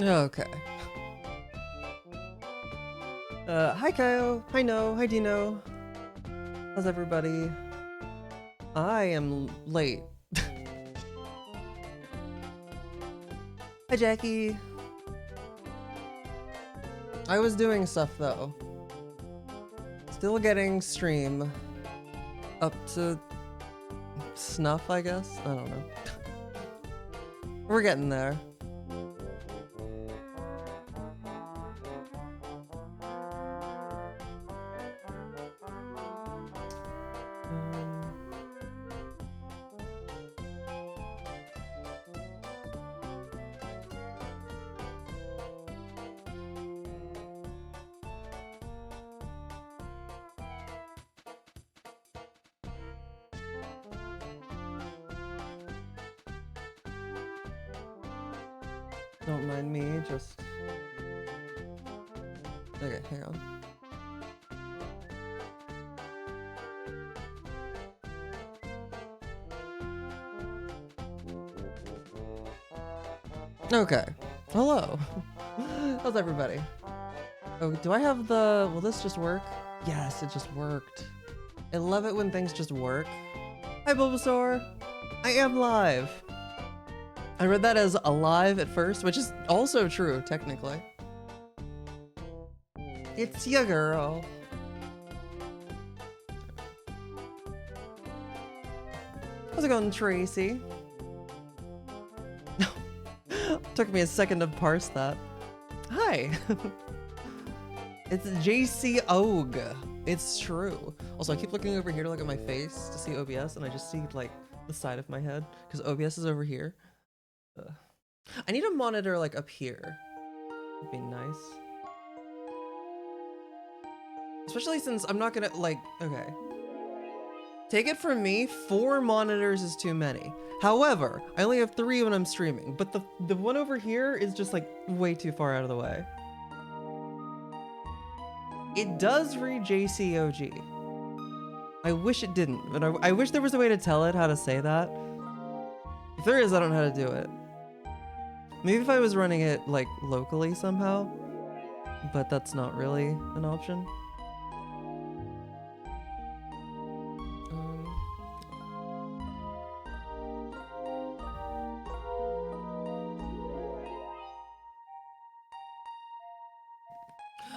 Okay. Hi Kyle. Hi No. Hi Dino. How's everybody? I am late. Hi Jackie. I was doing stuff though. Still getting stream up to snuff, I guess? I don't know. We're getting there. Don't mind me, just... Okay, hang on. Okay. Hello. How's everybody? Oh, do I have the... Will this just work? Yes, it just worked. I love it when things just work. Hi, Bulbasaur. I am live. I read that as alive at first, which is also true, technically. It's your girl. How's it going, Tracy? Took me a second to parse that. Hi. It's JC Og. It's true. Also, I keep looking over here to look at my face to see OBS, and I just see like the side of my head because OBS is over here. I need a monitor like up here. Would be nice. Especially since I'm not gonna like, okay. Take it from me, 4 monitors is too many. However, I only have 3 when I'm streaming, but the one over here is just like way too far out of the way. It does read JCOG. I wish it didn't, but I wish there was a way to tell it how to say that. If there is, I don't know how to do it. Maybe if I was running it like locally somehow, but that's not really an option.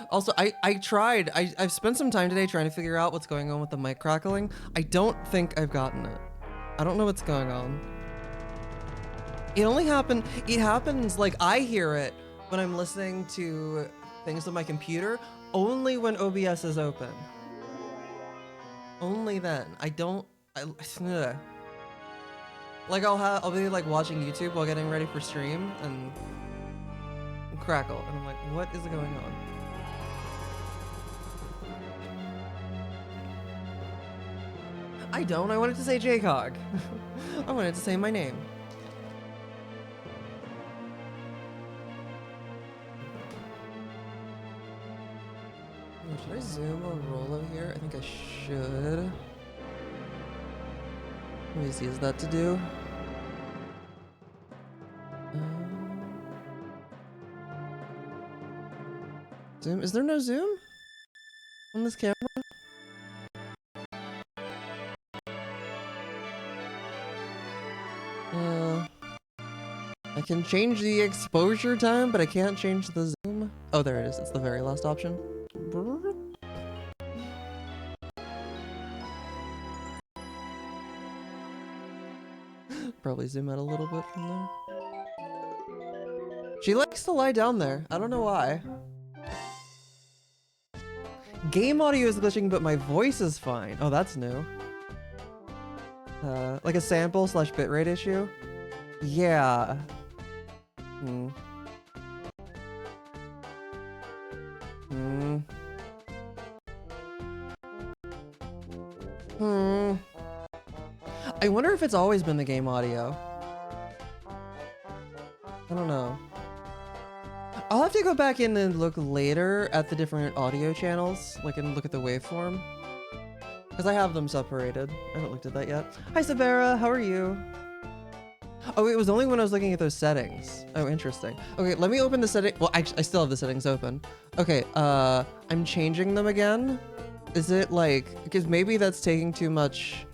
Also, I've spent some time today trying to figure out what's going on with the mic crackling. I don't think I've gotten it. I don't know what's going on. It happens like I hear it when I'm listening to things on my computer, only when OBS is open. Only then. Like I'll be like watching YouTube while getting ready for stream and crackle, and I'm like, what is going on? I wanted to say JCOG. I wanted to say my name. Should I zoom or roll over here? I think I should. How easy is that to do? Zoom? Is there no zoom on this camera? I can change the exposure time, but I can't change the zoom. Oh, there it is. It's the very last option. Probably zoom out a little bit from there. She likes to lie down there. I don't know why. Game audio is glitching, but my voice is fine. Oh, that's new. Like a sample / bitrate issue? Yeah. I wonder if it's always been the game audio. I don't know. I'll have to go back in and look later at the different audio channels, like, and look at the waveform. Because I have them separated. I haven't looked at that yet. Hi, Sabera. How are you? Oh, it was only when I was looking at those settings. Oh, interesting. Okay, let me open the setting. Well, actually, I still have the settings open. Okay, I'm changing them again. Is it like, because maybe that's taking too much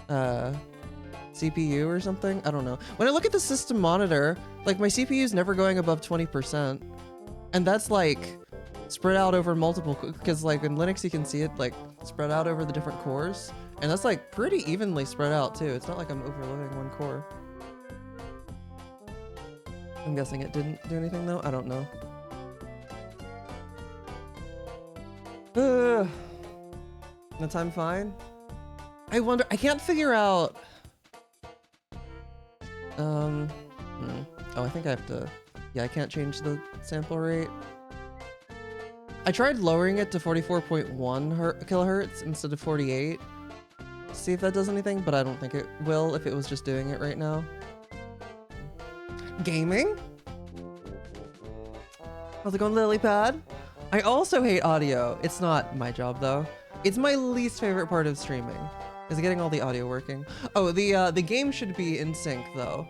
CPU or something? I don't know. When I look at the system monitor, like my CPU is never going above 20%. And that's like spread out over multiple, because like in Linux you can see it like spread out over the different cores. And that's like pretty evenly spread out too. It's not like I'm overloading one core. I'm guessing it didn't do anything though. I don't know. The time fine? I wonder, I can't figure out. Oh, I think I have to, yeah, I can't change the sample rate. I tried lowering it to 44.1 kilohertz instead of 48. See if that does anything, but I don't think it will if it was just doing it right now. Gaming? How's it going, Lilypad? I also hate audio. It's not my job though. It's my least favorite part of streaming, is getting all the audio working. Oh, the game should be in sync though.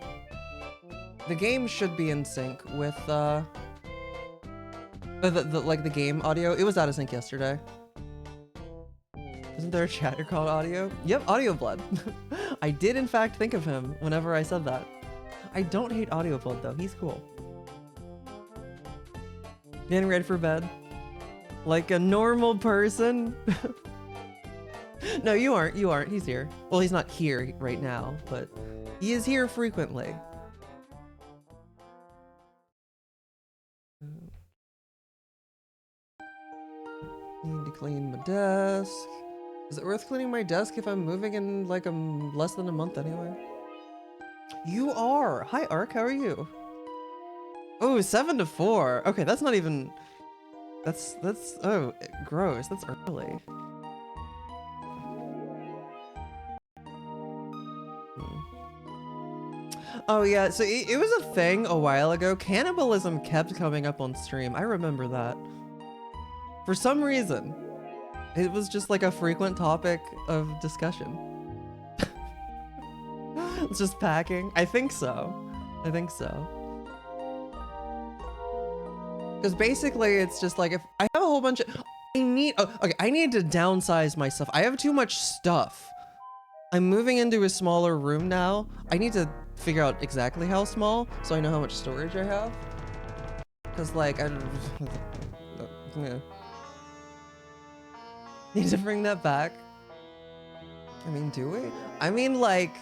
The game should be in sync with like the game audio. It was out of sync yesterday. Isn't there a chatter called audio? Yep, Audio Blood. I did in fact think of him whenever I said that. I don't hate Audio Blood though. He's cool. Getting ready for bed. Like a normal person. No, you aren't. You aren't. He's here. Well, he's not here right now, but he is here frequently. Need to clean my desk. Is it worth cleaning my desk if I'm moving in like less than a month anyway? You are. Hi, Ark. How are you? Oh, 7 to 4. Okay, that's not even. That's oh, gross. That's early. Oh yeah, so it was a thing a while ago. Cannibalism kept coming up on stream. I remember that. For some reason, it was just like a frequent topic of discussion. It's just packing. I think so. I think so. Because basically it's just like if I have a whole bunch of, I need to downsize my stuff. I have too much stuff. I'm moving into a smaller room now. I need to figure out exactly how small so I know how much storage I have. Because like I yeah. Need to bring that back. I mean, do we? I mean, like,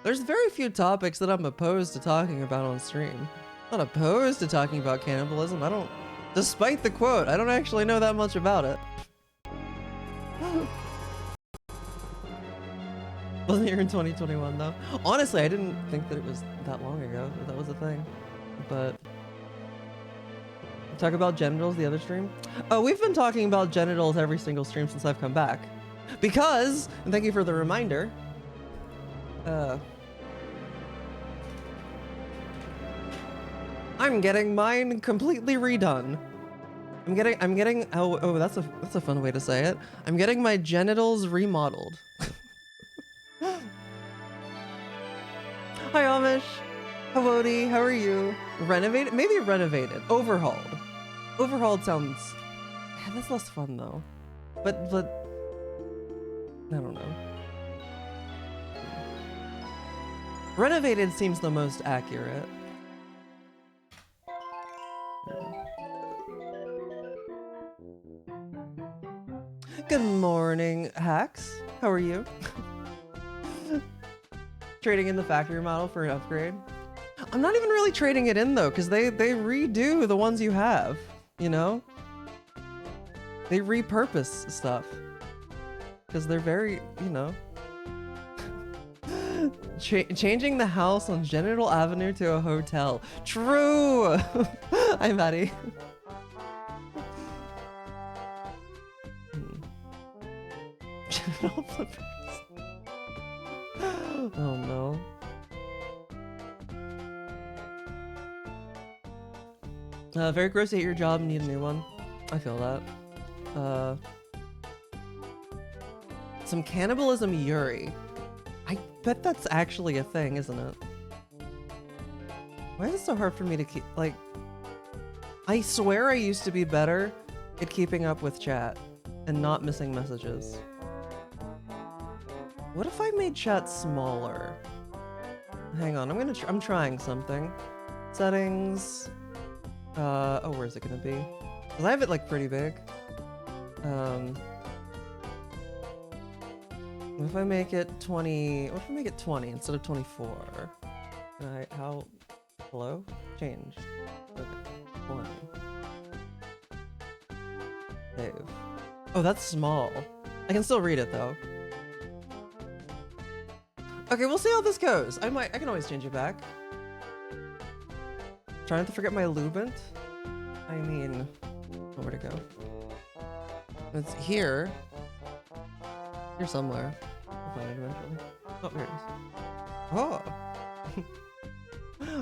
there's very few topics that I'm opposed to talking about on stream. I'm not opposed to talking about cannibalism. I don't, despite the quote, I don't actually know that much about it. Wasn't here in 2021 though. Honestly, I didn't think that it was that long ago that was a thing. But talk about genitals the other stream. Oh, we've been talking about genitals every single stream since I've come back. Because, and thank you for the reminder, I'm getting mine completely redone. I'm getting oh that's a fun way to say it. I'm getting my genitals remodeled. Hi Amish. Hi Wody, how are you? Renovated? Maybe renovated. Overhauled. Overhauled sounds, man, that's less fun though. But I don't know. Renovated seems the most accurate. Good morning, Hacks. How are you? Trading in the factory model for an upgrade. I'm not even really trading it in though, because they redo the ones you have, you know? They repurpose stuff. Because they're very, you know. Changing the house on Genital Avenue to a hotel. True! Hi, Maddie. Genital flippers. Oh no. Very gross to hate your job and need a new one. I feel that. Some cannibalism Yuri. I bet that's actually a thing, isn't it? Why is it so hard for me to keep, like, I swear I used to be better at keeping up with chat and not missing messages. What if I made chat smaller? Hang on, I'm trying something. Settings. Oh, where's it gonna be? 'Cause I have it like pretty big. What if I make it 20? What if I make it 20 instead of 24? Alright, how? Hello? Change. Okay, 20. Save. Oh, that's small. I can still read it though. Okay, we'll see how this goes. I can always change it back. Trying to forget my lubent. I mean, where'd it go? It's here. Here somewhere. I'll find it eventually. Oh, here it is. Oh.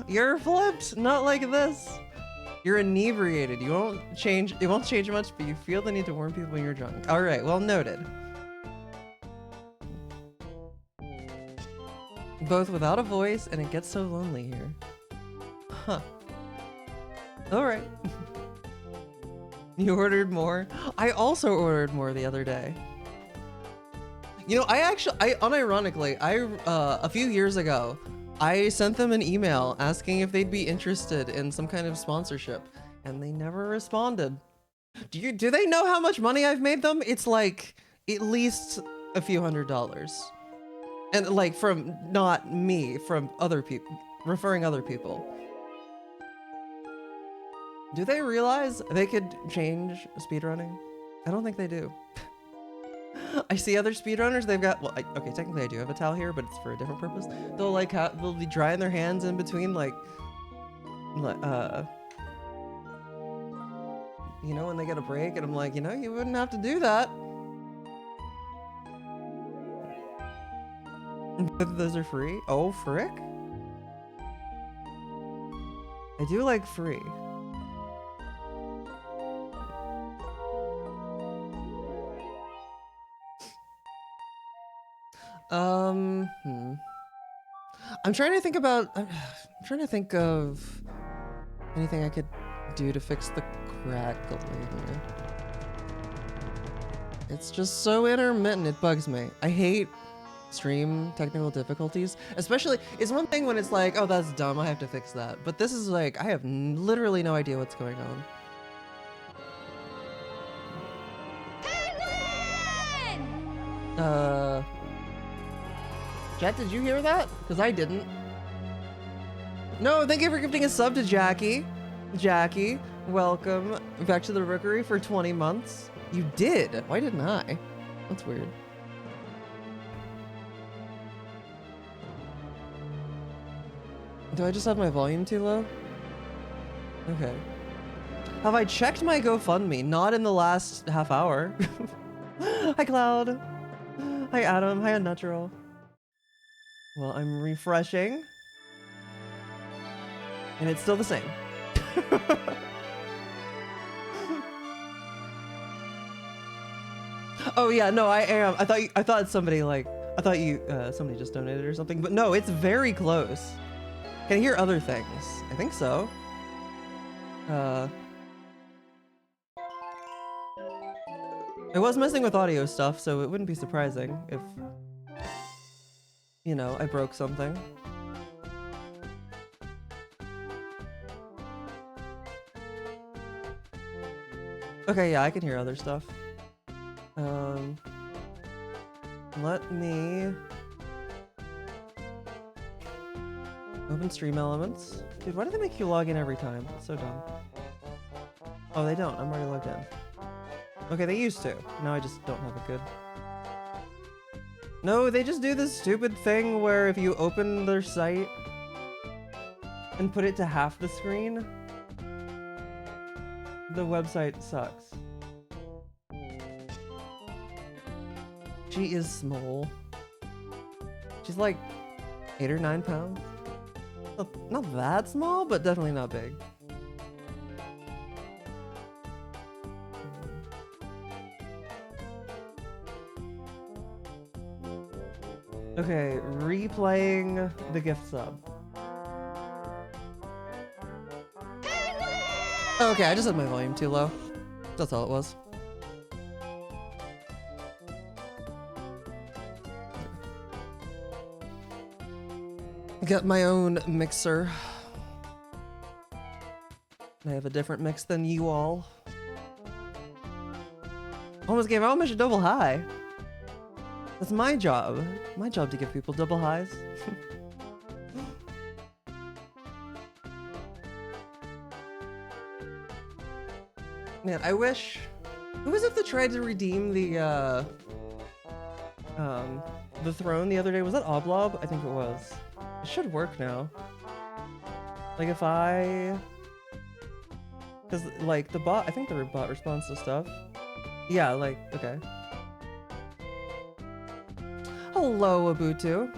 You're flipped, not like this. You're inebriated. You won't change. It won't change much, but you feel the need to warn people you're drunk. All right, well noted. Both without a voice, and it gets so lonely here. Huh. All right. You ordered more? I also ordered more the other day. You know, unironically, a few years ago, I sent them an email asking if they'd be interested in some kind of sponsorship, and they never responded. Do they know how much money I've made them? It's like at least a few $100s. And like from not me, from other people, referring other people. Do they realize they could change speedrunning? I don't think they do. I see other speedrunners, they've got, well, okay, technically I do have a towel here, but it's for a different purpose. They'll like, they'll be drying their hands in between, like, you know, when they get a break, and I'm like, you know, you wouldn't have to do that. Those are free? Oh, frick? I do like free. I'm trying to think of anything I could do to fix the crackling. It's just so intermittent, it bugs me. I hate stream technical difficulties, especially, it's one thing when it's like, oh, that's dumb, I have to fix that. But this is like, I have literally no idea what's going on. Chat, did you hear that? Because I didn't. No, thank you for gifting a sub to Jackie. Jackie, welcome back to the Rookery for 20 months. You did? Why didn't I? That's weird. Do I just have my volume too low? Okay. Have I checked my GoFundMe? Not in the last half hour. Hi, Cloud. Hi, Adam. Hi, Unnatural. Well, I'm refreshing. And it's still the same. Oh yeah, no, I am. I thought somebody somebody just donated or something, but no, it's very close. Can I hear other things? I think so. I was messing with audio stuff, so it wouldn't be surprising if, you know, I broke something. Okay, yeah, I can hear other stuff. Let me open stream elements. Dude, why do they make you log in every time? It's so dumb. Oh, they don't. I'm already logged in. Okay, they used to. Now I just don't have it good. No, they just do this stupid thing where if you open their site and put it to half the screen, the website sucks. She is small. She's like 8 or 9 pounds. Not that small, but definitely not big. Okay, replaying the gift sub. Oh, okay, I just had my volume too low. That's all it was. Got my own mixer. I have a different mix than you all. Almost gave Amish a double high. That's my job. My job to give people double highs. Man, I wish... Who was it that tried to redeem the throne the other day? Was that Oblob? I think it was. It should work now. Like if I... Because, like, the bot... I think the bot responds to stuff. Yeah, like, okay. Hello, Ubuntu.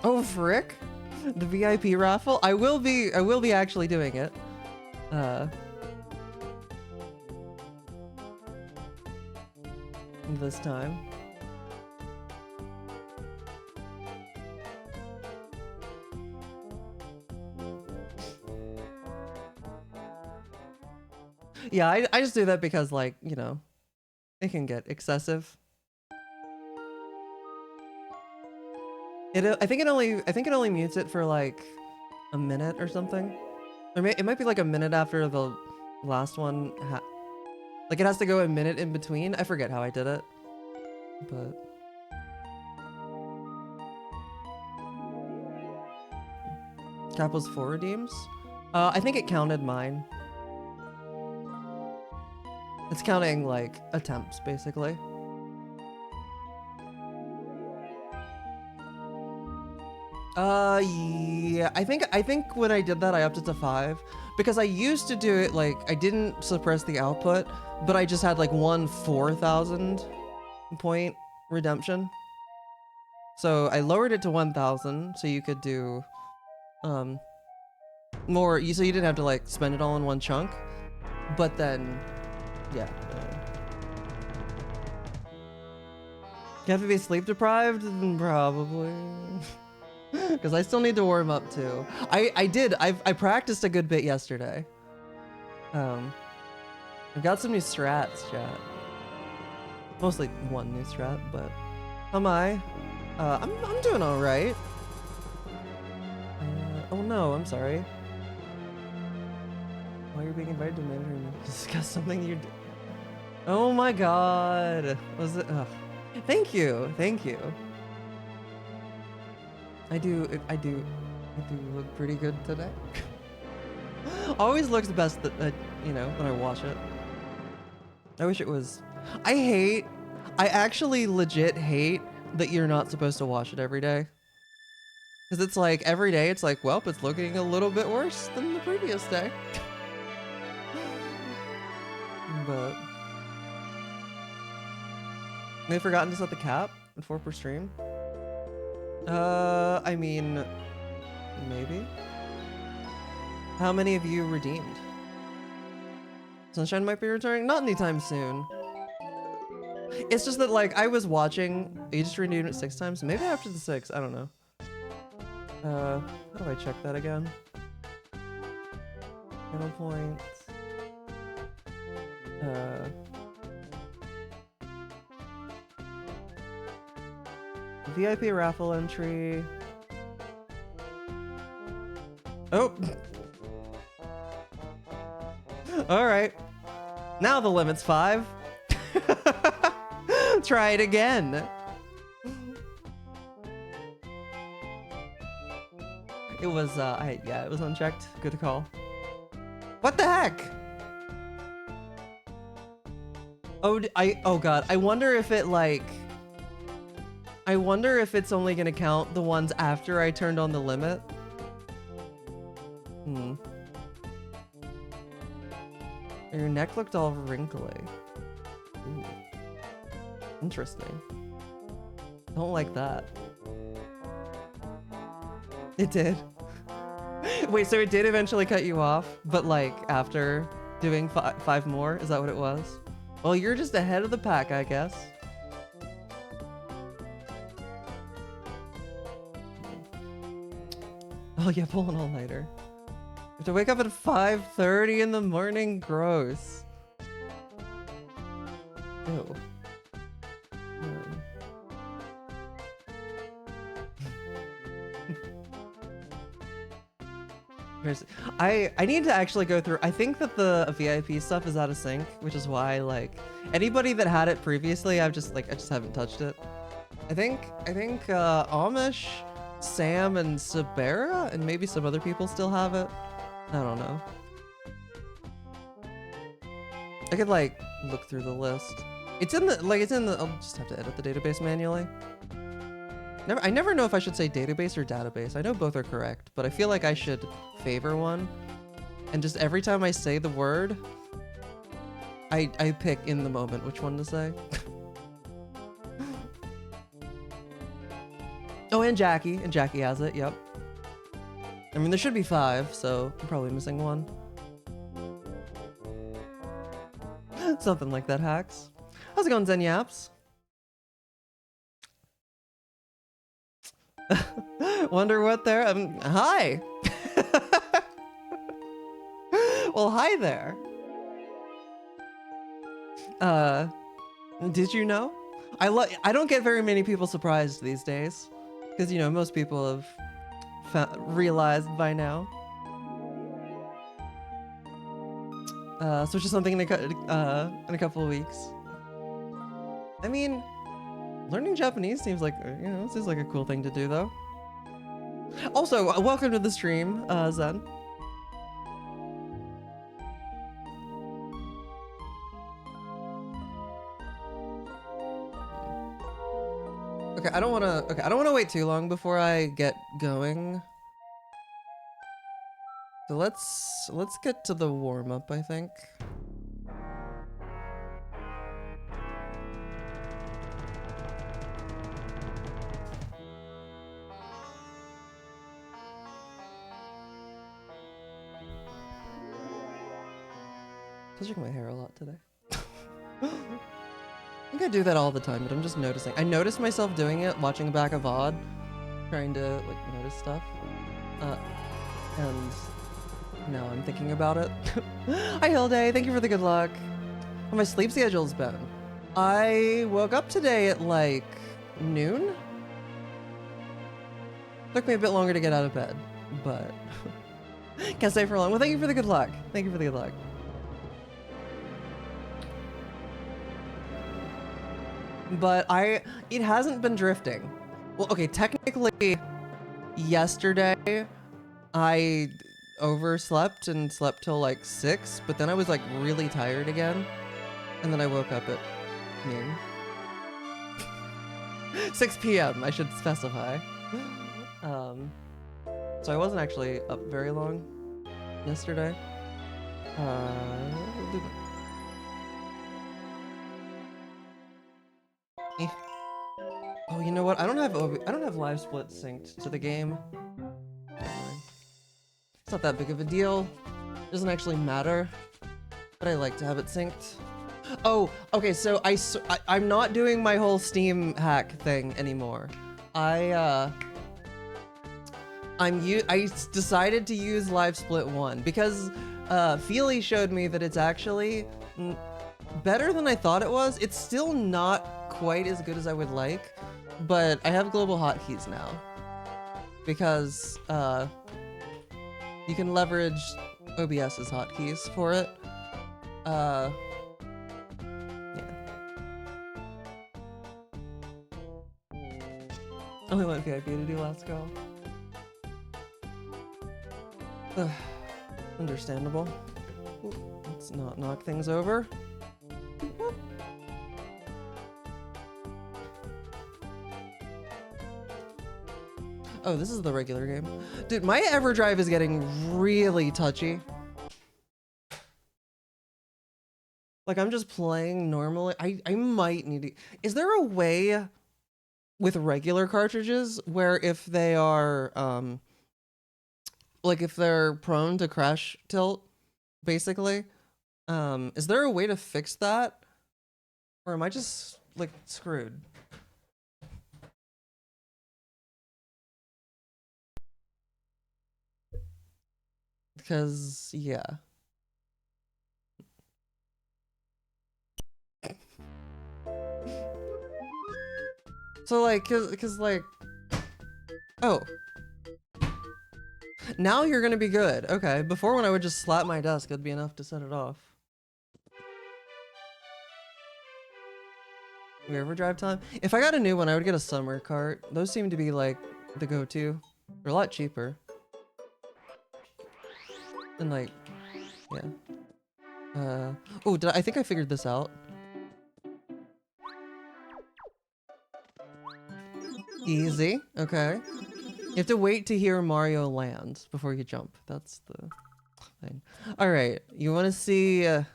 Oh, frick! The VIP raffle? I will be actually doing it. This time. Yeah, I just do that because, like, you know, it can get excessive. I think it only mutes it for like a minute or something. Or it might be like a minute after the last one. Like it has to go a minute in between. I forget how I did it, but. Cap was 4 redeems. I think it counted mine. It's counting like attempts, basically. Yeah, I think when I did that, I upped it to 5 because I used to do it like I didn't suppress the output, but I just had like one 4,000 point redemption. So I lowered it to 1,000 so you could do more. So you didn't have to like spend it all in one chunk, but then yeah. You have to be sleep deprived? Probably. Because I still need to warm up too. I practiced a good bit yesterday. I've got some new strats, chat. Mostly one new strat, but how am I? I'm doing all right. Oh no, I'm sorry. Why are you being invited to manager and discuss something you do? Oh my god. Was it? Thank you. I do look pretty good today. Always looks best that, you know, when I wash it. I wish it was. I actually legit hate that you're not supposed to wash it every day. Because it's like every day it's like, well, it's looking a little bit worse than the previous day. But they've forgotten to set the cap at 4 per stream. I mean, maybe. How many of you redeemed? Sunshine might be returning? Not anytime soon. It's just that, like, I was watching. You just redeemed it 6 times? Maybe after the 6. I don't know. How do I check that again? Channel points. VIP raffle entry. Oh. All right. Now the limit's 5. Try it again. It was, yeah, it was unchecked. Good call. What the heck? Oh god. I wonder if it, like... I wonder if it's only gonna count the ones after I turned on the limit. Your neck looked all wrinkly. Ooh. Interesting. Don't like that. It did. Wait, so it did eventually cut you off, but like after doing 5 more? Is that what it was? Well, you're just ahead of the pack, I guess. Oh yeah, pull an all-nighter. To wake up at 5:30 in the morning, gross. Ew. I need to actually go through. I think that the VIP stuff is out of sync, which is why like anybody that had it previously, I just haven't touched it. I think Amish, Sam, and Sabera, and maybe some other people still have it. I don't know. I could like look through the list. It's in the I'll just have to edit the database manually. I never know if I should say database or database. I know both are correct, but I feel like I should favor one. And just every time I say the word, I pick in the moment which one to say. Oh, and Jackie has it, yep. I mean, there should be 5, so I'm probably missing one. Something like that, Hacks. How's it going, Zen Yaps? Wonder what there? Hi! Well, hi there. Did you know? I don't get very many people surprised these days. Because, you know, most people have realized by now. Switch to something in a couple of weeks. I mean, learning Japanese seems like, you know, seems like a cool thing to do, though. Also, welcome to the stream, Zen. Okay, I don't want to wait too long before I get going. So let's get to the warm up, I think. Touching my hair a lot today. I think I do that all the time, but I'm just noticing. I noticed myself doing it, watching back a VOD, trying to like notice stuff. And now I'm thinking about it. Hi Hilday, thank you for the good luck. How my sleep schedule's been. I woke up today at like noon. Took me a bit longer to get out of bed, but can't stay for long. Well, thank you for the good luck. Thank you for the good luck. But it hasn't been drifting. Well, okay, technically yesterday I overslept and slept till like 6, but then I was like really tired again. And then I woke up at noon. 6 p.m. I should specify. So I wasn't actually up very long yesterday. Oh, you know what? I don't have live split synced to the game. It's not that big of a deal. It doesn't actually matter, but I like to have it synced. Oh, okay. So I'm not doing my whole Steam hack thing anymore. I decided to use live split 1 because Feely showed me that it's actually better than I thought it was. It's still not quite as good as I would like, but I have global hotkeys now because you can leverage OBS's hotkeys for it. Yeah. Only one VIP to do last go. Understandable. Let's not knock things over. Oh, this is the regular game. Dude, my EverDrive is getting really touchy. Like, I'm just playing normally. I might need to... Is there a way with regular cartridges where if they are, like, if they're prone to crash tilt, basically, is there a way to fix that? Or am I just, like, screwed? Cause yeah. So like, cause like, oh. Now you're gonna be good. Okay, before when I would just slap my desk, it'd be enough to set it off. We ever drive time? If I got a new one, I would get a summer cart. Those seem to be like the go-to. They're a lot cheaper. And like, yeah. Oh, I think I figured this out. Easy, okay. You have to wait to hear Mario land before you jump. That's the thing. All right, you want to see? I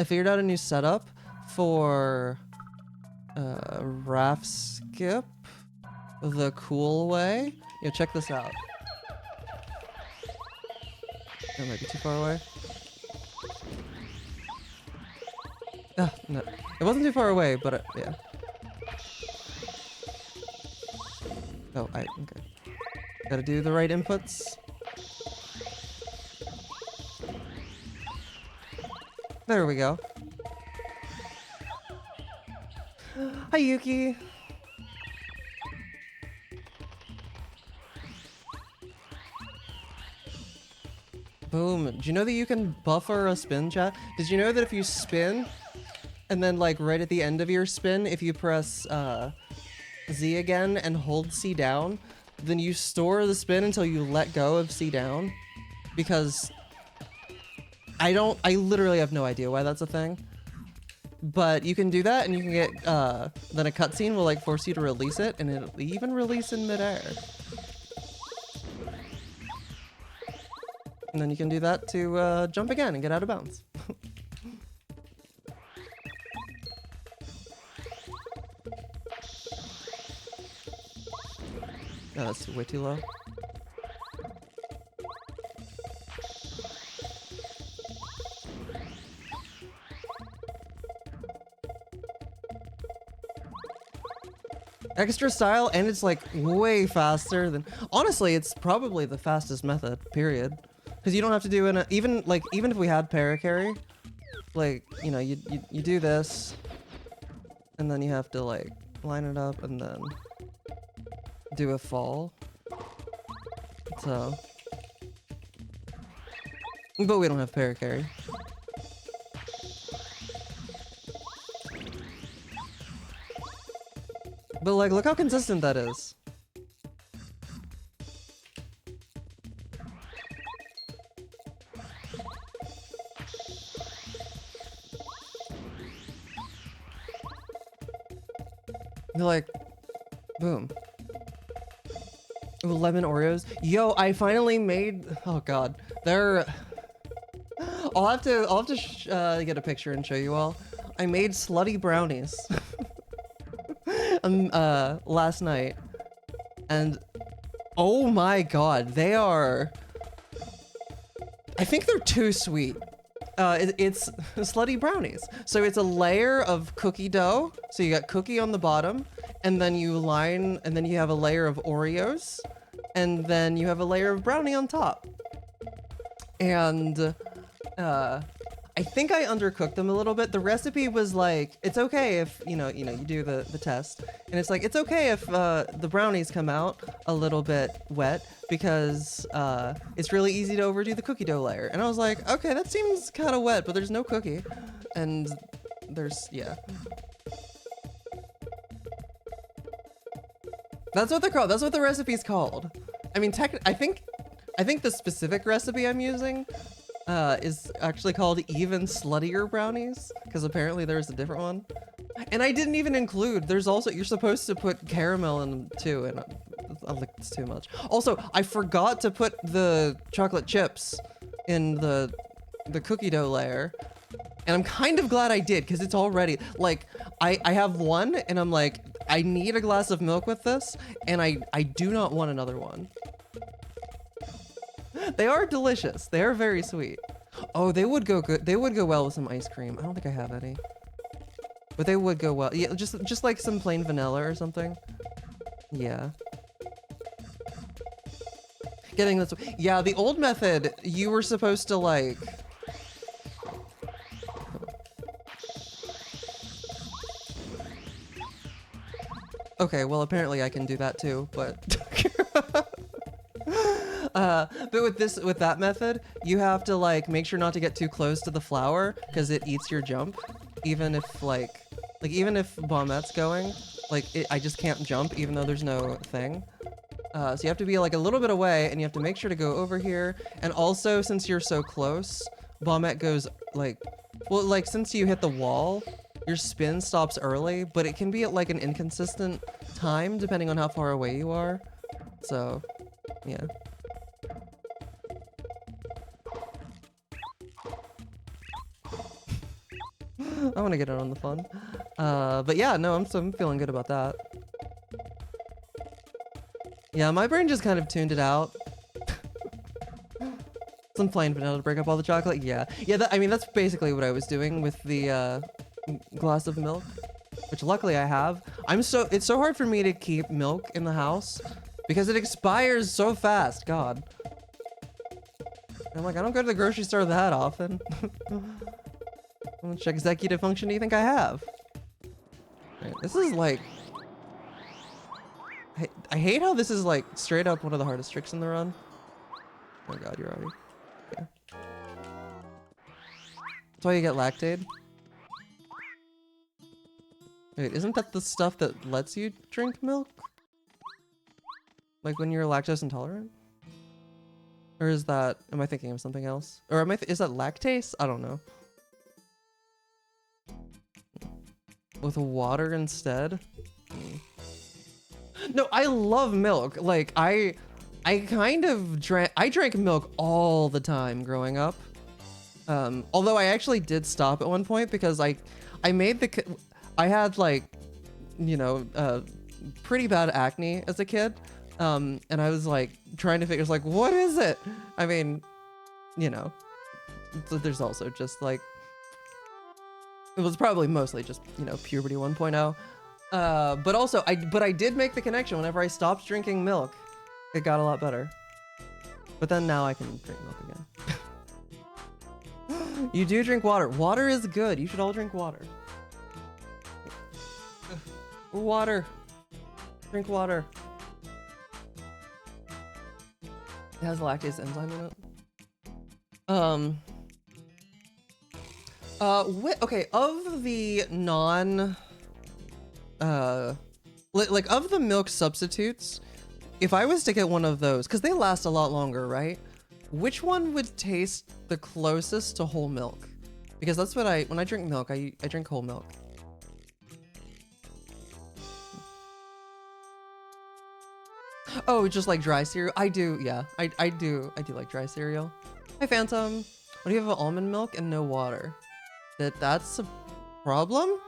figured out a new setup for raft skip the cool way. Yeah, check this out. That might be too far away. No, it wasn't too far away, but yeah. Oh, okay. Gotta do the right inputs. There we go. Hi, Yuki. Boom. Do you know that you can buffer a spin, chat? Did you know that if you spin, and then like right at the end of your spin, if you press Z again and hold C down, then you store the spin until you let go of C down? Because I literally have no idea why that's a thing. But you can do that, and you can get, then a cutscene will like force you to release it, and it'll even release in midair. And then you can do that to jump again and get out of bounds. Oh, that's way too low. Extra style, and it's like way faster than, honestly, it's probably the fastest method, period. Because you don't have to do even if we had paracarry, like, you know, you do this, and then you have to like line it up and then do a fall. So, but we don't have paracarry. But like, look how consistent that is. You're like, boom. Ooh, lemon Oreos. Yo, I finally made. Oh God, they're. I'll have to get a picture and show you all. I made slutty brownies. Last night, and oh my God, they are. I think they're too sweet. It's slutty brownies. So it's a layer of cookie dough. So you got cookie on the bottom, and then you have a layer of Oreos, and then you have a layer of brownie on top. And I think I undercooked them a little bit. The recipe was like, it's okay if, you do the test. And it's like, it's okay if the brownies come out a little bit wet because it's really easy to overdo the cookie dough layer. And I was like, okay, that seems kind of wet, but there's no cookie. And yeah. That's what they're called. That's what the recipe's called. I mean, I think the specific recipe I'm using is actually called even sluttier brownies, because apparently there's a different one. And I didn't even include, there's also, you're supposed to put caramel in them too, and I think it's too much. Also, I forgot to put the chocolate chips in the cookie dough layer, and I'm kind of glad I did, because it's already, like, I have one, and I'm like, I need a glass of milk with this, and I do not want another one. They are delicious. They are very sweet. Oh, they would go good. They would go well with some ice cream. I don't think I have any, but they would go well. Yeah, just like some plain vanilla or something. Yeah. Getting this. Yeah, the old method, you were supposed to like. Okay, well apparently I can do that too, but. But with that method, you have to like make sure not to get too close to the flower because it eats your jump. Even if even if Bombett's going, I just can't jump even though there's no thing. So you have to be like a little bit away and you have to make sure to go over here. And also since you're so close, Bombette goes since you hit the wall, your spin stops early, but it can be at like an inconsistent time depending on how far away you are. So, yeah. I want to get in on the fun. But yeah, no, I'm feeling good about that. Yeah, my brain just kind of tuned it out. Some plain vanilla to break up all the chocolate. Yeah, I mean, that's basically what I was doing with the glass of milk, which luckily I have. It's so hard for me to keep milk in the house because it expires so fast. God. I'm like, I don't go to the grocery store that often. How much executive function do you think I have? Right, this is like... I hate how this is like straight up one of the hardest tricks in the run. Oh god, you're already... Yeah. That's why you get lactate. Wait, isn't that the stuff that lets you drink milk? Like when you're lactose intolerant? Or is that... Am I thinking of something else? Or is that lactase? I don't know. With water instead? No, I love milk. Like, I drank milk all the time growing up. Although I actually did stop at one point because I had like, you know, pretty bad acne as a kid. And I was like trying to figure, like, what is it? I mean, you know, so there's also just like, it was probably mostly just, you know, puberty 1.0. But also, I did make the connection whenever I stopped drinking milk. It got a lot better. But then now I can drink milk again. You do drink water. Water is good. You should all drink water. Water. Drink water. It has lactase enzyme in it. Okay, of the like of the milk substitutes, if I was to get one of those, because they last a lot longer, right? Which one would taste the closest to whole milk? Because that's what when I drink milk, I drink whole milk. Oh, just like dry cereal? I do, yeah. I do like dry cereal. Hi, Phantom. What do you have of almond milk and no water? That's a problem?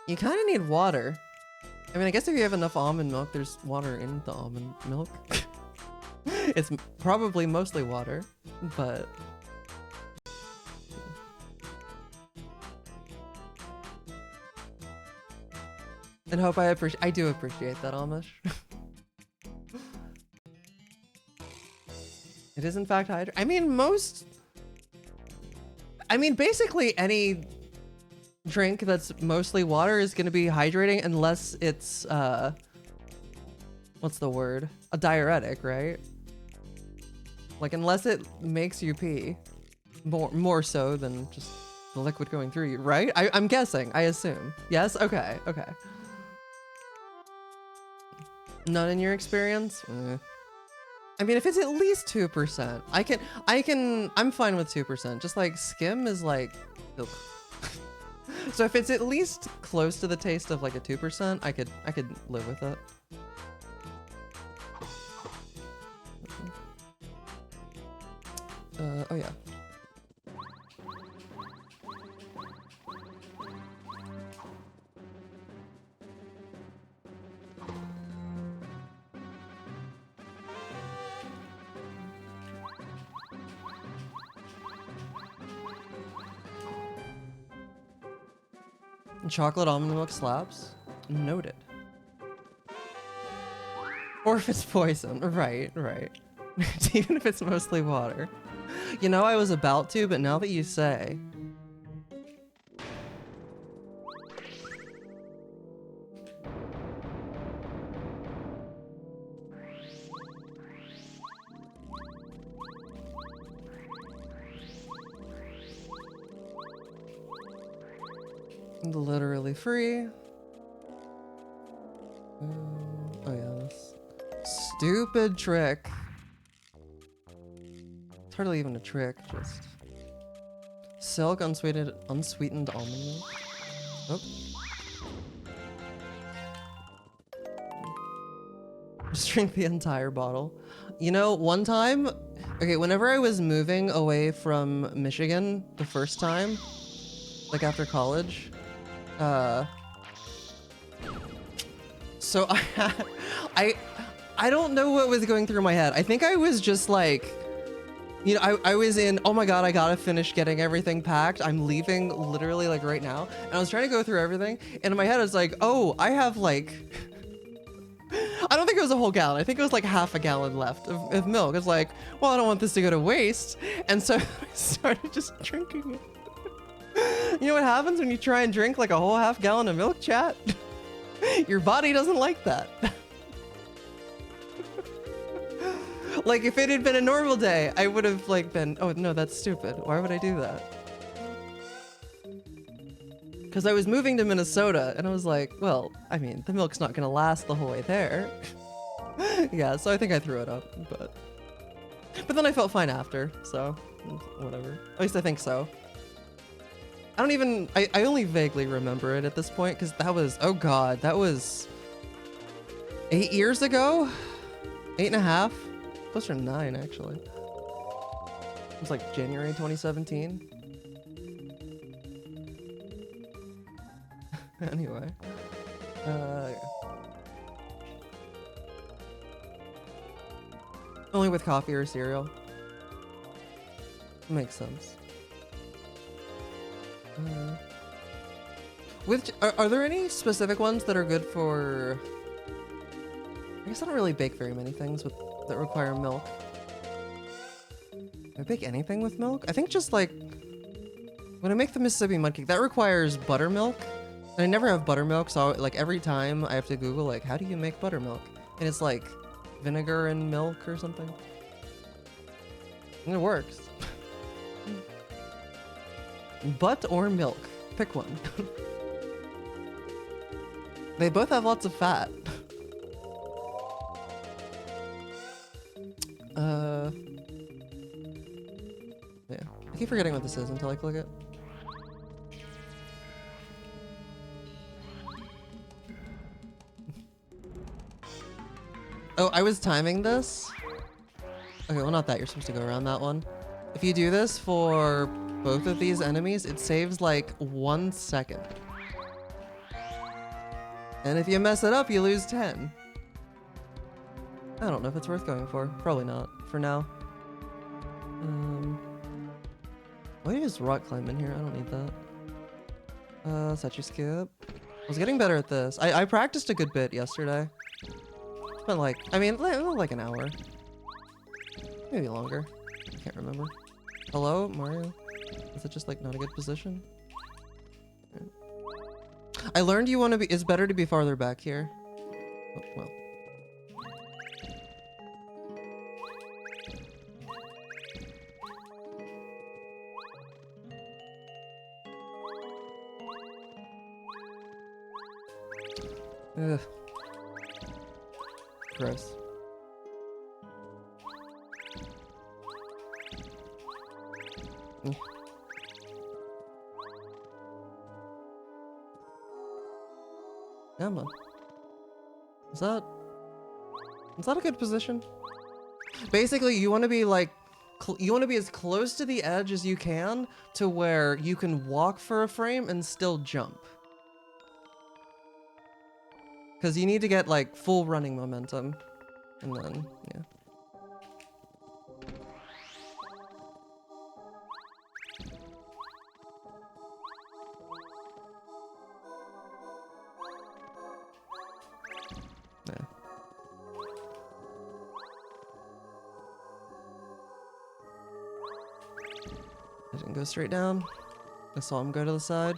You kind of need water. I mean, I guess if you have enough almond milk, there's water in the almond milk. It's probably mostly water, but... And hope I do appreciate that, Amish. It is in fact hydrating. I mean, basically any drink that's mostly water is going to be hydrating unless it's, what's the word? A diuretic, right? Like, unless it makes you pee. More so than just the liquid going through you, right? I'm guessing, I assume. Yes? Okay, okay. None in your experience? I mean, if it's at least 2%, I'm fine with 2%. Just like skim is like, ugh. So if it's at least close to the taste of like a 2%, I could live with it. Oh yeah. Chocolate almond milk slaps? Noted. Or if it's poison. Right, right. Even if it's mostly water. You know, I was about to, but now that you say. Literally free. Oh yeah, this stupid trick. It's hardly even a trick, just silk unsweetened almond milk. Oh. Just drink the entire bottle. You know, one time, okay, whenever I was moving away from Michigan the first time, like after college, so I don't know what was going through my head. I think I was just like, you know, I was in, oh my God, I gotta finish getting everything packed. I'm leaving literally like right now. And I was trying to go through everything. And in my head, I was like, oh, I have like, I don't think it was a whole gallon. I think it was like half a gallon left of milk. It's like, well, I don't want this to go to waste. And so I started just drinking it. You know what happens when you try and drink like a whole half gallon of milk, chat? Your body doesn't like that. Like if it had been a normal day, I would have like been, oh no, that's stupid. Why would I do that? Because I was moving to Minnesota and I was like, well, I mean, the milk's not gonna last the whole way there. Yeah, so I think I threw it up, but then I felt fine after, so whatever. At least I think so. I don't even, I only vaguely remember it at this point because that was, oh God, that was 8 years ago? 8.5? Closer to 9, actually. It was like January 2017. Anyway. Yeah. Only with coffee or cereal. Makes sense. Are there any specific ones that are good for... I guess I don't really bake very many things that require milk. Can I bake anything with milk? I think just like... When I make the Mississippi mud cake, that requires buttermilk. And I never have buttermilk, so like every time I have to Google like, how do you make buttermilk? And it's like vinegar and milk or something. And it works. Butt or milk? Pick one. They both have lots of fat. Yeah. I keep forgetting what this is until I click it. Oh, I was timing this. Okay, well not that, you're supposed to go around that one. If you do this for both of these enemies, it saves like 1 second. And if you mess it up, you lose 10. I don't know if it's worth going for. Probably not, for now. Why do you just rock climb in here? I don't need that. Statue skip. I was getting better at this. I practiced a good bit yesterday. Spent like, I mean, like an hour. Maybe longer. I can't remember. Hello, Mario? Is it just like not a good position? Yeah. I learned you want to be, it's better to be farther back here. Oh, well. Ugh. Gross. Emma. Is that a good position? Basically, you want to be like, you want to be as close to the edge as you can to where you can walk for a frame and still jump. Because you need to get like full running momentum. And then, yeah. I didn't go straight down. I saw him go to the side.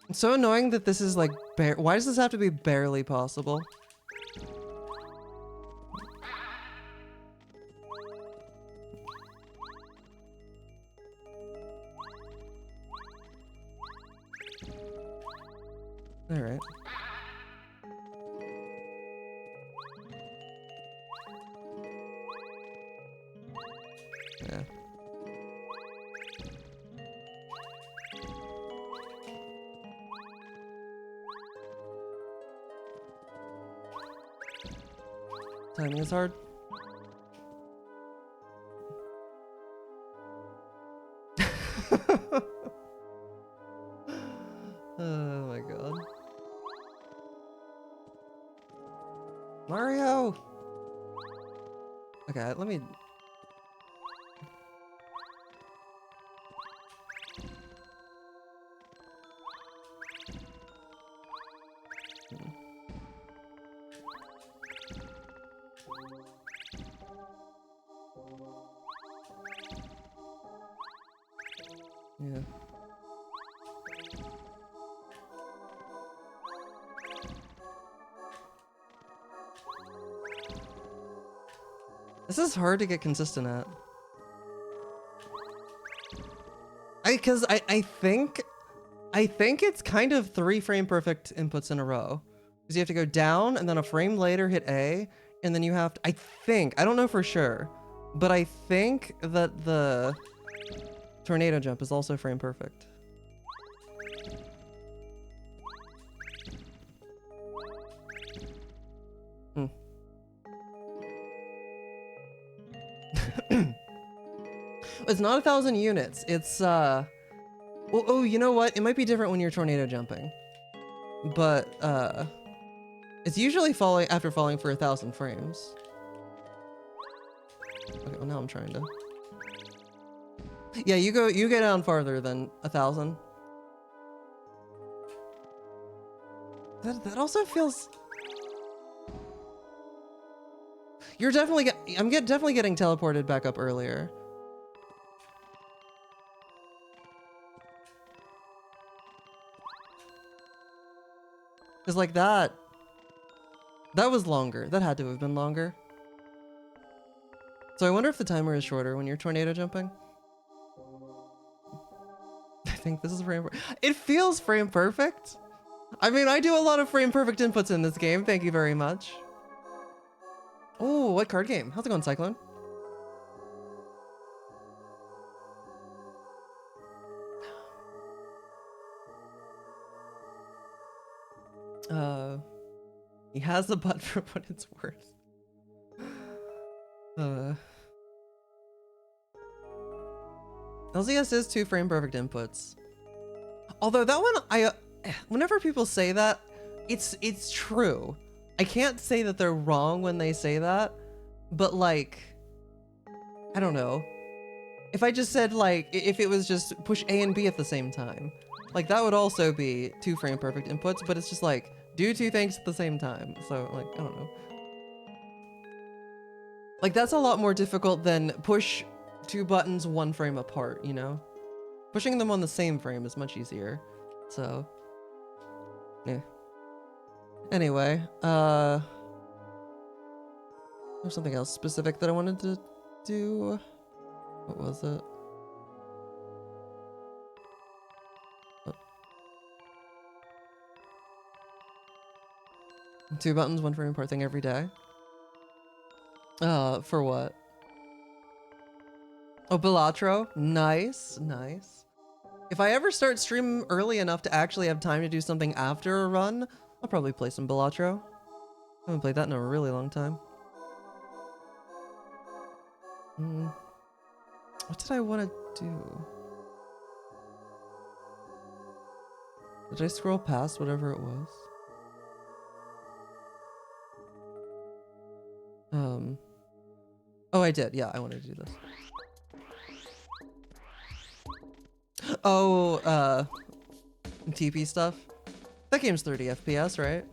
It's so annoying that this is like why does this have to be barely possible? All right. Yeah. Timing is hard. Oh my god. Mario! Okay, let me... Yeah. This is hard to get consistent at. I think it's kind of 3 frame perfect inputs in a row. Because you have to go down and then a frame later hit A, and then you have to, I don't know for sure, but I think that the tornado jump is also frame perfect. It's not 1,000 units. It's oh, you know what? It might be different when you're tornado jumping, but it's usually falling after falling for 1,000 frames. Okay, well now I'm trying to. Yeah, you get down farther than 1,000. That also feels. You're definitely definitely getting teleported back up earlier. Cause like that was longer. That had to have been longer. So I wonder if the timer is shorter when you're tornado jumping. I think this is frame. It feels frame perfect. I mean, I do a lot of frame perfect inputs in this game. Thank you very much. Oh, what card game? How's it going, Cyclone? He has a butt for what it's worth. LZS is 2 frame perfect inputs. Although that one, whenever people say that, it's true. I can't say that they're wrong when they say that, but like, I don't know. If I just said like, if it was just push A and B at the same time, like that would also be 2 frame perfect inputs, but it's just like, do 2 things at the same time. So like, I don't know. Like that's a lot more difficult than push 2 buttons 1 frame apart, you know? Pushing them on the same frame is much easier. So, yeah. Anyway, there's something else specific that I wanted to do. What was it? Oh. 2 buttons, 1 frame apart thing every day. For what? Oh, Bilatro? Nice, nice. If I ever start stream early enough to actually have time to do something after a run, I'll probably play some Bilatro. I haven't played that in a really long time. What did I want to do? Did I scroll past whatever it was? Oh, I did. Yeah, I wanted to do this. Oh, TP stuff. That game's 30 FPS, right?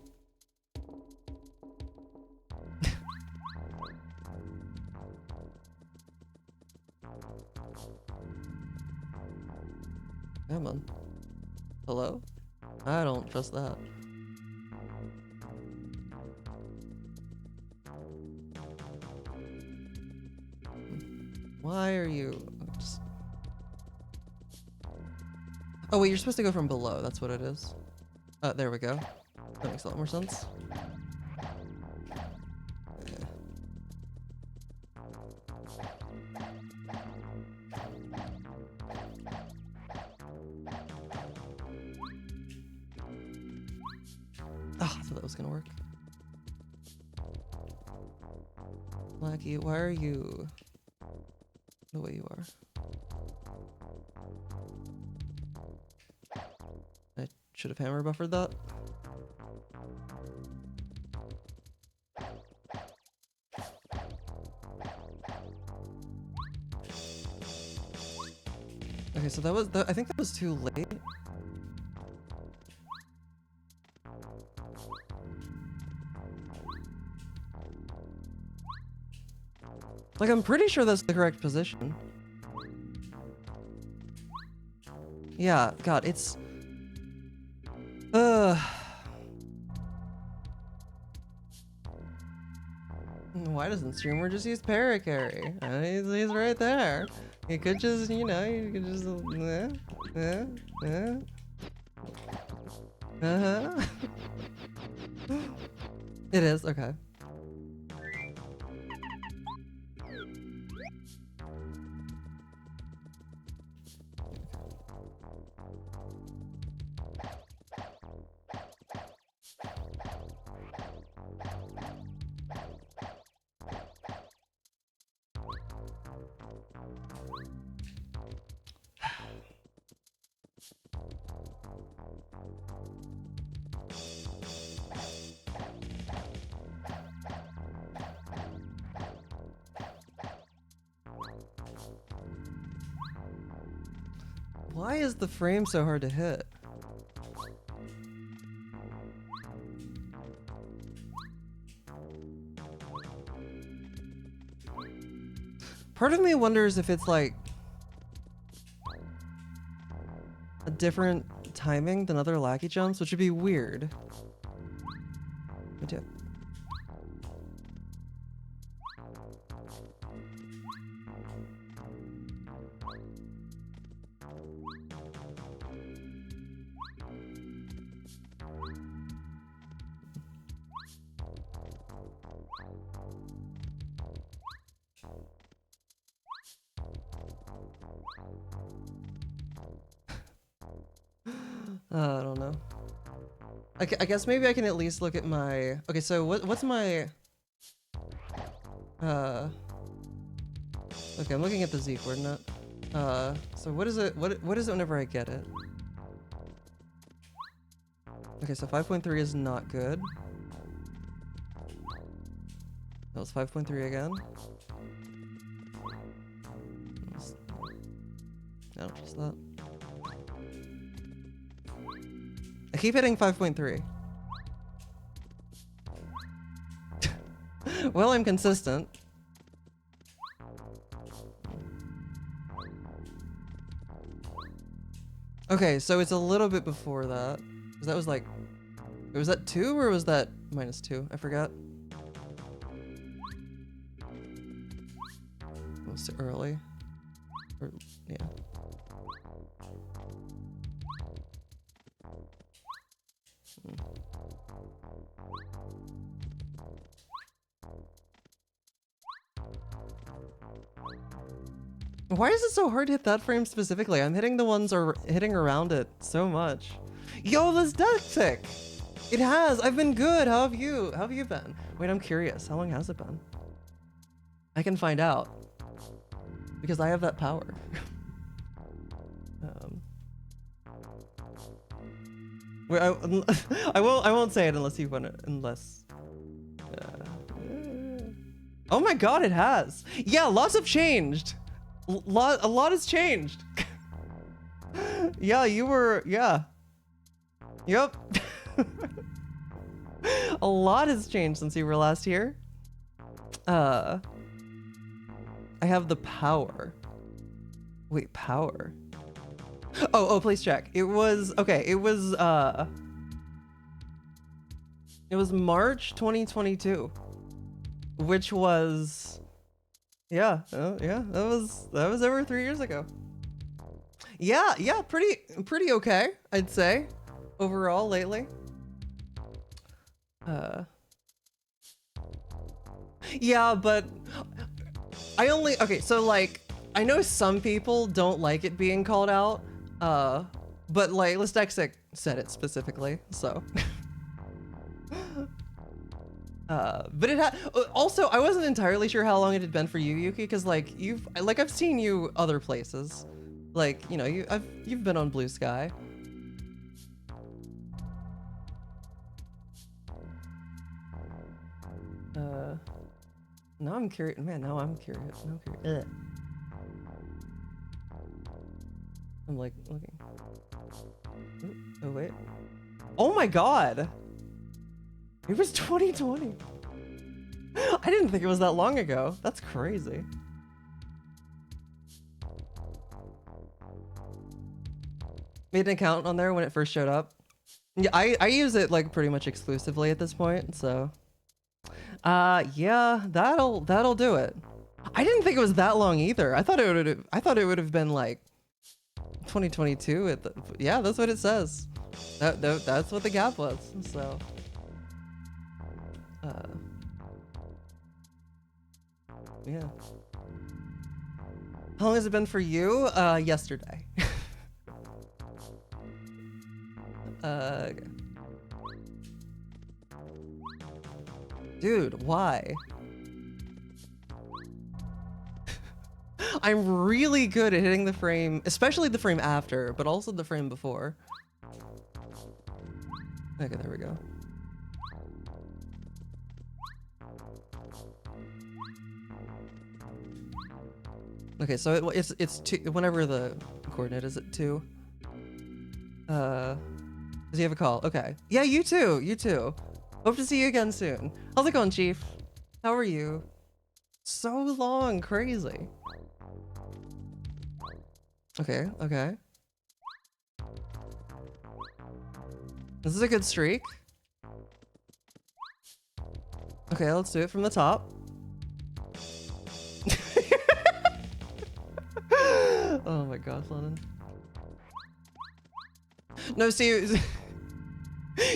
Come on. Hello? I don't trust that. Why are you... Just... Oh wait, you're supposed to go from below. That's what it is. There we go. That makes a lot more sense. Ah, I thought that was gonna work. Lucky, why are you the way you are? I should have hammer buffered that. Okay, so that was I think that was too late. Like, I'm pretty sure that's the correct position. Yeah, God, it's... Why doesn't streamer just use paracarry? He's right there. He could just, you know, you could just... Uh-huh. It is, okay. Why is the frame so hard to hit? Part of me wonders if it's like a different timing than other lackey jumps, which would be weird. Me too. I don't know. I guess maybe I can at least look at my... Okay, so what's my... Okay, I'm looking at the Z coordinate. So what is it? What is it whenever I get it? Okay, so 5.3 is not good. That was 5.3 again. I don't trust that. I keep hitting 5.3. Well, I'm consistent. Okay, so it's a little bit before that. 'Cause that was like... Was that 2 or was that -2? I forgot. It was too early. Or, yeah. Why is it so hard to hit that frame specifically? I'm hitting the ones or hitting around it so much. Yo, this does tick! It has! I've been good! How have you? How have you been? Wait, I'm curious. How long has it been? I can find out. Because I have that power. Wait, I won't say it unless you want it. Unless... Oh my god, it has! Yeah, lots have changed! A lot has changed. Yeah, you were, yeah. Yep. A lot has changed since you were last here. I have the power. Wait, power? Oh, please check. It was, okay, it was March 2022, which was, yeah, yeah, that was over 3 years ago. Yeah, pretty okay, I'd say, overall lately. Yeah, but okay, so like, I know some people don't like it being called out, but like, Listexic said it specifically, so. But it had, also, I wasn't entirely sure how long it had been for you, Yuki, because like, I've seen you other places. Like, you know, you've been on Blue Sky. Now I'm curious, man, now I'm curious. Ugh. I'm like, looking. Ooh, oh, wait. Oh my God. It was 2020. I didn't think it was that long ago. That's crazy. Made an account on there when it first showed up. Yeah, I use it like pretty much exclusively at this point, so. Yeah, that'll do it. I didn't think it was that long either. I thought it would have been like 2022 at the, yeah, that's what it says. That's what the gap was, so. Yeah. How long has it been for you? Yesterday. Okay. Dude, why? I'm really good at hitting the frame, especially the frame after, but also the frame before. Okay, there we go. Okay, so it's two, whenever the coordinate is at 2. Does he have a call? Okay. Yeah, you too. Hope to see you again soon. How's it going, Chief? How are you? So long, crazy. Okay. This is a good streak. Okay, let's do it from the top. Oh my God, Lennon. No, see,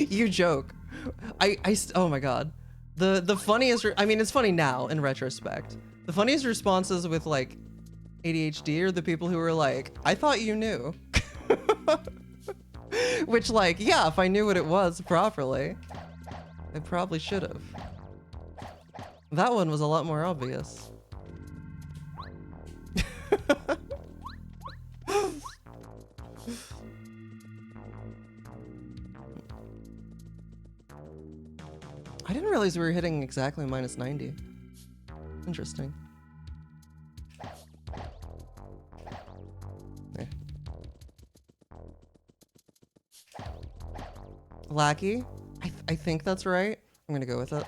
you joke. Oh my God. The funniest, I mean, it's funny now in retrospect. The funniest responses with like ADHD are the people who are like, I thought you knew. Which, like, yeah, if I knew what it was properly, I probably should have. That one was a lot more obvious. I didn't realize we were hitting exactly minus 90. Interesting. Okay. Lackey? I think that's right. I'm gonna go with it.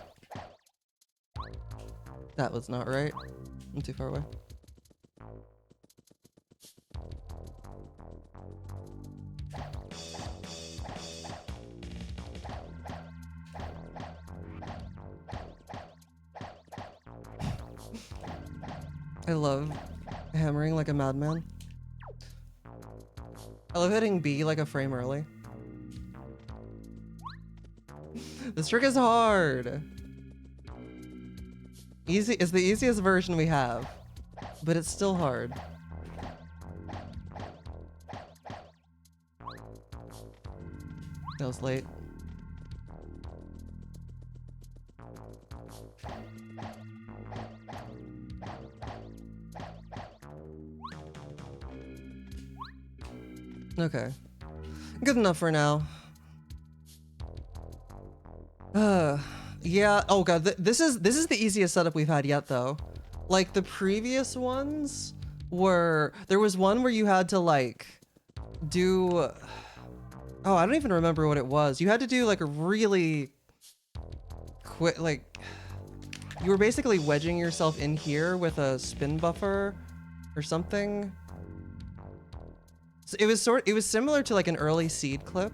That was not right. I'm too far away. I love hammering like a madman. I love hitting B like a frame early. This trick is hard. Easy is the easiest version we have, but it's still hard. That was late. Okay. Good enough for now. Yeah. Oh God, this is the easiest setup we've had yet, though. Like the previous ones were, there was one where you had to like do. Oh, I don't even remember what it was. You had to do like a really quick, like you were basically wedging yourself in here with a spin buffer or something. So it was similar to like an early seed clip.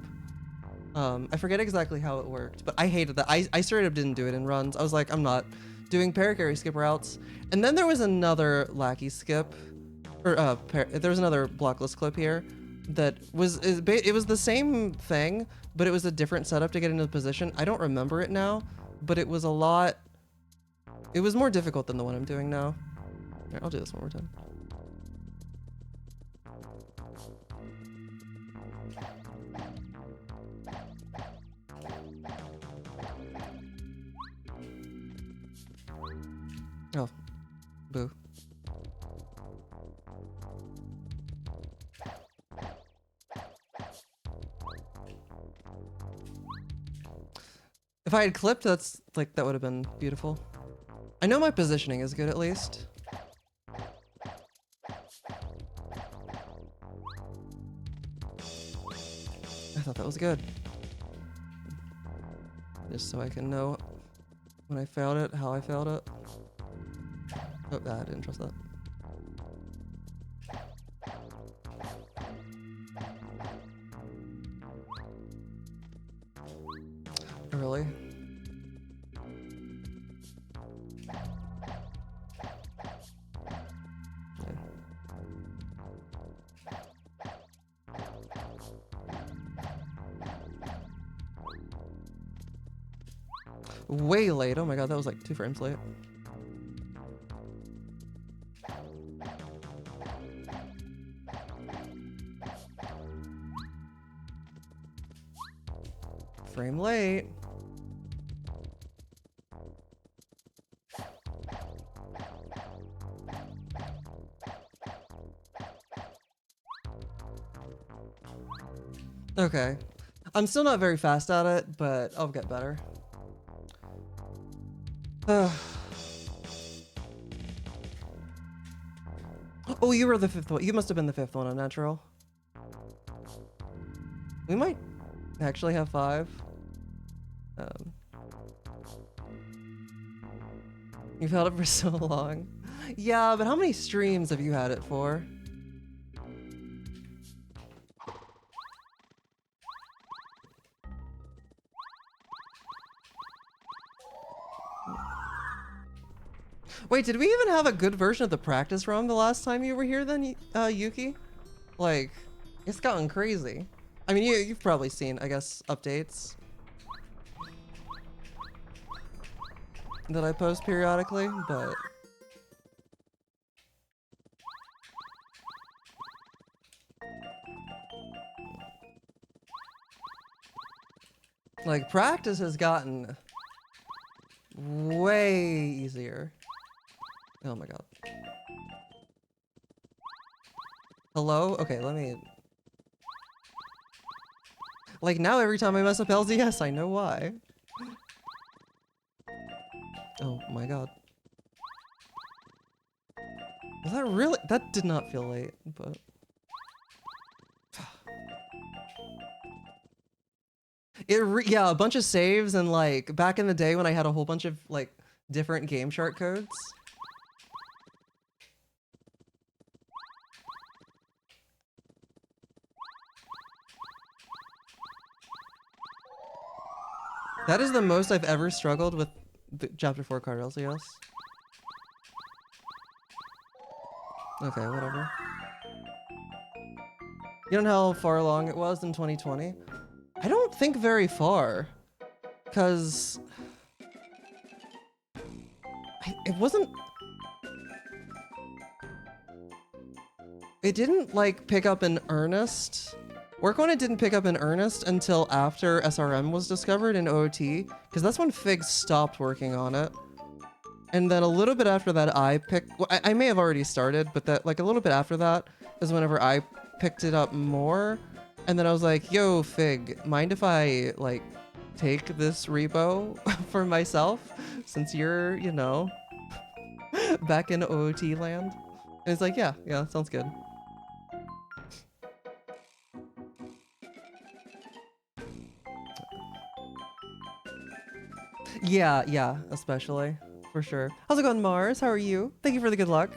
I forget exactly how it worked, but I hated that. I straight up didn't do it in runs. I was like, I'm not doing paracarry skip routes. And then there was another lackey skip, or there was another blockless clip here that was, it was the same thing, but it was a different setup to get into the position. I don't remember it now, but it was it was more difficult than the one I'm doing now. Here, I'll do this one more time. Oh, boo. If I had clipped, that would have been beautiful. I know my positioning is good at least. I thought that was good. Just so I can know when I failed it, how I failed it. Oh, I didn't trust that. Really? Way late. Oh my god, that was like 2 frames late. Frame late. Okay. I'm still not very fast at it, but I'll get better. Oh, you were the 5th one. You must have been the 5th one, Unnatural. We might actually have 5. You've held it for so long. Yeah, but how many streams have you had it for? Wait, did we even have a good version of the practice ROM the last time you were here then, Yuki? Like, it's gotten crazy. I mean, you've probably seen, I guess, updates that I post periodically, but... like, practice has gotten way easier. Oh my god. Hello? Okay, let me... like, now every time I mess up LZS, I know why. Oh my god. Was that really? That did not feel late, but... yeah, a bunch of saves, and like, back in the day when I had a whole bunch of, like, different game chart codes. That is the most I've ever struggled with the Chapter 4 card LCS. Okay, whatever. You don't know how far along it was in 2020? I don't think very far. Because... it wasn't... it didn't, like, pick up in earnest. Work on it didn't pick up in earnest until after SRM was discovered in OOT, because that's when Fig stopped working on it. And then a little bit after that, well, I may have already started, but that, like, a little bit after that is whenever I picked it up more. And then I was like, yo, Fig, mind if I, like, take this repo for myself? Since you're, you know, back in OOT land? And it's like, yeah, that sounds good. Yeah, especially. For sure. How's it going, Mars? How are you? Thank you for the good luck.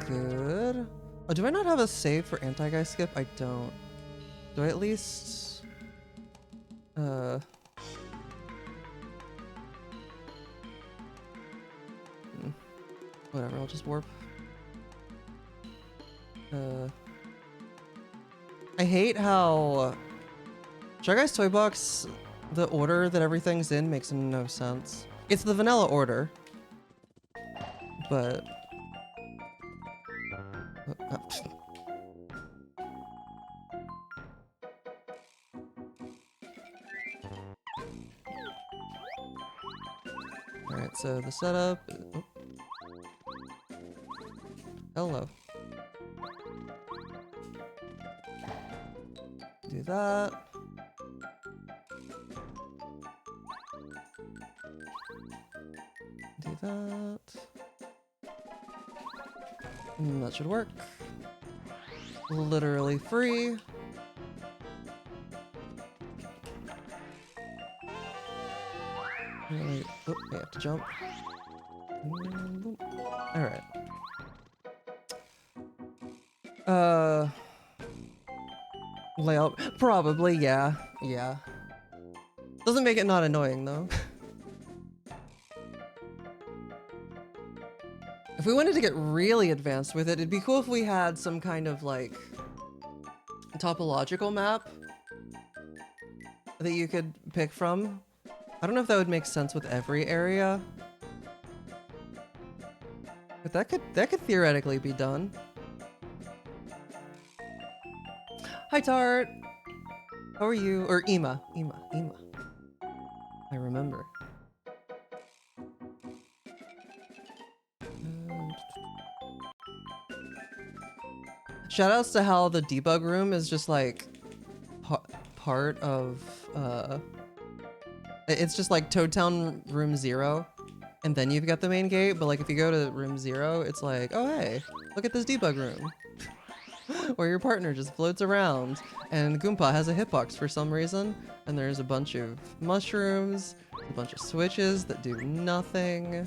good. Oh, do I not have a save for anti-guy skip? I don't. Do I at least... Whatever, I'll just warp. I hate how Shy Guy's Toy Box, the order that everything's in makes no sense. It's the vanilla order, but all right. So the setup. Oh. Hello. Do that. Do that. And that should work. Literally free. Really? Oh, I have to jump. Alright. Layout. Probably, yeah. Yeah. Doesn't make it not annoying, though. If we wanted to get really advanced with it, it'd be cool if we had some kind of, like, topological map that you could pick from. I don't know if that would make sense with every area. But that could theoretically be done. Hi Tart! How are you? Or Ema. I remember. Shoutouts to how the debug room is just like part of it's just like Toad Town room 0 and then you've got the main gate, but like if you go to room 0 it's like, oh hey, look at this debug room where your partner just floats around and Goomba has a hitbox for some reason and there's a bunch of mushrooms, a bunch of switches that do nothing,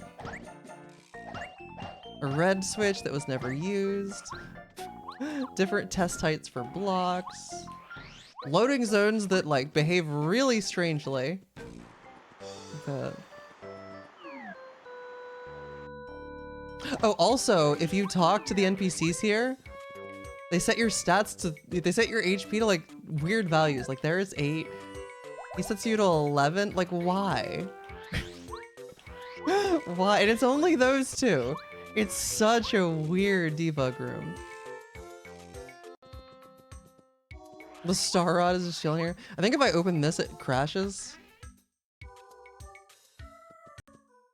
a red switch that was never used, different test heights for blocks, loading zones that like behave really strangely. But... oh, also, if you talk to the NPCs here, they set your stats to, they set your HP to like weird values. Like there's 8, he sets you to 11. Like why? Why? And it's only those two. It's such a weird debug room. The Star Rod is just chilling here. I think if I open this, it crashes.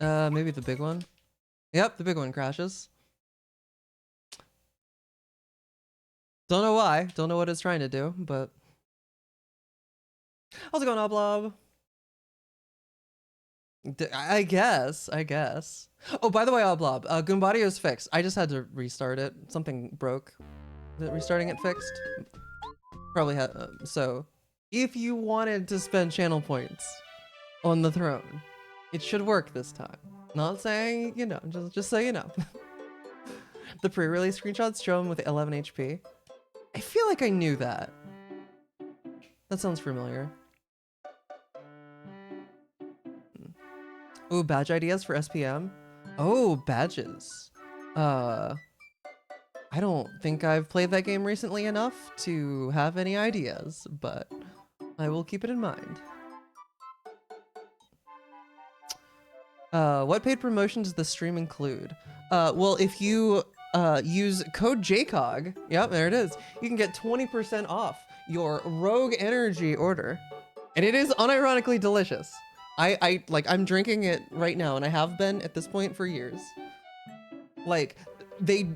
Maybe the big one. Yep, the big one crashes. Don't know why. Don't know what it's trying to do, but... how's it going, Oblob? I guess. Oh, by the way, Oblob, Goombadio's fixed. I just had to restart it. Something broke. Is it restarting it fixed? Probably had, so if you wanted to spend channel points on the throne, it should work this time. Not saying, you know, just so you know. The pre-release screenshots show him with 11 HP. I feel like I knew that. That sounds familiar. Ooh, badge ideas for SPM. Oh, badges. I don't think I've played that game recently enough to have any ideas, but I will keep it in mind. What paid promotion does the stream include? Well, if you use code JCOG, yep, there it is, you can get 20% off your Rogue Energy order. And it is unironically delicious. I'm drinking it right now, and I have been at this point for years. Like, they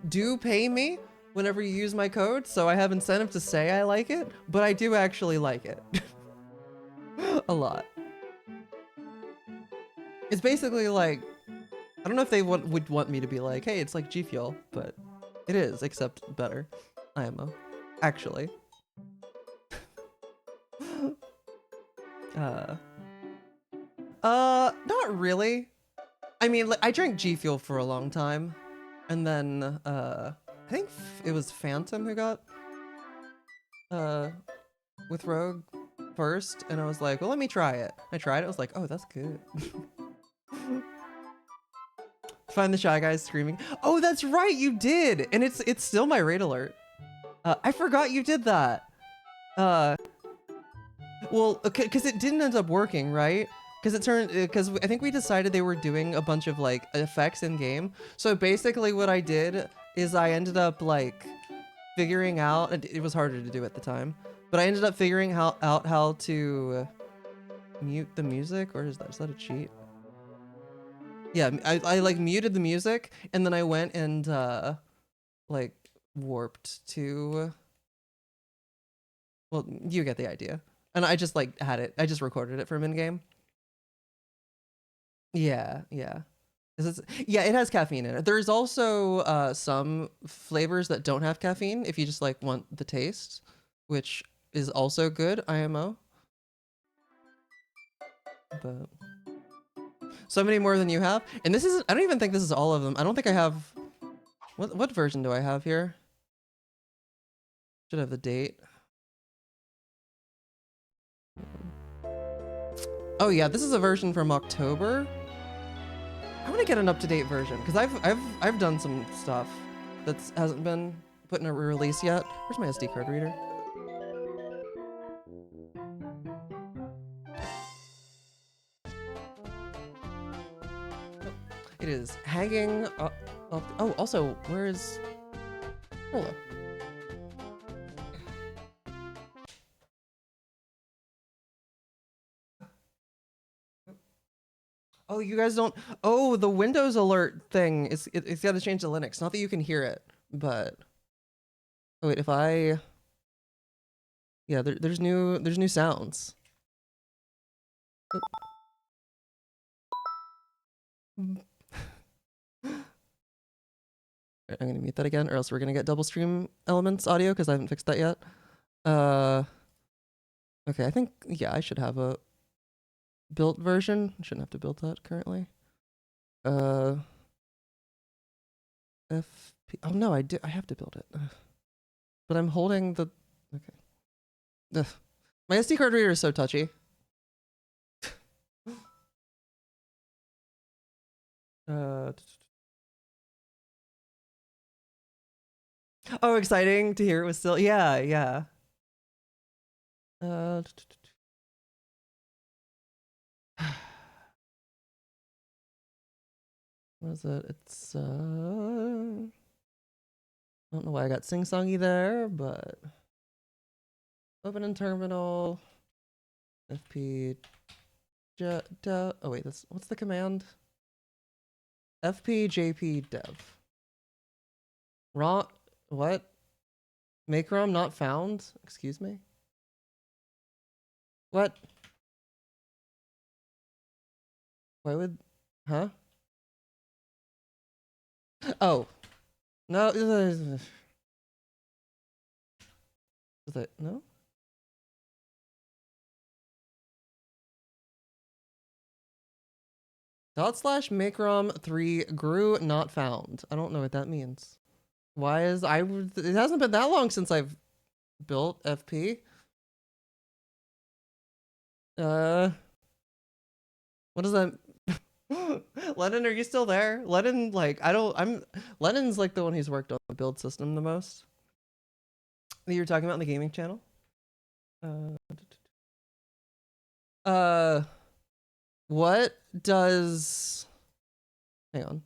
do pay me whenever you use my code, so I have incentive to say I like it, but I do actually like it. A lot. It's basically like, I don't know if they would want me to be like, hey, it's like G Fuel, but it is, except better. IMO. Actually. Not really. I mean, I drank G Fuel for a long time. And then I think it was Phantom who got with Rogue first, and I was like, well, let me try it. I tried it, I was like, oh, that's good. Find the Shy Guys screaming. Oh, that's right, you did, and it's still my raid alert. I forgot you did that. Well, because it didn't end up working, right? Because I think we decided they were doing a bunch of like effects in game. So basically what I did is I ended up like figuring out, it was harder to do at the time, but I ended up figuring out how to mute the music, or is that a cheat? Yeah, I like muted the music, and then I went and like warped to, well, you get the idea. And I just like I just recorded it from in-game. Yeah, yeah. Yeah, it has caffeine in it. There's also some flavors that don't have caffeine if you just like want the taste, which is also good, IMO. But so many more than you have. And this is, I don't even think this is all of them. I don't think I have, what version do I have here? Should have the date. Oh yeah, this is a version from October. I want to get an up-to-date version because I've done some stuff that hasn't been put in a release yet. Where's my SD card reader? It is hanging up. Oh, also, where is... Hold on. Oh, you guys don't... Oh, the Windows alert thing, it's got to change to Linux. Not that you can hear it, but... Oh, wait, if I... Yeah, there's new sounds. Oh. I'm gonna mute that again, or else we're gonna get double stream elements audio because I haven't fixed that yet. Okay, I think, yeah, I should have a built version. I shouldn't have to build that currently. FP. Oh no, I have to build it. But I'm holding the. Okay. Ugh. My SD card reader is so touchy. Oh, exciting to hear it was still. Yeah, yeah. What is it? It's I don't know why I got sing-songy there, but open in terminal. FP. Oh wait, what's the command? FP dev. What? Make ROM not found? Excuse me? What? Why would... Huh? Oh. No. Is it... No? / make ROM 3 grew not found. I don't know what that means. Why is... It hasn't been that long since I've built FP. What does that... Lennon, are you still there? Lennon, like, Lennon's like the one who's worked on the build system the most. That you were talking about in the gaming channel? What does... Hang on.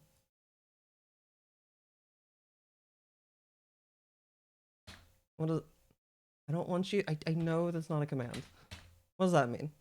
What does... I don't want you... I know that's not a command. What does that mean?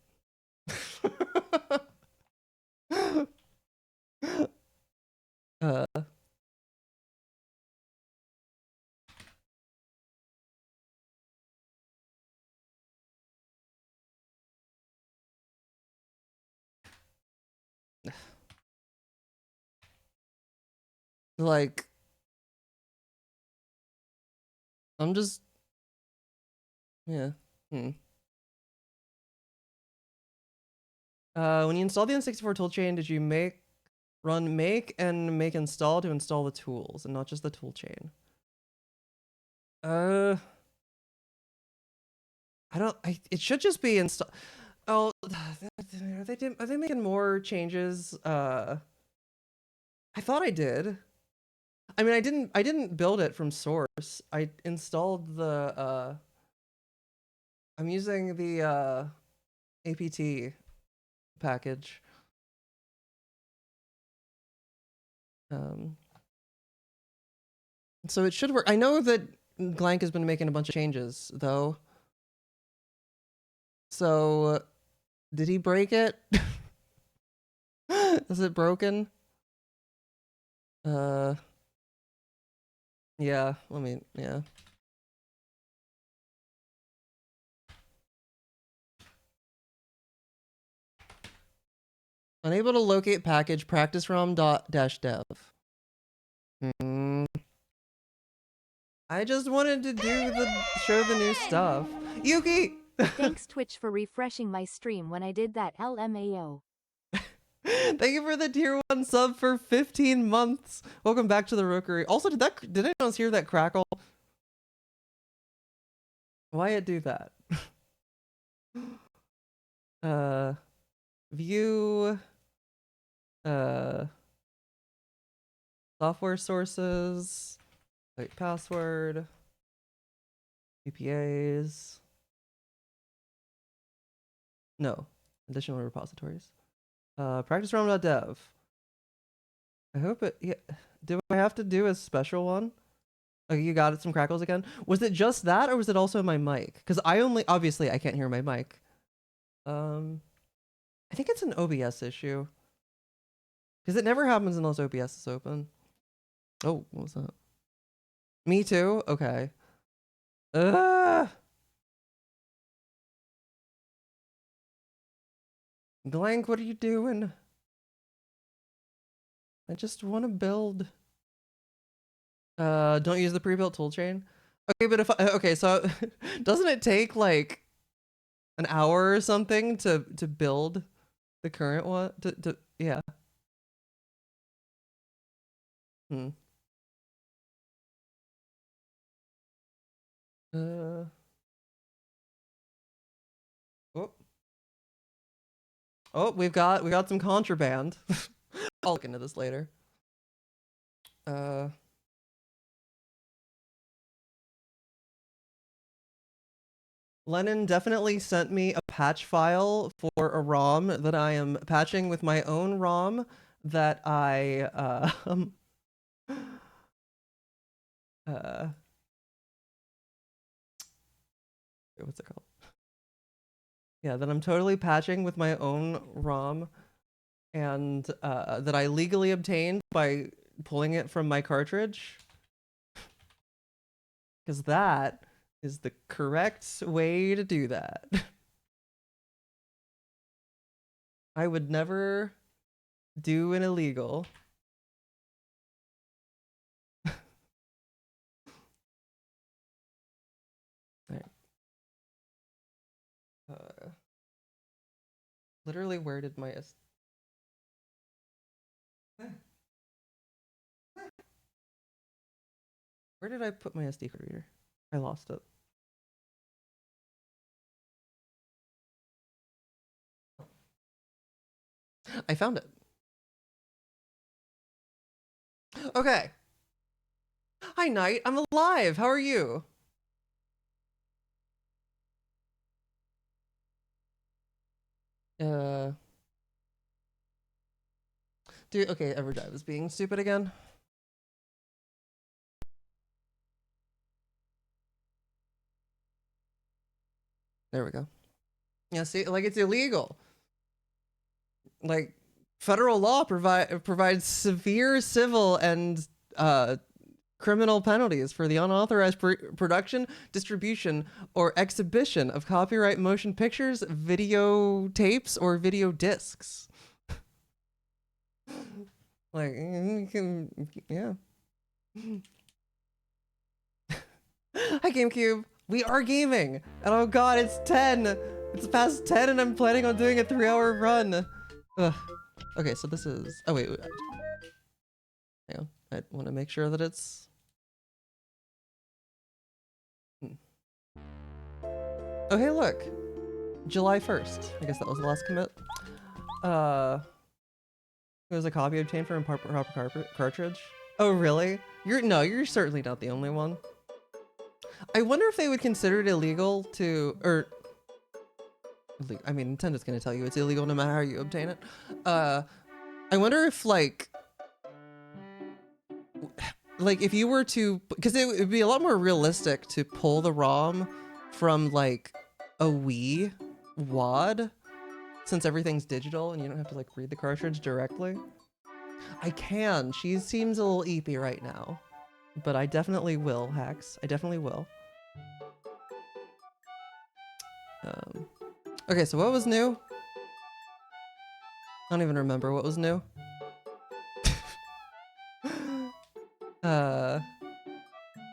Like... I'm just... Yeah. When you installed the N64 toolchain, did you make Run make and make install to install the tools and not just the tool chain. It should just be install. Oh, are they making more changes? I thought I did. I mean, I didn't build it from source. I installed the I'm using the apt package. So it should work. I know that Glank has been making a bunch of changes though. So did he break it? Is it broken? Yeah, yeah. Unable to locate package practice rom.-dev. I just wanted to show the new stuff. Yuki! Thanks Twitch for refreshing my stream when I did that LMAO. Thank you for the tier 1 sub for 15 months. Welcome back to the Rookery. Also, did anyone else hear that crackle? Why it do that? View software sources, like password, VPAs. No, additional repositories. Practice realm.dev. I hope it. Yeah. Do I have to do a special one? Okay, you got it. Some crackles again. Was it just that, or was it also my mic? Because obviously I can't hear my mic. I think it's an OBS issue. Because it never happens unless OBS is open. Oh, what was that? Me too? Okay. Glank, what are you doing? I just want to build. Don't use the pre-built toolchain. Okay, but okay, so doesn't it take like an hour or something to build the current one? Yeah. Oh, we got some contraband. I'll look into this later. Lennon definitely sent me a patch file for a ROM that I am patching with my own ROM that I what's it called? Yeah, that I'm totally patching with my own ROM, and that I legally obtained by pulling it from my cartridge. Because that is the correct way to do that. I would never do an illegal. Right. Literally, where did my where did I put my SD card reader? I lost it. I found it. Okay. Hi, Knight. I'm alive. How are you? Dude, okay, Everdrive is being stupid again. There we go. Yeah, see, like it's illegal. Like federal law provides severe civil and criminal penalties for the unauthorized production, distribution, or exhibition of copyright motion pictures, video tapes, or video discs. Like, you can, yeah. Hi, GameCube. We are gaming. And oh god, it's 10. It's past 10 and I'm planning on doing a 3-hour run. Ugh. Okay, so this is... Oh, wait. Hang on, I want to make sure that it's... Oh, hey, look. July 1st. I guess that was the last commit. It was a copy obtained from a proper cartridge. Oh, really? You're certainly not the only one. I wonder if they would consider it illegal to, I mean, Nintendo's gonna tell you it's illegal no matter how you obtain it. I wonder if like if you were to, because it would be a lot more realistic to pull the ROM from like a Wii WOD, since everything's digital and you don't have to like read the cartridge directly. I can. She seems a little eepy right now, but I definitely will, Hacks. I definitely will. Okay, so what was new? I don't even remember what was new.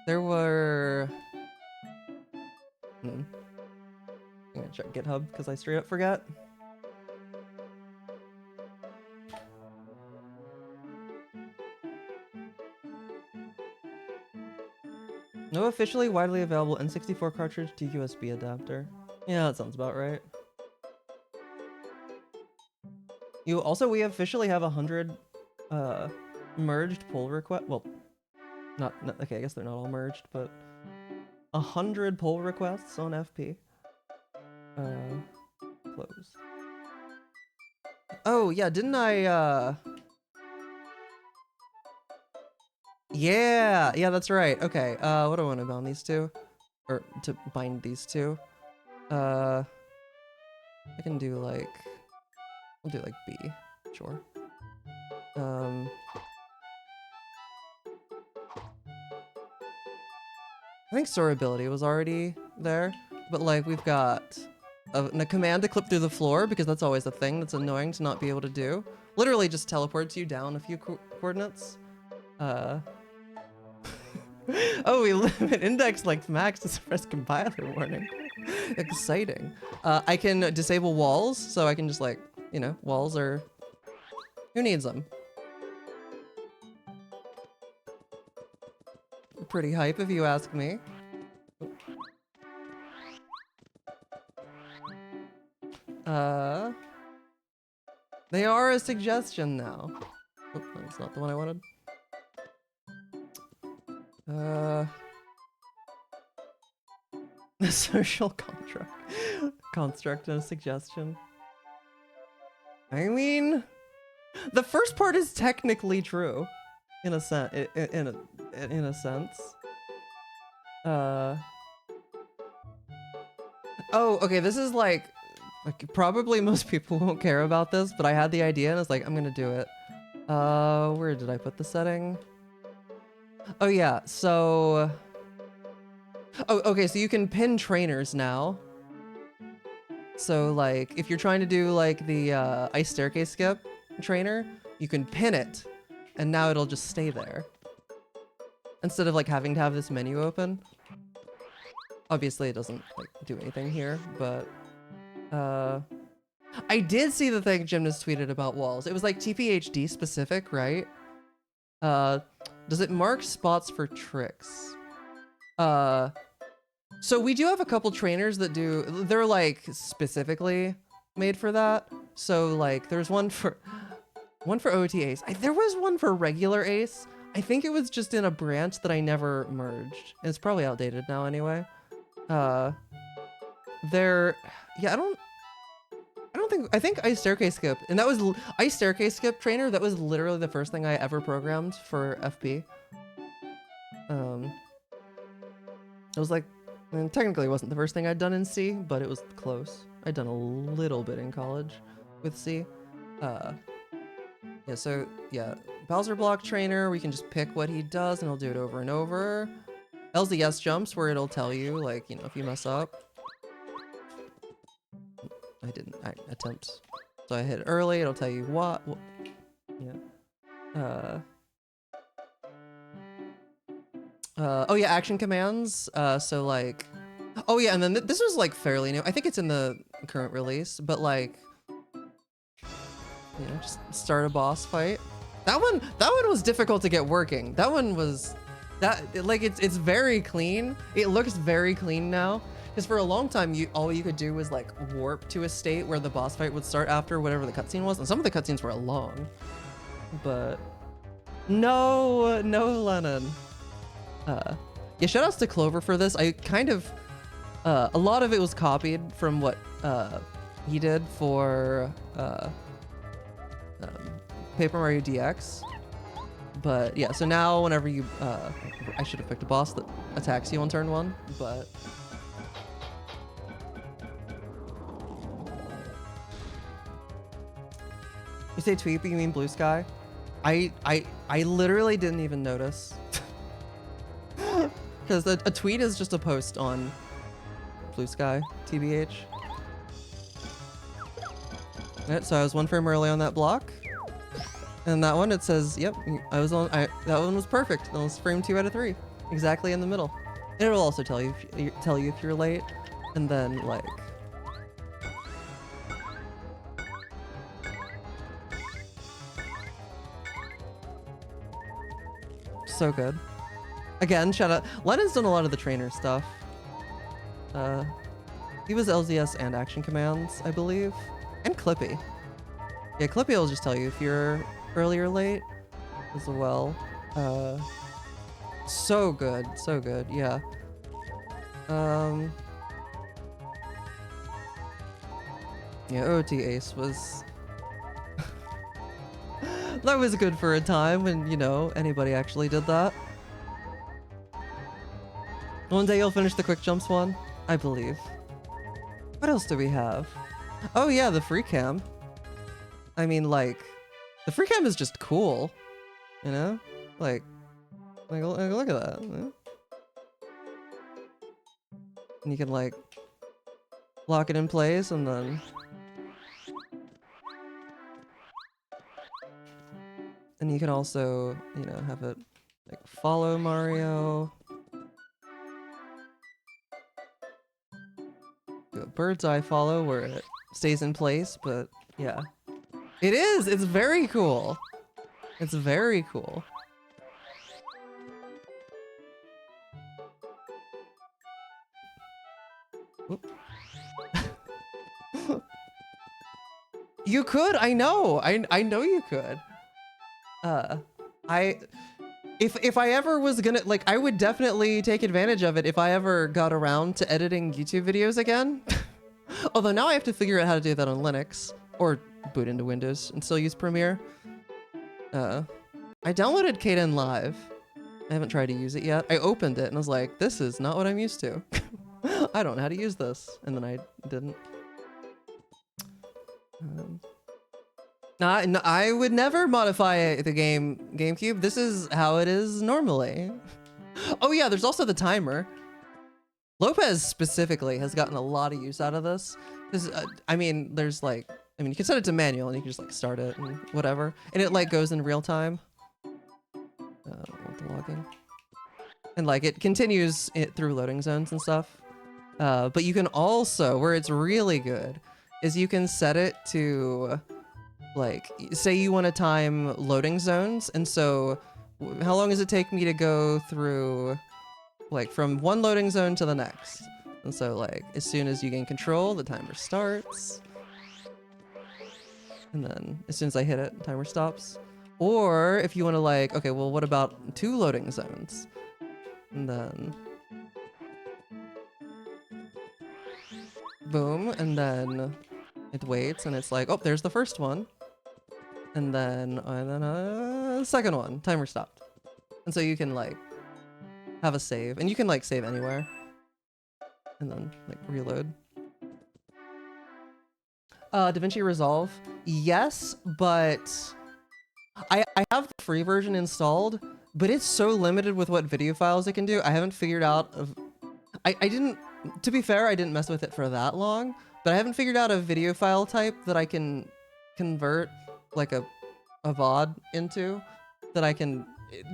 There were... I'm gonna check GitHub because I straight up forgot. No officially widely available N64 cartridge to USB adapter. Yeah, that sounds about right. We officially have 100 merged pull request. Well, not okay. I guess they're not all merged, but 100 pull requests on FP. Close. Oh yeah, didn't I? Yeah, that's right. Okay. What do I want to bound these two, or to bind these two? I can do like, I'll do like B, sure. I think storability was already there, but like we've got a command to clip through the floor because that's always a thing that's annoying to not be able to do. Literally just teleports you down a few coordinates. Oh, we limit index length max to suppress compiler warning. Exciting. I can disable walls, so I can just like, you know, walls are... Who needs them? Pretty hype if you ask me. They are a suggestion now. Oh, that's not the one I wanted. The social construct and a suggestion. I mean, the first part is technically true, in a sense. In a sense. Oh, okay. This is like probably most people won't care about this, but I had the idea and I was like, I'm gonna do it. Where did I put the setting? Oh yeah, so... Oh, okay, so you can pin trainers now. So like, if you're trying to do like the ice staircase skip trainer, you can pin it, and now it'll just stay there. Instead of like having to have this menu open. Obviously it doesn't like do anything here, but... I did see the thing Gymnast tweeted about walls. It was like TPHD specific, right? Does it mark spots for tricks? So we do have a couple trainers that do, they're like specifically made for that. So like there's one for OT Ace. There was one for regular Ace. I think it was just in a branch that I never merged. And it's probably outdated now anyway. I think Ice Staircase Skip, and that was Ice Staircase Skip trainer. That was literally the first thing I ever programmed for FP. It was like, I mean, technically it wasn't the first thing I'd done in C, but it was close. I'd done a little bit in college with C. Yeah, so yeah, Bowser block trainer, we can just pick what he does and he'll do it over and over. LZS jumps where it'll tell you, like, you know, if you mess up. I didn't attempt. So I hit early, it'll tell you what. Yeah. Oh yeah, action commands. So like, oh yeah, and then this was like fairly new. I think it's in the current release, but like, you know, just start a boss fight. That one was difficult to get working. That one was, like it's very clean. It looks very clean now. Because for a long time, all you could do was like warp to a state where the boss fight would start after whatever the cutscene was, and some of the cutscenes were long. But no, Lennon. Yeah, shoutouts to Clover for this. I kind of, a lot of it was copied from what he did for Paper Mario DX. But yeah, so now whenever you, I should have picked a boss that attacks you on turn 1, but. You say tweet, but you mean blue sky? I literally didn't even notice. Because a tweet is just a post on blue sky, TBH. Yeah, so I was 1 frame early on that block. And that one, it says, yep, I was on, that one was perfect. That was frame 2 out of 3. Exactly in the middle. And it'll also tell you if you're late. And then like, so good. Again, shout out. Lennon's done a lot of the trainer stuff. He was LZS and Action Commands, I believe. And Clippy. Yeah, Clippy will just tell you if you're early or late as well. So good, yeah. Yeah, OT Ace was... that was good for a time when, you know, anybody actually did that. One day you'll finish the quick jumps one, I believe. What else do we have? Oh yeah, the free cam. I mean, like, the free cam is just cool, you know? Like look at that. Yeah. And you can like lock it in place and then you can also, you know, have it like follow Mario. Do a bird's eye follow where it stays in place, but yeah. It is! It's very cool! It's very cool. You could! I know! I know you could. If I ever was gonna, like, I would definitely take advantage of it if I ever got around to editing YouTube videos again. Although now I have to figure out how to do that on Linux, or boot into Windows and still use Premiere. I downloaded Kden Live. I haven't tried to use it yet. I opened it and was like, this is not what I'm used to. I don't know how to use this. And then I didn't. I would never modify the GameCube. This is how it is normally. Oh yeah, there's also the timer. Lopez specifically has gotten a lot of use out of this. Because, I mean, there's like, you can set it to manual and you can just like start it and whatever. And it like goes in real time. With the logging. And like it continues it through loading zones and stuff. But you can also, where it's really good, is you can set it to like, say you want to time loading zones. And so how long does it take me to go through like from one loading zone to the next? And so like, as soon as you gain control, the timer starts. And then as soon as I hit it, timer stops. Or if you want to like, okay, well, what about 2 loading zones? And then boom, and then it waits and it's like, oh, there's the first one. And then second one, timer stopped. And so you can like have a save, and you can like save anywhere and then like reload. DaVinci Resolve, yes, but I have the free version installed, but it's so limited with what video files it can do. I haven't figured out I didn't, to be fair, I didn't mess with it for that long, but I haven't figured out a video file type that I can convert like a VOD into, that I can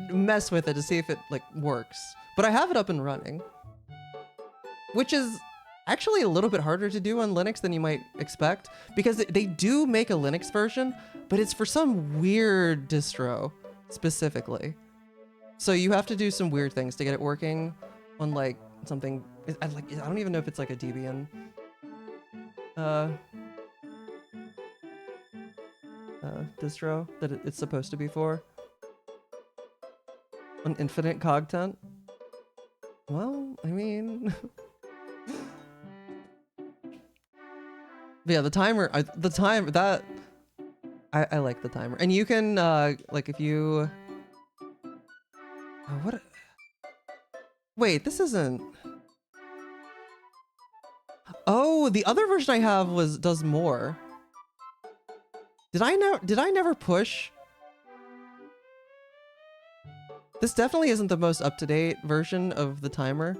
mess with it to see if it like works. But I have it up and running, which is actually a little bit harder to do on Linux than you might expect, because they do make a Linux version, but it's for some weird distro specifically. So you have to do some weird things to get it working on like something. I don't even know if it's like a Debian distro that it's supposed to be for. An infinite content. Well, I mean, yeah, the timer, I like the timer, and you can like if you, oh, what? Wait, this isn't. Oh, the other version I have does more. Did I never push? This definitely isn't the most up-to-date version of the timer.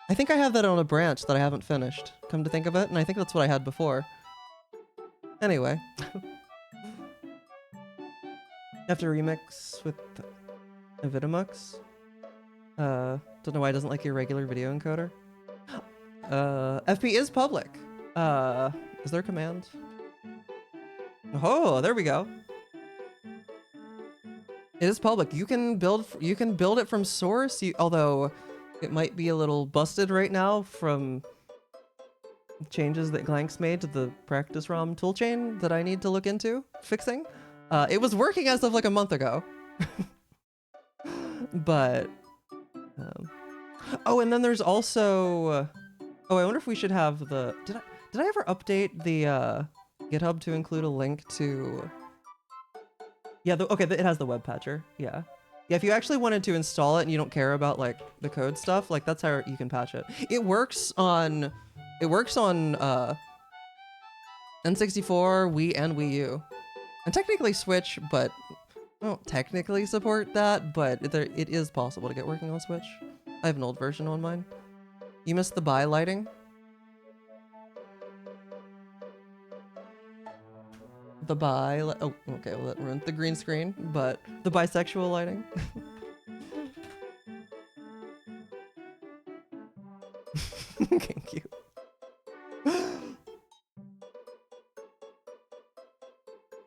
I think I have that on a branch that I haven't finished, come to think of it, and I think that's what I had before. Anyway. You have to remix with Avidemux. Don't know why it doesn't like your regular video encoder. FP is public. Is there a command? Oh, there we go. It is public. You can build it from source, although it might be a little busted right now from changes that Glank's made to the practice ROM toolchain that I need to look into fixing. It was working as of like a month ago. But oh, and then there's also oh, I wonder if we should have the did I ever update the GitHub to include a link to yeah, okay, it has the web patcher. Yeah. Yeah, if you actually wanted to install it and you don't care about like the code stuff, like that's how you can patch it. It works on N64, Wii, and Wii U. And technically Switch, but I don't technically support that, but it is possible to get working on Switch. I have an old version on mine. You missed the bi lighting? The oh, okay, well that ruined the green screen, but the bisexual lighting. Thank you.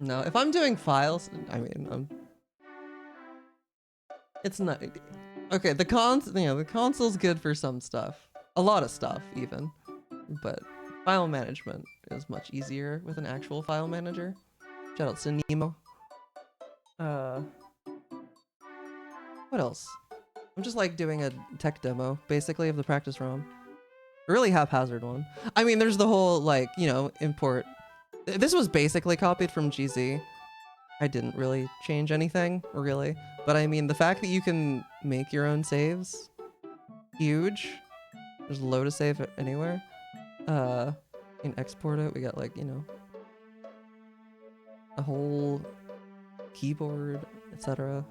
No, if I'm doing files, I mean, it's not. Okay, the console's good for some stuff, a lot of stuff even, but file management is much easier with an actual file manager. Shout out to Nemo. What else? I'm just like doing a tech demo, basically, of the practice ROM. A really haphazard one. I mean, there's the whole, like, you know, import. This was basically copied from GZ. I didn't really change anything, really. But I mean, the fact that you can make your own saves, huge. There's load a save anywhere. You can export it. We got, like, you know, a whole keyboard, etc.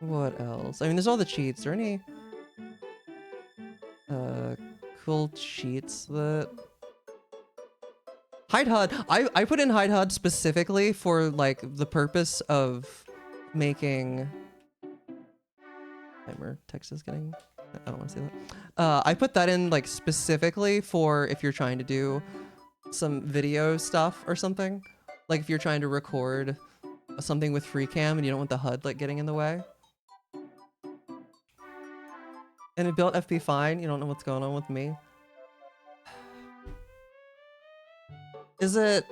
What else? I mean, there's all the cheats. Are any cool cheats that hide HUD? I put in hide HUD specifically for like the purpose of making timer text is getting. I don't want to say that. I put that in like specifically for if you're trying to do some video stuff or something. Like if you're trying to record something with free cam and you don't want the HUD like getting in the way. And it built FP fine. You don't know what's going on with me. Is it?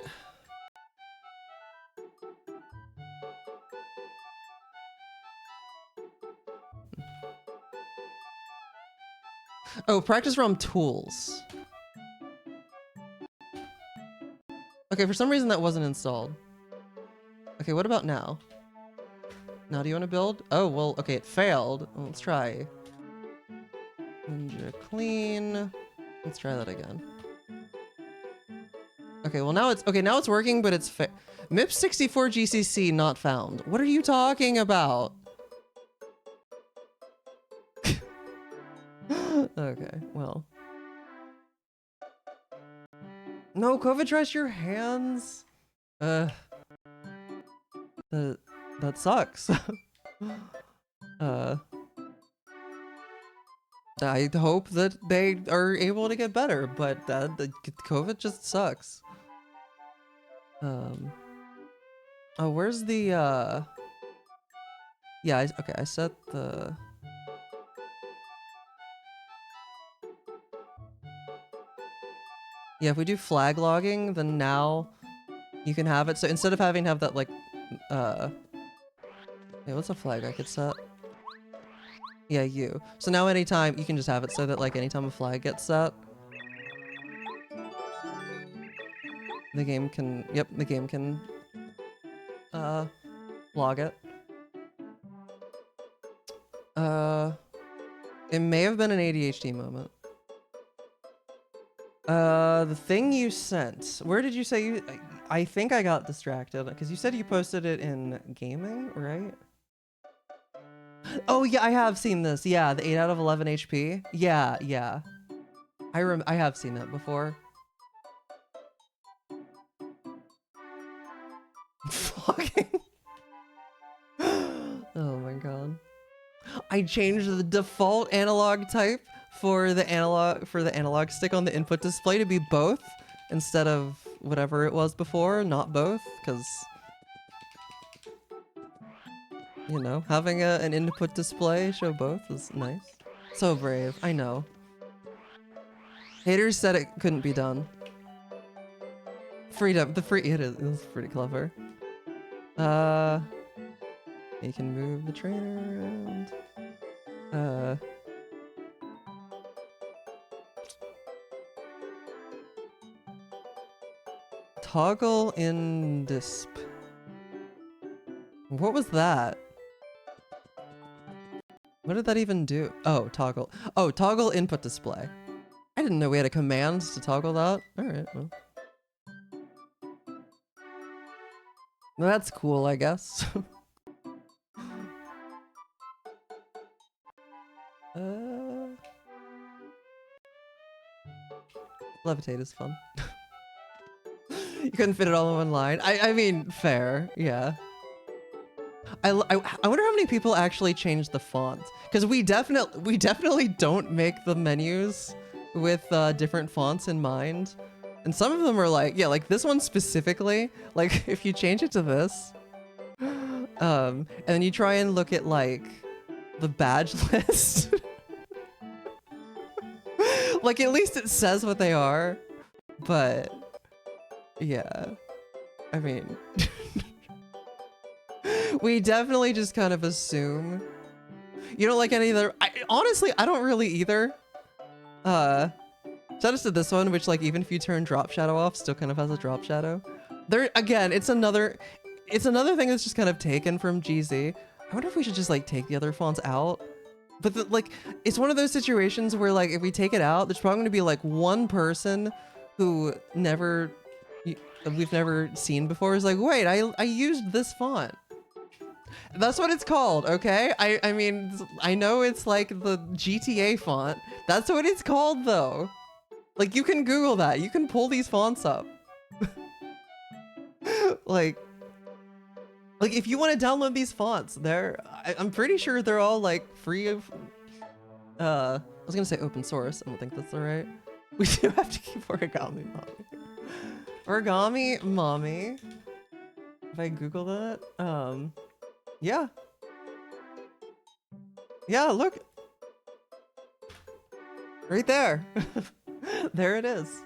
Oh, practice ROM tools. Okay, for some reason that wasn't installed. Okay, what about now? Now do you want to build? Oh, well, okay, it failed. Well, let's try. Ninja clean. Let's try that again. Okay, well now it's working, but it's MIP64 GCC not found. What are you talking about? Okay, well. No, COVID dries your hands. That sucks. I hope that they are able to get better, but the COVID just sucks. Oh, where's the yeah, okay, I set the yeah, if we do flag logging, then now you can have it. So instead of having to have that like yeah, what's a flag I could set? Yeah, you. So now anytime you can just have it so that like anytime a flag gets set, the game can log it. It may have been an ADHD moment. The thing you sent, where did you say you, I think I got distracted because you said you posted it in gaming, right? Oh yeah, I have seen this. Yeah, the 8 out of 11 HP. Yeah, yeah. I have seen that before. Fucking. Oh my god. I changed the default analog type for the analog stick on the input display to be both instead of whatever it was before, not both, because you know, having an input display show both is nice. So brave, I know. Haters said it couldn't be done. Freedom, it is pretty clever. You can move the trainer around. Toggle in disp. What was that? What did that even do? Oh, toggle. Oh, toggle input display. I didn't know we had a command to toggle that. Alright, well. That's cool, I guess. Levitate is fun. You couldn't fit it all in one line. I mean, fair, yeah. I wonder how many people actually changed the font, because we definitely don't make the menus with different fonts in mind, and some of them are like, yeah, like this one specifically, like if you change it to this, and then you try and look at like the badge list, like at least it says what they are, but yeah, I mean. We definitely just kind of assume. You don't like any other. Honestly, I don't really either. Shout out to this one, which like even if you turn drop shadow off, still kind of has a drop shadow. There again, it's another thing that's just kind of taken from GZ. I wonder if we should just like take the other fonts out. But like, it's one of those situations where like if we take it out, there's probably going to be like one person who we've never seen before is like, wait, I used this font. That's what it's called, okay? I mean, I know it's like the GTA font. That's what it's called, though. Like, you can Google that. You can pull these fonts up. like, if you want to download these fonts, I'm pretty sure they're all, like, free of... I was gonna say open source. I don't think that's right. We do have to keep origami mommy. Origami mommy. If I Google that, yeah. Yeah, look. Right there. There it is.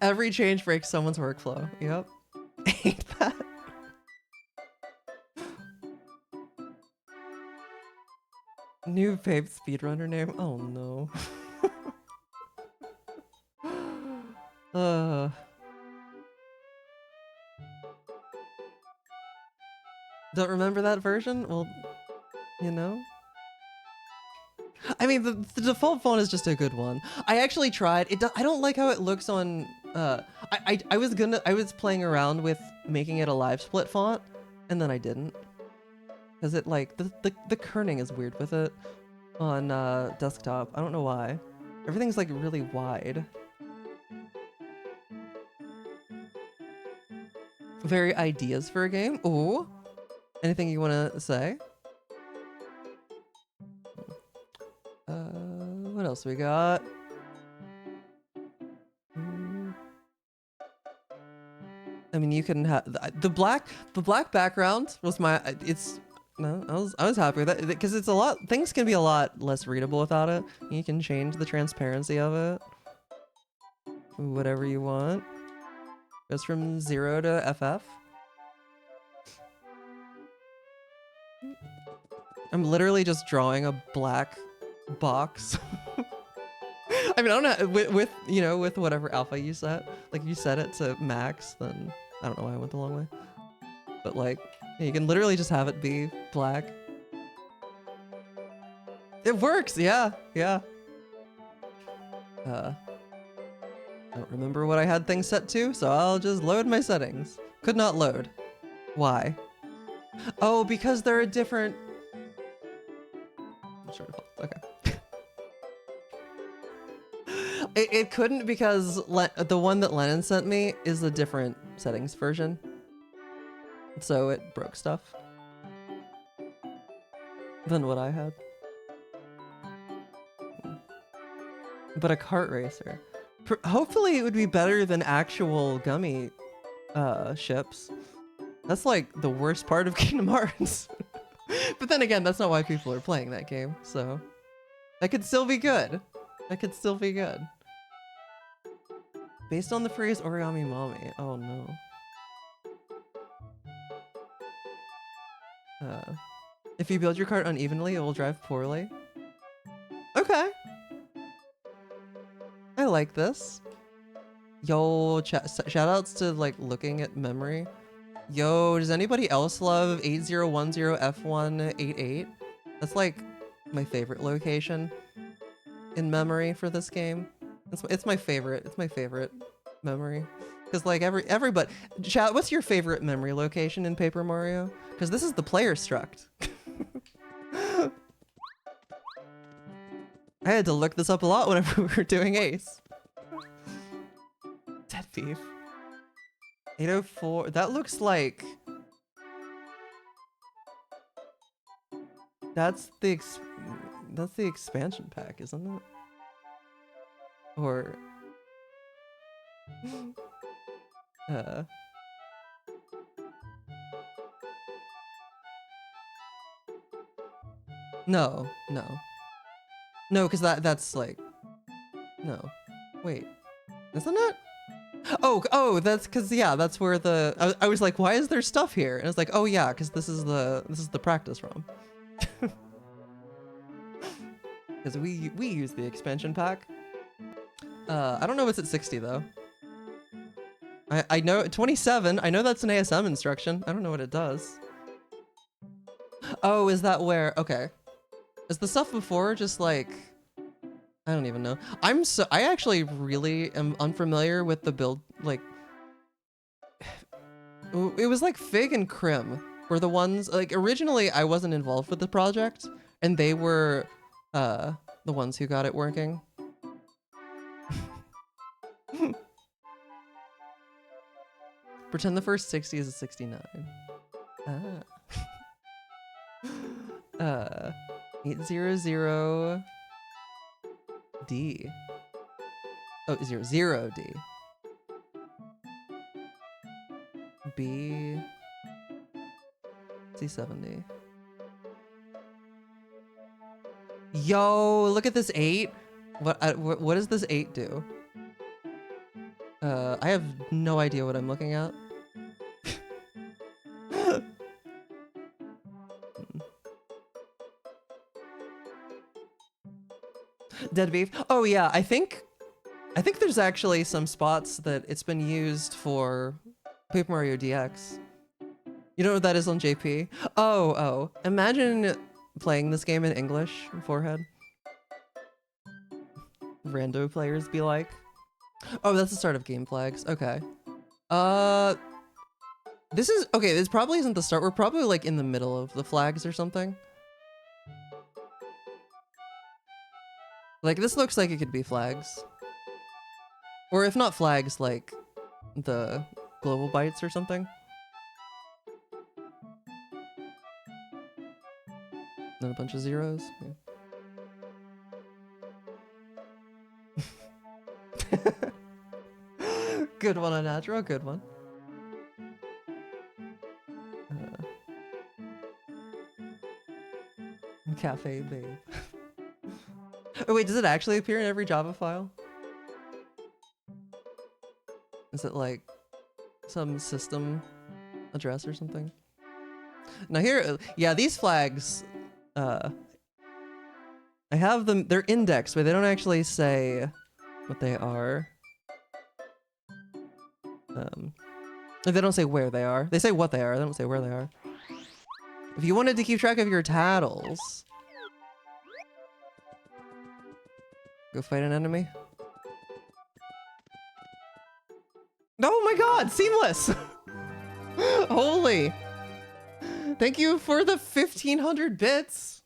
Every change breaks someone's workflow. Yep. Ain't that? New vape speedrunner name? Oh no. Don't remember that version? Well, you know. I mean, the default font is just a good one. I actually tried. I don't like how it looks on. I was playing around with making it a live split font, and then I didn't, because it like the kerning is weird with it on desktop. I don't know why. Everything's like really wide. Very ideas for a game. Ooh. Anything you want to say? else we got? I mean, you can have the black background was my, no, I was happy with that because it's a lot, things can be a lot less readable without it. You can change the transparency of it. Whatever you want. Goes from 0 to FF. I'm literally just drawing a black box. I mean, I don't know, with you know, with whatever alpha you set. Like, if you set it to max, then I don't know why I went the long way. But like, you can literally just have it be black. It works, yeah, yeah. I don't remember what I had things set to, so I'll just load my settings. Could not load. Why? Oh, because they're a different... Okay. It couldn't because the one that Lennon sent me is a different settings version. So it broke stuff than what I had. But a kart racer. Hopefully it would be better than actual gummy ships. That's like the worst part of Kingdom Hearts. But then again, that's not why people are playing that game, so that could still be good. That could still be good. Based on the phrase origami mommy. Oh no. If you build your cart unevenly, it will drive poorly. Okay. I like this. Yo, shoutouts to like looking at memory. Yo, does anybody else love 8010F188? That's like my favorite location in memory for this game. It's my favorite. It's my favorite memory. Because like everybody, chat, what's your favorite memory location in Paper Mario? Because this is the player struct. I had to look this up a lot whenever we were doing Ace. Dead Thief. 804. That looks like... That's the expansion pack, isn't it? Or... No, no. No, because that's like... No. Wait. Isn't it? Oh, that's because, yeah, that's where the... I was like, why is there stuff here? And it's like, oh yeah, because this is the practice ROM. Because we use the expansion pack. I don't know if it's at 60 though. I know 27. I know that's an ASM instruction. I don't know what it does. Oh, is that where? Okay. Is the stuff before just like? I don't even know. I actually really am unfamiliar with the build. Like, it was like Fig and Krim were the ones. Like originally, I wasn't involved with the project, and they were the ones who got it working. Pretend the first 60 is a 69. 800 D. Oh, 00 D. B. C70. Yo, look at this 8. What does this 8 do? I have no idea what I'm looking at. Dead beef. Oh yeah, I think there's actually some spots that it's been used for Paper Mario DX. You know what that is on JP? Oh. Imagine playing this game in English, Forehead. Rando players be like. Oh, that's the start of game flags. Okay. This is okay, this probably isn't the start. We're probably like in the middle of the flags or something. Like this looks like it could be flags. Or if not flags, like the global bytes or something. Then a bunch of zeros. Yeah. Good one on natural, good one. Cafe babe. Oh wait, does it actually appear in every Java file? Is it like some system address or something? Now here, yeah, these flags, I have them, they're indexed, but they don't actually say what they are. They don't say where they are. They say what they are, they don't say where they are. If you wanted to keep track of your tattles, go fight an enemy. Oh my god, seamless! Holy! Thank you for the 1500 bits!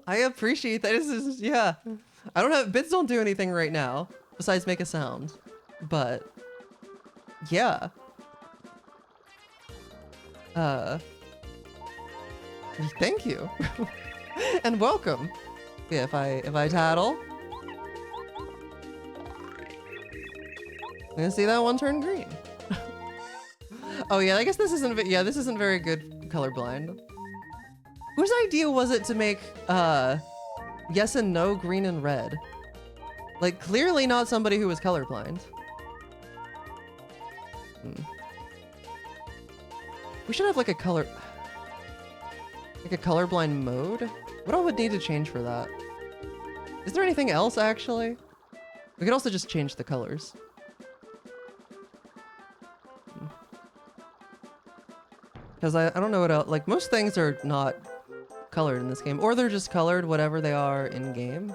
I appreciate that. This is, yeah. I don't have, bits don't do anything right now, besides make a sound. But, yeah. Thank you. And welcome. Yeah, if I tattle, I'm gonna see that one turn green. Oh yeah, I guess this isn't, yeah, this isn't very good colorblind. Whose idea was it to make, yes and no green and red? Like, clearly not somebody who was colorblind. We should have like a colorblind mode? What all would need to change for that? Is there anything else actually? We could also just change the colors. Because I don't know what else, like most things are not colored in this game, or they're just colored whatever they are in game.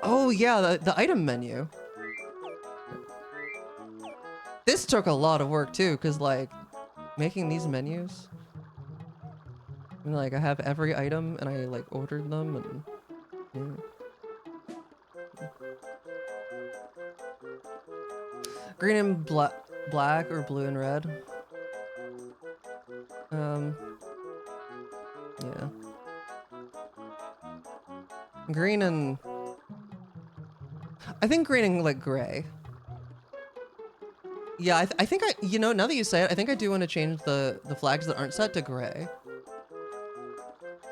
Oh yeah, the item menu. This took a lot of work too, because like making these menus, and like I have every item and I like ordered them and yeah. Green and black or blue and red. Yeah. Green and... I think green and like gray. Yeah, I think you know, now that you say it, I think I do want to change the flags that aren't set to gray.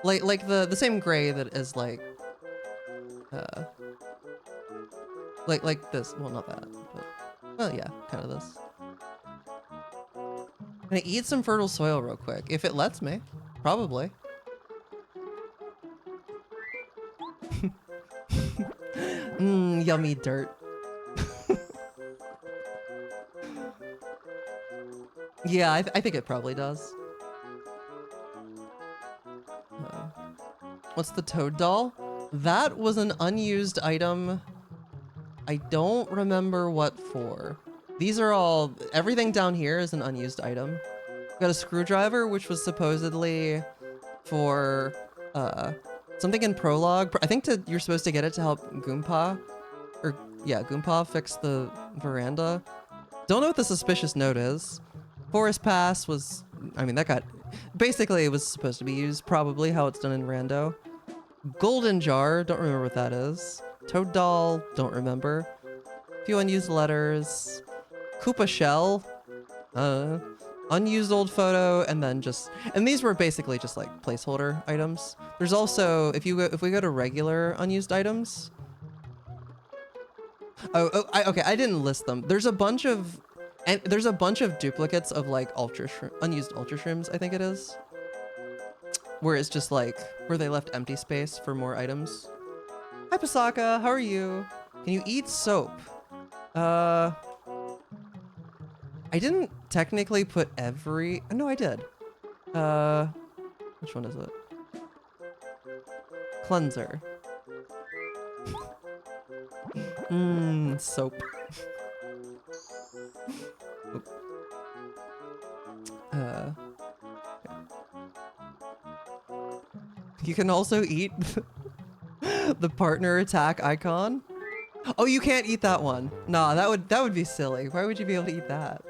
Like the same gray that is like this. Well, not that, but well, yeah, kind of this. I'm gonna eat some fertile soil real quick, if it lets me. Probably. Yummy dirt. Yeah, I think it probably does. What's the toad doll? That was an unused item. I don't remember what for. These are all, everything down here is an unused item. Got a screwdriver, which was supposedly for something in prologue. I think you're supposed to get it to help Goompa, or yeah, Goompa fix the veranda. Don't know what the suspicious note is. Forest Pass was, I mean, that got, basically it was supposed to be used, probably how it's done in Rando. Golden Jar, don't remember what that is. Toad Doll, don't remember. A few unused letters. Koopa Shell, unused old photo, and then just, and these were basically just like placeholder items. There's also, if we go to regular unused items. Okay, I didn't list them. There's a bunch of, and there's a bunch of duplicates of like unused ultra shrooms, I think it is. Where it's just like, where they left empty space for more items. Hi Pasaka, how are you? Can you eat soap? I didn't technically put every, no I did. Which one is it? Cleanser. Soap. You can also eat the partner attack icon. Oh, you can't eat that one. Nah, that would be silly. Why would you be able to eat that?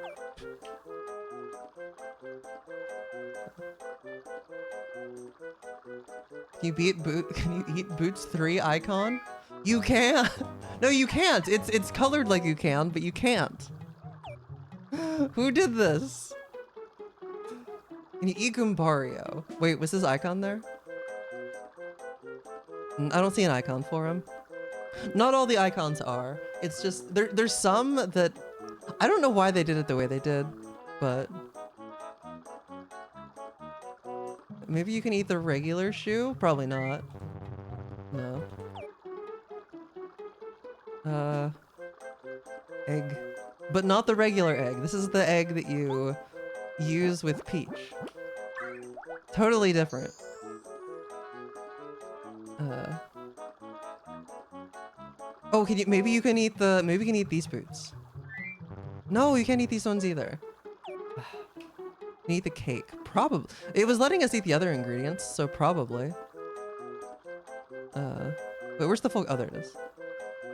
Can you eat Boots 3 icon? You can. No, you can't. It's colored like you can, but you can't. Who did this? An Igumpario. Wait, was his icon there? I don't see an icon for him. Not all the icons are. It's just, there's some that, I don't know why they did it the way they did, but maybe you can eat the regular shoe? Probably not. No. Egg. But not the regular egg. This is the egg that you use with Peach. Totally different. Oh, can you, maybe you can eat the, maybe you can eat these boots. No, you can't eat these ones either. You can eat the cake. Probably. It was letting us eat the other ingredients, so probably. Wait, where's the full, oh, there it is.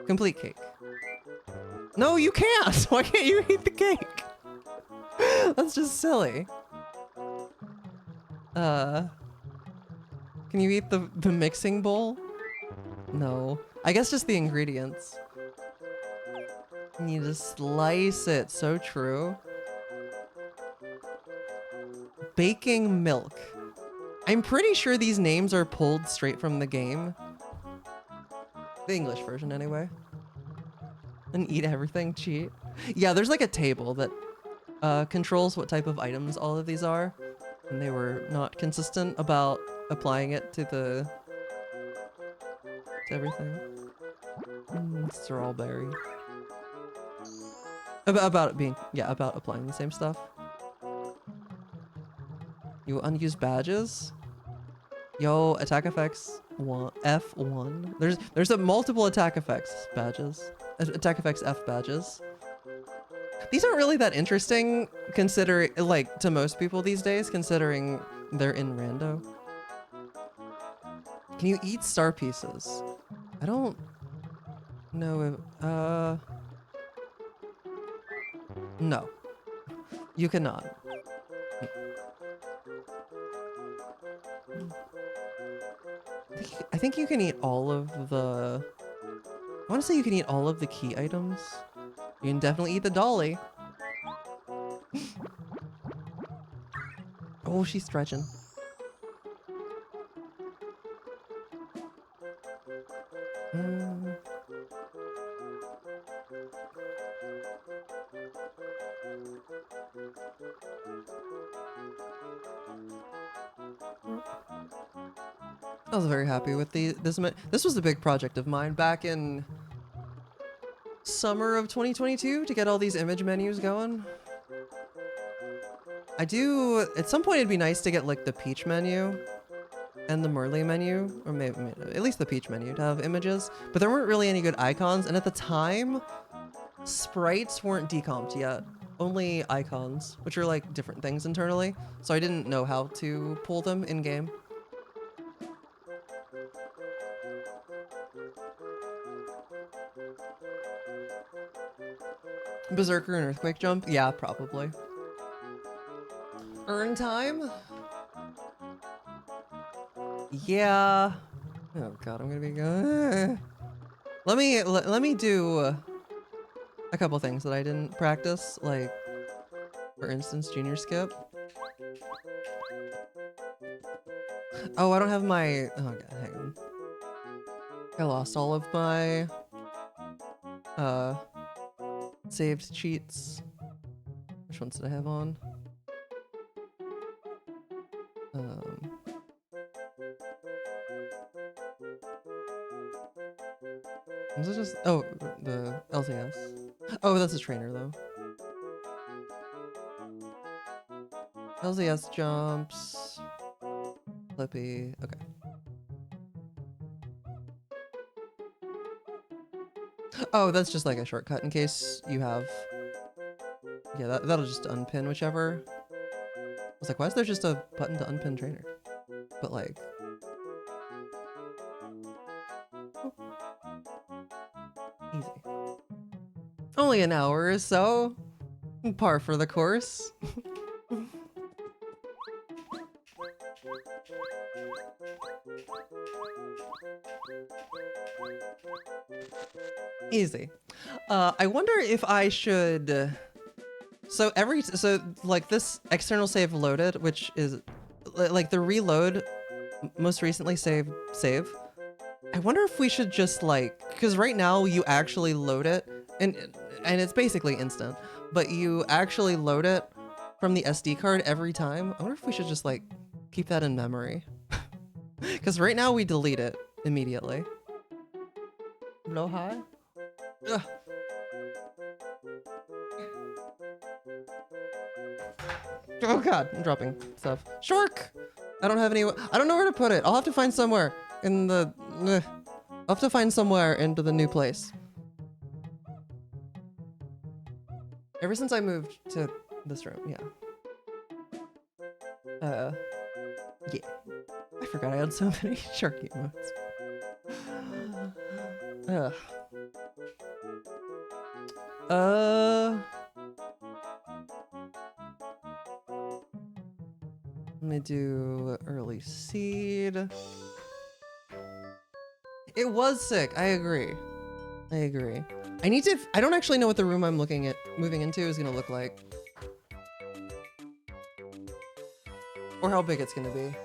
Complete cake. No, you can't! Why can't you eat the cake? That's just silly. Can you eat the mixing bowl? No. I guess just the ingredients. You need to slice it. So true. Baking milk. I'm pretty sure these names are pulled straight from the game. The English version, anyway. And eat everything, cheat. Yeah, there's like a table that controls what type of items all of these are. And they were not consistent about applying it to everything. Strawberry. About it being, yeah, about applying the same stuff. You unused badges? Yo, attack effects F1. There's a multiple attack effects badges. Attack effects F badges. These aren't really that interesting considering, like, to most people these days, considering they're in rando. Can you eat star pieces? I don't know if, no. You cannot. I think you can eat all of the... I want to say you can eat all of the key items. You can definitely eat the dolly. Oh, she's stretching. I was very happy with this was a big project of mine back in summer of 2022 to get all these image menus going. At some point it'd be nice to get like the Peach menu and the Merle menu, or maybe at least the Peach menu to have images, but there weren't really any good icons, and at the time, sprites weren't decomped yet. Only icons, which are like different things internally, so I didn't know how to pull them in-game. Berserker and Earthquake Jump? Yeah, probably. Earn time? Yeah. Oh god, I'm gonna be good. Let me do a couple things that I didn't practice, like, for instance, junior skip. Oh, I don't have my... Oh god, hang on. I lost all of my saved cheats. Which ones did I have on? Was it just... Oh, the LCS. Oh, that's a trainer, though. LCS jumps. Flippy. Okay. Oh, that's just like a shortcut in case you have... Yeah, that'll just unpin whichever. I was like, why is there just a button to unpin trainer? But like... Easy. Only an hour or so. Par for the course. Easy. I wonder if I should So like this external save loaded, which is like the reload most recently save. I wonder if we should just like, because right now you actually load it and it's basically instant, but you actually load it from the SD card every time. I wonder if we should just like keep that in memory. Because right now we delete it immediately. No hi? Ugh. Oh god, I'm dropping stuff. Shark! I don't have any, I don't know where to put it. I'll have to find somewhere in the, I'll have to find somewhere into the new place. Ever since I moved to this room, yeah. Yeah. I forgot I had so many shark emotes. Ugh. Let me do early seed. It was sick. I agree. I don't actually know what the room I'm moving into is gonna look like. Or how big it's gonna be.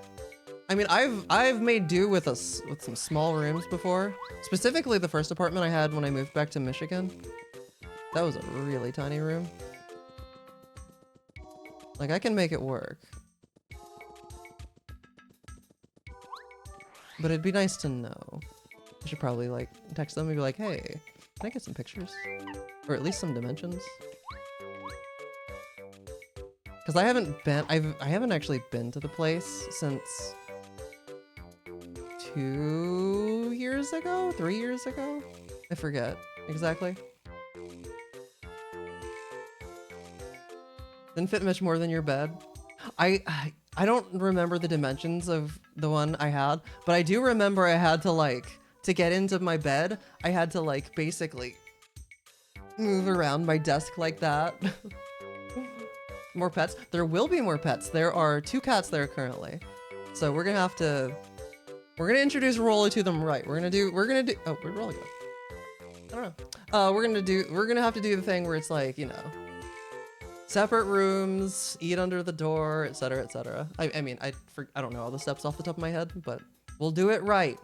I mean, I've made do with some small rooms before. Specifically the first apartment I had when I moved back to Michigan. That was a really tiny room. Like, I can make it work. But it'd be nice to know. I should probably like text them and be like, hey, can I get some pictures? Or at least some dimensions? Because I haven't actually been to the place since 2 years ago? 3 years ago? I forget exactly. Didn't fit much more than your bed. I don't remember the dimensions of the one I had, but I do remember I had to like, to get into my bed, I had to like basically move around my desk like that. More pets. There will be more pets. There are 2 cats there currently. So we're gonna introduce Rolly to them right. We're gonna do, oh, where'd Rolly go? I don't know. We're gonna have to do the thing where it's like, you know, separate rooms, eat under the door, etc., etc. I mean, I don't know all the steps off the top of my head, but we'll do it right.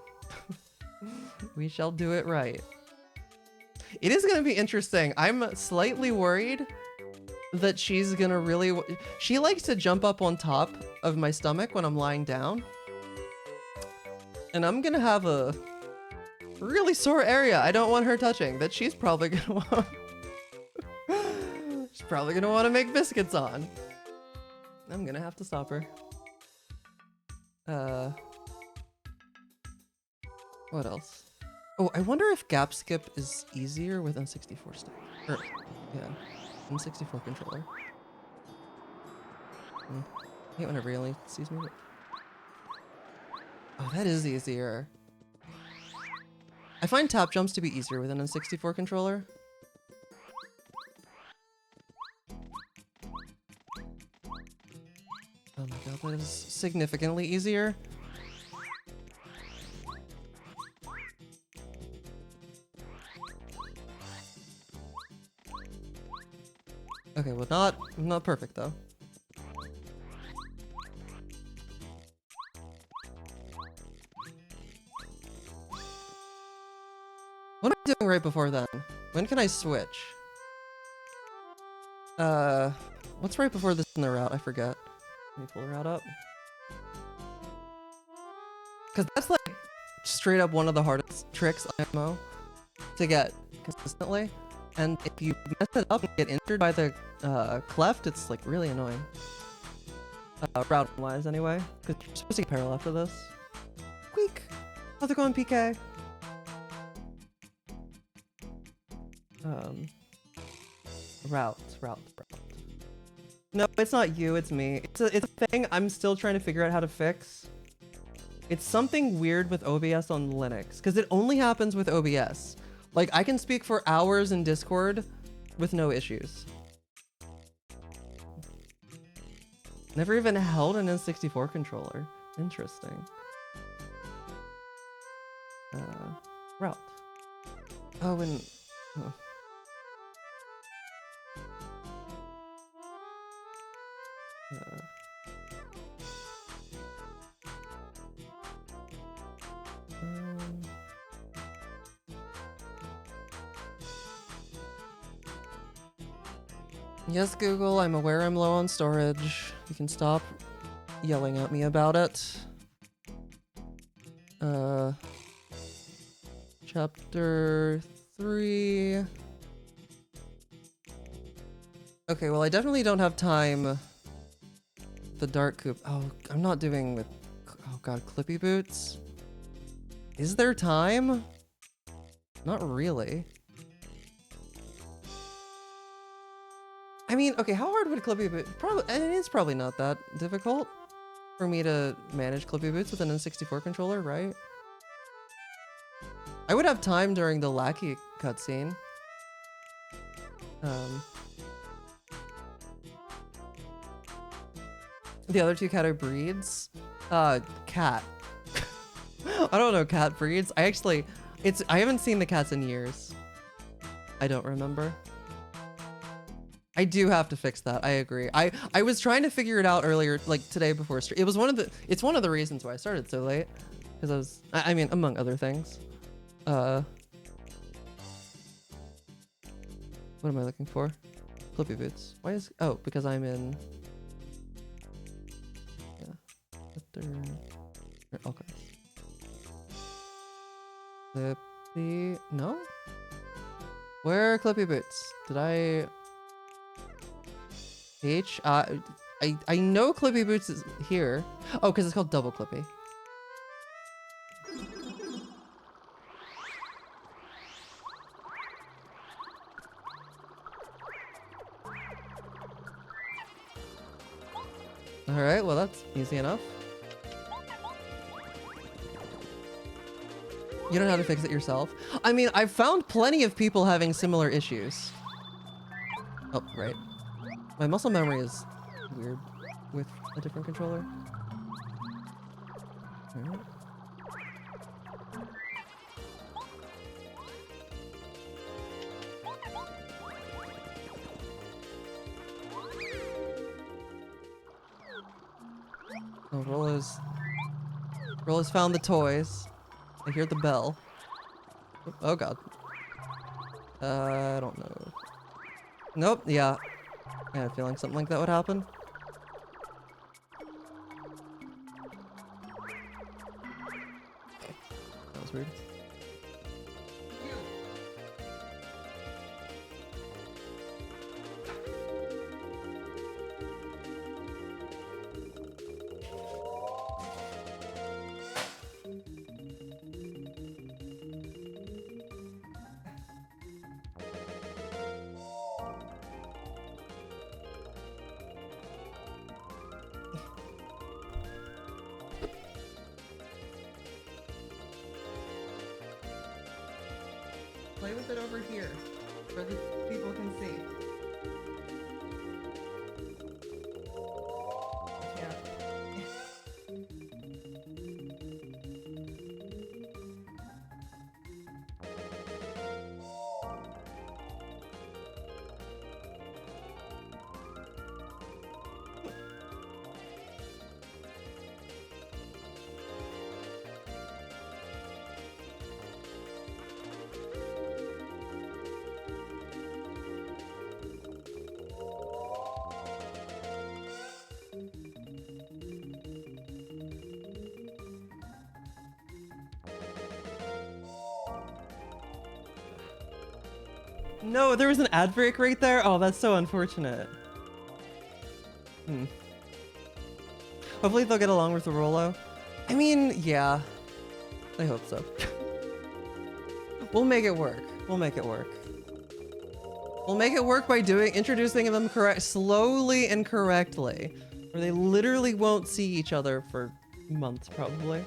We shall do it right. It is gonna be interesting. I'm slightly worried that she's gonna really, she likes to jump up on top of my stomach when I'm lying down. And I'm gonna have a really sore area I don't want her touching that she's probably gonna want. She's probably gonna want to make biscuits on. I'm gonna have to stop her. What else? Oh, I wonder if gap skip is easier with N64 stack. Or, yeah, N64 controller. I hate whenever he only sees me. Oh, that is easier. I find tap jumps to be easier with an N64 controller. Oh my god, that is significantly easier. Okay, well not perfect though. What am I doing right before then? When can I switch? What's right before this in the route? I forget. Let me pull the route up. Cause that's like straight up one of the hardest tricks on MMO to get consistently. And if you mess it up and get injured by the cleft, it's like really annoying. Route wise anyway. Cause you're supposed to get parallel after this. Squeak! How's it going, PK? Route. No, it's not you, it's me. It's a thing I'm still trying to figure out how to fix. It's something weird with OBS on Linux, because it only happens with OBS. Like, I can speak for hours in Discord with no issues. Never even held an N64 controller. Interesting. Route. Oh, and... Oh. Yes, Google, I'm aware I'm low on storage. You can stop yelling at me about it. Chapter 3. Okay, well, I definitely don't have time. The dark coop. Oh, I'm not doing with. Oh god, Clippy Boots. Is there time? Not really. I mean, okay, how hard would Clippy Boots? Probably, and it is probably not that difficult for me to manage Clippy Boots with an N64 controller, right? I would have time during the Lackey cutscene. The other two cat are breeds. Cat. I don't know cat breeds. I haven't seen the cats in years. I don't remember. I do have to fix that. I agree. I was trying to figure it out earlier, like today before stream. It's one of the reasons why I started so late. Because I mean, among other things. What am I looking for? Clippy Boots. Why is, oh, because I'm in, yeah. Okay. Clippy, no? Where are Clippy Boots? Did I, I know Clippy Boots is here. Oh, because it's called Double Clippy. Alright, well that's easy enough. You don't know how to fix it yourself? I mean, I've found plenty of people having similar issues. Oh, right. My muscle memory is weird with a different controller. Alright. Oh, Rola's found the toys. I hear the bell. Oh god. I don't know. Nope, yeah. I had a feeling something like that would happen. That was weird. Play with it over here, where the people can see. Yeah. No, there was an ad break right there? Oh, that's so unfortunate. Hopefully they'll get along with the Rolo. I mean, yeah. I hope so. We'll make it work. We'll make it work. We'll make it work by introducing them slowly and correctly. Where they literally won't see each other for months, probably.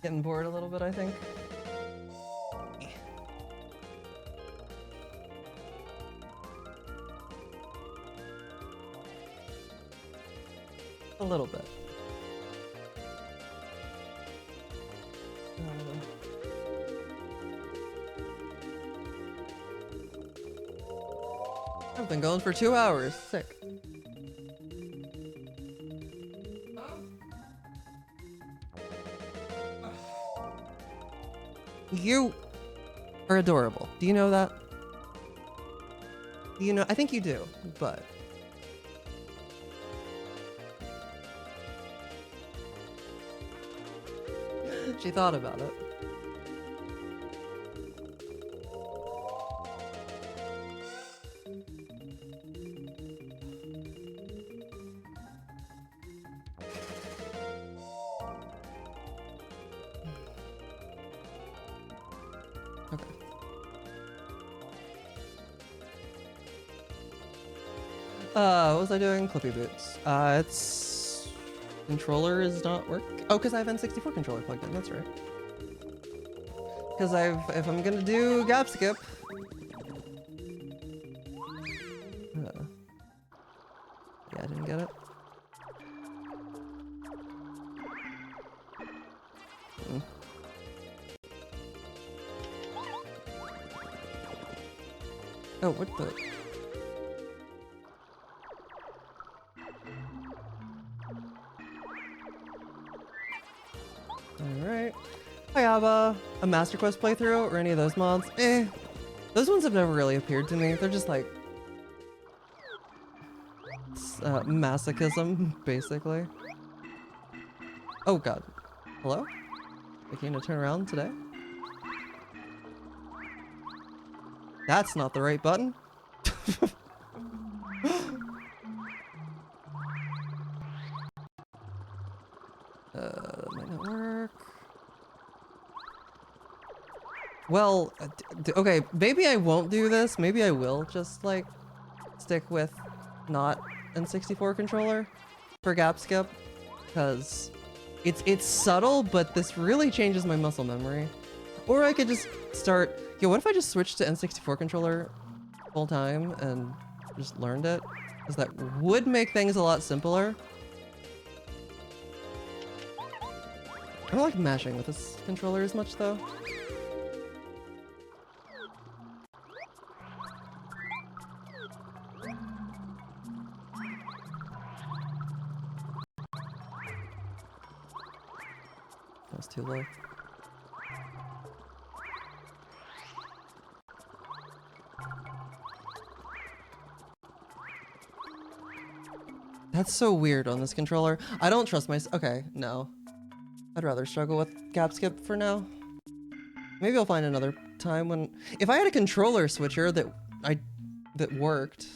Getting bored a little bit, I think. A little bit. I've been going for 2 hours. Sick. You are adorable. Do you know that? You know, I think you do, but... She thought about it. Okay. What was I doing? Clippy boots. It's... Controller is not work. Oh, because I have N64 controller plugged in. That's right. Because if I'm gonna do gap skip. Yeah, I didn't get it. Oh, what the? Alright. I have a Master Quest playthrough or any of those mods. Those ones have never really appeared to me. They're just like... masochism, basically. Oh god. Hello? I came to turn around today? That's not the right button. That might not work. Well, okay, maybe I won't do this. Maybe I will just, like, stick with not N64 controller for gap skip. Because it's subtle, but this really changes my muscle memory. Or I could just start... Yo, what if I just switched to N64 controller full time and just learned it? Because that would make things a lot simpler. I don't like mashing with this controller as much, though. That's too low. That's so weird on this controller. I don't trust myself. Okay, no. I'd rather struggle with gap skip for now. Maybe I'll find another time when... If I had a controller switcher that worked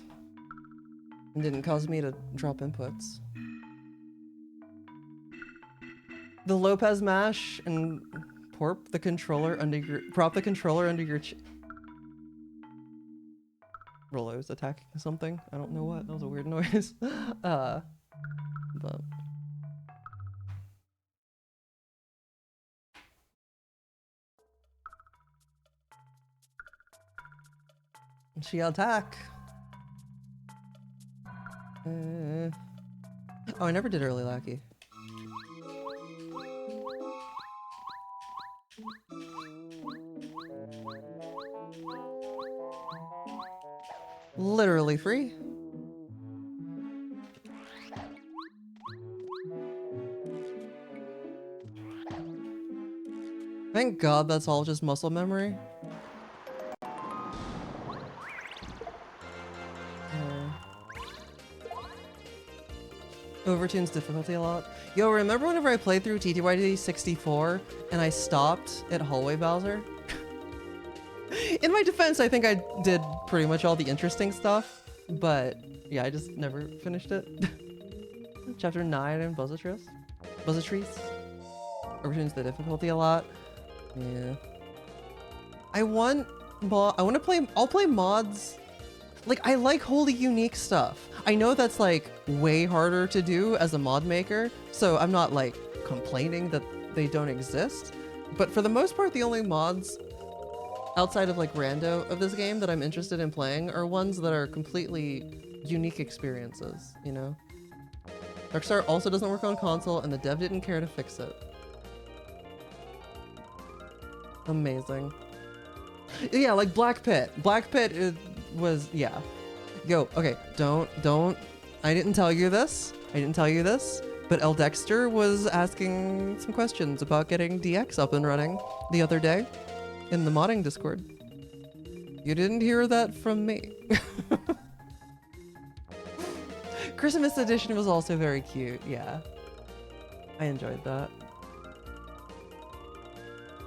and didn't cause me to drop inputs. The Lopez mash and prop the controller under your Rollo's attacking something. I don't know what. That was a weird noise. But she attack. Oh, I never did early lackey. Literally free. Thank God that's all just muscle memory. Overtunes difficulty a lot. Yo, remember whenever I played through TTYD 64 and I stopped at Hallway Bowser? In my defense, I think I did pretty much all the interesting stuff, but yeah, I just never finished it. Chapter 9 in Buzzatrice. Overtunes the difficulty a lot. Yeah. I'll play mods. Like, I like wholly unique stuff. I know that's like way harder to do as a mod maker, so I'm not like complaining that they don't exist, But for the most part, the only mods outside of like rando of this game that I'm interested in playing are ones that are completely unique experiences, you know? Darkstar also doesn't work on console and the dev didn't care to fix it. Amazing. Yeah, like Black Pit. Black Pit was, yeah. Yo, okay, don't, I didn't tell you this. But El Dexter was asking some questions about getting DX up and running the other day in the modding Discord. You didn't hear that from me. Christmas edition was also very cute, yeah. I enjoyed that.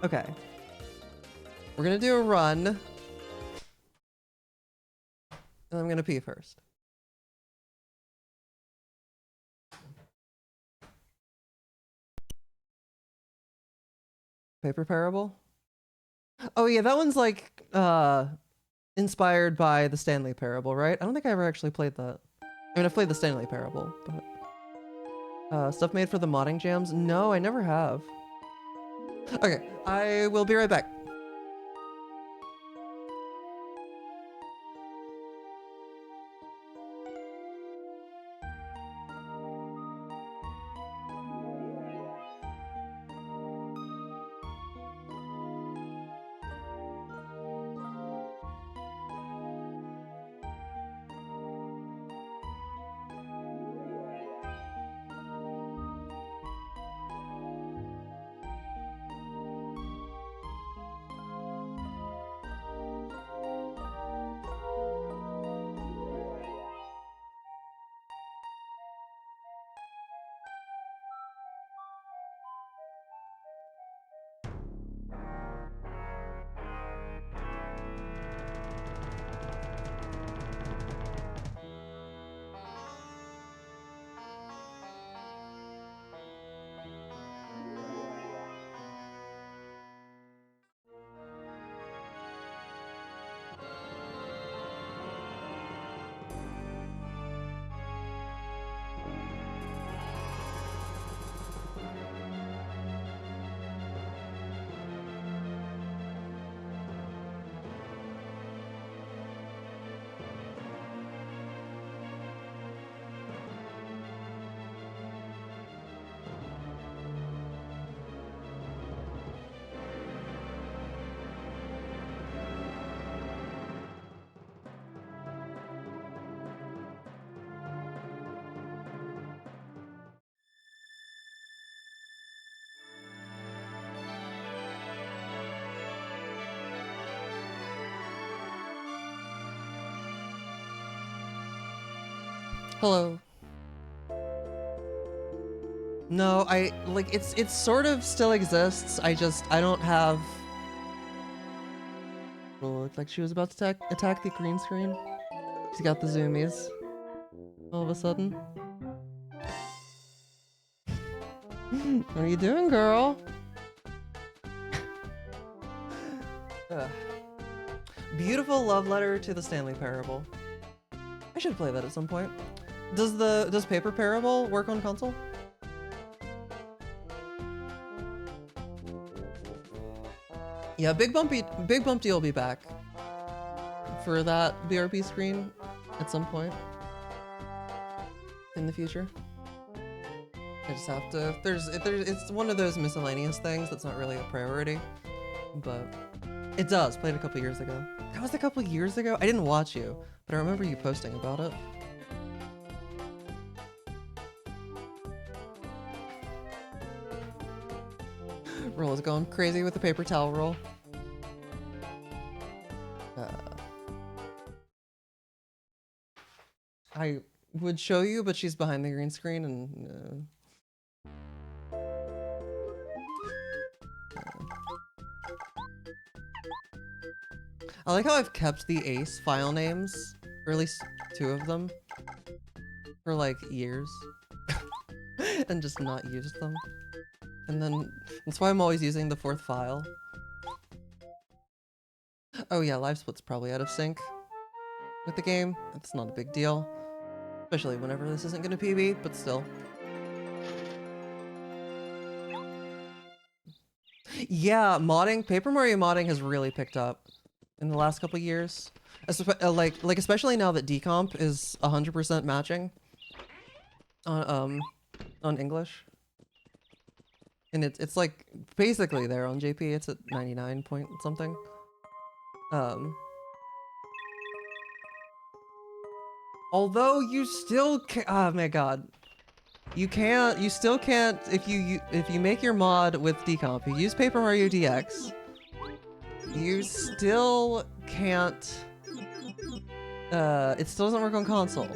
Okay. We're gonna do a run. And I'm gonna pee first. Paper Parable? Oh yeah, that one's like inspired by the Stanley Parable, right? I don't think I ever actually played that. I mean, I've played the Stanley Parable, but stuff made for the modding jams? No, I never have. Okay, I will be right back. Hello. No, it sort of still exists. I don't have. It looked like she was about to attack the green screen. She's got the zoomies. All of a sudden. What are you doing, girl? Ugh. Beautiful love letter to the Stanley Parable. I should play that at some point. Does Paper Parable work on console? Yeah, Big Bumpy will be back for that BRP screen at some point in the future. I just have to. It's one of those miscellaneous things that's not really a priority, but it does. Played a couple years ago. That was a couple years ago. I didn't watch you, but I remember you posting about it. Roll is going crazy with the paper towel roll. I would show you, but she's behind the green screen and. I like how I've kept the Ace file names, or at least 2 of them, for like years, and just not used them. And then that's why I'm always using the 4th file. Oh yeah, live split's probably out of sync with the game. That's not a big deal, especially whenever this isn't gonna PB, but still. Yeah, modding, Paper Mario modding has really picked up in the last couple years. Like especially now that decomp is 100% matching on English. And it's like basically there on JP. It's at 99 point something. Although you still can, oh my god. You still can't, if you make your mod with decomp, you use Paper Mario DX, you still can't, it still doesn't work on console.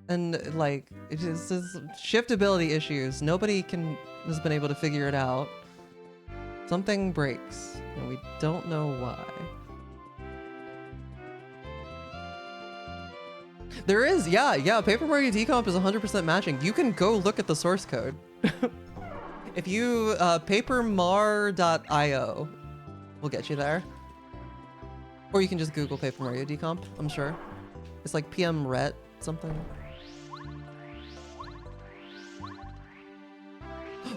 And like, it just is shiftability issues. Nobody has been able to figure it out. Something breaks, and we don't know why. There is, yeah, Paper Mario Decomp is 100% matching. You can go look at the source code. If you, papermar.io will get you there. Or you can just Google Paper Mario Decomp, I'm sure. It's like PMRET something.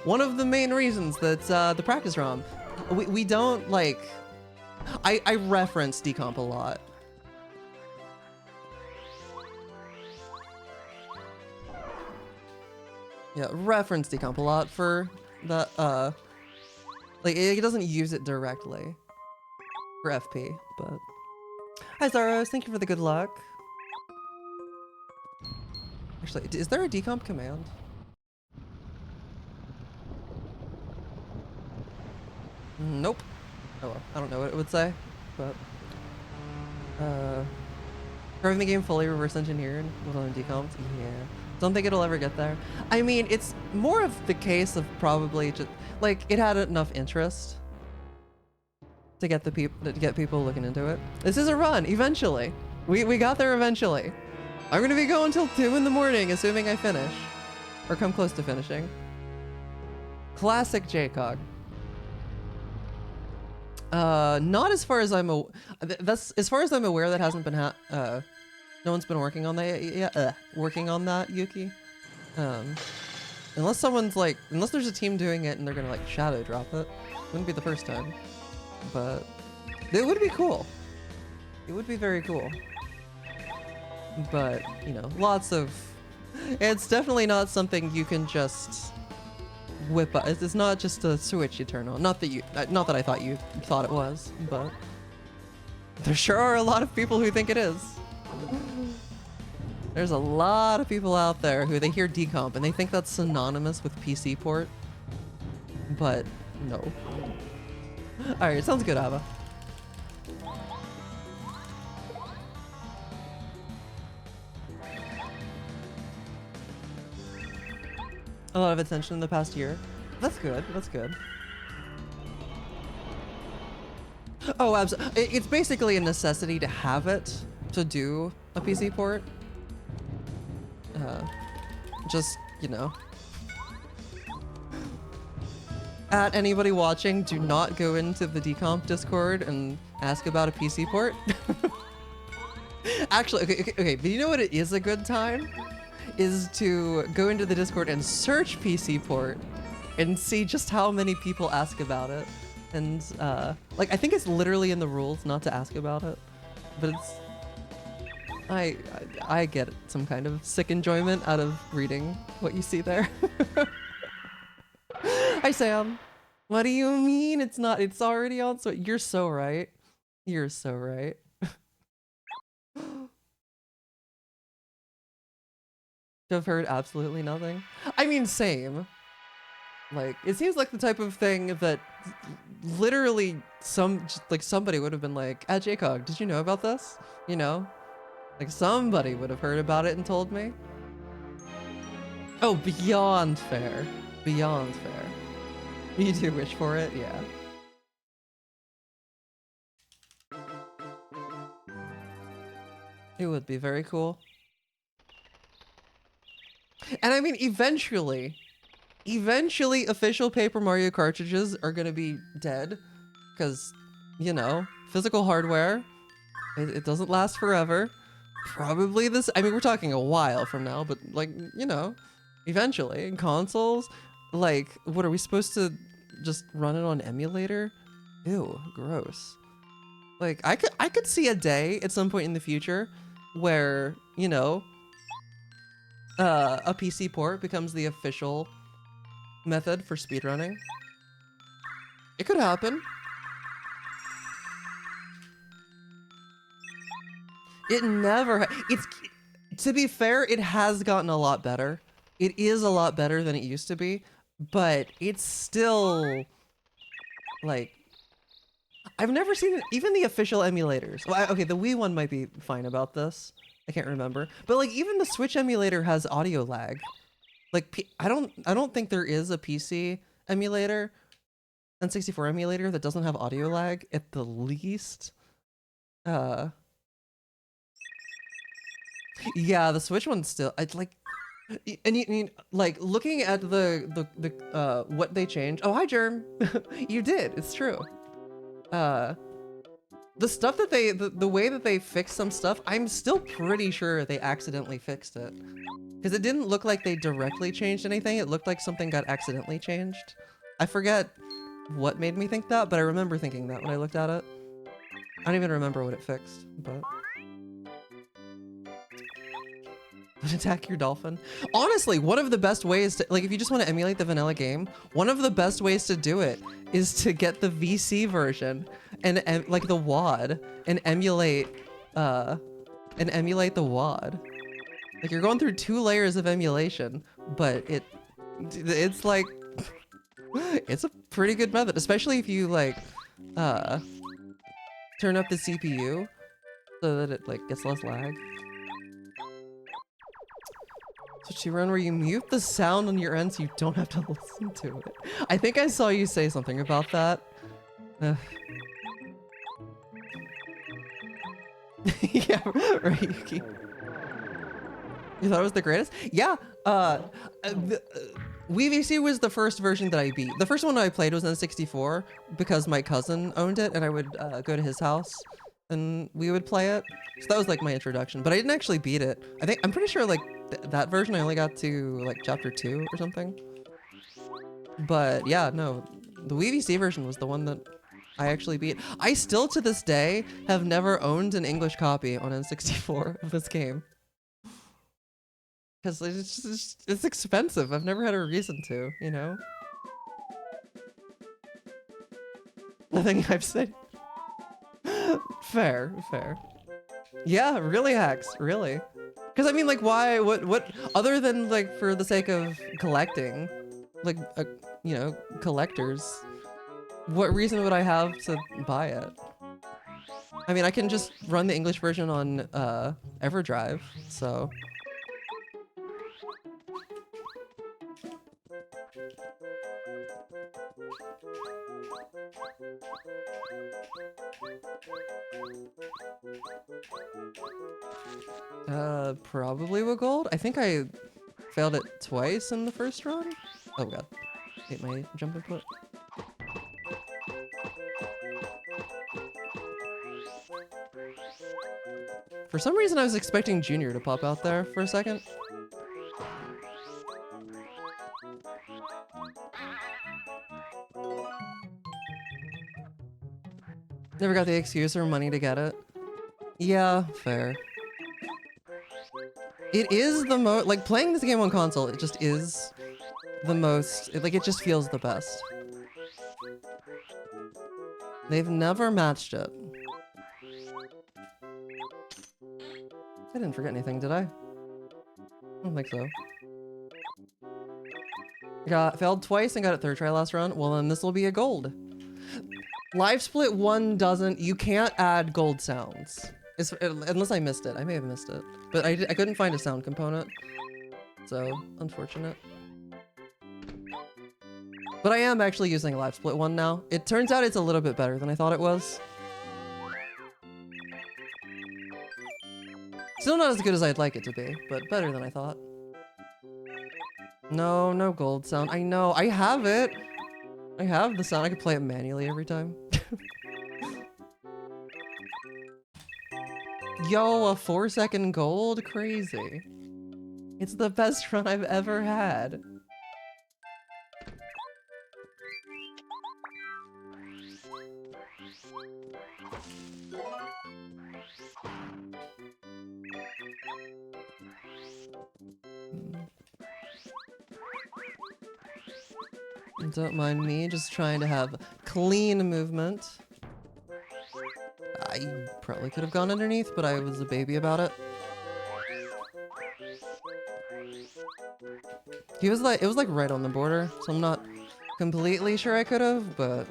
One of the main reasons that the practice ROM, we don't like, I reference decomp a lot. Yeah, reference decomp a lot for the, like it doesn't use it directly for FP, but. Hi Zaros, thank you for the good luck. Actually, is there a decomp command? Nope. Oh well, I don't know what it would say, but driving the game fully reverse engineered with on decomped. Yeah, don't think it'll ever get there. I mean, it's more of the case of probably just like it had enough interest to get people looking into it. This is a run. Eventually, we got there eventually. I'm gonna be going till 2 in the morning, assuming I finish or come close to finishing. Classic JCOG. Not as far as I'm that's as far as I'm aware. That hasn't been no one's been working on that yet. Working on that, Yuki. Unless someone's like, unless there's a team doing it and they're gonna like shadow drop it. Wouldn't be the first time, but it would be cool. It would be very cool. But you know, lots of. It's definitely not something you can just whip up. It's not just a switch you turn on. Not that I thought you thought it was, but there sure are a lot of people who think it is. There's a lot of people out there who they hear decomp and they think that's synonymous with PC port, but no. All right, sounds good, Ava. A lot of attention in the past year. That's good. That's good. Oh, absolutely. It's basically a necessity to have it to do a PC port. Just, you know. At anybody watching, do not go into the decomp Discord and ask about a PC port. Actually, okay, but you know what it is a good time? Is to go into the Discord and search PC port and see just how many people ask about it. And like, I think it's literally in the rules not to ask about it, but it's, I get some kind of sick enjoyment out of reading what you see there. Hi Sam. What do you mean it's not? It's already on, so you're so right. You're so right. I've heard absolutely nothing. I mean, same. Like, it seems like the type of thing that literally somebody would have been like, at JCOG, did you know about this? You know? Like, somebody would have heard about it and told me. Oh, beyond fair. Beyond fair. You do wish for it? Yeah. It would be very cool. And I mean, eventually official Paper Mario cartridges are gonna be dead. Because, you know, physical hardware, it doesn't last forever. Probably this, I mean, we're talking a while from now, but like, you know, eventually. Consoles, like, what are we supposed to just run it on emulator? Ew, gross. Like I could see a day at some point in the future where, you know, a PC port becomes the official method for speedrunning. It could happen. It never it's to be fair, it has gotten a lot better. It is a lot better than it used to be, but it's still like I've never seen even the official emulators. Well, okay, the Wii one might be fine about this. I can't remember. But like even the Switch emulator has audio lag. Like I don't think there is a PC emulator, N64 emulator that doesn't have audio lag at the least. Yeah, the Switch one's still I'd like and you like looking at the what they changed. Oh, hi Germ. You did. It's true. The stuff that the way that they fixed some stuff, I'm still pretty sure they accidentally fixed it. Because it didn't look like they directly changed anything. It looked like something got accidentally changed. I forget what made me think that, but I remember thinking that when I looked at it. I don't even remember what it fixed, but... Attack your dolphin. Honestly, one of the best ways to, like, if you just want to emulate the vanilla game, one of the best ways to do it is to get the VC version and like the WOD and emulate the WOD. Like you're going through 2 layers of emulation, but it's like it's a pretty good method, especially if you like turn up the CPU so that it like gets less lag. Switch to run where you mute the sound on your end so you don't have to listen to it. I think I saw you say something about that. Yeah, right, Yuki. You thought it was the greatest? Yeah, WeVC was the first version that I beat. The first one I played was N64 because my cousin owned it and I would go to his house and we would play it. So that was like my introduction, but I didn't actually beat it. I'm pretty sure like that version I only got to like chapter 2 or something. But yeah, no, the WeVC version was the one that I actually beat. I still to this day have never owned an English copy on N64 of this game. Because it's expensive. I've never had a reason to, you know? Nothing I've said. Fair. Yeah, really hacks, really. Because I mean, like, why, what, other than like for the sake of collecting, like, you know, collectors, what reason would I have to buy it? I mean, I can just run the English version on EverDrive, so. Probably with gold. I think I failed it twice in the first run. Oh god, hate my jump input. For some reason I was expecting Junior to pop out there for a second. Never got the excuse or money to get it. Yeah, fair. It is the most, like, playing this game on console, it just is the most, it just feels the best. They've never matched it. I didn't forget anything, did I? I don't think so. Failed twice and got it third try last run. Well, then this will be a gold. Live Split 1 doesn't, you can't add gold sounds. Unless I missed it. I may have missed it. But I couldn't find a sound component. So, unfortunate. But I am actually using Live Split 1 now. It turns out it's a little bit better than I thought it was. Still not as good as I'd like it to be, but better than I thought. No gold sound. I know, I have it. I have the sound. I could play it manually every time. Yo, a 4-second gold? Crazy. It's the best run I've ever had. Don't mind me, just trying to have clean movement. I probably could have gone underneath, but I was a baby about it. It was like right on the border, so I'm not completely sure I could have, but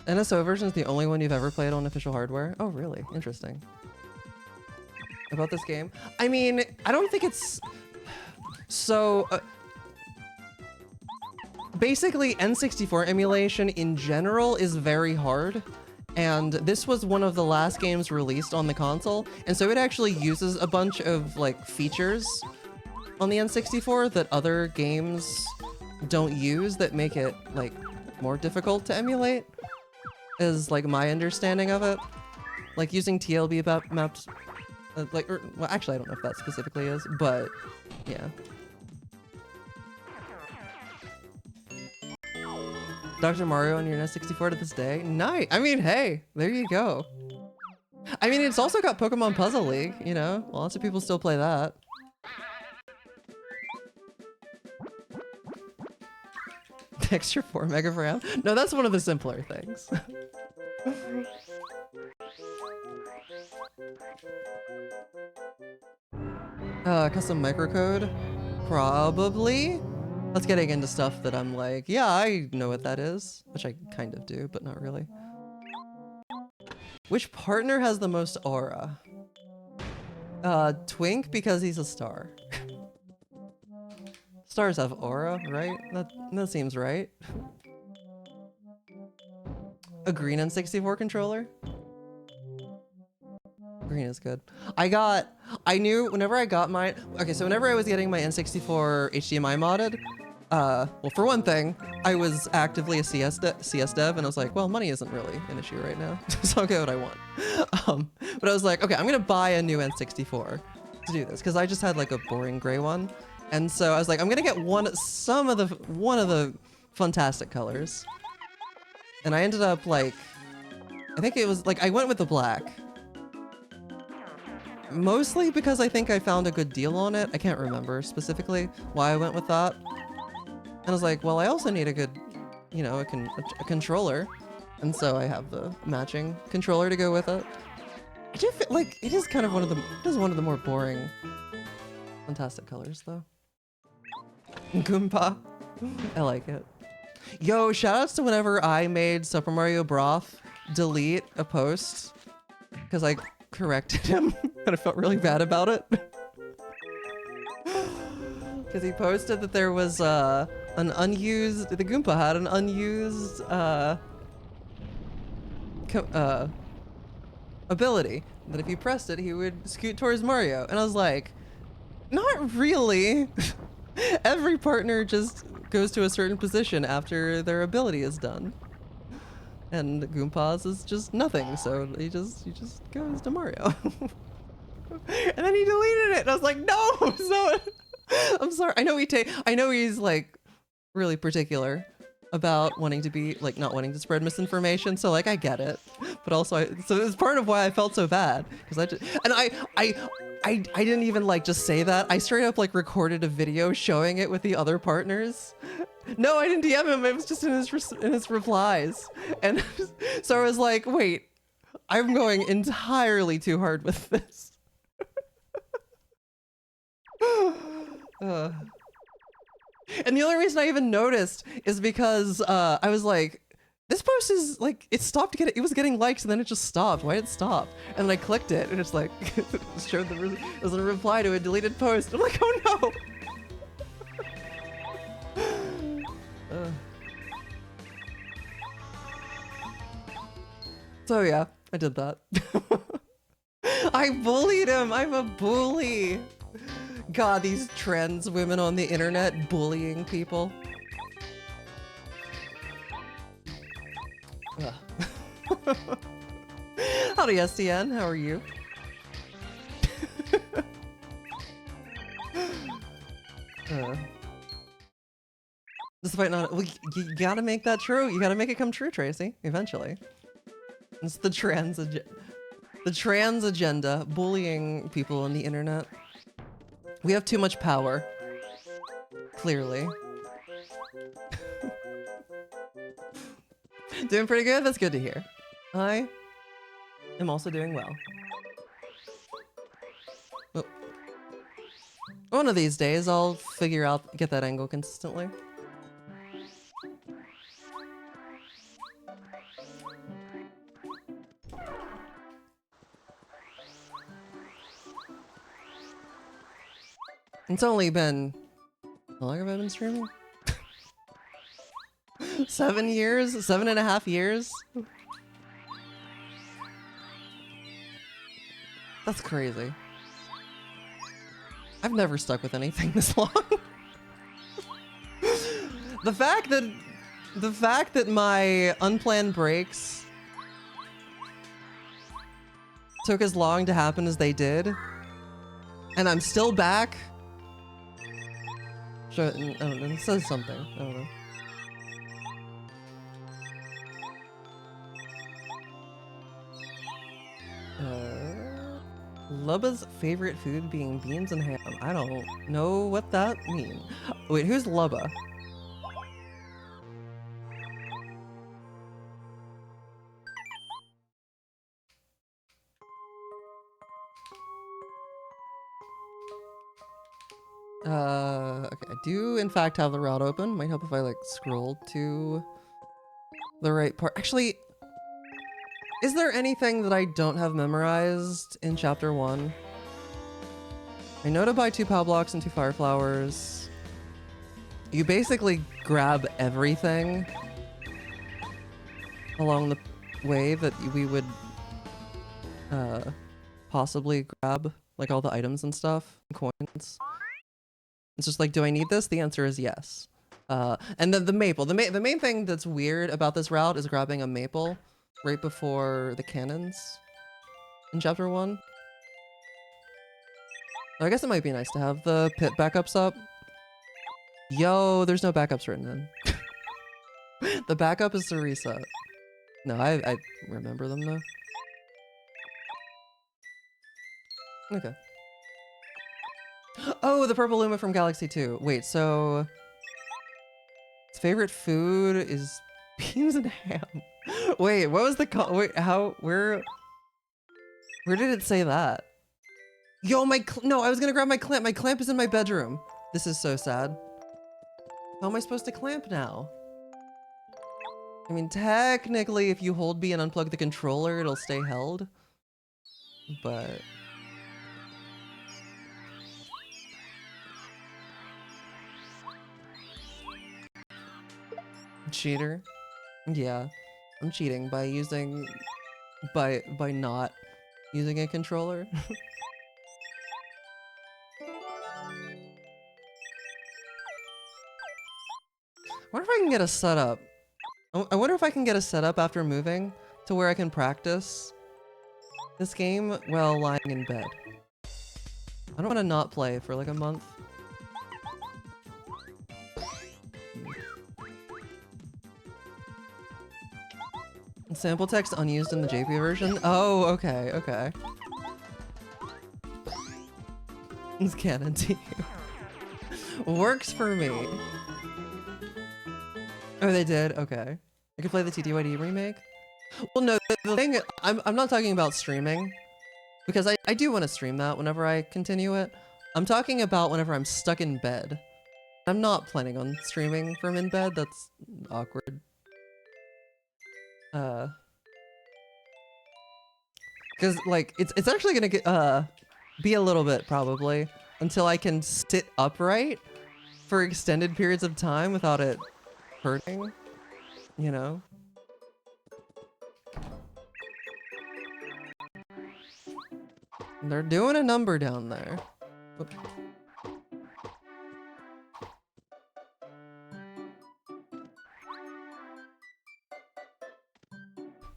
NSO version is the only one you've ever played on official hardware? Oh, really? Interesting. About this game? I mean, I don't think it's... So, basically, N64 emulation in general is very hard, and this was one of the last games released on the console, and so it actually uses a bunch of, like, features on the N64 that other games don't use that make it, like, more difficult to emulate, is, like, my understanding of it. Like, using TLB maps, well, actually, I don't know if that specifically is, but, yeah. Dr. Mario on your N64 to this day? Nice! I mean, hey, there you go. I mean, it's also got Pokemon Puzzle League, you know? Lots of people still play that. Extra 4 mega for RAM? No, that's one of the simpler things. Custom microcode? Probably? That's getting into stuff that I'm like, yeah, I know what that is. Which I kind of do, but not really. Which partner has the most aura? Twink, because he's a star. Stars have aura, right? That seems right. A green N64 controller? Green is good. I knew whenever I got mine, okay, so whenever I was getting my N64 HDMI modded, well, for one thing, I was actively a CS dev, and I was like, well, money isn't really an issue right now, so I'll get what I want. But I was like, okay, I'm gonna buy a new N64 to do this, because I just had like a boring gray one. And so I was like, I'm gonna get one of the fantastic colors. And I ended up like, I think it was like, I went with the black. Mostly because I think I found a good deal on it. I can't remember specifically why I went with that. And I was like, well, I also need a good, you know, a controller. And so I have the matching controller to go with it. I do feel like it is kind of one of the more boring, fantastic colors though. Goomba. I like it. Yo, shoutouts to whenever I made Super Mario Broth delete a post because I corrected him and I felt really bad about it. Because he posted that there was the Goomba had an unused ability that if you pressed it, he would scoot towards Mario. And I was like, not really. Every partner just goes to a certain position after their ability is done. And Goompa's is just nothing, so he just goes to Mario. And then he deleted it, and I was like, no, so I'm sorry. I know he's like really particular about wanting to be like not wanting to spread misinformation, so like I get it. But also so it's part of why I felt so bad. Because I didn't even like just say that. I straight up like recorded a video showing it with the other partners. No, I didn't DM him. It was just in his replies. And so I was like, wait, I'm going entirely too hard with this. And the only reason I even noticed is because I was like, this post is like, it was getting likes and then it just stopped. Why did it stop? And then I clicked it and it's like, it showed it was a reply to a deleted post. I'm like, oh no. So yeah, I did that. I bullied him. I'm a bully. God, these trans women on the internet bullying people. Howdy, SDN. How are you? Despite not, well, you gotta make that true. You gotta make it come true, Tracy. Eventually. It's the trans agenda, bullying people on the internet. We have too much power. Clearly. Doing pretty good? That's good to hear. I am also doing well. Oh. One of these days, I'll figure out, get that angle consistently. It's only been, how long have I been streaming? 7 years? 7.5 years? That's crazy. I've never stuck with anything this long. The fact that my unplanned breaks took as long to happen as they did, and I'm still back. Sure, I don't know, it says something. I don't know. Lubba's favorite food being beans and ham. I don't know what that means. Wait, who's Lubba? Okay, I do in fact have the route open. Might help if I like scroll to the right part. Actually, is there anything that I don't have memorized in chapter 1? I know to buy 2 POW blocks and 2 fire flowers. You basically grab everything along the way that we would possibly grab, like all the items and stuff, coins. It's just like, do I need this? The answer is yes. And then the maple. The main thing that's weird about this route is grabbing a maple right before the cannons in chapter 1. I guess it might be nice to have the pit backups up. Yo, there's no backups written in. The backup is to reset. No, I remember them though. Okay. Oh, the purple Luma from Galaxy 2. Wait, so his favorite food is beans and ham. Wait, what was the wait, how, where did it say that? Yo, no, I was gonna grab my clamp. My clamp is in my bedroom. This is so sad. How am I supposed to clamp now? I mean, technically, if you hold B and unplug the controller, it'll stay held. But cheater. Yeah, I'm cheating by using, by not using a controller. I wonder if I can get a setup. I wonder if I can get a setup after moving to where I can practice this game while lying in bed. I don't want to not play for like a month. Sample text unused in the JP version? Oh, okay, okay. It's canon to you. Works for me. Oh, they did? Okay. I could play the TTYD remake? Well, no, the thing, I'm not talking about streaming, because I do want to stream that whenever I continue it. I'm talking about whenever I'm stuck in bed. I'm not planning on streaming from in bed, that's awkward. Because, like, it's actually gonna get, be a little bit, probably, until I can sit upright for extended periods of time without it hurting, you know? They're doing a number down there. Whoop.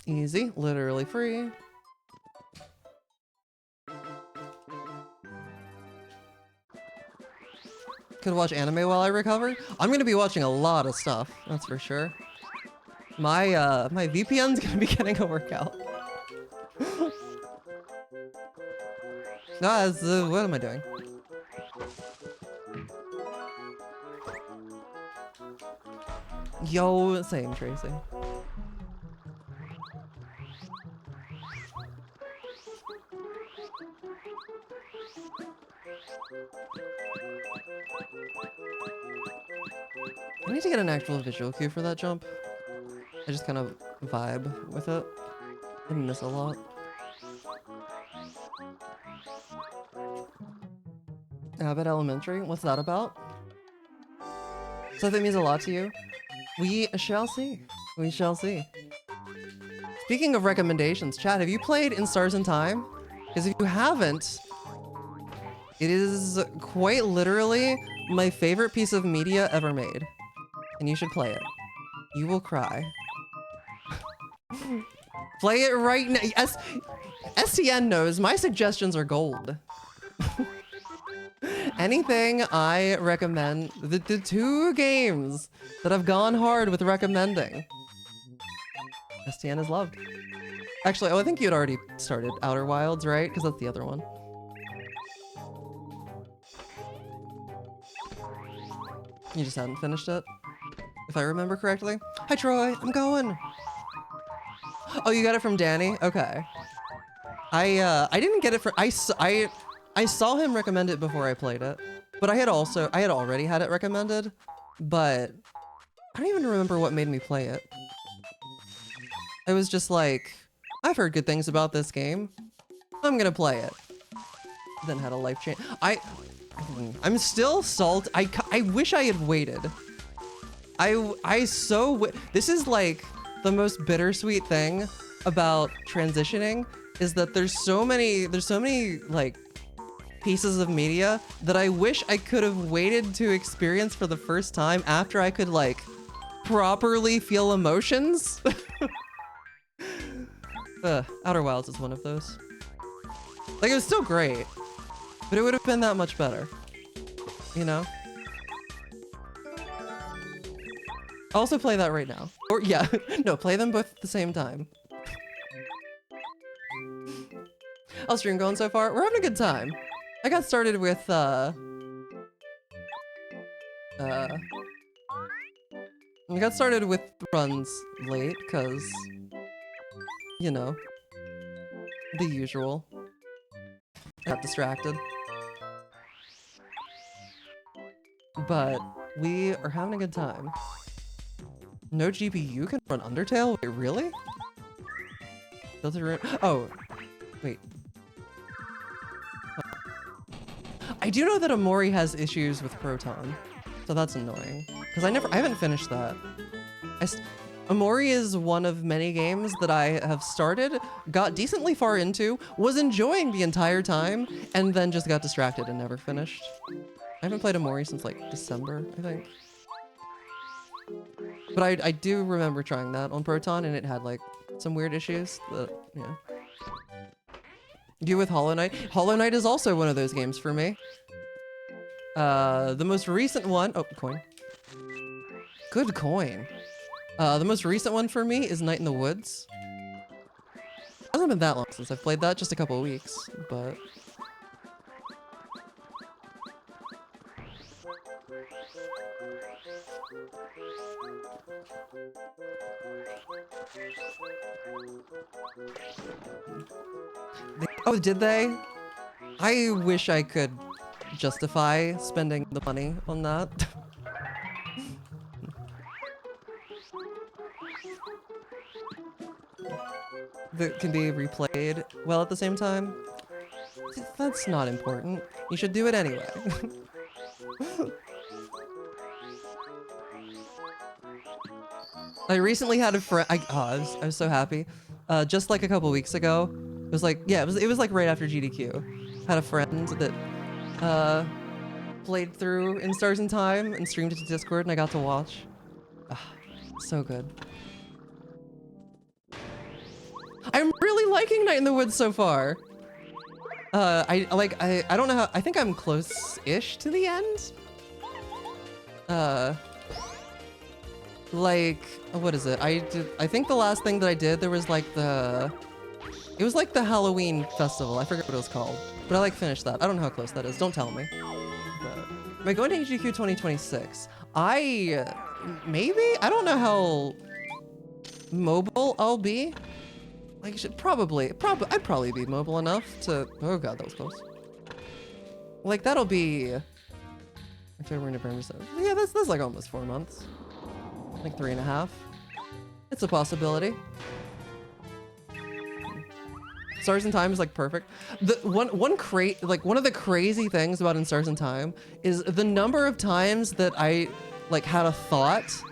Easy, literally free. could watch anime while I recover, I'm gonna be watching a lot of stuff. That's for sure. My my VPN's gonna be getting a workout. What am I doing? Yo, same Tracy. I need to get an actual visual cue for that jump. I just kind of vibe with it. I miss a lot. Abbott Elementary? What's that about? So that means a lot to you? We shall see. We shall see. Speaking of recommendations, chat, have you played In Stars in Time? Because if you haven't, it is quite literally my favorite piece of media ever made. And you should play it. You will cry. Play it right now. STN knows my suggestions are gold. Anything I recommend, the 2 games that I've gone hard with recommending, STN is loved. Actually, oh, I think you had already started Outer Wilds, right? Because that's the other one. You just hadn't finished it, if I remember correctly. Hi, Troy. I'm going. Oh, you got it from Danny? Okay. I didn't get it from... I saw him recommend it before I played it, but I had already had it recommended, but I don't even remember what made me play it. I was just like, I've heard good things about this game. I'm gonna play it. Then had a life change. I'm still salty. I wish I had waited. This is like the most bittersweet thing about transitioning is that there's so many like pieces of media that I wish I could have waited to experience for the first time after I could like properly feel emotions. Outer Wilds is one of those. Like, it was still great, but it would have been that much better, you know? Also play that right now. Or yeah, no, play them both at the same time. How's stream going so far? We're having a good time. I got started with, I got started with runs late, cause, you know, the usual. I got distracted. But we are having a good time. No GPU can run Undertale? Wait, really? Oh, wait. I do know that Amori has issues with Proton, so that's annoying. Because I haven't finished that. Amori is one of many games that I have started, got decently far into, was enjoying the entire time, and then just got distracted and never finished. I haven't played Amori since like December, I think. But I do remember trying that on Proton, and it had like some weird issues that, yeah. You with Hollow Knight? Hollow Knight is also one of those games for me. The most recent one, oh, coin. Good coin. The most recent one for me is Night in the Woods. It hasn't been that long since I've played that, just a couple of weeks, but... Oh, did they? I wish I could justify spending the money on that. That can be replayed well at the same time. That's not important. You should do it anyway. I recently had a friend. I was so happy. Just like a couple weeks ago, it was like, yeah, it was like right after GDQ. Had a friend that played through In Stars in Time and streamed it to Discord, and I got to watch. So good. I'm really liking Night in the Woods so far. I don't know how. I think I'm close-ish to the end. like, what is it? I think the last thing that I did, there was like it was like the Halloween festival. I forget what it was called, but I like finished that. I don't know how close that is. Don't tell me. But am I going to HGQ 2026? Maybe? I don't know how mobile I'll be. Like, I'd probably be mobile enough to, oh god, that was close. Like, that'll be, February, November, so, yeah, that's like almost 4 months. Like 3.5. It's a possibility. Stars in Time is like perfect. The one of the crazy things about In Stars in Time is the number of times that I like had a thought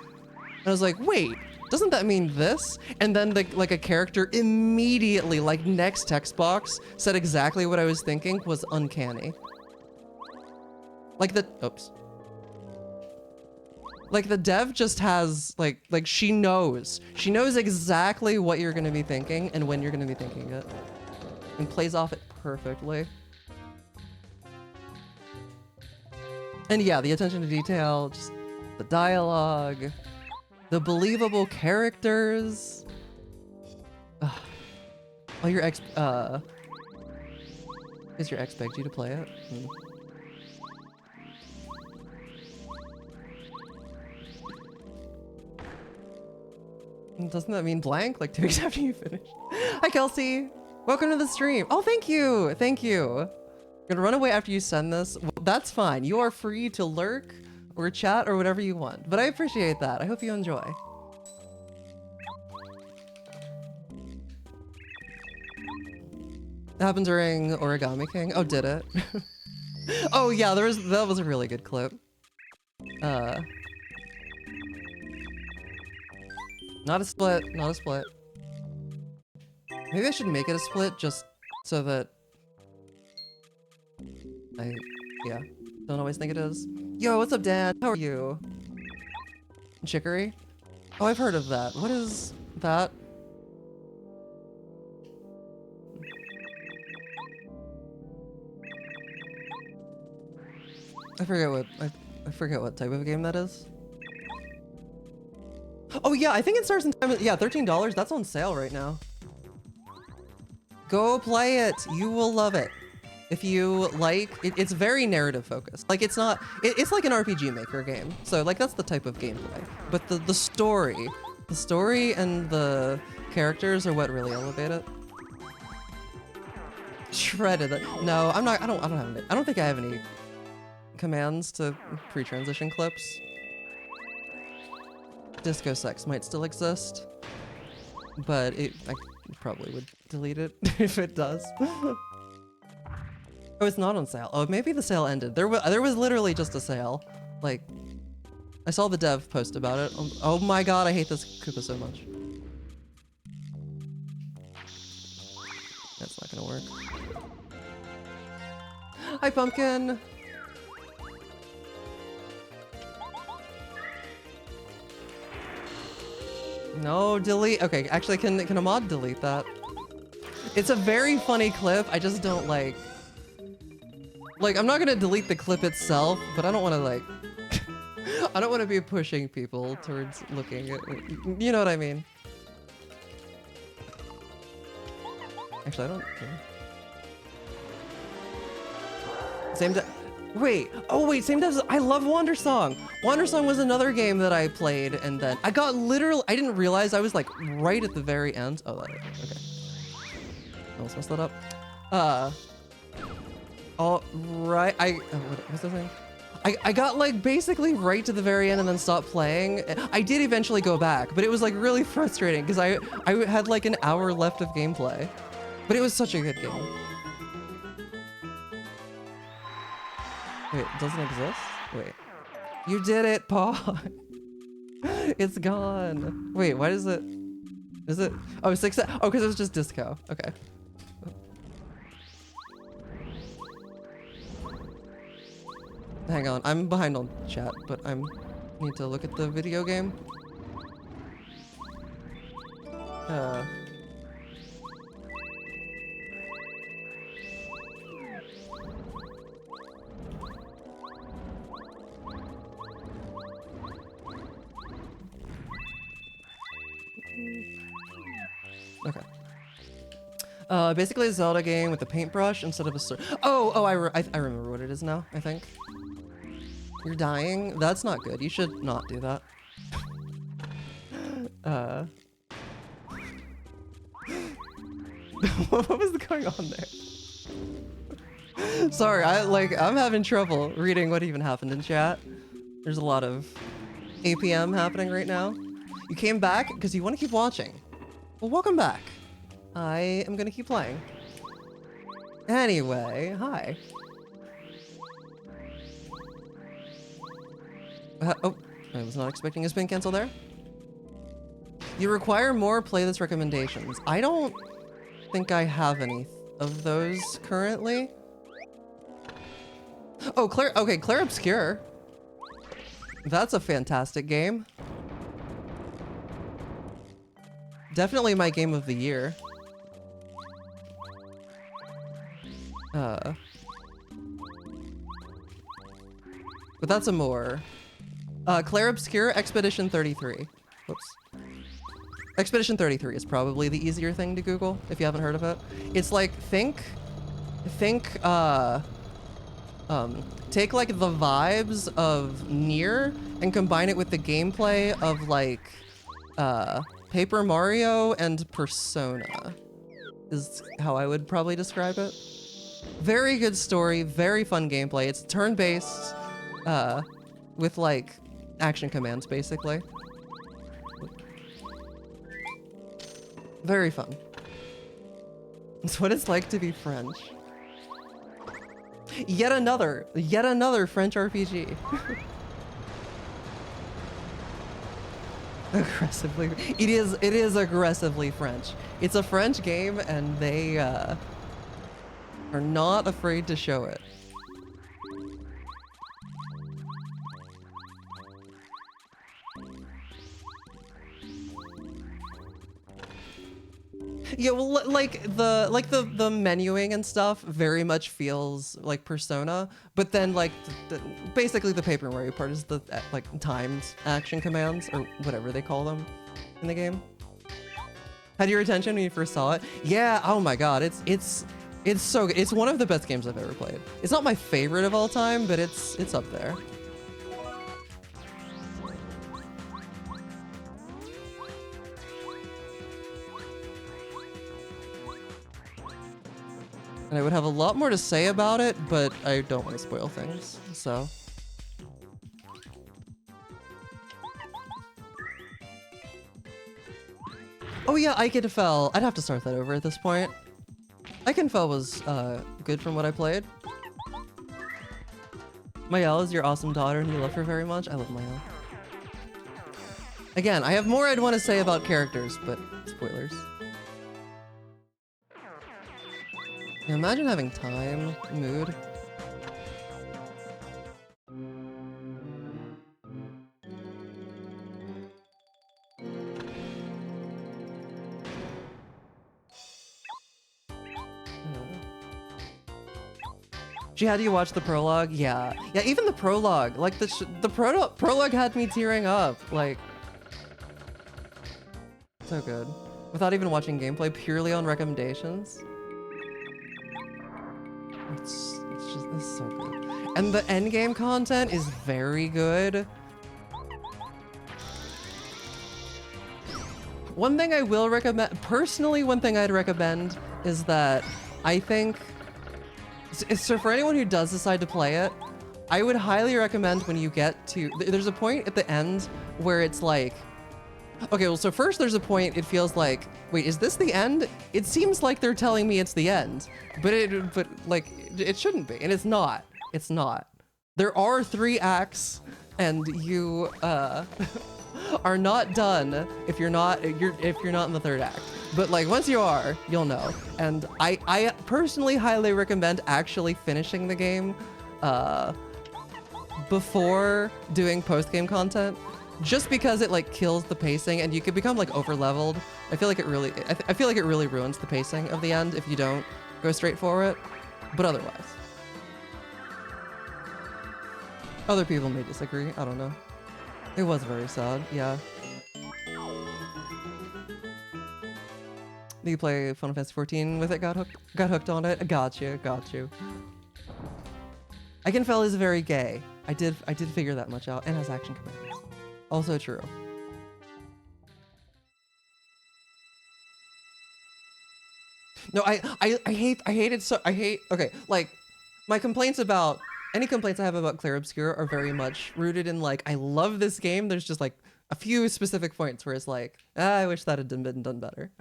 and I was like, wait, doesn't that mean this? And then like a character immediately, like next text box, said exactly what I was thinking. Was uncanny. Like like the dev just has like she knows exactly what you're gonna be thinking and when you're gonna be thinking it, and plays off it perfectly. And yeah, the attention to detail, just the dialogue, the believable characters. Oh, your ex is your ex begged you to play it? Doesn't that mean blank? Like 2 weeks after you finish? Hi, Kelsey. Welcome to the stream. Oh, thank you. Thank you. I'm gonna run away after you send this. Well, that's fine. You are free to lurk or chat or whatever you want. But I appreciate that. I hope you enjoy. It happened during Origami King. Oh, did it? Oh yeah, that was a really good clip. Not a split, not a split. Maybe I should make it a split just so that yeah, don't always think it is. Yo, what's up, Dan? How are you? Chicory? Oh, I've heard of that. What is that? I forget what type of game that is. Oh yeah, I think it starts in time. Yeah, $13. That's on sale right now. Go play it. You will love it. If you like, it's very narrative focused. Like it's not, it's like an RPG Maker game. So like that's the type of gameplay. But the story and the characters are what really elevate it. Shredded it. No, I'm not. I don't have any. I don't think I have any commands to pre-transition clips. Disco sex might still exist, but I probably would delete it if it does. Oh, it's not on sale. Oh, maybe the sale ended. There was literally just a sale. Like, I saw the dev post about it. Oh my god, I hate this Koopa so much. That's not gonna work. Hi, Pumpkin. No, delete. Okay, actually, can a mod delete that? It's a very funny clip. I just don't like, I'm not gonna delete the clip itself, but I don't want to like, I don't want to be pushing people towards looking at, you know what I mean? Actually, I don't care. Same wait, oh wait, same devs. I love Wander Song. Wander Song was another game that I played, and then I got I didn't realize I was like right at the very end. Oh, okay. Almost messed that up. All right. What's the thing? I got like basically right to the very end and then stopped playing. I did eventually go back, but it was like really frustrating because I had like an hour left of gameplay, but it was such a good game. Wait, it doesn't exist? Wait. You did it, Paul. It's gone. Wait, why is it? Is it? Oh, 6. Oh, because it was just disco. Okay. Hang on, I'm behind on chat, but need to look at the video game. Okay. Basically a Zelda game with a paintbrush instead of a sword. Oh, I remember what it is now, I think. You're dying? That's not good. You should not do that. What was going on there? Sorry, I'm having trouble reading what even happened in chat. There's a lot of APM happening right now. You came back because you want to keep watching. Well, welcome back. I am gonna keep playing. Anyway, hi. Oh, I was not expecting a spin cancel there. You require more playlist recommendations. I don't think I have any of those currently. Oh, Claire Obscure. That's a fantastic game. Definitely my game of the year. But that's a more. Claire Obscure, Expedition 33. Whoops. Expedition 33 is probably the easier thing to Google if you haven't heard of it. It's like, think, take like the vibes of Nier and combine it with the gameplay of like, Paper Mario and Persona is how I would probably describe it. Very good story, very fun gameplay. It's turn-based, with like action commands basically. Very fun. It's what it's like to be French. Yet another French RPG. Aggressively, it is aggressively French. It's a French game and they are not afraid to show it. Yeah, well, like the menuing and stuff very much feels like Persona, but then like basically the Paper Mario part is the like timed action commands or whatever they call them in the game. Had your attention when you first saw it? Yeah. Oh my God, it's so good. It's one of the best games I've ever played. It's not my favorite of all time, but it's up there. And I would have a lot more to say about it, but I don't want to spoil things, so. Oh yeah, Ikenfell. I'd have to start that over at this point. Ikenfell was good from what I played. Mayel is your awesome daughter and you love her very much. I love Mayel. Again, I have more I'd want to say about characters, but spoilers. Imagine having time, mood. Gee, how do you watch the prologue? Yeah, even the prologue, like the prologue had me tearing up, like, so good. Without even watching gameplay, purely on recommendations. It's so good. And the endgame content is very good. One thing I will recommend, personally, one thing I'd recommend is that I think, so for anyone who does decide to play it, I would highly recommend when you get to, there's a point at the end where it's like, okay, well, so first there's a point it feels like, wait, is this the end? It seems like they're telling me it's the end, but it shouldn't be, and it's not. It's not. There are 3 acts, and you are not done if you're not in the 3rd act. But like once you are, you'll know. And I personally highly recommend actually finishing the game before doing post-game content. Just because it like kills the pacing and you could become like over leveled. I feel like it really ruins the pacing of the end if you don't go straight for it. But otherwise, other people may disagree. I don't know. It was very sad. Yeah. You play Final Fantasy 14 with it, got hooked on it. Got you. Ikenfell is very gay. I did figure that much out, and has action commands. Also true. No, I hate it so okay, like my complaints about any complaints I have about Clair Obscur are very much rooted in like I love this game. There's just like a few specific points where it's like, I wish that had been done better.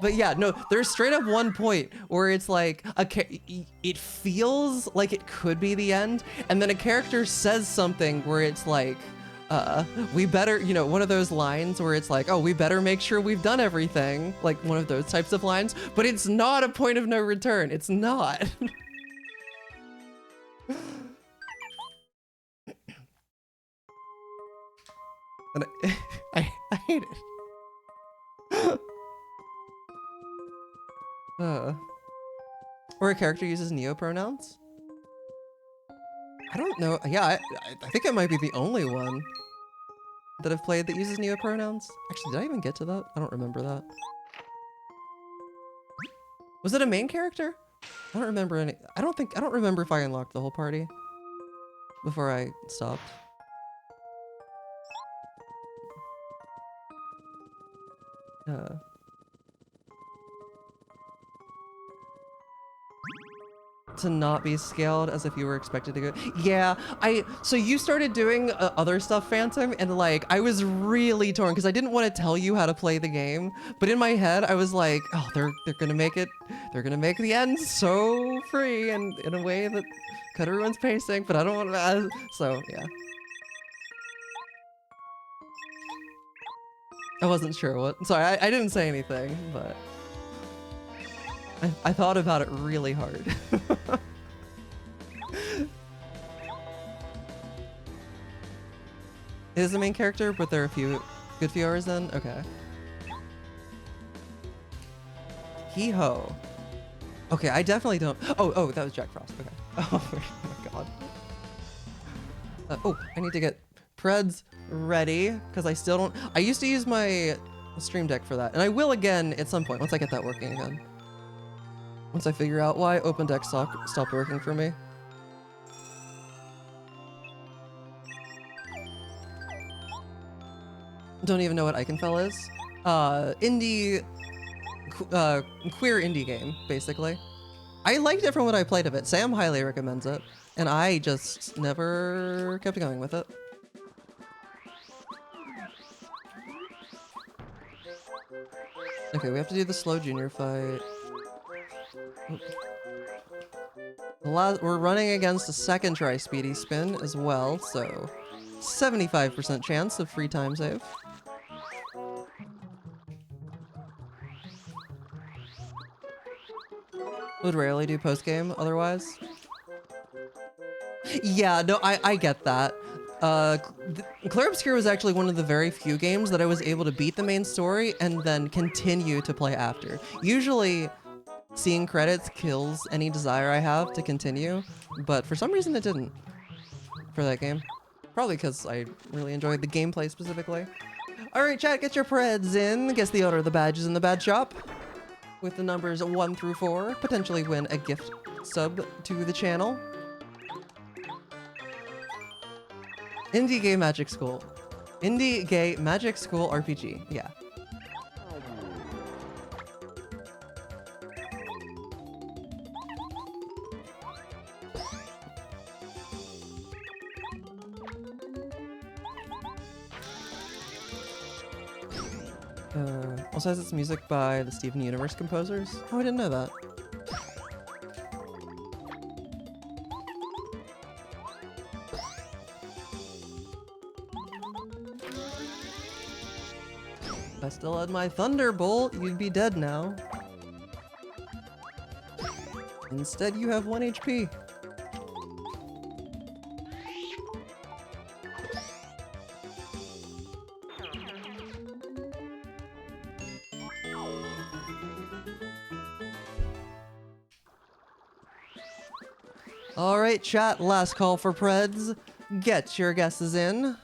But yeah, no, there's straight up one point where it's like it feels like it could be the end, and then a character says something where it's like, we better, you know, one of those lines where it's like, oh, we better make sure we've done everything, like one of those types of lines, but it's not a point of no return. It's not. And I hate it. Or a character uses neopronouns? I don't know. Yeah, I think it might be the only one that I've played that uses neopronouns. Actually, did I even get to that? I don't remember that. Was it a main character? I don't remember any. I don't remember if I unlocked the whole party before I stopped. To not be scaled as if you were expected to go. Yeah, so you started doing other stuff, Phantom, and like I was really torn because I didn't want to tell you how to play the game, but in my head I was like, oh, they're gonna make the end so free and in a way that kind of ruins pacing, but I don't want to. So yeah, I wasn't sure what. Sorry, I didn't say anything, but I thought about it really hard. It is the main character, but there are a good few hours then? Okay. Hee-ho. Okay, I definitely don't. Oh, that was Jack Frost. Okay. Oh my god. Oh, I need to get Preds ready, because I still don't. I used to use my Stream Deck for that, and I will again at some point, once I get that working again. Once I figure out why Open Deck stopped working for me. Don't even know what Ikenfell is. Queer indie game, basically. I liked it from what I played of it. Sam highly recommends it, and I just never kept going with it. Okay, we have to do the slow junior fight. We're running against a second try speedy spin as well, so 75% chance of free time save. Would rarely do post game otherwise. Yeah, no, I get that. Clair Obscur was actually one of the very few games that I was able to beat the main story and then continue to play after. Usually, seeing credits kills any desire I have to continue, but for some reason it didn't for that game. Probably because I really enjoyed the gameplay specifically. Alright chat, get your Preds in. Guess the owner of the badges in the badge shop. With the numbers 1 through 4, potentially win a gift sub to the channel. Indie Gay Magic School. Indie Gay Magic School RPG, yeah. Also has its music by the Steven Universe composers. Oh, I didn't know that. If I still had my Thunderbolt, you'd be dead now. Instead, you have 1 HP. Alright, chat, last call for Preds. Get your guesses in.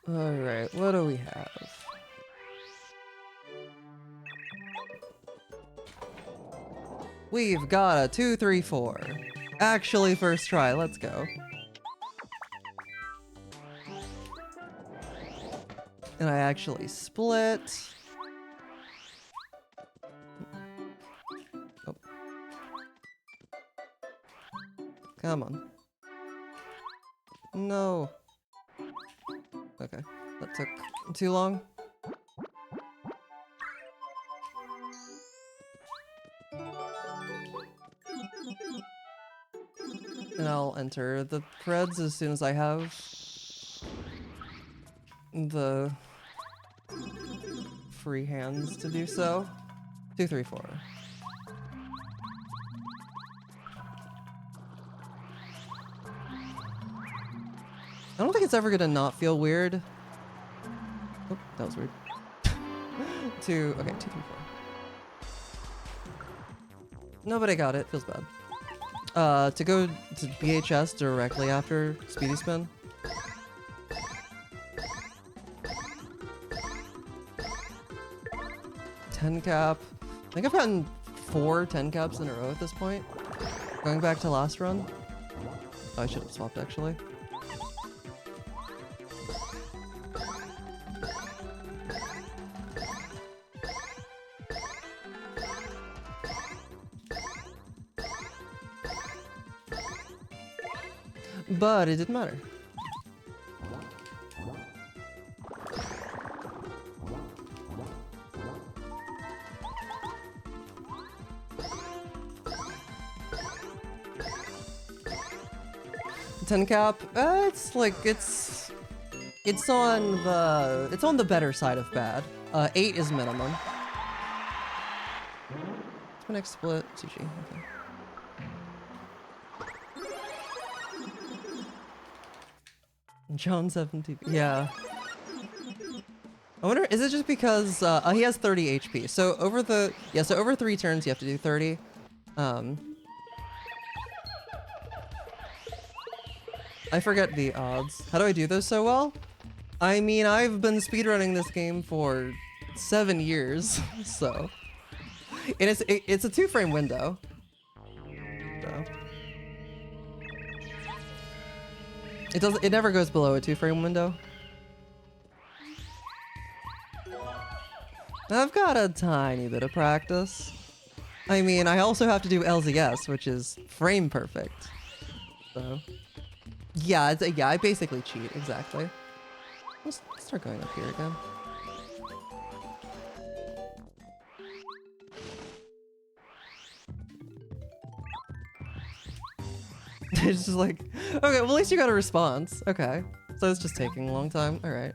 Alright, what do we have? We've got a 2, 3, 4. Actually, first try, let's go. And I actually split. Oh. Come on. No. Okay, that took too long. And I'll enter the threads as soon as I have the free hands to do so. 2, 3, 4. I don't think it's ever gonna not feel weird. Oh, that was weird. Okay, 2, 3, 4. Nobody got it. Feels bad. To go to BHS directly after Speedy Spin. Ten cap. I think I've gotten 4 10 caps in a row at this point. Going back to last run. Oh, I should have swapped actually. But it didn't matter. Ten cap. It's like it's on the better side of bad. 8 is minimum. What's my next split? Sushi. Okay. John 70. Yeah. I wonder, is it just because he has 30 HP? So over over 3 turns you have to do 30. I forget the odds. How do I do those so well? I mean, I've been speedrunning this game for 7 years, so. And it's a 2-frame window. So. It never goes below a 2-frame window. I've got a tiny bit of practice. I mean, I also have to do LZS, which is frame perfect. So. Yeah, yeah, I basically cheat, exactly. Let's start going up here again. It's just like, okay, well at least you got a response. Okay, so it's just taking a long time, all right.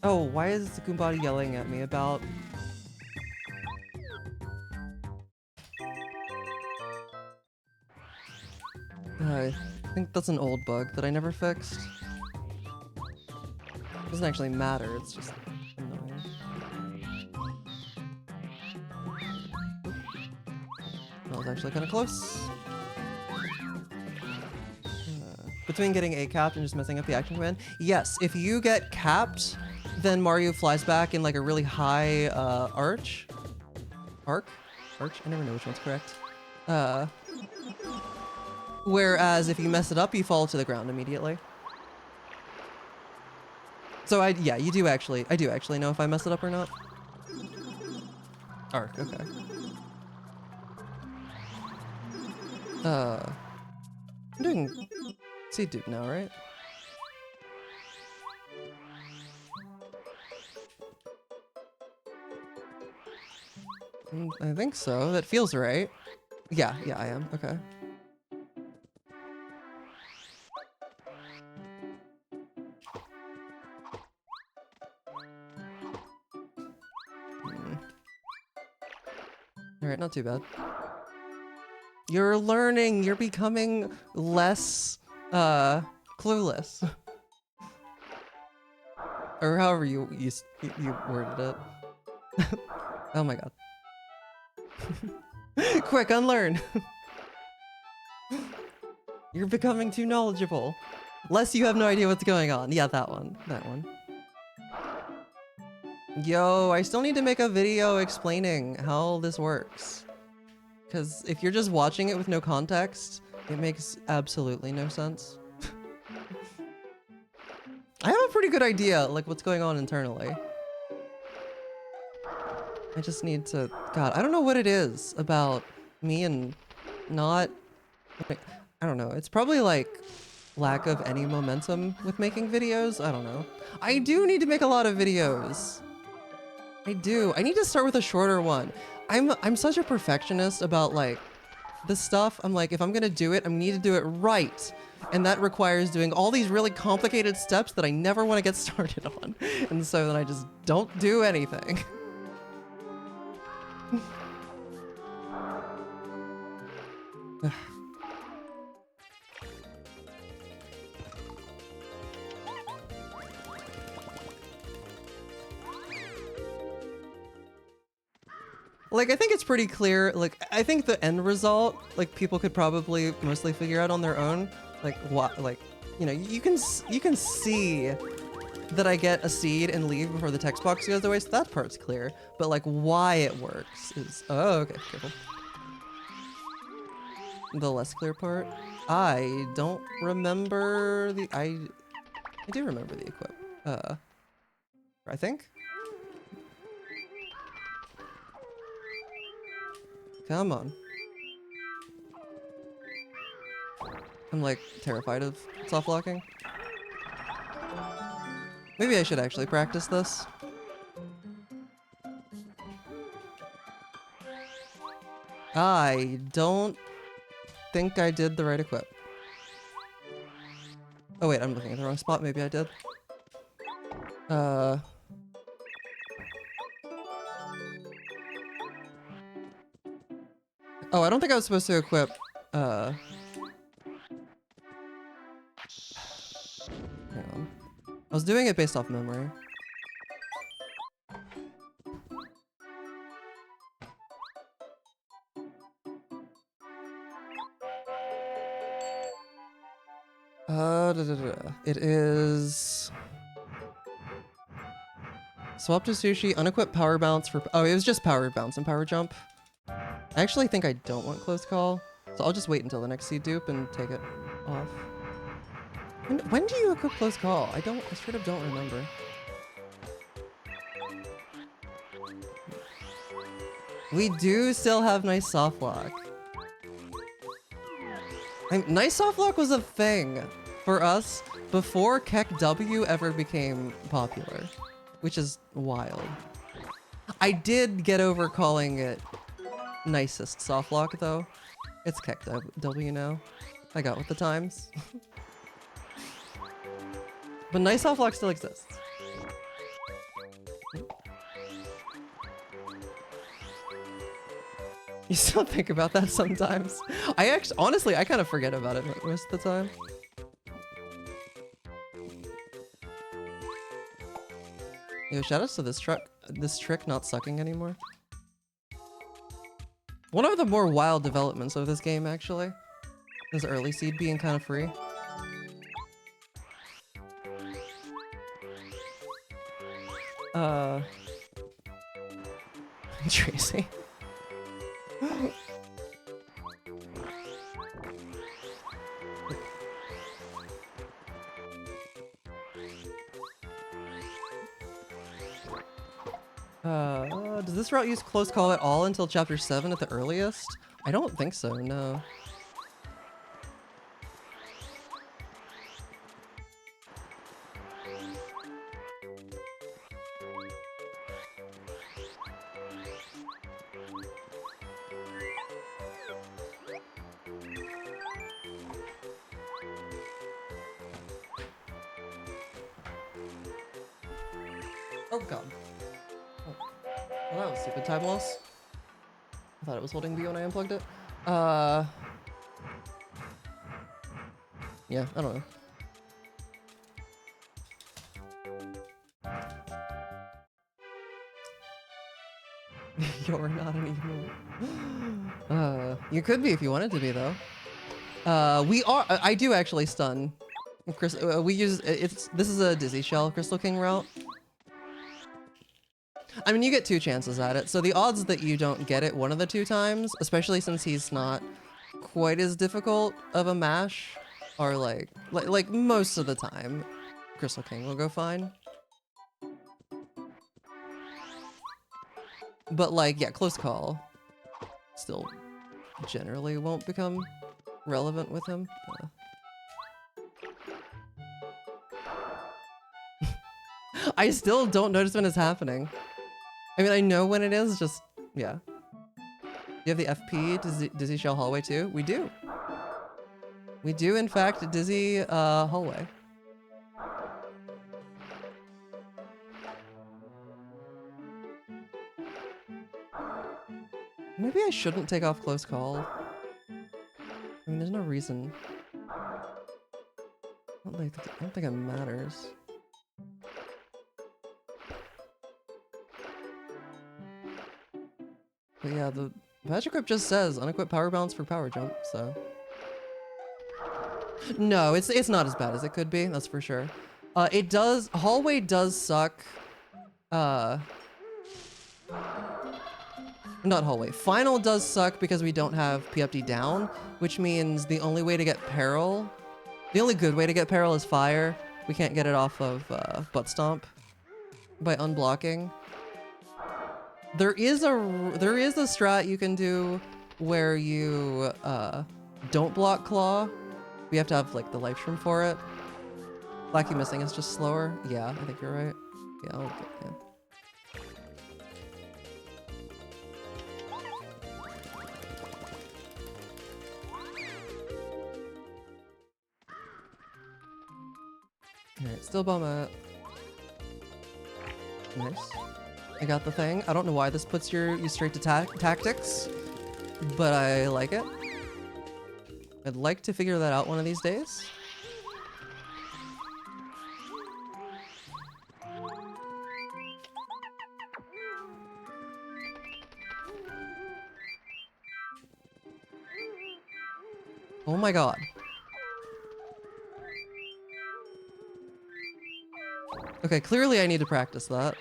Oh, why is Goombody yelling at me about? I think that's an old bug that I never fixed. Doesn't actually matter, it's just annoying. That was actually kind of close. Between getting a capped and just messing up the action command? Yes, if you get capped, then Mario flies back in like a really high arch? Arc? Arch? I never know which one's correct. Whereas if you mess it up, you fall to the ground immediately. So yeah, I do actually know if I mess it up or not. Arc, okay. I'm doing Seed Dupe now, right? I think so. That feels right. Yeah, I am. Okay. Alright, not too bad. You're learning, you're becoming less, clueless. Or however you worded it. Oh my god. Quick, unlearn! You're becoming too knowledgeable. Lest you have no idea what's going on. Yeah, that one. That one. Yo, I still need to make a video explaining how this works. Because if you're just watching it with no context, it makes absolutely no sense. I have a pretty good idea, like, what's going on internally. I just need to... God, I don't know what it is about me and not... Like, I don't know. It's probably, like, lack of any momentum with making videos. I don't know. I do need to make a lot of videos. I do. I need to start with a shorter one. I'm such a perfectionist about, like, this stuff. I'm like, if I'm gonna do it, I need to do it right. And that requires doing all these really complicated steps that I never want to get started on. And so then I just don't do anything. Like, I think it's pretty clear. Like, I think the end result, like, people could probably mostly figure out on their own. Like, what, like, you know, you can see that I get a seed and leave before the text box goes away, so that part's clear. But, like, why it works is... Oh, okay, careful. The less clear part. I don't remember the... I do remember the equip. I think? Come on. I'm like terrified of soft locking. Maybe I should actually practice this. I don't think I did the right equip. Oh wait, I'm looking at the wrong spot. Maybe I did. Oh, I don't think I was supposed to equip, hang on. I was doing it based off memory. It is... Swap to sushi, unequip power bounce for... Oh, it was just power bounce and power jump. I actually think I don't want close call, so I'll just wait until the next seed dupe and take it off. When do you equip close call? I straight up don't remember. We do still have nice soft lock. Nice soft lock was a thing for us before Keck W ever became popular, which is wild. I did get over calling it nicest soft lock though. It's Keck W now. I got with the times. But nice soft lock still exists. You still think about that sometimes. Honestly, I kind of forget about it most of the time. Yo, shoutouts to this trick not sucking anymore. One of the more wild developments of this game, actually, is early seed being kind of free. Tracy. Does this route use close call at all until chapter 7 at the earliest? I don't think so, no. Oh god. Oh. Well, that was stupid time loss. I thought it was holding B when I unplugged it. Yeah, I don't know. You're not an emo. You could be if you wanted to be though. We are. I do actually stun. Chris, we use it's. This is a Dizzy Shell Crystal King route. I mean, you get 2 chances at it, so the odds that you don't get it one of the 2 times, especially since he's not quite as difficult of a mash, are like most of the time, Crystal King will go fine. But like, yeah, close call. Still, generally won't become relevant with him. I still don't notice when it's happening. I mean, I know when it is, just, yeah. You have the FP Dizzy Shell Hallway too? We do. We do, in fact, Dizzy Hallway. Maybe I shouldn't take off close call. I mean, there's no reason. I don't think it matters. But yeah, the Magic Whip just says unequip power bounce for power jump, so. No, it's not as bad as it could be, that's for sure. It does, Hallway does suck. Not Hallway. Final does suck because we don't have PFD down, which means the only way to get Peril, the only good way to get Peril is Fire. We can't get it off of Butt Stomp by unblocking. There is a strat you can do where you don't block Claw. We have to have like the Life Shroom for it. Lackey Missing is just slower. Yeah, I think you're right. Yeah, yeah. Alright, still bomb it. Nice. I got the thing. I don't know why this puts you straight to tactics, but I like it. I'd like to figure that out one of these days. Oh my god. Okay, clearly I need to practice that.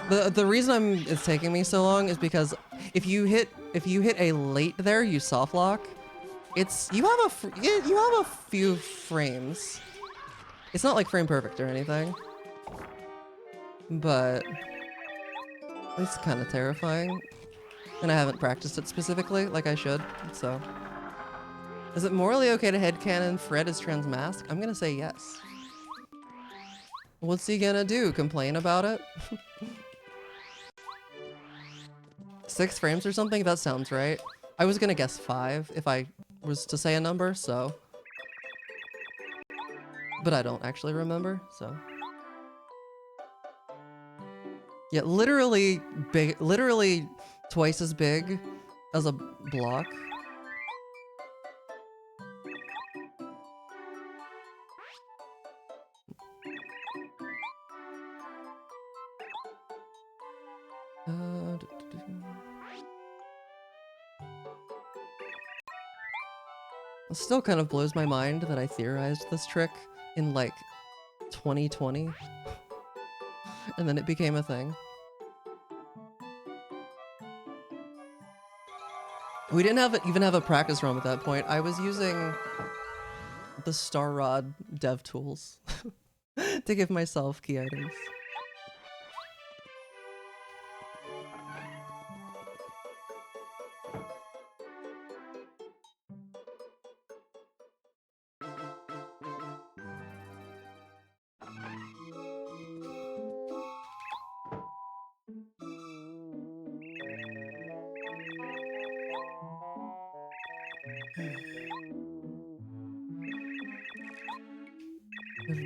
The reason it's taking me so long is because if you hit a late there, you soft lock. You have a few frames. It's not like frame perfect or anything, but it's kind of terrifying. And I haven't practiced it specifically like I should, so. Is it morally okay to headcanon Fred as transmask? I'm gonna say yes. What's he gonna do? Complain about it? 6 frames or something? That sounds right. I was gonna guess 5 if I was to say a number, so. But I don't actually remember, so. Yeah, literally big, literally twice as big as a block. It still kind of blows my mind that I theorized this trick in like 2020 and then it became a thing. We didn't even have a practice ROM at that point. I was using the Star Rod dev tools to give myself key items.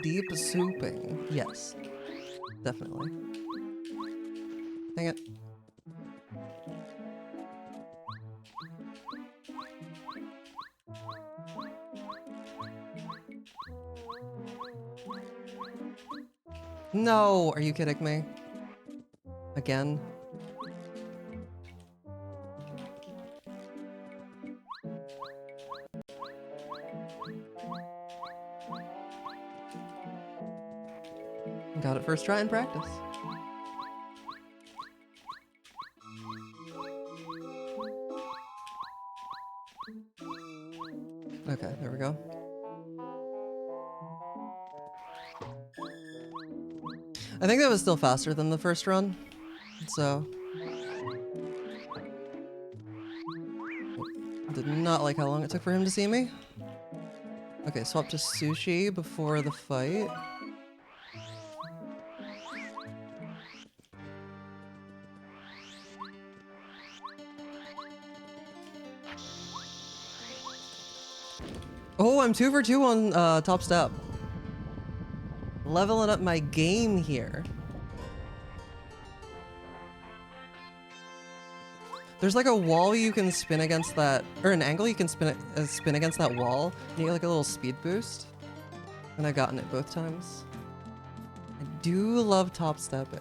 Deep souping. Yes. Definitely. Dang it. No, are you kidding me? Again? Got it first try in practice. Okay, there we go. I think that was still faster than the first run, so... Did not like how long it took for him to see me. Okay, swap to sushi before the fight. Oh, I'm 2 for 2 on top step. Leveling up my game here. There's like a wall you can spin against that, or an angle you can spin against that wall. And you get like a little speed boost. And I've gotten it both times. I do love top stepping.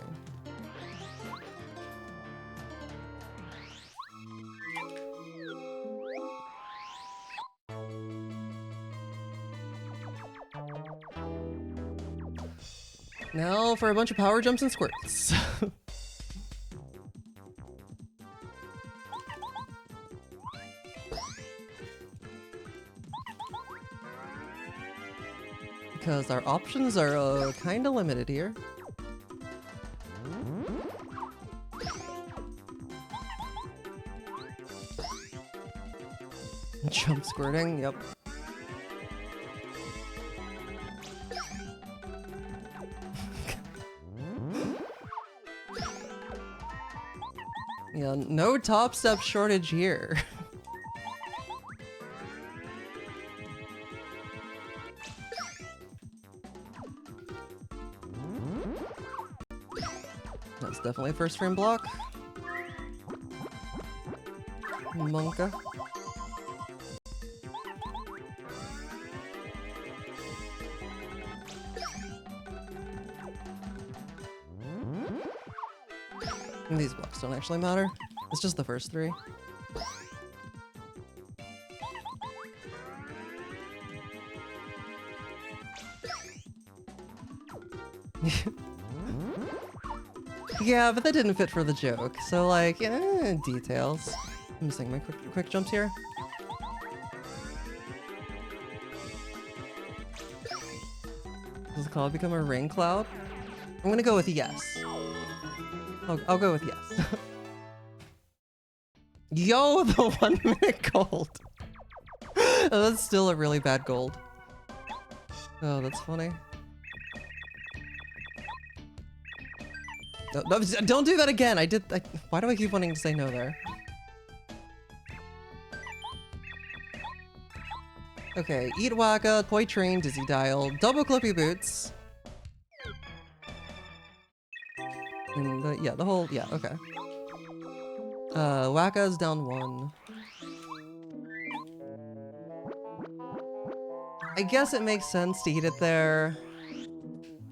Now for a bunch of power jumps and squirts. Because our options are kind of limited here. Jump squirting, yep. Yeah, no top step shortage here. That's definitely a first frame block. Monka. And these blocks don't actually matter. It's just the first 3. Yeah, but that didn't fit for the joke. So like, details. I'm missing my quick jumps here. Does the cloud become a rain cloud? I'm gonna go with yes. I'll go with yes. Yo, the 1 minute gold. Oh, that's still a really bad gold. Oh, that's funny. No, don't do that again. Why do I keep wanting to say no there? Okay, eat waka, toy train, dizzy dial, double clippy boots. And yeah, the whole, yeah, okay. Waka's down 1. I guess it makes sense to eat it there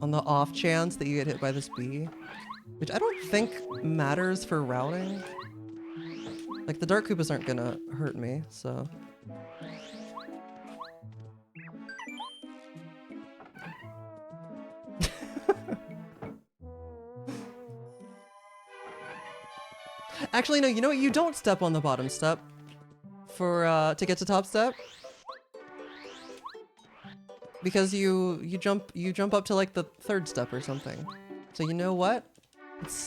on the off chance that you get hit by this bee, which I don't think matters for routing. Like, the Dark Koopas aren't gonna hurt me, so. Actually, no, you know what? You don't step on the bottom step for to get to top step. Because you jump up to like the 3rd step or something. So you know what?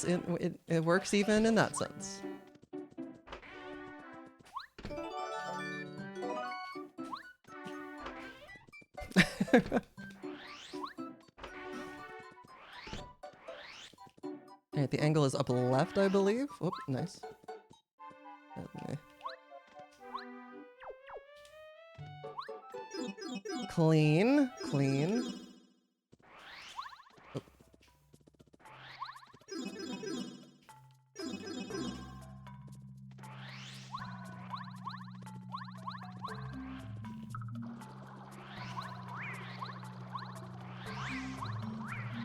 It works even in that sense. Alright, the angle is up left, I believe. Oh, nice. Okay. Clean, clean. Oh.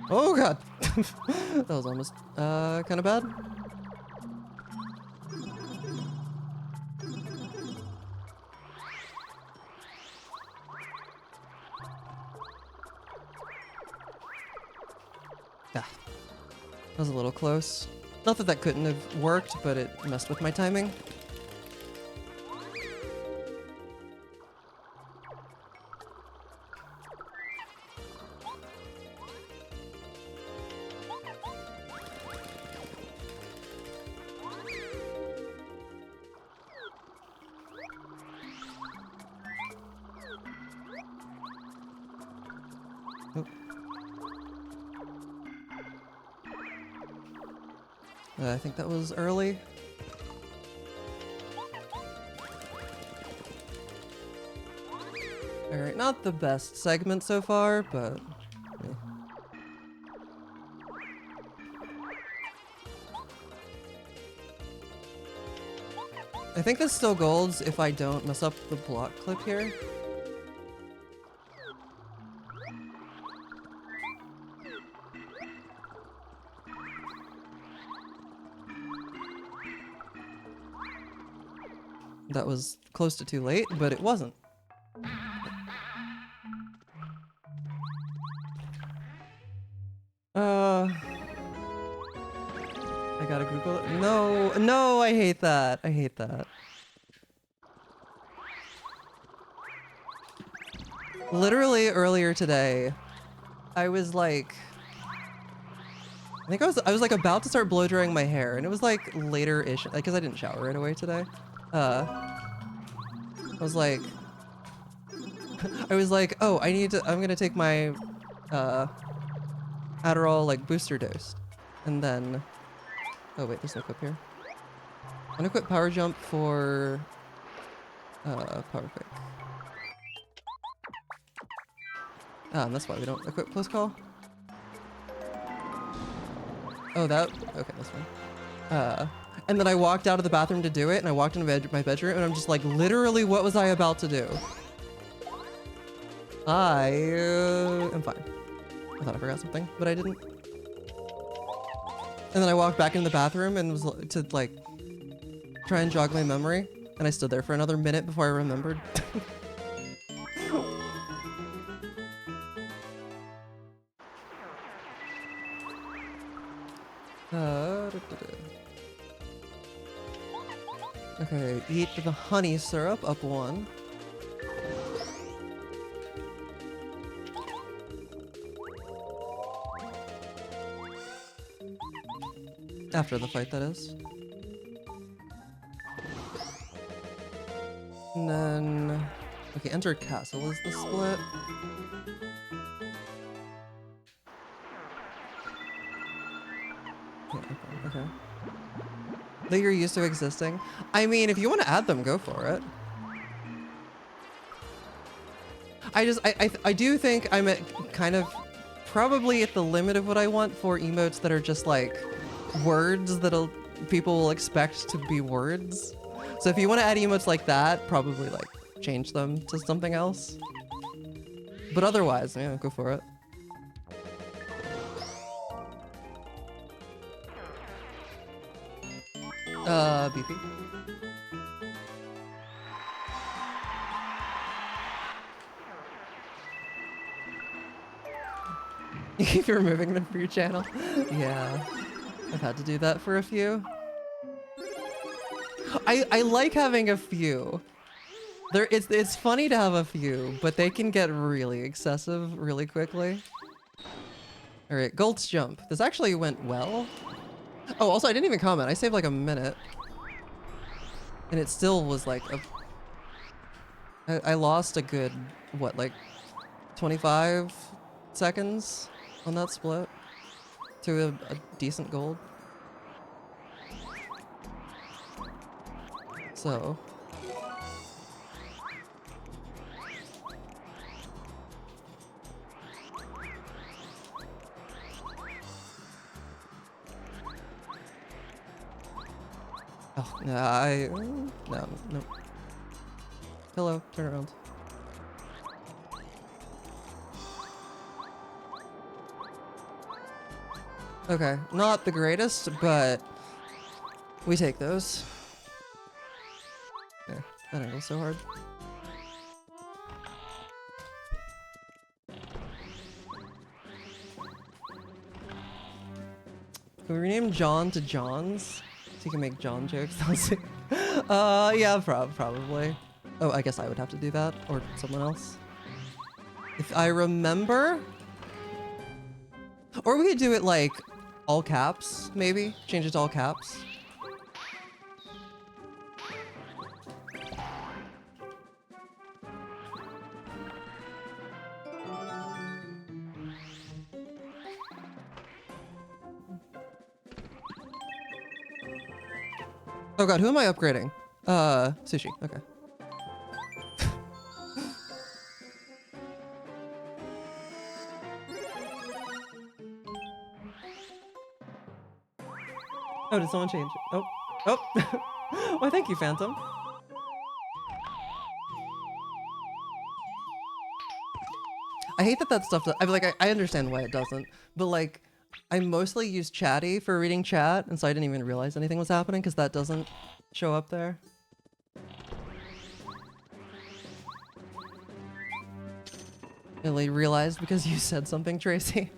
Oh god. That was almost kind of bad. Ah, that was a little close. Not that that couldn't have worked, but it messed with my timing. Oh. I think that was early. Alright, not the best segment so far, but... yeah. I think this still golds if I don't mess up the block clip here. That was close to too late, but it wasn't. I gotta Google it. No, no, I hate that. I hate that. Literally earlier today, I was like, I think I was like about to start blow drying my hair, and it was like later-ish, like, cause I didn't shower right away today. I was like, oh, I'm gonna take my Adderall like booster dose, and then, oh wait, there's no clip here. I'm gonna quit power jump for power quick. Ah, and that's why we don't equip close call. Oh, that, okay, that's fine. And then I walked out of the bathroom to do it, and I walked into my bedroom, and I'm just like, literally, what was I about to do? I am fine. I thought I forgot something, but I didn't. And then I walked back into the bathroom and was to like try and jog my memory, and I stood there for another minute before I remembered. Okay, eat the honey syrup, up one. After the fight, that is. And then... okay, enter castle is the split. Yeah, okay. That you're used to existing. I mean, if you want to add them, go for it. I do think I'm at kind of probably at the limit of what I want for emotes that are just like words that people will expect to be words. So if you want to add emotes like that, probably like change them to something else. But otherwise, yeah, go for it. BP. You keep removing them from your channel? Yeah. I've had to do that for a few. I like having a few. It's funny to have a few, but they can get really excessive really quickly. Alright, Golt's jump. This actually went well. Oh, also I didn't even comment. I saved like a minute. And it still was like I lost a good, what, like 25 seconds on that split to a decent gold. So. Oh, no, no. Hello, turn around. Okay, not the greatest, but we take those. Yeah, that angle's so hard. Can we rename John to Johns? So you can make John jokes? Yeah, probably. Oh, I guess I would have to do that, or someone else. If I remember. Or we could do it like all caps, maybe? Change it to all caps. Oh god, who am I upgrading? Sushi, okay. Oh, did someone change it? Oh, oh. Why, thank you, Phantom. I hate that stuff, I mean, like, I understand why it doesn't, but like, I mostly use Chatty for reading chat, and so I didn't even realize anything was happening because that doesn't show up there. I only realized because you said something, Tracy.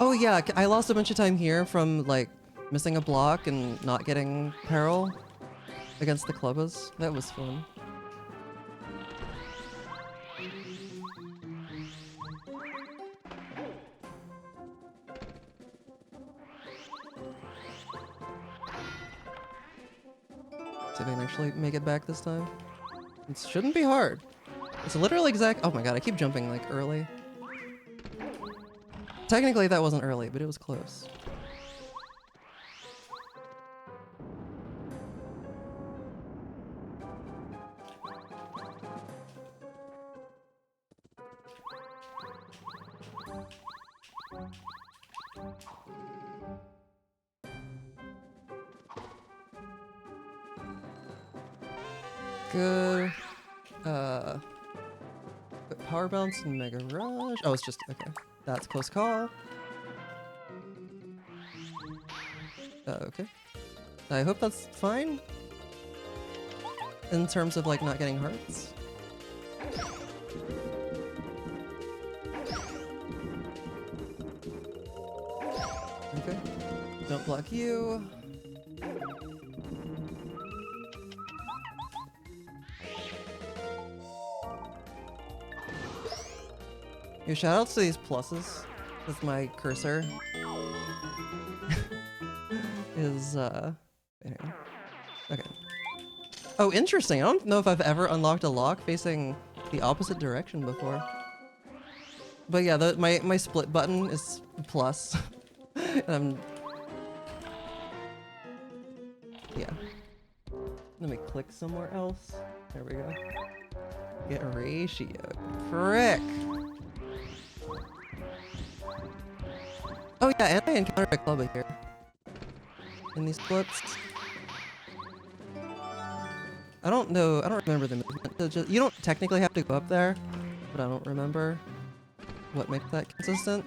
Oh yeah, I lost a bunch of time here from like missing a block and not getting peril against the clubbers. That was fun. See if I can actually make it back this time. It shouldn't be hard. It's literally exact. Oh my god, I keep jumping like early. Technically that wasn't early, but it was close. Good. Power bounce and mega rush. Oh, it's just okay. That's close call. Okay. I hope that's fine. In terms of like not getting hearts. Okay. Don't block you. Yo, shoutouts to these pluses with my cursor. Is anyway. Okay. Oh, interesting. I don't know if I've ever unlocked a lock facing the opposite direction before. But yeah, my split button is plus. And yeah. Let me click somewhere else. There we go. Get ratio. Frick. Oh yeah, and I encountered a club here. In these splits. I don't know, I don't remember the movement. You don't technically have to go up there, but I don't remember what makes that consistent.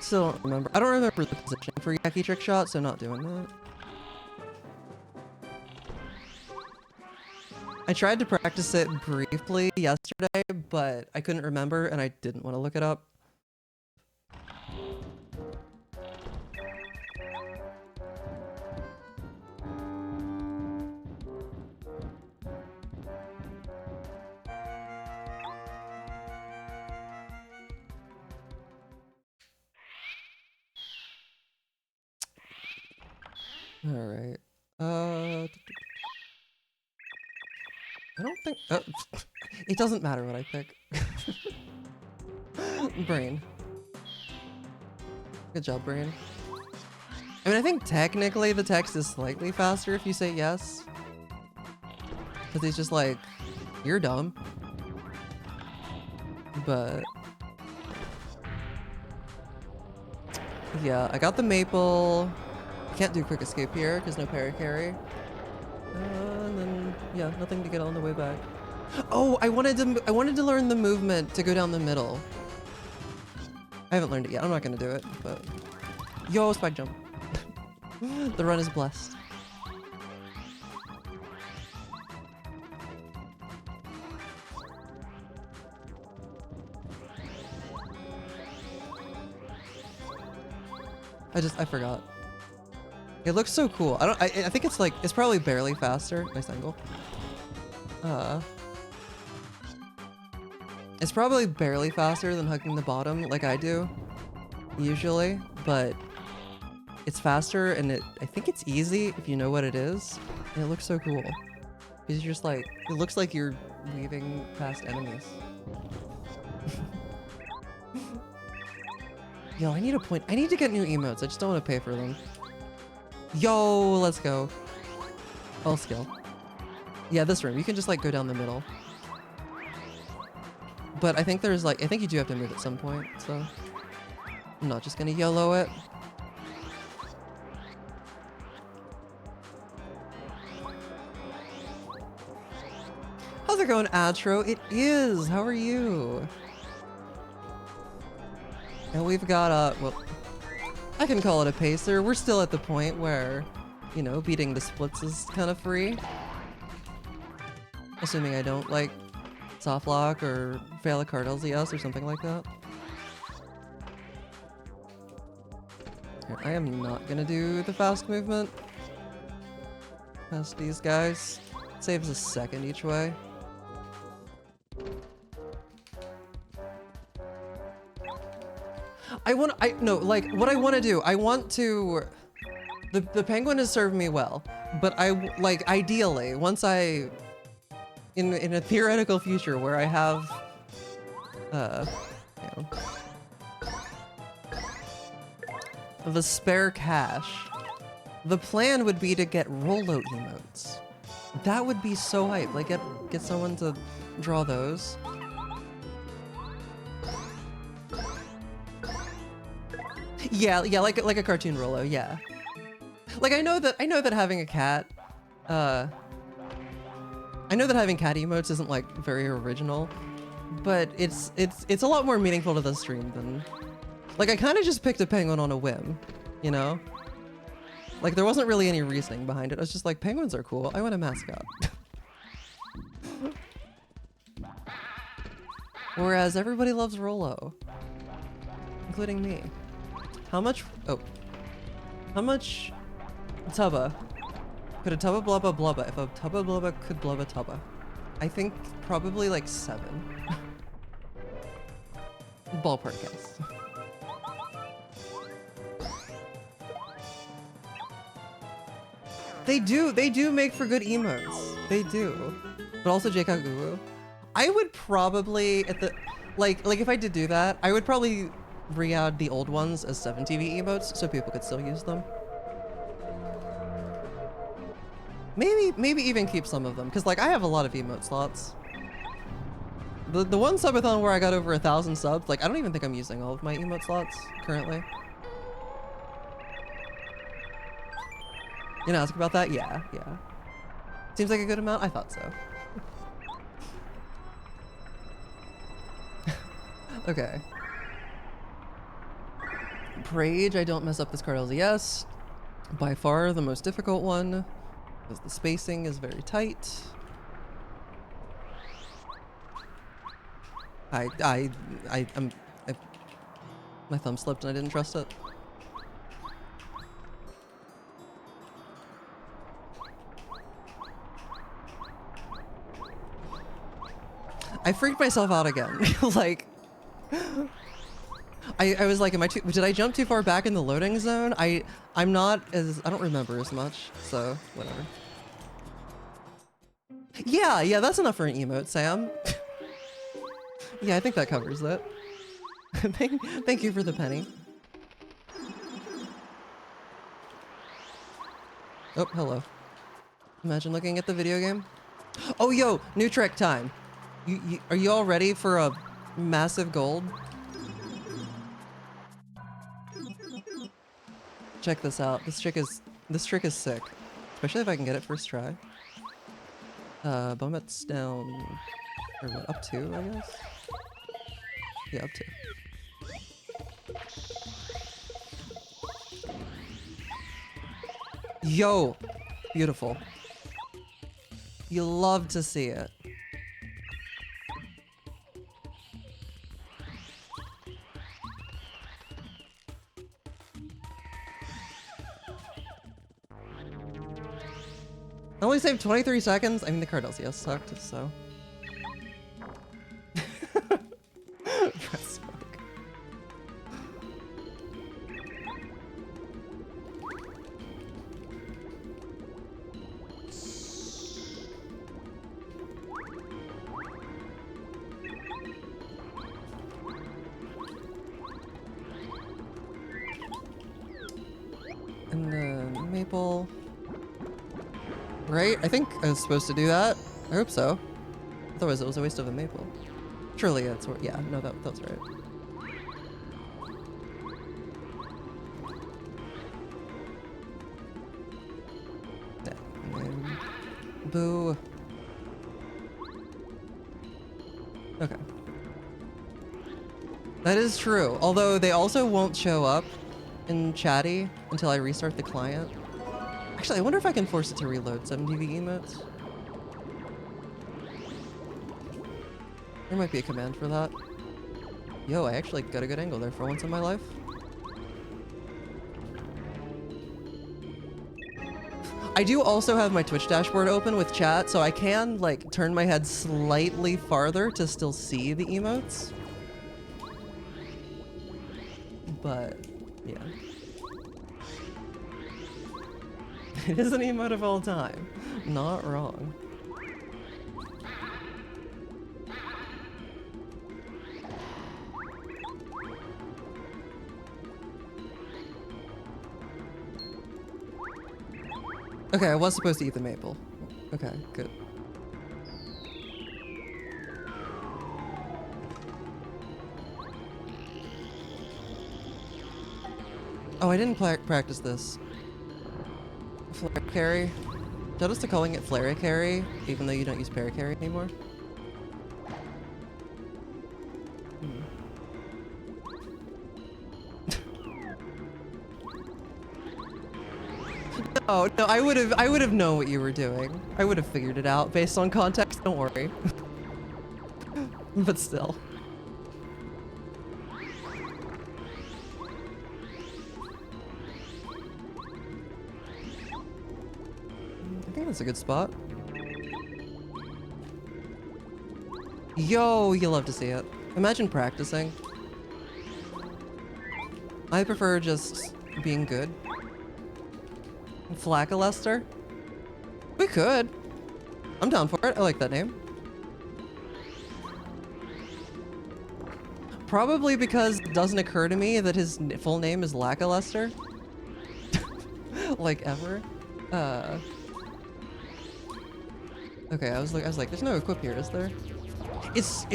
Still don't remember. I don't remember the position for Yaki Trick Shot, so not doing that. I tried to practice it briefly yesterday, but I couldn't remember and I didn't want to look it up. All right. I don't think... it doesn't matter what I pick. Brain. Good job, Brain. I mean, I think technically the text is slightly faster if you say yes. Because he's just like, you're dumb. But... Yeah, I got the maple. Can't do quick escape here because no parry carry. And then yeah, nothing to get on the way back. Oh, I wanted to learn the movement to go down the middle. I haven't learned it yet. I'm not gonna do it, but yo, spike jump. The run is blessed. I forgot. It looks so cool. I think it's like, it's probably barely faster. Nice angle. It's probably barely faster than hugging the bottom like I do, usually, but it's faster and I think it's easy if you know what it is. And it looks so cool. Because you're just like, it looks like you're weaving past enemies. Yo, I need to get new emotes. I just don't want to pay for them. Yo, let's go. All skill. Yeah, this room. You can just like go down the middle. But I think there's like, I think you do have to move at some point, so I'm not just gonna YOLO it. How's it going, Atro? It is. How are you? And we've got well, I can call it a pacer. We're still at the point where, you know, beating the splits is kind of free. Assuming I don't like soft lock or fail a card LZS or something like that. Here, I am not gonna do the fast movement past these guys. It saves a second each way. What I want to do, I want to, the penguin has served me well, but ideally, once in a theoretical future where I have, you know, the spare cash, the plan would be to get Rolo emotes. That would be so hype, like get someone to draw those. Yeah, like a cartoon Rolo, yeah. Like I know that having a cat, I know that having cat emotes isn't like very original, but it's a lot more meaningful to the stream than, like I kind of just picked a penguin on a whim, you know? Like there wasn't really any reasoning behind it. I was just like, penguins are cool. I want a mascot. Whereas everybody loves Rolo, including me. How much Tubba? Could a Tubba blubba blubba if a Tubba blubba could blubba Tubba? I think probably like 7. Ballpark guess. They do make for good emotes. They do. But also JKGuru. I would probably like if I did do that, I would probably re-add the old ones as 7TV emotes so people could still use them. Maybe even keep some of them, because like I have a lot of emote slots. The one subathon where I got over 1,000 subs, like I don't even think I'm using all of my emote slots currently. You know, ask about that? Yeah. Seems like a good amount? I thought so. Okay. Rage, I don't mess up this card LZS. By far the most difficult one, because the spacing is very tight. My thumb slipped and I didn't trust it. I freaked myself out again. Like, I was like, did I jump too far back in the loading zone? I don't remember as much, so whatever. Yeah, that's enough for an emote, Sam. Yeah, I think that covers it. Thank you for the penny. Oh, hello. Imagine looking at the video game. Oh, yo, new trick time. Are you all ready for a massive gold? Check this out. This trick is sick. Especially if I can get it first try. Bummets down, or what, up 2, I guess? Yeah, up 2. Yo! Beautiful. You love to see it. I only saved 23 seconds. I mean, the card LCS sucked, so. Press smoke. And then maple. Right? I think I was supposed to do that. I hope so. Otherwise it was a waste of a maple. Surely it's, yeah, no, that was right. And then, boo. Okay. That is true. Although they also won't show up in chatty until I restart the client. Actually, I wonder if I can force it to reload 7TV emotes. There might be a command for that. Yo, I actually got a good angle there for once in my life. I do also have my Twitch dashboard open with chat, so I can, like, turn my head slightly farther to still see the emotes. But, yeah. It is an emote of all time. Not wrong. Okay, I was supposed to eat the maple. Okay, good. Oh, I didn't practice this. Flare carry. Shout out to calling it flare carry, even though you don't use para carry anymore. Oh no, I would have known what you were doing. I would have figured it out based on context. Don't worry. But still. I think that's a good spot. Yo, you love to see it. Imagine practicing. I prefer just being good. Flackalester? We could. I'm down for it. I like that name. Probably because it doesn't occur to me that his full name is Lackluster. Like ever. Okay, I was like, there's no equip here, is there? This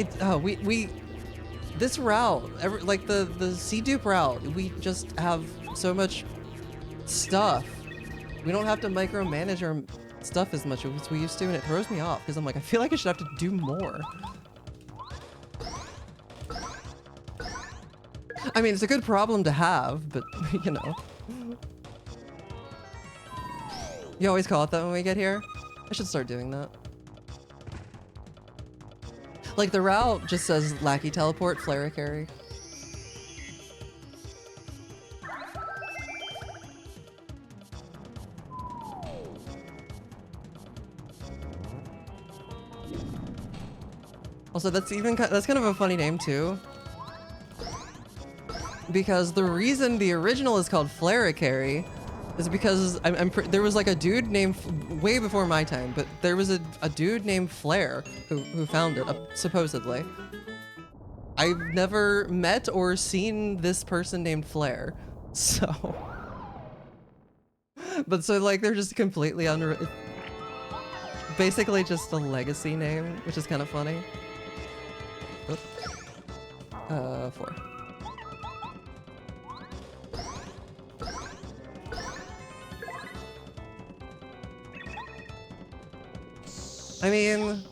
route, like the sea dupe route, we just have so much stuff. We don't have to micromanage our stuff as much as we used to, and it throws me off because I'm like, I feel like I should have to do more. I mean, it's a good problem to have, but you know. You always call it that when we get here? I should start doing that. Like the route just says Lackey Teleport, Flare Carry. Also, that's kind of a funny name too. Because the reason the original is called Flare Carry is because there was like a dude named, way before my time, but there was a dude named Flare who found it, supposedly. I've never met or seen this person named Flare, so. But so like they're just completely basically just a legacy name, which is kind of funny. Oops. 4. I mean,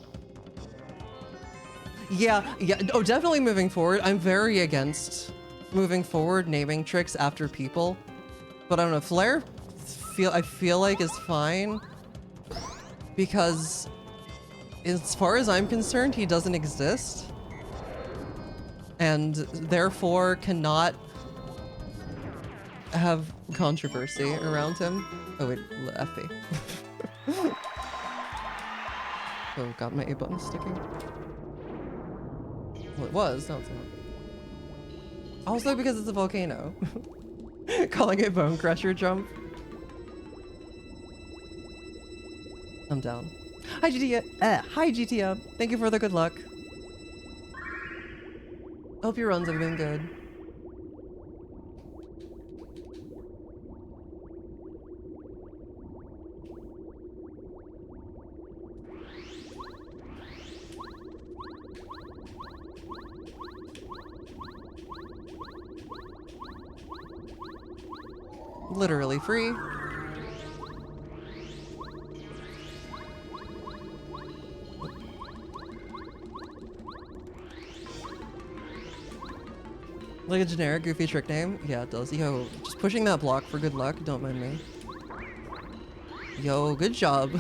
yeah. Oh, definitely moving forward. I'm very against moving forward, naming tricks after people. But I don't know, Flare I feel like is fine because as far as I'm concerned, he doesn't exist and therefore cannot have controversy around him. Oh wait, FP. Oh god, my A button's sticking. Well, it was, no it's not. Also because it's a volcano. Calling it Bone Crusher jump. I'm down. Hi GTA. Hi GTA. Thank you for the good luck. Hope your runs have been good. Literally free. Like a generic goofy trick name? Yeah, it does. Yo, just pushing that block for good luck, don't mind me. Yo, good job.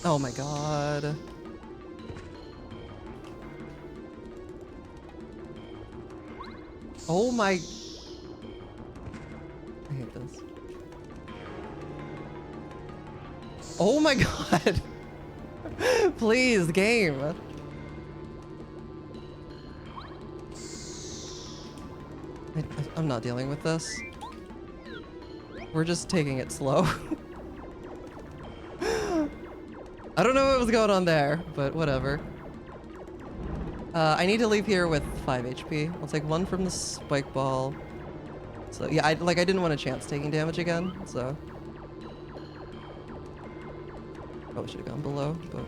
Oh my god. Oh my... I hate this. Oh my god! Please, game! I'm not dealing with this. We're just taking it slow. I don't know what was going on there, but whatever. I need to leave here with 5 HP. I'll take 1 from the spike ball. So yeah, I didn't want a chance taking damage again, so. Probably should have gone below, but.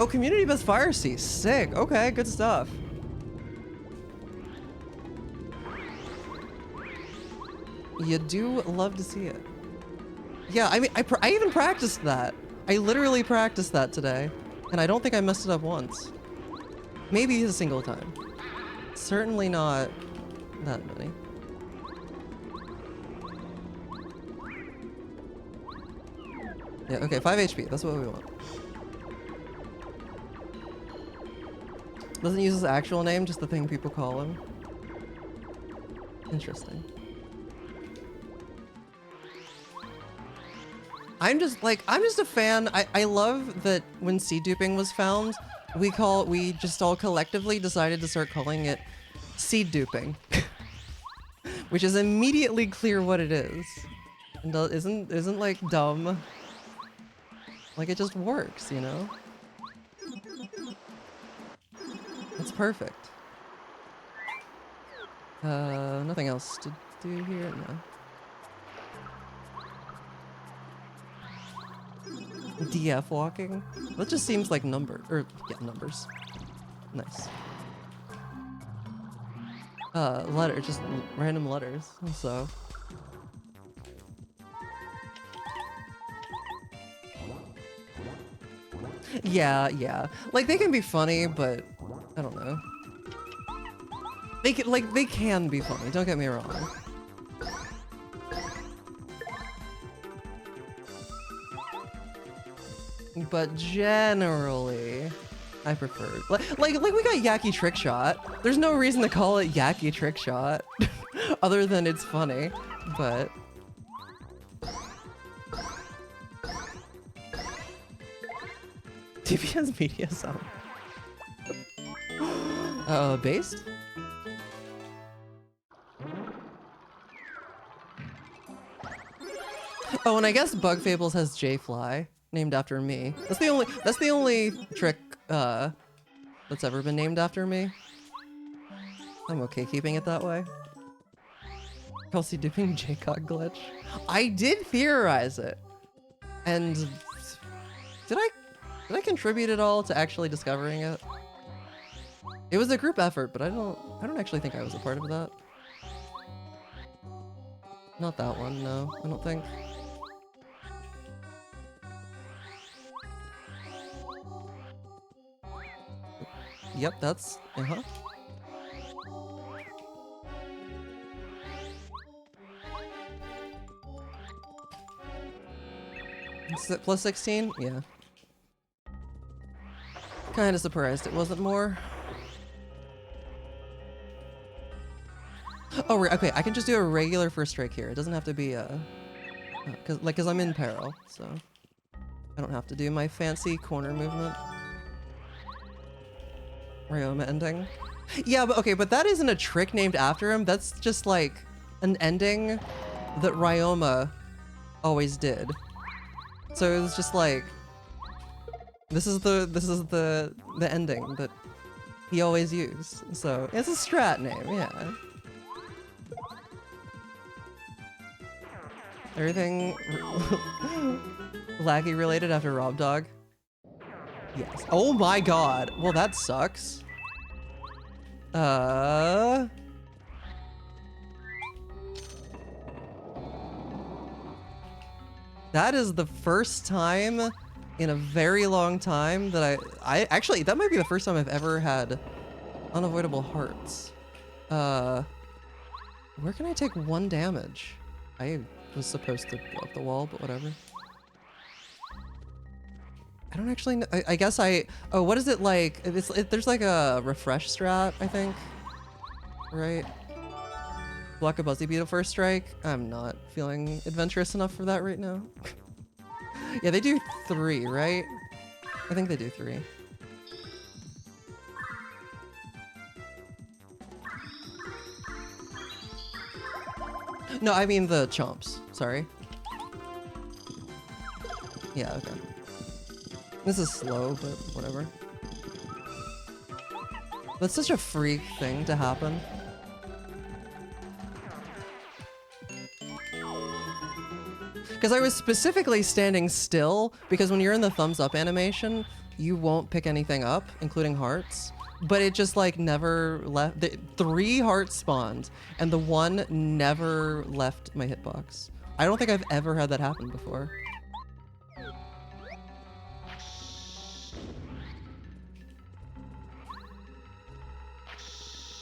Oh, community best fire sea. Sick. Okay, good stuff. You do love to see it. Yeah, I mean, I even practiced that. I literally practiced that today, and I don't think I messed it up once. Maybe a single time. Certainly not that many. Yeah, okay, 5 HP. That's what we want. Doesn't use his actual name, just the thing people call him. Interesting. I'm just a fan. I love that when seed duping was found, we just all collectively decided to start calling it seed duping. Which is immediately clear what it is. And isn't like dumb. Like it just works, you know? It's perfect. Nothing else to do here? No. DF walking? That just seems like numbers. Nice. Just random letters, so. Yeah. Like, they can be funny, but I don't know. They can be funny, don't get me wrong. But generally, I prefer like we got Yaki Trick Shot. There's no reason to call it Yaki Trick Shot, other than it's funny. But TPS media sound. Based. Oh, and I guess Bug Fables has J Fly. Named after me. That's the only trick that's ever been named after me. I'm okay keeping it that way. Kelsey dipping JCOG glitch. I did theorize it. And did I contribute at all to actually discovering it? It was a group effort, but I don't actually think I was a part of that. Not that one, no, I don't think. Yep, that's, uh-huh. Is it plus 16? Yeah. Kinda surprised it wasn't more. Oh, okay, I can just do a regular first strike here. It doesn't have to be a... cause I'm in peril, so... I don't have to do my fancy corner movement. Ryoma ending. Yeah, but okay, but that isn't a trick named after him. That's just like an ending that Ryoma always did. So it was just like this is the ending that he always used. So it's a strat name, yeah. Everything laggy related after Rob Dog. Yes. Oh my god. Well, that sucks. That is the first time in a very long time that I actually, that might be the first time I've ever had unavoidable hearts. Where can I take 1 damage? I was supposed to blow up the wall, but whatever. I don't actually know. I guess oh, what is it like? There's like a refresh strat, I think. Right? Block a Buzzy Beetle first strike. I'm not feeling adventurous enough for that right now. Yeah, they do 3, right? I think they do 3. No, I mean the chomps. Sorry. Yeah, okay. This is slow, but whatever. That's such a freak thing to happen. Because I was specifically standing still, because when you're in the thumbs up animation, you won't pick anything up, including hearts. But it just like never left. 3 hearts spawned, and the 1 never left my hitbox. I don't think I've ever had that happen before.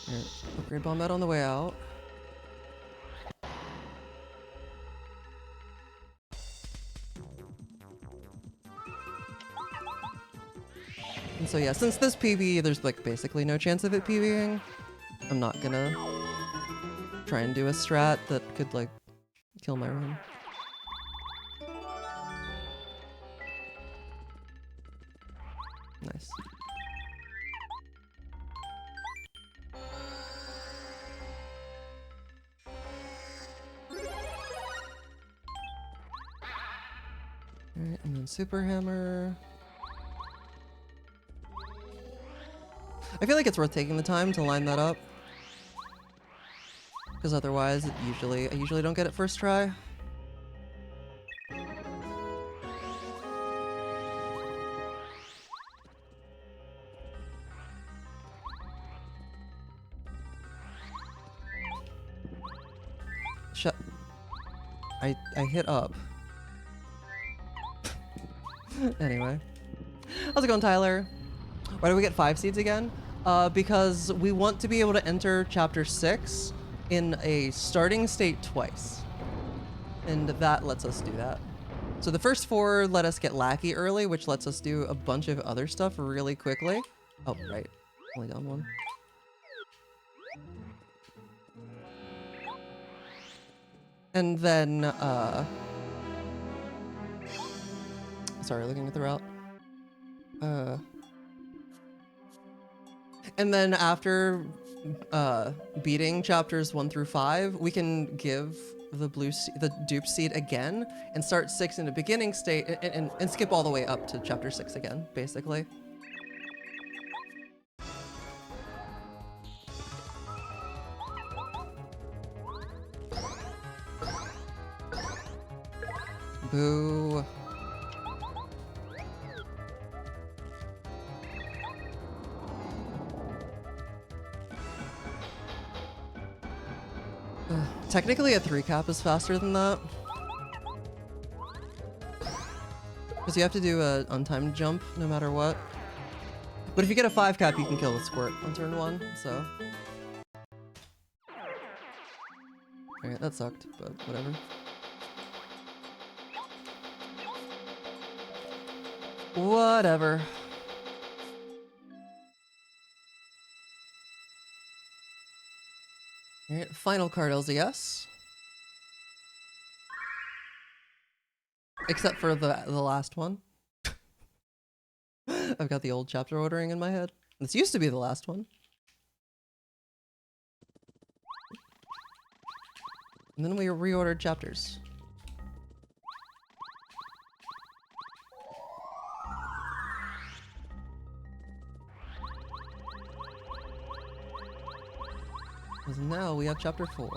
Here, upgrade bomb med on the way out. And so yeah, since this PB, there's like basically no chance of it PBing, I'm not gonna try and do a strat that could like kill my run. Nice. Alright, and then Super Hammer. I feel like it's worth taking the time to line that up. Because otherwise, I usually don't get it first try. I hit up. Anyway. How's it going, Tyler? Why do we get 5 seeds again? Because we want to be able to enter chapter 6 in a starting state twice. And that lets us do that. So the first 4 let us get Lackey early, which lets us do a bunch of other stuff really quickly. Oh, right. Only down 1. And then, sorry, looking at the route. And then after beating chapters 1 through 5, we can give the the dupe seed again and start 6 in the beginning state and skip all the way up to chapter 6 again, basically. Boo. Technically a 3 cap is faster than that. Because you have to do a untimed jump no matter what. But if you get a 5 cap, you can kill the squirt on turn 1, so. Alright, that sucked, but whatever. Whatever. Alright, final card LZS. Except for the last one. I've got the old chapter ordering in my head. This used to be the last one. And then we reordered chapters. Because now we have chapter 4.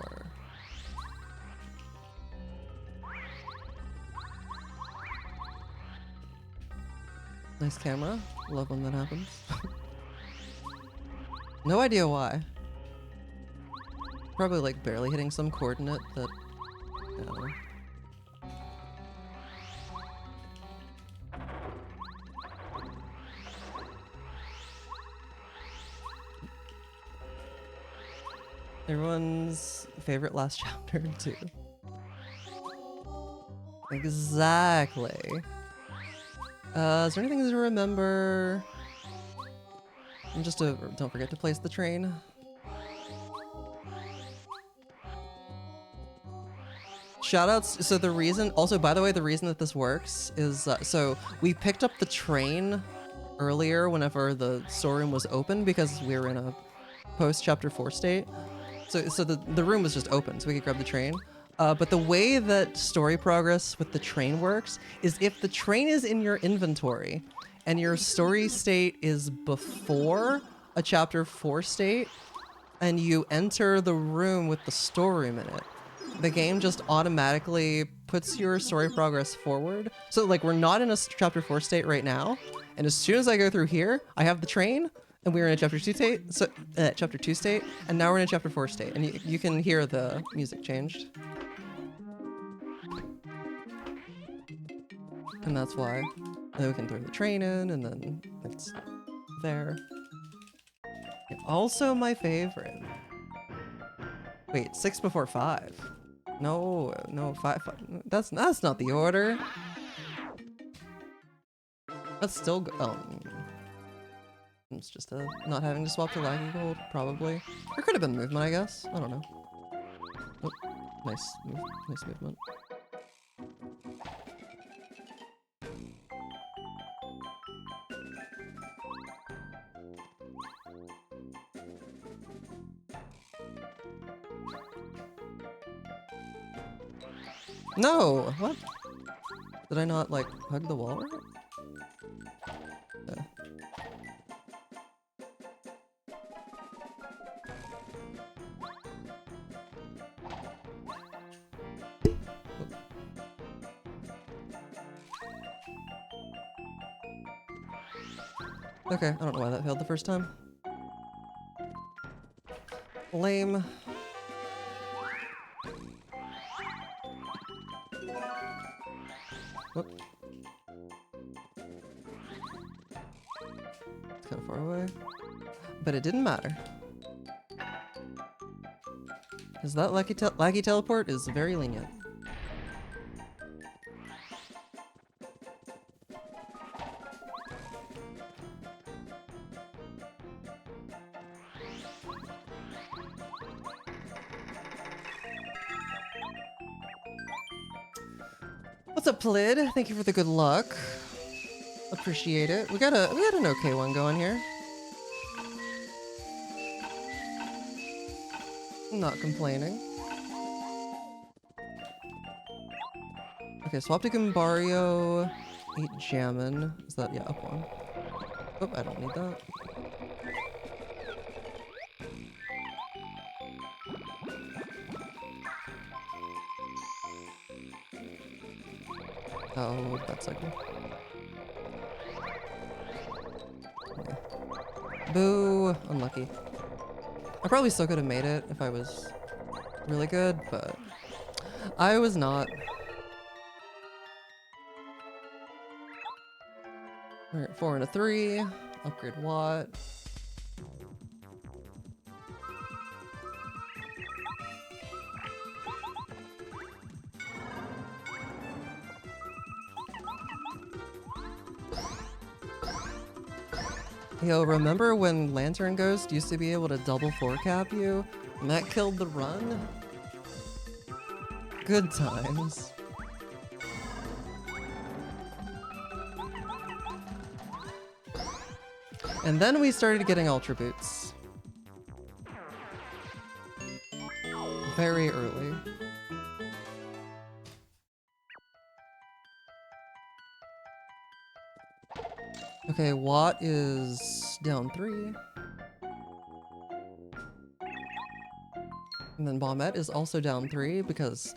Nice camera. Love when that happens. No idea why. Probably like barely hitting some coordinate that, I don't know. Everyone's favorite last chapter too. Exactly. Is there anything to remember? And just to don't forget to place the train. Shoutouts. So the reason, also by the way, the reason that this works is so we picked up the train earlier whenever the storeroom was open because we were in a post chapter 4 state. So the room was just open, so we could grab the train. But the way that story progress with the train works is if the train is in your inventory and your story state is before a chapter 4 state and you enter the room with the storeroom in it, the game just automatically puts your story progress forward. So like we're not in a chapter 4 state right now, and as soon as I go through here, I have the train, and we were in a chapter 2 state, so chapter 2 state, and now we're in a chapter 4 state, and you can hear the music changed. And that's why. And then we can throw the train in, and then it's there. Also my favorite. Wait, 6 before 5. No, 5. That's not the order. That's still it's just not having to swap to laggy gold, probably. There could have been movement, I guess. I don't know. Oh, nice movement. No! What? Did I not, like, hug the wall right? Okay, I don't know why that failed the first time. Lame. Whoop. It's kind of far away. But it didn't matter. Because that laggy teleport is very lenient. What's up, Plid? Thank you for the good luck. Appreciate it. We got an okay one going here. I'm not complaining. Okay, swap to Gimbario, 8 Jammin. Is that, yeah, up 1. Oh, I don't need that. Oh, that cycle. Okay. Boo! Unlucky. I probably still could have made it if I was really good, but I was not. Alright, 4 and a 3. Upgrade Watt. Yo, remember when Lantern Ghost used to be able to double 4-cap you? And that killed the run? Good times. And then we started getting Ultra Boots. Very early. Okay, Watt is down 3. And then Bombette is also down 3 because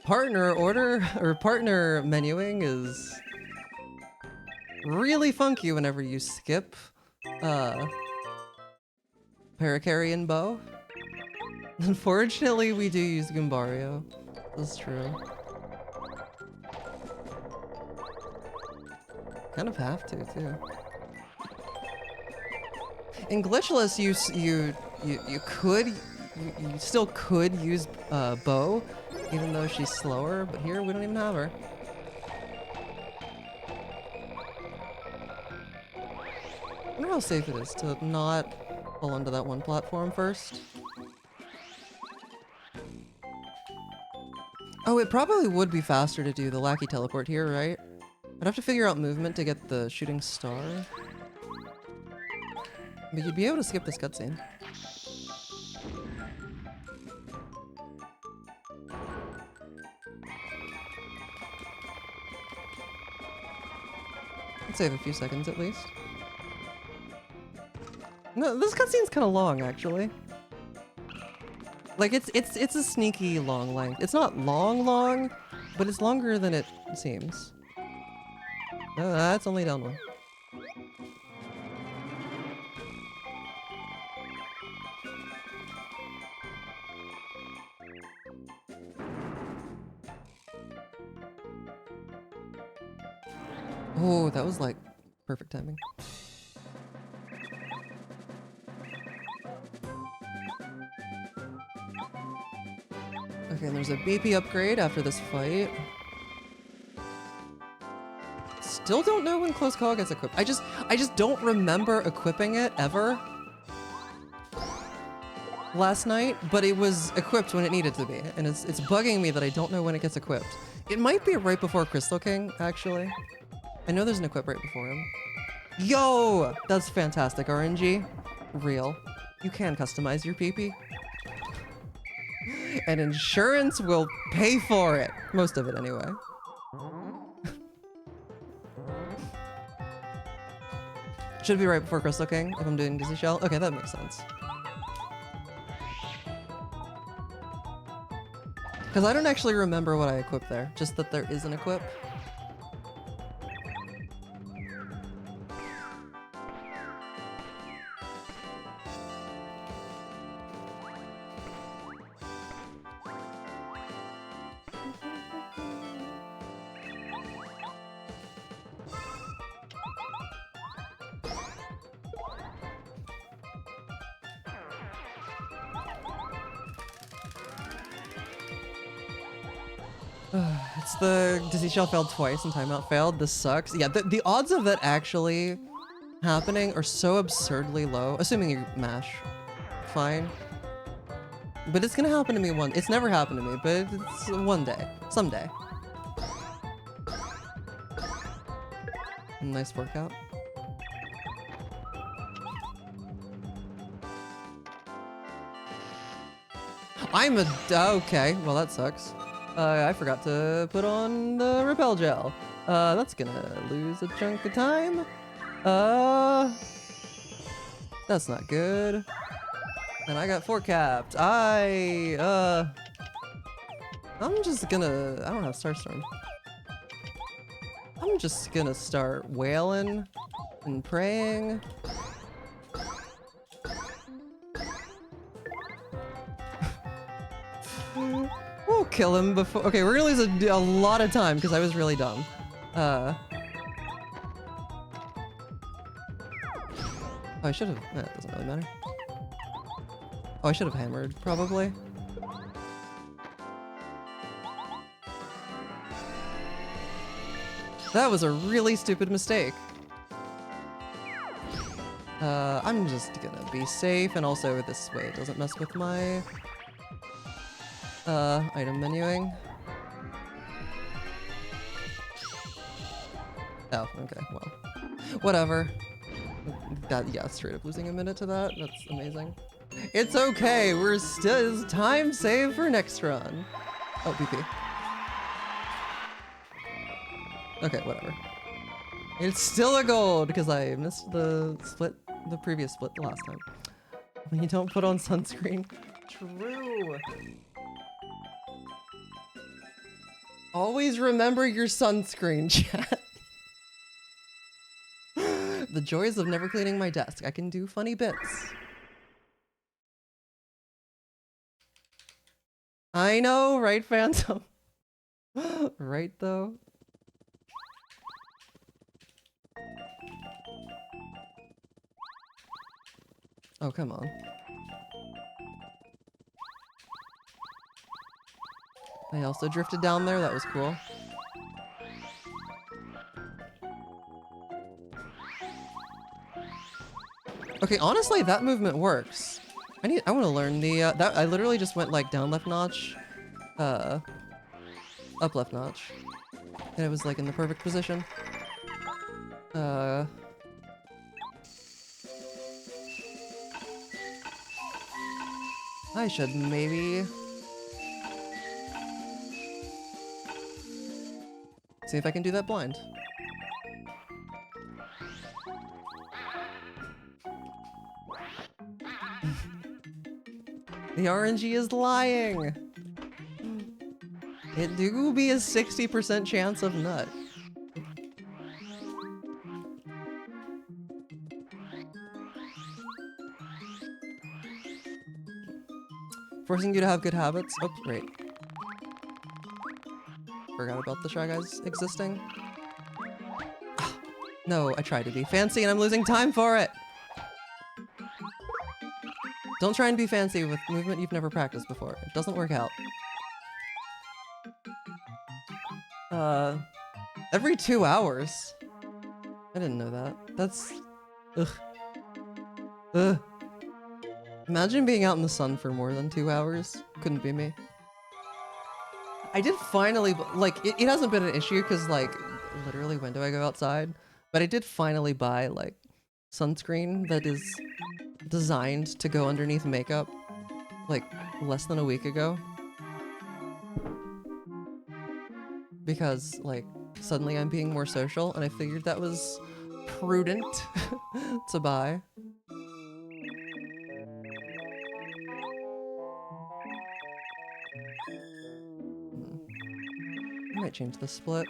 partner order or partner menuing is really funky whenever you skip Paracarry and Bow. Unfortunately, we do use Goombario. That's true. Kind of have to too. In glitchless, you still could use Bow, even though she's slower. But here we don't even have her. I wonder how safe it is to not fall onto that one platform first. Oh, it probably would be faster to do the Lackey Teleport here, right? I'd have to figure out movement to get the shooting star. But you'd be able to skip this cutscene. Let's save a few seconds at least. No, this cutscene's kind of long, actually. Like, it's a sneaky long length. It's not long, but it's longer than it seems. No, that's only down 1. Oh, that was like perfect timing. Okay, and there's a BP upgrade after this fight. Still don't know when Close Call gets equipped. I just don't remember equipping it ever last night, but it was equipped when it needed to be, and it's bugging me that I don't know when it gets equipped. It might be right before Crystal King, actually. I know there's an equip right before him. Yo! That's fantastic, RNG. Real. You can customize your PP. And insurance will pay for it. Most of it, anyway. Should be right before Crystal King if I'm doing Dizzy Shell. Okay, that makes sense. Because I don't actually remember what I equipped there. Just that there is an equip. It's the Dizzy Shell failed twice and timeout failed. This sucks. Yeah, the odds of that actually happening are so absurdly low. Assuming you mash. Fine. But it's gonna happen to me it's never happened to me, but it's one day. Someday. Nice workout. Okay, well that sucks. I forgot to put on the repel gel. That's gonna lose a chunk of time. That's not good. And I got 4-capped. I'm just gonna, I don't have Starstorm. I'm just gonna start wailing and praying. We'll kill him before. Okay, we're gonna lose a lot of time because I was really dumb. Oh, I should have. It doesn't really matter. Oh, I should have hammered probably. That was a really stupid mistake. I'm just gonna be safe, and also this way it doesn't mess with my item menuing. Oh, okay, well, whatever. That, yeah, straight up losing a minute to that. That's amazing. It's okay. We're still time save for next run. Oh, BP. Okay, whatever. It's still a gold because I missed the split, the previous split the last time. When you don't put on sunscreen. True. Always remember your sunscreen, chat. The joys of never cleaning my desk. I can do funny bits. I know, right, Phantom? Right, though? Oh, come on. I also drifted down there. That was cool. Okay, honestly, that movement works. I want to learn the, that, I literally just went, like, down left notch, up left notch. And it was, like, in the perfect position. I should maybe see if I can do that blind. The RNG is lying. It do be a 60% chance of nut. Forcing you to have good habits. Oh, right. Forgot about the Shy Guys existing. Ah, no, I tried to be fancy and I'm losing time for it. Don't try and be fancy with movement you've never practiced before. It doesn't work out. Every 2 hours? I didn't know that. That's... Ugh. Ugh. Imagine being out in the sun for more than 2 hours. Couldn't be me. I did finally... Like, it hasn't been an issue because, like, literally when do I go outside? But I did finally buy, like, sunscreen that is designed to go underneath makeup, like, less than a week ago. Because, like, suddenly I'm being more social, and I figured that was prudent to buy. I might change the split.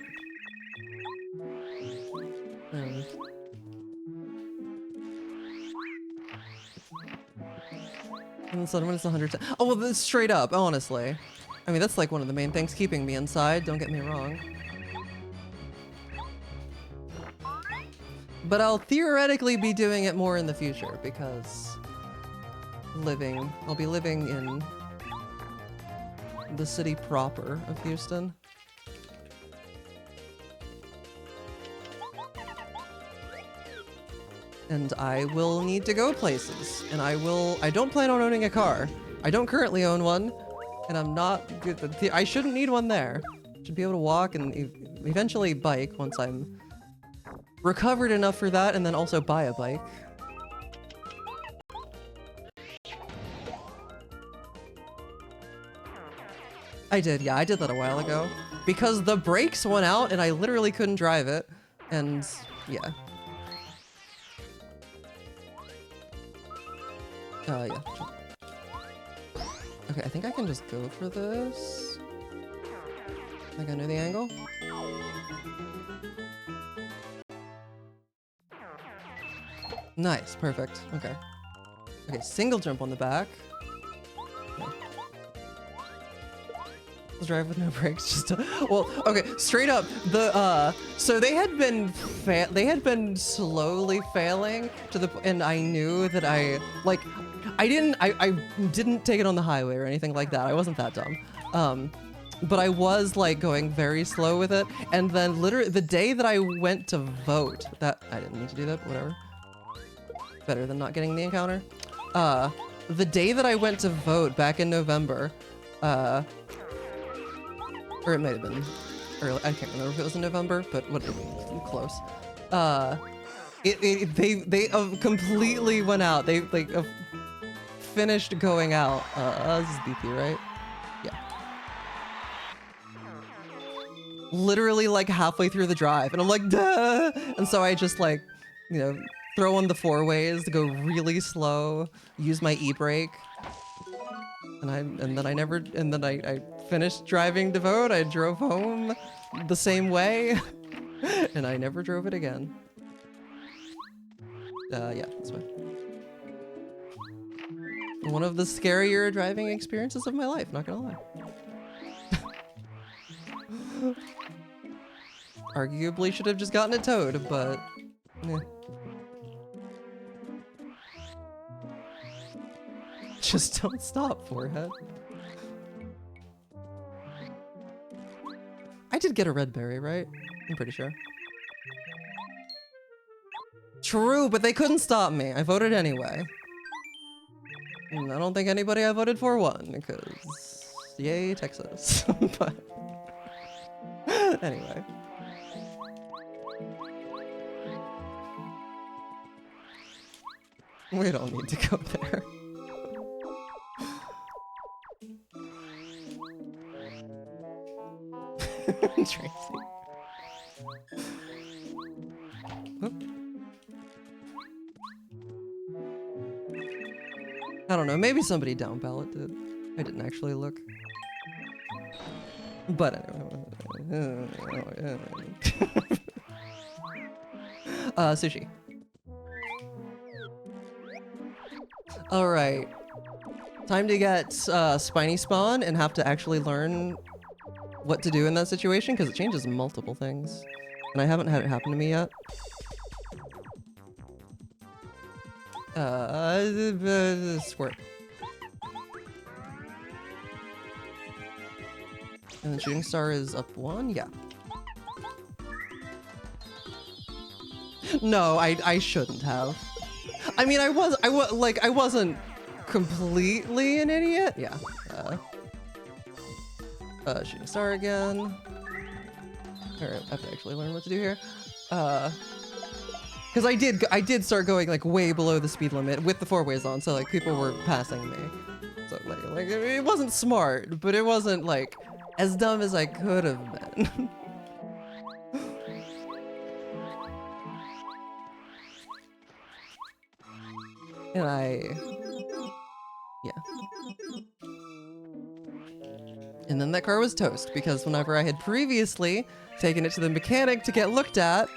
And then suddenly it's 100. Oh, well, that's straight up, honestly. I mean, that's like one of the main things keeping me inside, don't get me wrong. But I'll theoretically be doing it more in the future because I'll be living in the city proper of Houston. And I will need to go places, and I don't plan on owning a car. I don't currently own one, and I'm not good. I shouldn't need one there. Should be able to walk and eventually bike once I'm recovered enough for that, and then also buy a bike. I did, yeah, I did that a while ago. Because the brakes went out and I literally couldn't drive it, and yeah. Yeah. Okay, I think I can just go for this. I think I know the angle. Nice, perfect. Okay. Okay, single jump on the back. Okay. Drive with no brakes, just well, okay, straight up, so they had been slowly failing to the and I knew that I didn't take it on the highway or anything like that. I wasn't that dumb. But I was like going very slow with it, and then literally the day that I went to vote, that I didn't need to do that, but whatever. Better than not getting the encounter. The day that I went to vote back in November, or it might have been early. I can't remember if it was in November, but close. They completely went out. They like finished going out. This is BP, right? Yeah. Literally like halfway through the drive, and I'm like, duh! And so I just like, you know, throw on the 4-ways to go really slow, use my e-brake. And then I finished driving to vote. I drove home the same way, and I never drove it again. Yeah, that's fine. One of the scarier driving experiences of my life, not gonna lie. Arguably should have just gotten it towed, but eh. Just don't stop, forehead. I did get a red berry, right? I'm pretty sure. True, but they couldn't stop me. I voted anyway. And I don't think anybody I voted for won, because yay, Texas. But anyway. We don't need to go there. Tracy. Huh? I don't know, maybe somebody down ballot did. I didn't actually look. But anyway. Sushi. Alright. Time to get Spiny Spawn and have to actually learn what to do in that situation, because it changes multiple things. And I haven't had it happen to me yet. Squirt. And then Shooting Star is up 1? Yeah. No, I shouldn't have. I mean, I wasn't completely an idiot. Yeah. Shooting Star again. Alright, I have to actually learn what to do here. Because I did start going like way below the speed limit with the 4-ways on, so like people were passing me. So like it wasn't smart, but it wasn't like as dumb as I could have been. And yeah. And then that car was toast, because whenever I had previously taken it to the mechanic to get looked at,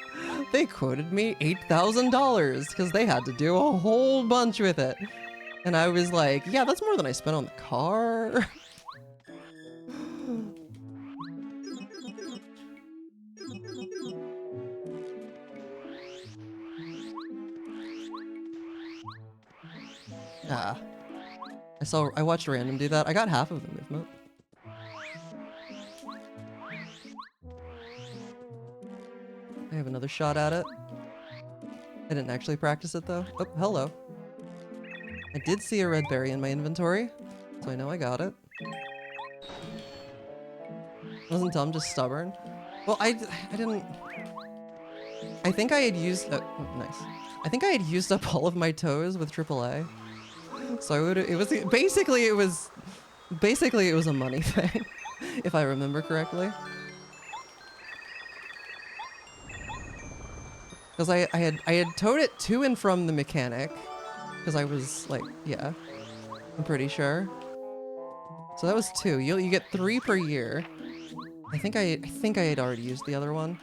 they quoted me $8,000 because they had to do a whole bunch with it. And I was like, yeah, that's more than I spent on the car. I watched Random do that. I got half of the movement. I have another shot at it. I didn't actually practice it though. Oh, hello. I did see a red berry in my inventory, so I know I got it. Wasn't dumb, just stubborn. Well, I didn't... I think I had used... oh, nice. I think I had used up all of my toes with AAA. So I would... it was a money thing, if I remember correctly. Because I had towed it to and from the mechanic, because I was like, yeah, I'm pretty sure. So that was 2. You get 3 per year. I think I had already used the other one.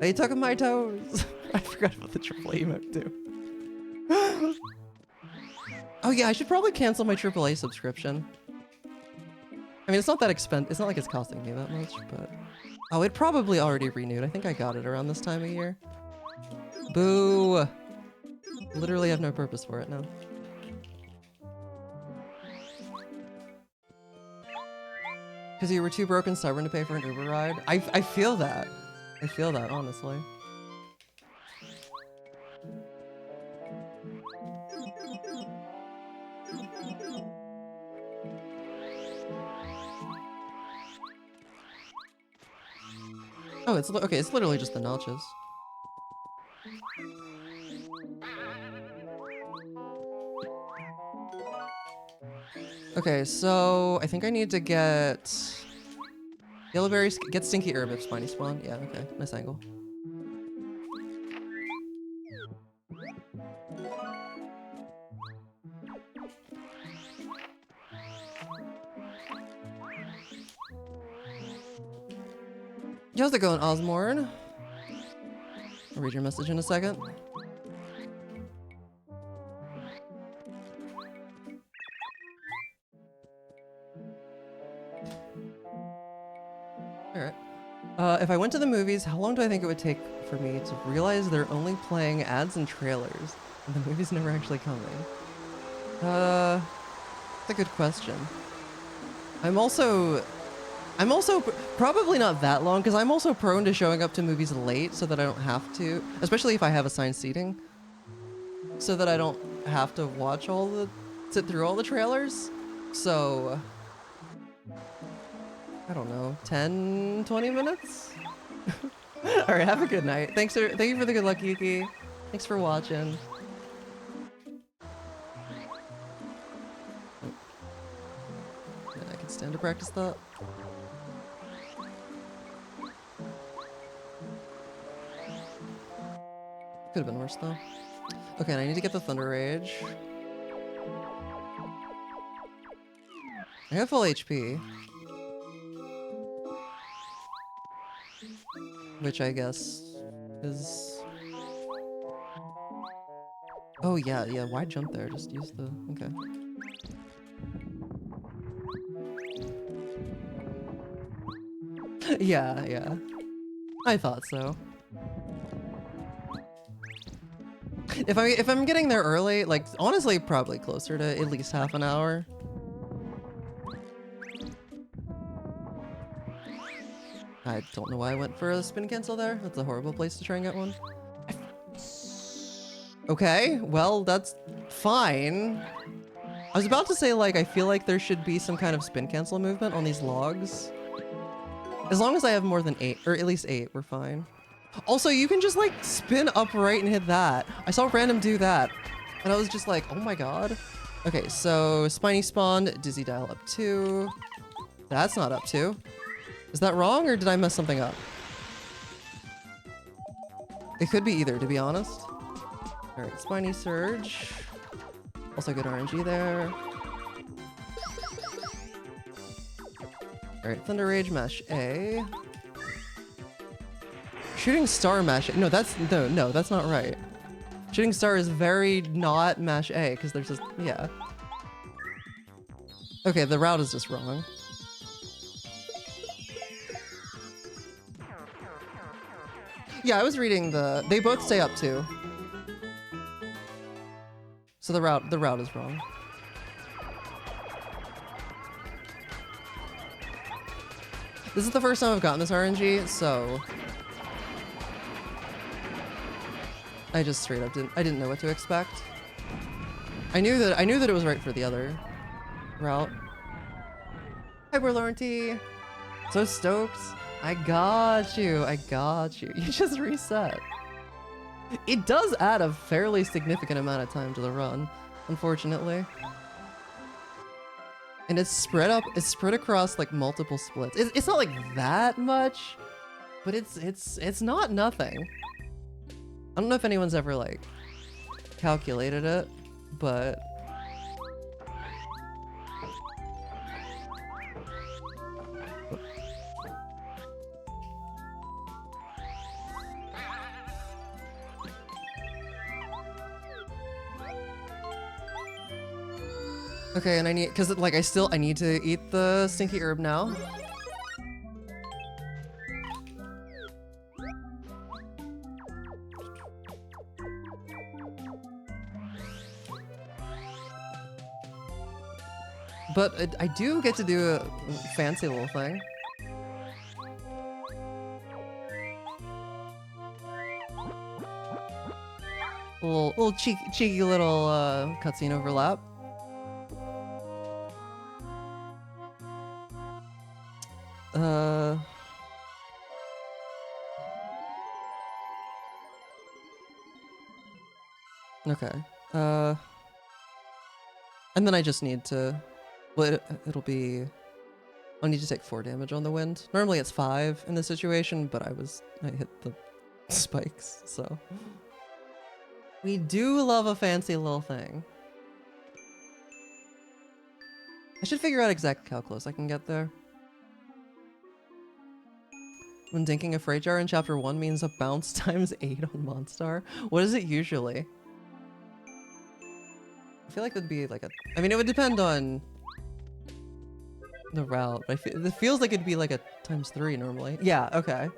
They took my toes. I forgot about the AAA emote too. Oh yeah, I should probably cancel my AAA subscription. I mean, it's not that expensive. It's not like it's costing me that much, but... Oh, it probably already renewed. I think I got it around this time of year. Boo! Literally have no purpose for it now. Because you were too broke and stubborn to pay for an Uber ride? I feel that. I feel that, honestly. Oh, it's okay. It's literally just the notches. Okay, so I think I need to get Yellowberry, get Stinky Herb if Spiny spawn. Yeah, okay, nice angle. How's it going, Osmorn? I'll read your message in a second. Alright. If I went to the movies, how long do I think it would take for me to realize they're only playing ads and trailers, and the movie's never actually coming? That's a good question. I'm also probably not that long, because I'm also prone to showing up to movies late so that I don't have to, especially if I have assigned seating, so that I don't have to sit through all the trailers. So, I don't know, 10, 20 minutes? All right, have a good night. Thank you for the good luck, Yuki. Thanks for watching. Yeah, I can stand to practice that. Could have been worse though. Okay, and I need to get the Thunder Rage. I have full HP. Which I guess is... Oh yeah, why jump there? Just use the... Okay. Yeah. I thought so. If I'm getting there early, like, honestly, probably closer to at least half an hour. I don't know why I went for a spin cancel there. That's a horrible place to try and get one. Okay, well, that's fine. I was about to say, like, I feel like there should be some kind of spin cancel movement on these logs. As long as I have more than 8, or at least 8, we're fine. Also, you can just, like, spin upright and hit that. I saw random do that, and I was just like, oh my god. Okay, so Spiny spawned, Dizzy Dial up 2. That's not up 2. Is that wrong, or did I mess something up? It could be either, to be honest. Alright, Spiny Surge. Also good RNG there. Alright, Thunder Rage, Mash A. Shooting Star Mash A. No, that's not right. Shooting Star is very not Mash A, because there's just, yeah. Okay, the route is just wrong. Yeah, I was reading they both stay up too. So the route is wrong. This is the first time I've gotten this RNG, so I just straight up didn't know what to expect. I knew that it was right for the other route. Hyper Lorentee. So stoked. I got you. You just reset. It does add a fairly significant amount of time to the run, unfortunately. And it's spread across like multiple splits. It's not like that much, but it's not nothing. I don't know if anyone's ever like calculated it, but Okay, and I need, cause like I need to eat the stinky herb now. But I do get to do a fancy little thing. Little cheeky little cutscene overlap. Okay. And then I just need to, well, it'll be, I'll need to take 4 damage on the wind. Normally it's 5 in this situation, but I hit the spikes, so. We do love a fancy little thing. I should figure out exactly how close I can get there. When dinking a freight jar in chapter 1 means a bounce times 8 on Monstar. What is it usually? I feel like it'd be like a, I mean, it would depend on the route, but it feels like it'd be like a ×3 normally. Yeah, okay.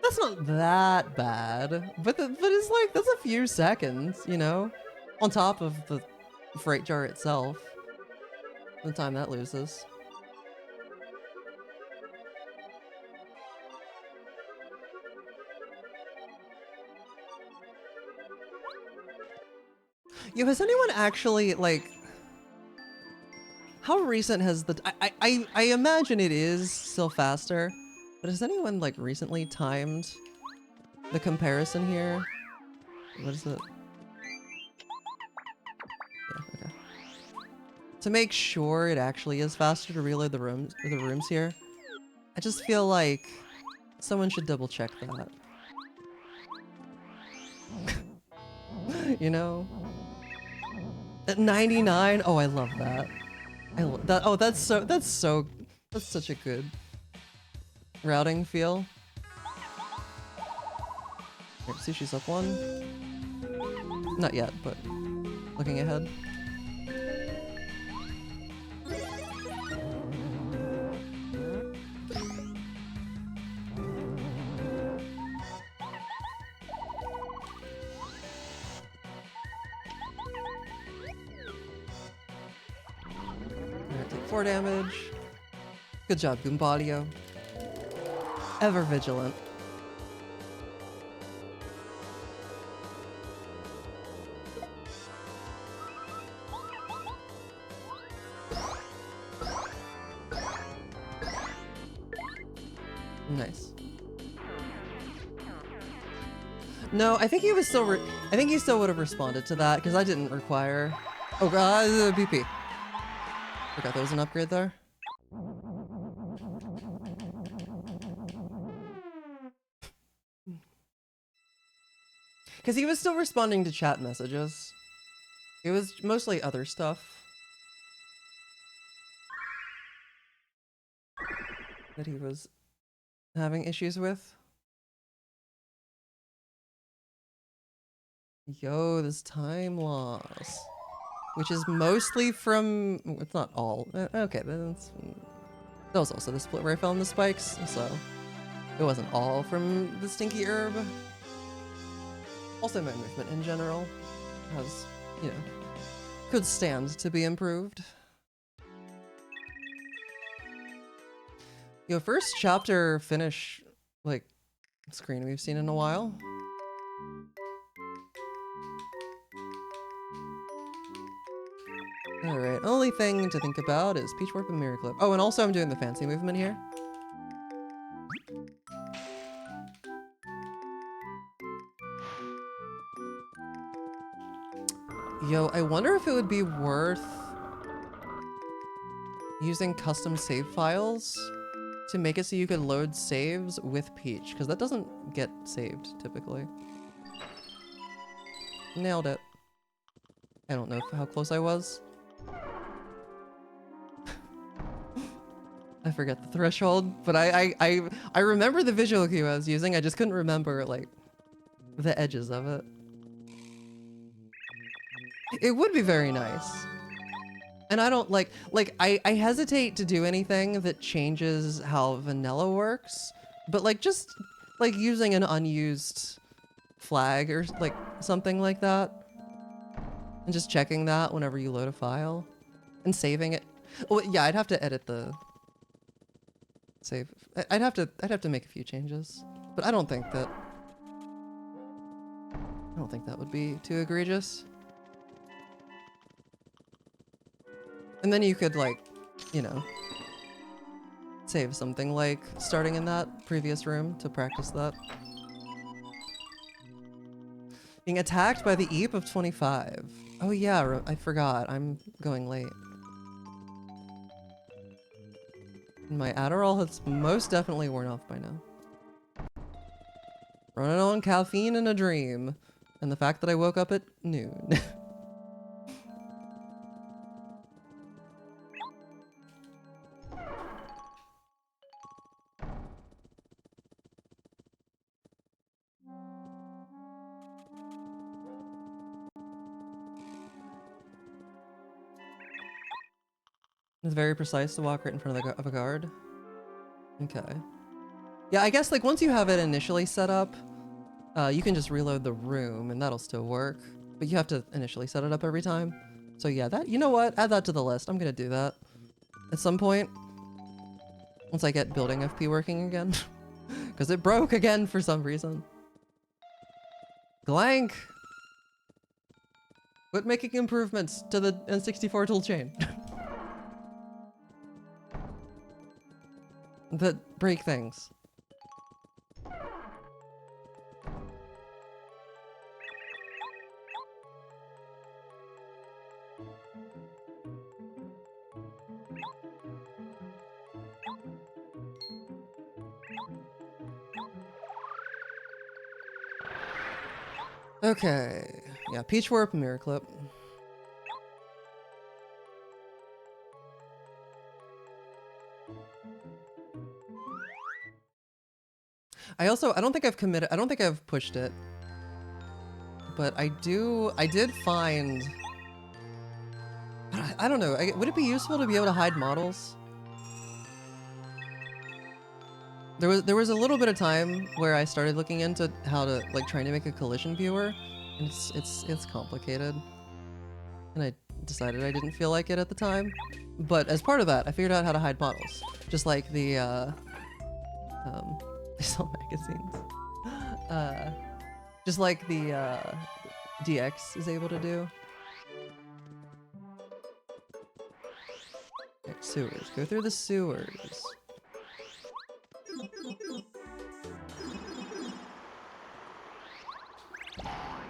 That's not that bad, but it's like, that's a few seconds, you know? On top of the freight jar itself. The time that loses. Yo, has anyone actually, like... How recent has the... I imagine it is still faster, but has anyone, like, recently timed the comparison here? What is it? Yeah, okay. To make sure it actually is faster to reload the rooms here, I just feel like someone should double check that. You know? At 99? Oh, I love that. Oh, that's such a good routing feel. Here, sushi's up 1. Not yet, but looking ahead. Alright, take 4 damage. Good job, Goombadio. Ever vigilant. Nice. No, I think he was still. I think he still would have responded to that because I didn't require. Oh god, BP. Forgot there was an upgrade there. Because he was still responding to chat messages. It was mostly other stuff that he was having issues with. Yo, this time loss. Which is mostly from... It's not all. Okay, that was also the split where I fell in the spikes, so... It wasn't all from the stinky herb. Also my movement in general has, you know, could stand to be improved. Yo, first chapter finish, like, screen we've seen in a while. Alright, only thing to think about is Peach Warp and Mirror Clip. Oh, and also I'm doing the fancy movement here. Yo, I wonder if it would be worth using custom save files to make it so you could load saves with Peach, because that doesn't get saved typically. Nailed it. I don't know how close I was. I forget the threshold, but I remember the visual cue I was using. I just couldn't remember like the edges of it. It would be very nice. And I don't I hesitate to do anything that changes how vanilla works, but like just like using an unused flag or like something like that, and just checking that whenever you load a file and saving it. Oh yeah, I'd have to edit the save. I'd have to make a few changes, but I don't think that would be too egregious. And then you could like, you know, save something like starting in that previous room to practice that. Being attacked by the Eep of 25. Oh yeah, I forgot. I'm going late. My Adderall has most definitely worn off by now. Running on caffeine in a dream. And the fact that I woke up at noon. It's very precise to walk right in front of a guard. Okay. Yeah, I guess like once you have it initially set up, you can just reload the room and that'll still work. But you have to initially set it up every time. So yeah, that, you know what? Add that to the list. I'm gonna do that at some point. Once I get building FP working again. Because it broke again for some reason. Glank! Quit making improvements to the N64 toolchain. That break things. Okay. Yeah, Peach Warp, Mirror Clip. I don't think I've committed, I don't think I've pushed it. But I did find, I don't know, would it be useful to be able to hide models? There was a little bit of time where I started looking into how to, like, trying to make a collision viewer, and it's complicated. And I decided I didn't feel like it at the time. But as part of that, I figured out how to hide models. Just like the, I saw magazines. Just like the, DX is able to do. Okay, sewers. Go through the sewers.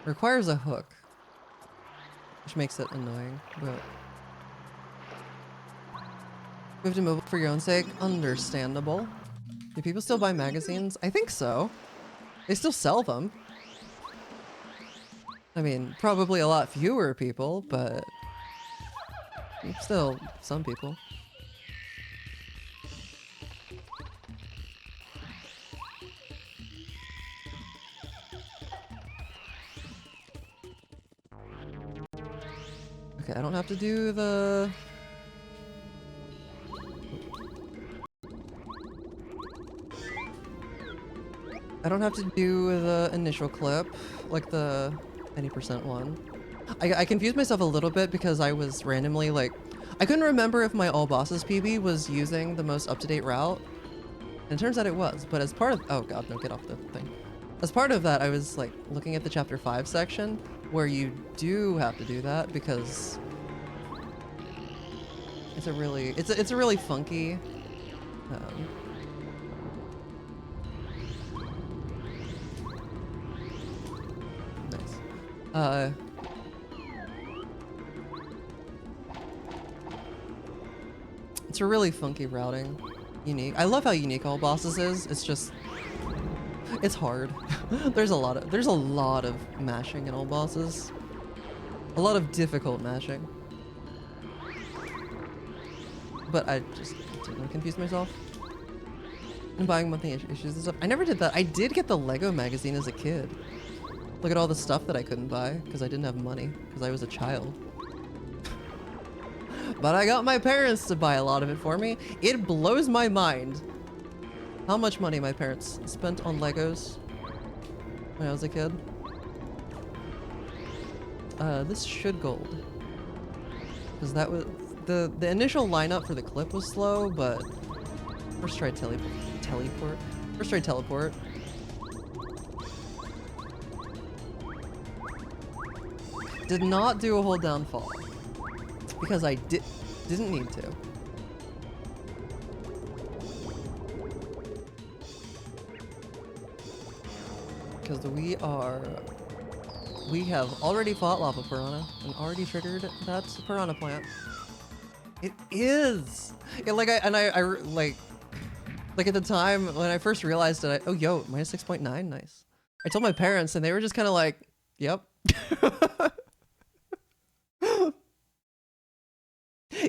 Requires a hook. Which makes it annoying, but... Move to mobile for your own sake? Understandable. Do people still buy magazines? I think so. They still sell them. I mean, probably a lot fewer people, but... still, some people. Okay, I don't have to do the... I don't have to do the initial clip, like the any % one. I confused myself a little bit because I was randomly like... I couldn't remember if my all bosses PB was using the most up-to-date route. And it turns out it was, but as part of... Oh god, no, get off the thing. As part of that, I was like looking at the chapter 5 section where you do have to do that because it's a really funky nice. It's a really funky routing. Unique. I love how unique all bosses is. It's just it's hard. there's a lot of mashing in all bosses. A lot of difficult mashing. But I just didn't confuse myself. And buying monthly issues and stuff. I never did that. I did get the Lego magazine as a kid. Look at all the stuff that I couldn't buy because I didn't have money because I was a child. But I got my parents to buy a lot of it for me. It blows my mind how much money my parents spent on Legos when I was a kid. This should gold. Because that was... The initial lineup for the clip was slow, but... First try teleport. First try teleport. Did not do a whole downfall. Because I didn't need to. Because we have already fought Lava Piranha and already triggered that Piranha plant. It is! Yeah, like like at the time when I first realized it, oh yo, minus 6.9, nice. I told my parents and they were just kind of like, yep.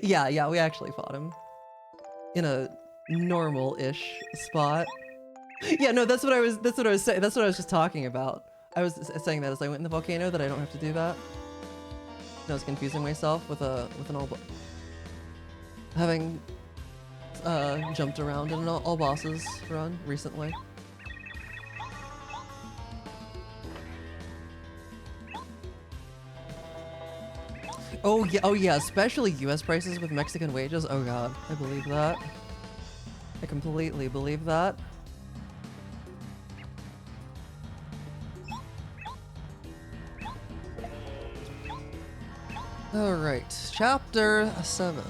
Yeah, we actually fought him. In a normal-ish spot. Yeah, no, that's what I was saying. That's what I was just talking about. I was saying that as I went in the volcano that I don't have to do that. And I was confusing myself with an all having jumped around in an all bosses run recently. Oh yeah, especially US prices with Mexican wages. Oh god, I believe that. I completely believe that. Alright, chapter 7.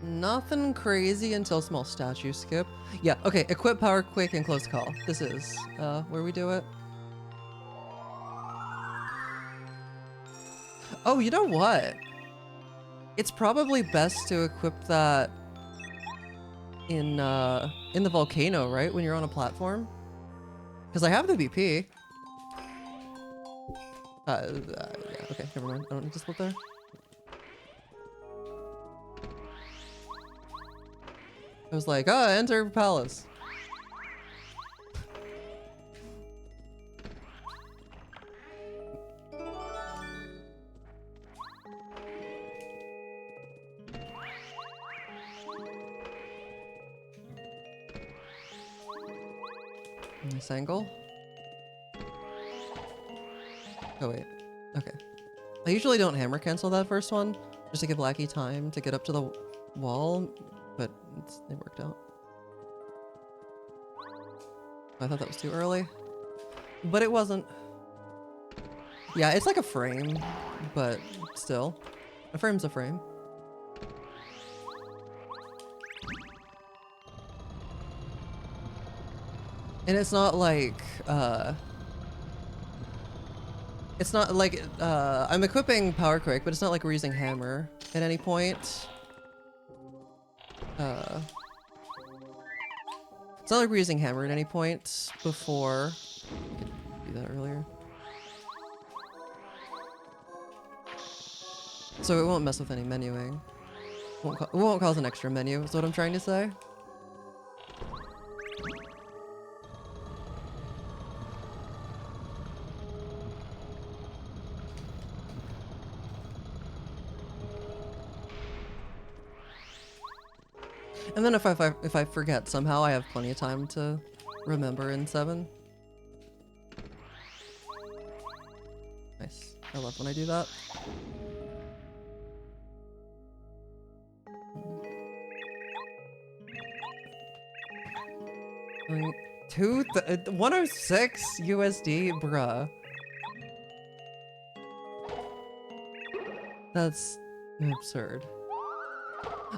Nothing crazy until small statue skip. Yeah, okay, equip power quick and close call. This is where we do it. Oh, you know what? It's probably best to equip that in the volcano, right? When you're on a platform. Because I have the BP. Yeah, okay, never mind. I don't need to split there. I was like, enter palace. Nice angle. Oh wait, okay. I usually don't hammer cancel that first one, just to give Lackey time to get up to the wall, but it worked out. I thought that was too early, but it wasn't. Yeah, it's like a frame, but still, a frame's a frame. And it's not like, I'm equipping Power Quick, but it's not like we're using Hammer at any point. It's not like we're using Hammer at any point before. I could do that earlier. So it won't mess with any menuing. It won't cause an extra menu, is what I'm trying to say. And then if I forget somehow, I have plenty of time to remember in 7. Nice. I love when I do that. Like, 106 USD, bruh. That's absurd.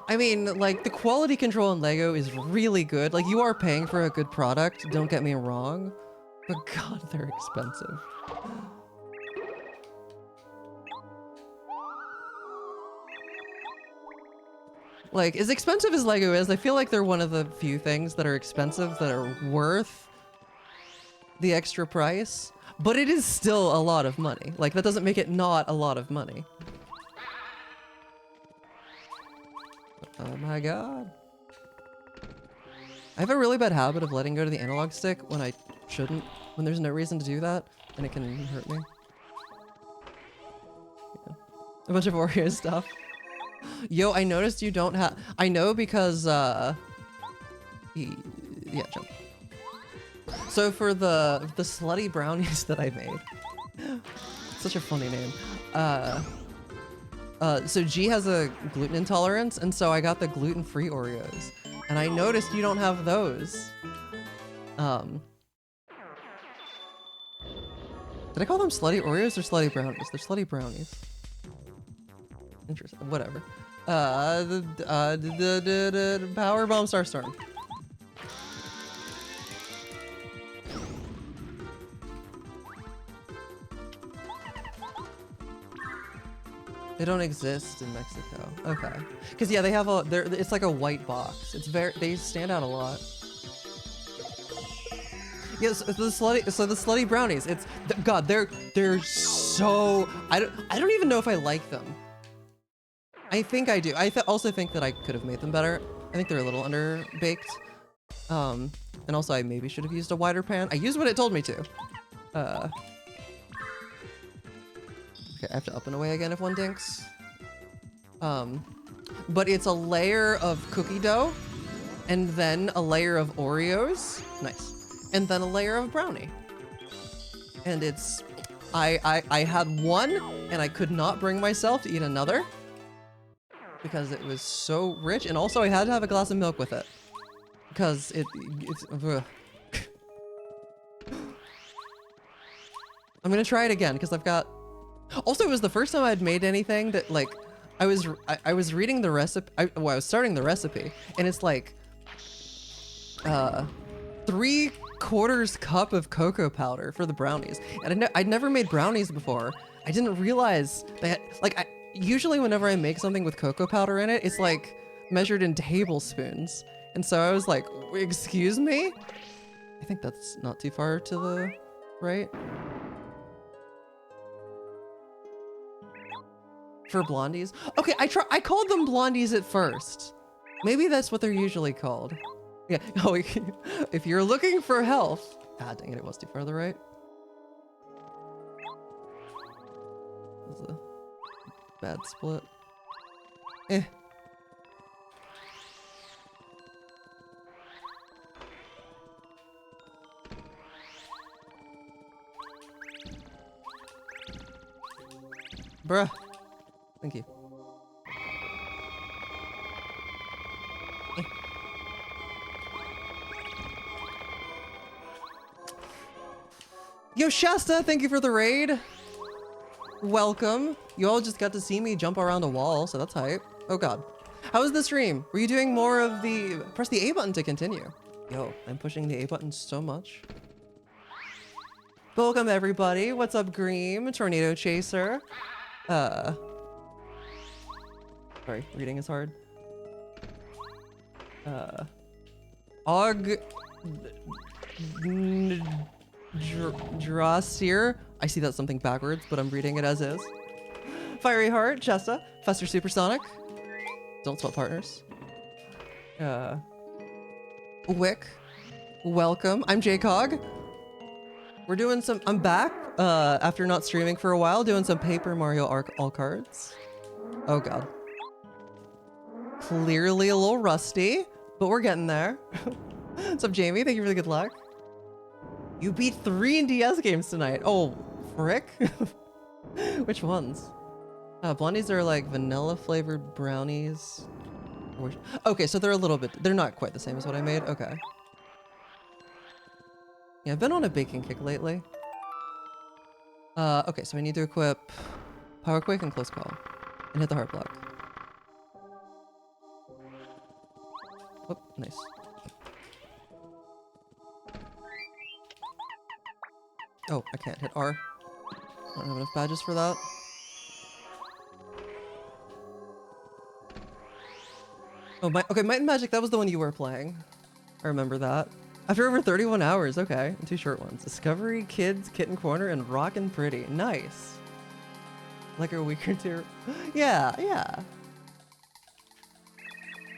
I mean, like, the quality control in LEGO is really good. Like, you are paying for a good product, don't get me wrong. But god, they're expensive. Like, as expensive as LEGO is, I feel like they're one of the few things that are expensive that are worth the extra price. But it is still a lot of money. Like, that doesn't make it not a lot of money. Oh my god. I have a really bad habit of letting go to the analog stick when I shouldn't when there's no reason to do that, and it can hurt me. Yeah. A bunch of Oreo stuff. Yo, I noticed you don't have. I know because yeah, jump. So for the slutty brownies that I made, such a funny name. So G has a gluten intolerance, and so I got the gluten-free Oreos, and I noticed you don't have those. Did I call them slutty Oreos or slutty brownies? They're slutty brownies. Interesting. Whatever. The Power Bomb Starstorm. They don't exist in Mexico. Okay. Because yeah, they have a. It's like a white box. It's very. They stand out a lot. Yes, the slutty brownies. It's God. They're so. I don't even know if I like them. I think I do. I also think that I could have made them better. I think they're a little underbaked. And also I maybe should have used a wider pan. I used what it told me to. Okay, I have to up and away again if one dinks. But it's a layer of cookie dough, and then a layer of Oreos. Nice. And then a layer of brownie. And it's, I had one, and I could not bring myself to eat another because it was so rich, and also I had to have a glass of milk with it because it's. Ugh. I'm gonna try it again because I've got. Also, it was the first time I'd made anything that like I was reading the recipe. I was starting the recipe, and it's like 3/4 cup of cocoa powder for the brownies, and I'd never made brownies before. I didn't realize that like usually whenever I make something with cocoa powder in it, it's like measured in tablespoons, and so I was like, excuse me? I think that's not too far to the right. For blondies? Okay, I called them blondies at first. Maybe that's what they're usually called. Yeah, oh, if you're looking for health. Ah, dang it, it was too far to the right. That was a bad split. Eh. Bruh. Thank you. Eh. Yo, Shasta, thank you for the raid. Welcome. You all just got to see me jump around a wall, so that's hype. Oh god. How was the stream? Were you doing more of the... Press the A button to continue. Yo, I'm pushing the A button so much. Welcome, everybody. What's up, Greem? Tornado Chaser. Sorry, reading is hard. Drasir. I see that's something backwards, but I'm reading it as is. Fiery Heart, Chesta, Fester Supersonic. Don't spell partners. Wick. Welcome. I'm JCog. We're doing some. I'm back after not streaming for a while, doing some Paper Mario all cards. Oh god. Clearly a little rusty, but we're getting there. What's up, Jamie? Thank you for the good luck. You beat 3 DS games tonight. Oh, frick. Which ones? Blondies are like vanilla flavored brownies. Okay, so they're a little bit, they're not quite the same as what I made. Okay. Yeah, I've been on a baking kick lately. Okay, so I need to equip Power Quake and Close Call and hit the heart block. Oh, nice. Oh, I can't hit R. I don't have enough badges for that. Oh, okay, Might and Magic, that was the one you were playing. I remember that. After over 31 hours, okay, and 2 short ones. Discovery, Kids, Kitten Corner, and Rockin' Pretty. Nice. Like a week or two. Yeah, yeah.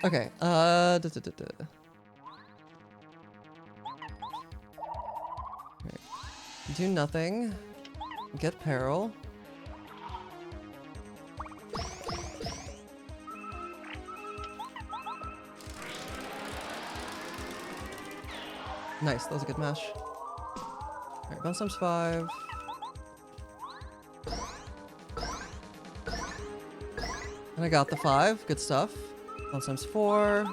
Okay, Okay. Do nothing. Get peril. Nice, that was a good mash. Alright, bounce times 5. And I got the 5, good stuff. Bounce times 4.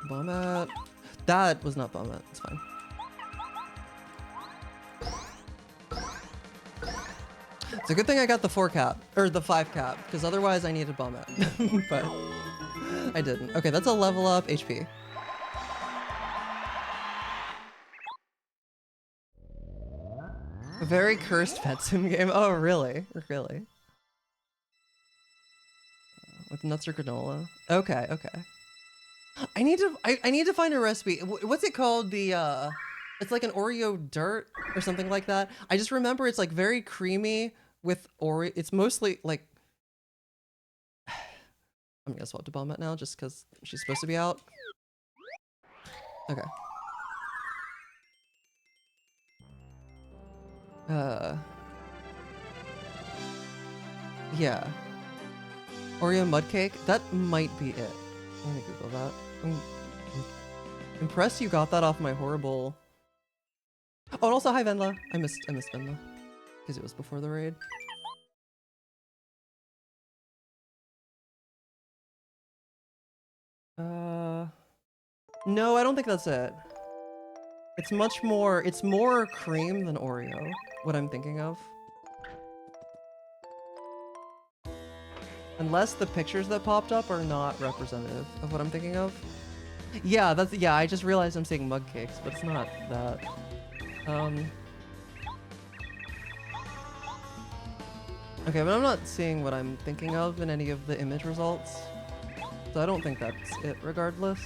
Bomb. That was not bomb. It's fine. It's a good thing I got the 4 cap or the 5 cap because otherwise I needed bomb it. But I didn't. Okay, that's a level up HP. A very cursed pet sim game. Oh, really? Really? With nuts or granola? Okay, okay. I need to find a recipe. What's it called? The it's like an Oreo dirt or something like that. I just remember it's like very creamy with Oreo. It's mostly like I'm gonna swap to Bombette now just because she's supposed to be out. Okay. Yeah. Oreo mud cake? That might be it. I'm gonna Google that. I'm impressed you got that off my horrible... Oh, and also hi Venla. I missed Venla. Because it was before the raid. No, I don't think that's it. It's more cream than Oreo, what I'm thinking of. Unless the pictures that popped up are not representative of what I'm thinking of. Yeah, I just realized I'm saying mug cakes, but it's not that. Okay, but I'm not seeing what I'm thinking of in any of the image results. So I don't think that's it regardless.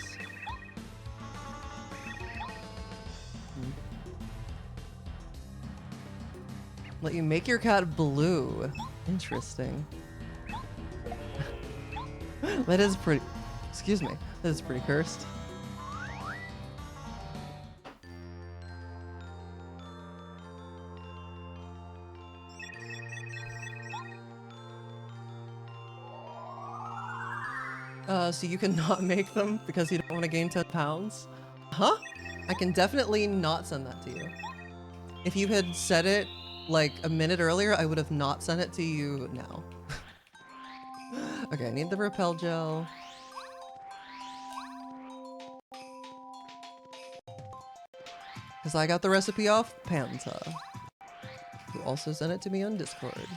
Let you make your cat blue. Interesting. That is pretty... Excuse me. That is pretty cursed. So you can not make them because you don't want to gain 10 pounds? Huh? I can definitely not send that to you. If you had said it like a minute earlier, I would have not sent it to you now. Okay, I need the repel gel. Because I got the recipe off Panta, who also sent it to me on Discord.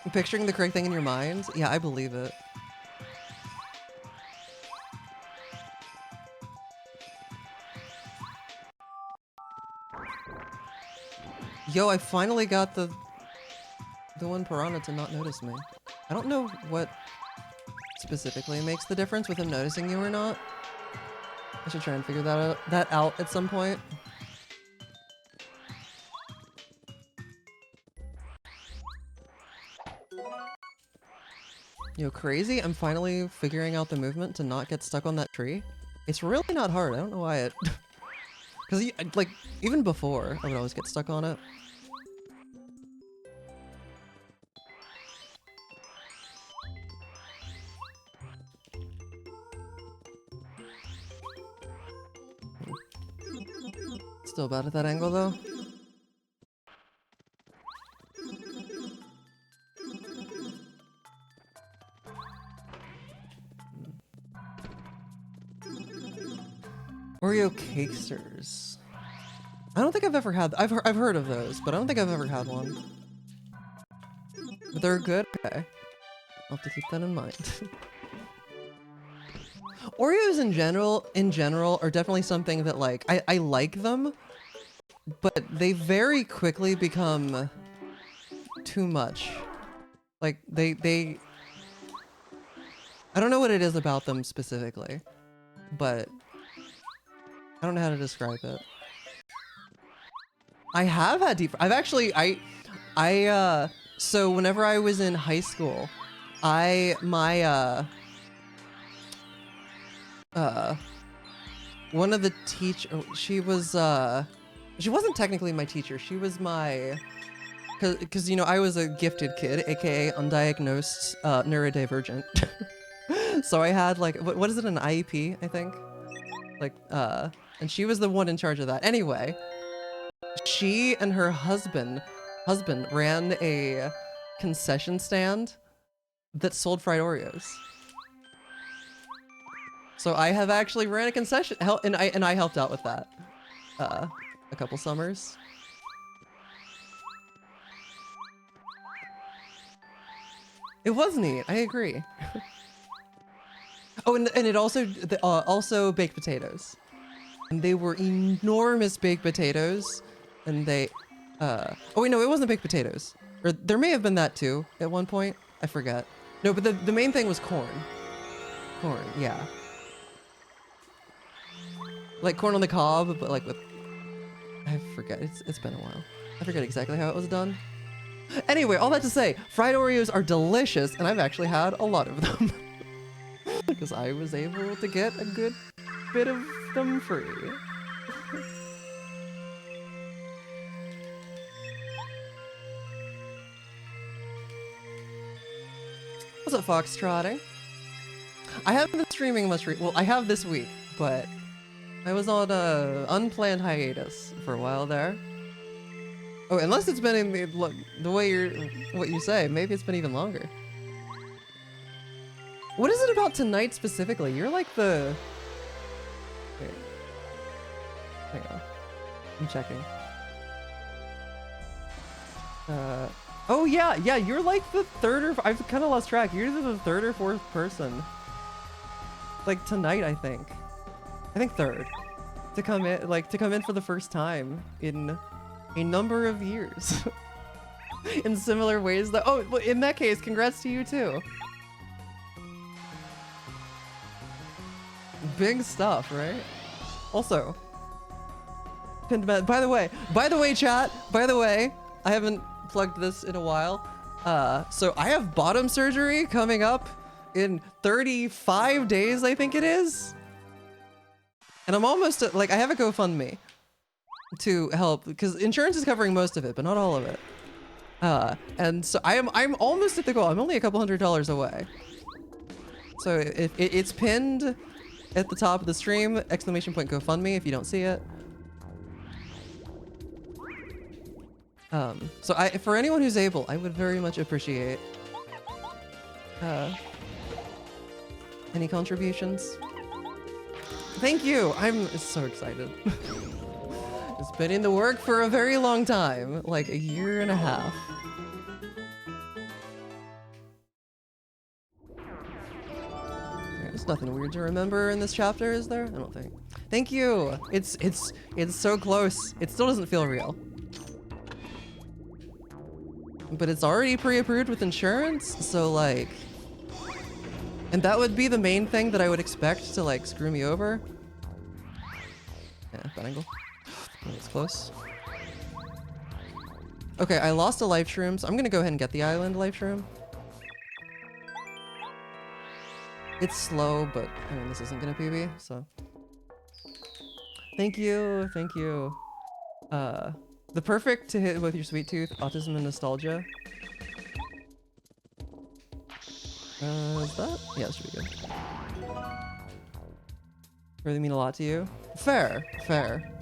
I'm picturing the correct thing in your mind? Yeah, I believe it. Yo, I finally got the one piranha to not notice me. I don't know what specifically makes the difference with him noticing you or not. I should try and figure that out at some point. Yo, crazy? I'm finally figuring out the movement to not get stuck on that tree. It's really not hard. I don't know why it... Because, like, even before, I would always get stuck on it. Still bad at that angle, though. Oreo Cakesters. I don't think I've ever had... I've heard of those, but I don't think I've ever had one. But they're good? Okay. I'll have to keep that in mind. Oreos in general are definitely something that, like, I like them, but they very quickly become too much. Like, they... I don't know what it is about them specifically, but I don't know how to describe it. I have had deep... I've actually... so whenever I was in high school, One of the she wasn't technically my teacher. She was my, cause you know, I was a gifted kid, AKA undiagnosed, neurodivergent. So I had like, what is it, an IEP, I think? Like, and she was the one in charge of that. Anyway, she and her husband ran a concession stand that sold fried Oreos. So I have actually ran a concession, and I helped out with that a couple summers. It was neat. I agree. Oh, and it also baked potatoes, and they were enormous baked potatoes, and they oh wait, no, it wasn't baked potatoes, or there may have been that too at one point. I forget. No, but the main thing was corn. Corn, yeah. Like corn on the cob, but like with, I forget, it's been a while. I forget exactly how it was done. Anyway, all that to say, fried Oreos are delicious, and I've actually had a lot of them. Because I was able to get a good bit of them free. What's up, Foxtrotting? I haven't been streaming much, well, I have this week, but I was on a unplanned hiatus for a while there. Oh, unless it's been in the way what you say, maybe it's been even longer. What is it about tonight specifically? You're like the... Wait. Hang on. I'm checking. Oh yeah, you're like the third or... I've kind of lost track. You're the third or fourth person. Like tonight, I think. I think third. To come in for the first time in a number of years. In similar ways that... Oh, well, in that case, congrats to you too. Big stuff, right? Also, pinned by the way, chat, I haven't plugged this in a while. So I have bottom surgery coming up in 35 days, I think it is. And I'm almost at, like, I have a GoFundMe to help, because insurance is covering most of it, but not all of it. And so I'm almost at the goal. I'm only a couple $100s away. So if it's pinned at the top of the stream, exclamation point GoFundMe if you don't see it. So for anyone who's able, I would very much appreciate any contributions. Thank you. I'm so excited. It's been in the work for a very long time, like a year and a half. There's nothing weird to remember in this chapter, is there? I don't think. Thank you. It's so close. It still doesn't feel real. But it's already pre-approved with insurance, so like... And that would be the main thing that I would expect to like screw me over. Yeah, that angle. Oh, that's close. Okay, I lost a life shroom, so I'm gonna go ahead and get the island life shroom. It's slow, but I mean, this isn't gonna PB, so. Thank you, thank you. The perfect to hit with your sweet tooth, autism and nostalgia. Is that? Yeah, that should be good. Really mean a lot to you? Fair, fair.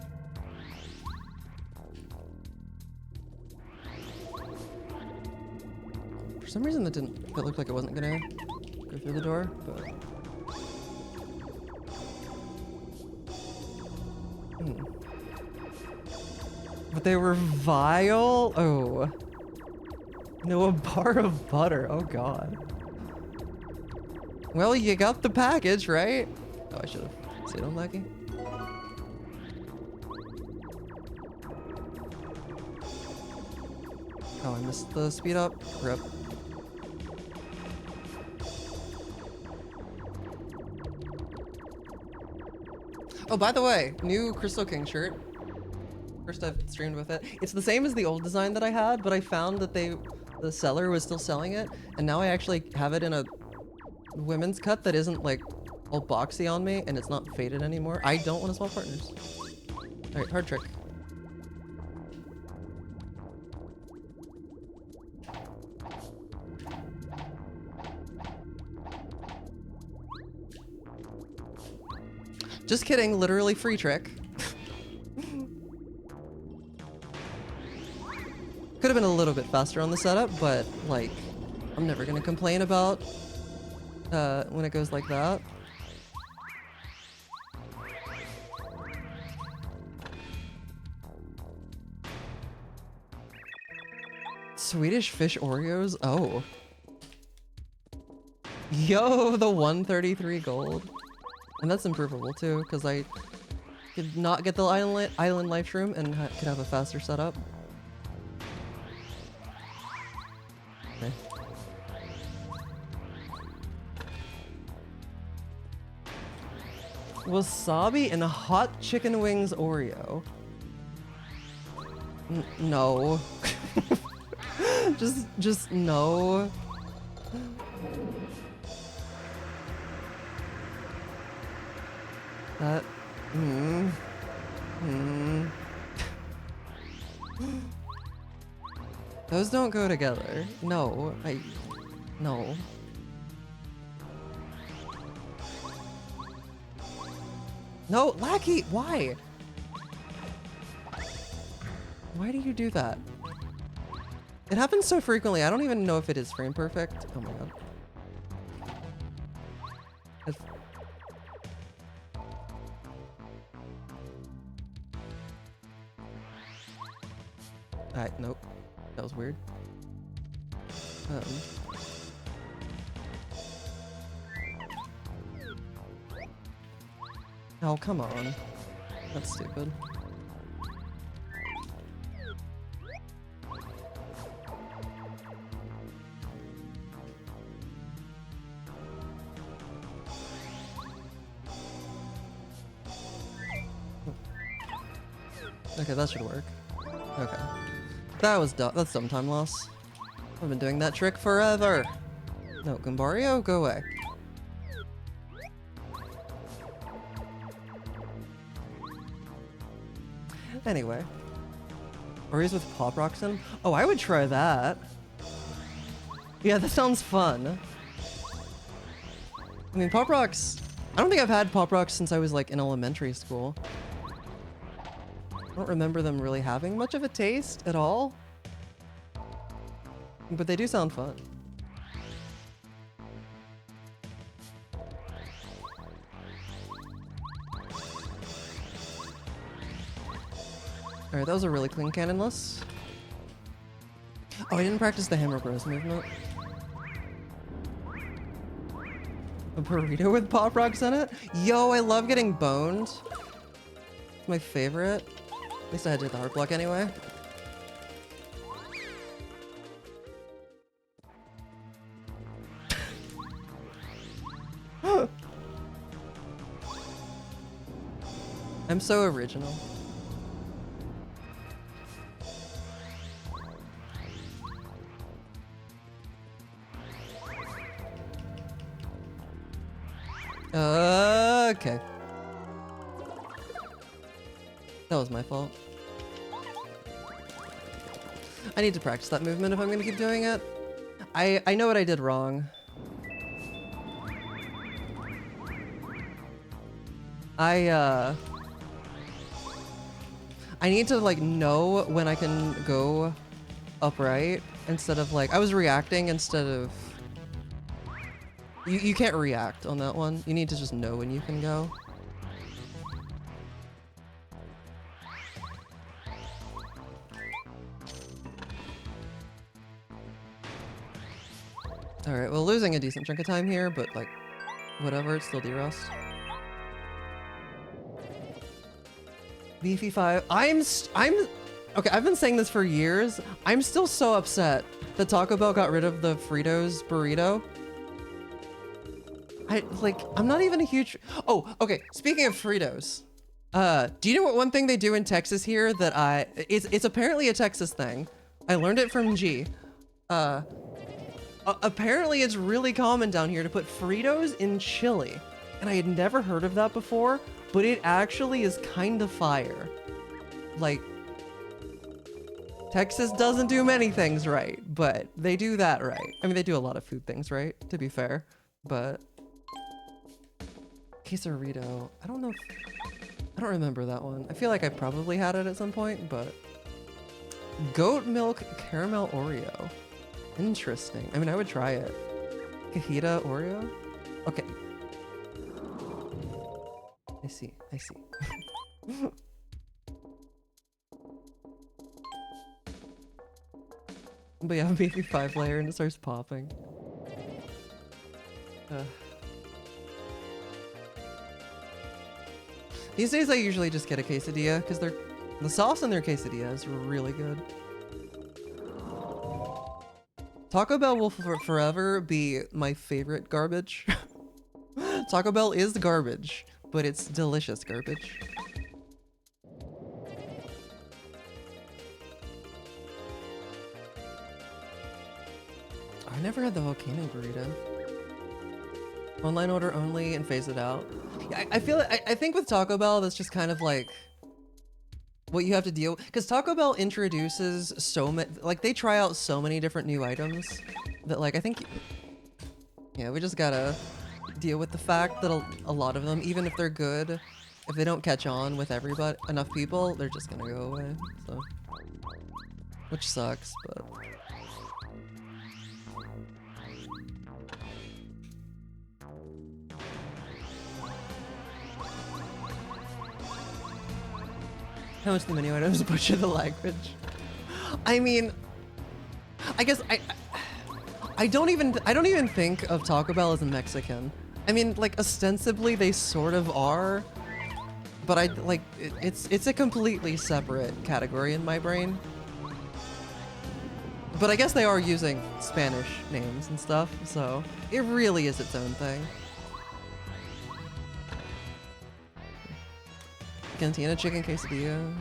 For some reason that looked like it wasn't gonna go through the door, but... But they were vile? Oh. No, a bar of butter. Oh god. Well, you got the package, right? Oh, I should have stayed on Lucky. Oh, I missed the speed up. Rip. Oh, by the way, new Crystal King shirt. First I've streamed with it. It's the same as the old design that I had, but I found that the seller was still selling it, and now I actually have it in a women's cut that isn't like all boxy on me, and it's not faded anymore. I don't want to swap partners. All right, hard trick. Just kidding, literally free trick. Could have been a little bit faster on the setup, but like, I'm never gonna complain about when it goes like that. Swedish fish Oreos? Oh. Yo, the 133 gold. And that's improvable too, because I could not get the island life room and could have a faster setup. Okay. Wasabi and hot chicken wings Oreo. No. just no. That, Those don't go together. No, no. No, Lackey, why? Why do you do that? It happens so frequently, I don't even know if it is frame perfect. Oh my god. Alright, nope. That was weird. Oh, come on. That's stupid. Okay, that should work. Okay. That was dumb. That's dumb time loss. I've been doing that trick forever. No, Gumbario, go away. Anyway. Oreos with Pop Rocks in? Oh, I would try that. Yeah, that sounds fun. I mean, Pop Rocks... I don't think I've had Pop Rocks since I was, like, in elementary school. I don't remember them really having much of a taste at all. But they do sound fun. Alright, that was a really clean cannonless. Oh, I didn't practice the Hammer Bros movement. A burrito with Pop Rocks in it? Yo, I love getting boned. My favorite. At least I had to do the heart block anyway. I'm so original. Okay. That was my fault. I need to practice that movement if I'm gonna keep doing it. I know what I did wrong. I need to like know when I can go upright instead of like I was reacting instead of you can't react on that one. You need to just know when you can go. Alright, well losing a decent chunk of time here, but like whatever, it's still D-Rust. Beefy 5. I'm okay, I've been saying this for years. I'm still so upset that Taco Bell got rid of the Fritos burrito. I'm not even a huge... Oh, okay, speaking of Fritos. Do you know what one thing they do in Texas here that it's apparently a Texas thing. I learned it from G. Apparently it's really common down here to put Fritos in chili. And I had never heard of that before, but it actually is kind of fire. Like, Texas doesn't do many things right, but they do that right. I mean, they do a lot of food things right, to be fair, but... Quesarito, I don't know if... I don't remember that one. I feel like I probably had it at some point, but... Goat milk caramel Oreo. Interesting. I mean, I would try it. Cajita Oreo? Okay. I see. I see. But yeah, maybe 5-layer and it starts popping. These days I usually just get a quesadilla because the sauce in their quesadilla is really good. Taco Bell will forever be my favorite garbage. Taco Bell is garbage, but it's delicious garbage. I never had the volcano burrito. Online order only and phase it out. I feel I think with Taco Bell that's just kind of like what you have to deal with, because Taco Bell introduces so many, like they try out so many different new items that like I think, yeah, we just gotta deal with the fact that a lot of them, even if they're good, if they don't catch on with enough people, they're just gonna go away. So, which sucks, but. How much the menu items butcher the language? I mean, I guess I don't even think of Taco Bell as a Mexican. I mean, like ostensibly they sort of are, but I like it's a completely separate category in my brain. But I guess they are using Spanish names and stuff, so it really is its own thing. Cantina chicken quesadilla.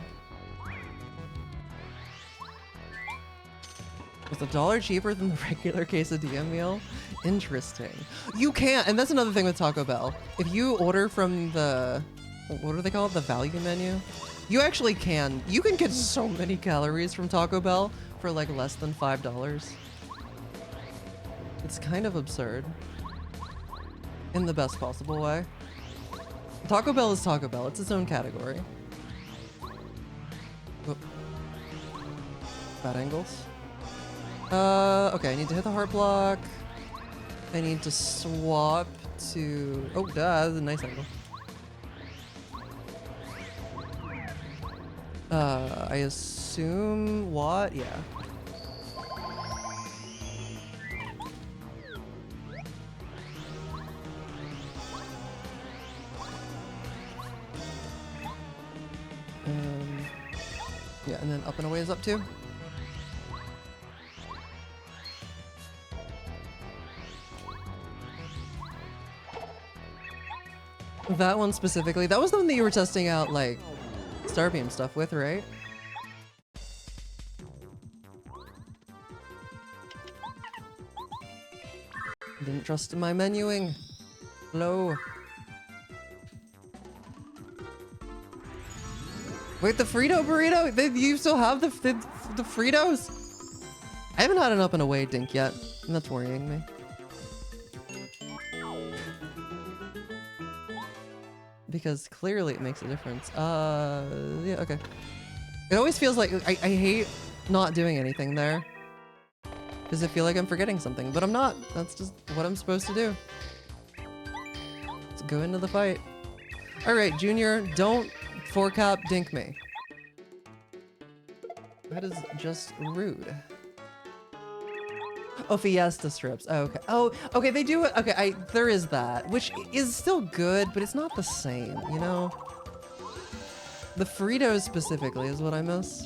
It's $1 cheaper than the regular quesadilla meal? Interesting. You can't, and that's another thing with Taco Bell. If you order from the, what do they call it? The value menu? You actually can. You can get so many calories from Taco Bell for like less than $5. It's kind of absurd. In the best possible way. Taco Bell is Taco Bell. It's its own category. Whoop. Bad angles. Okay, I need to hit the heart block. I need to swap to... Oh, that's a nice angle. I assume what? Yeah. Yeah, and then up and away is up too. That one specifically, that was the one that you were testing out like Starbeam stuff with, right? Didn't trust my menuing. Hello. Wait, the Frito burrito? You still have the Fritos? I haven't had an up and away dink yet, and that's worrying me. Because clearly it makes a difference. Yeah, okay. It always feels like I hate not doing anything there. Because I feel like I'm forgetting something, but I'm not. That's just what I'm supposed to do. Let's go into the fight. Alright, Junior, don't 4-cap dink me. That is just rude. Oh, Fiesta strips. Oh, okay. Oh, okay, they do it. Okay, there is that, which is still good, but it's not the same, you know? The Fritos specifically is what I miss.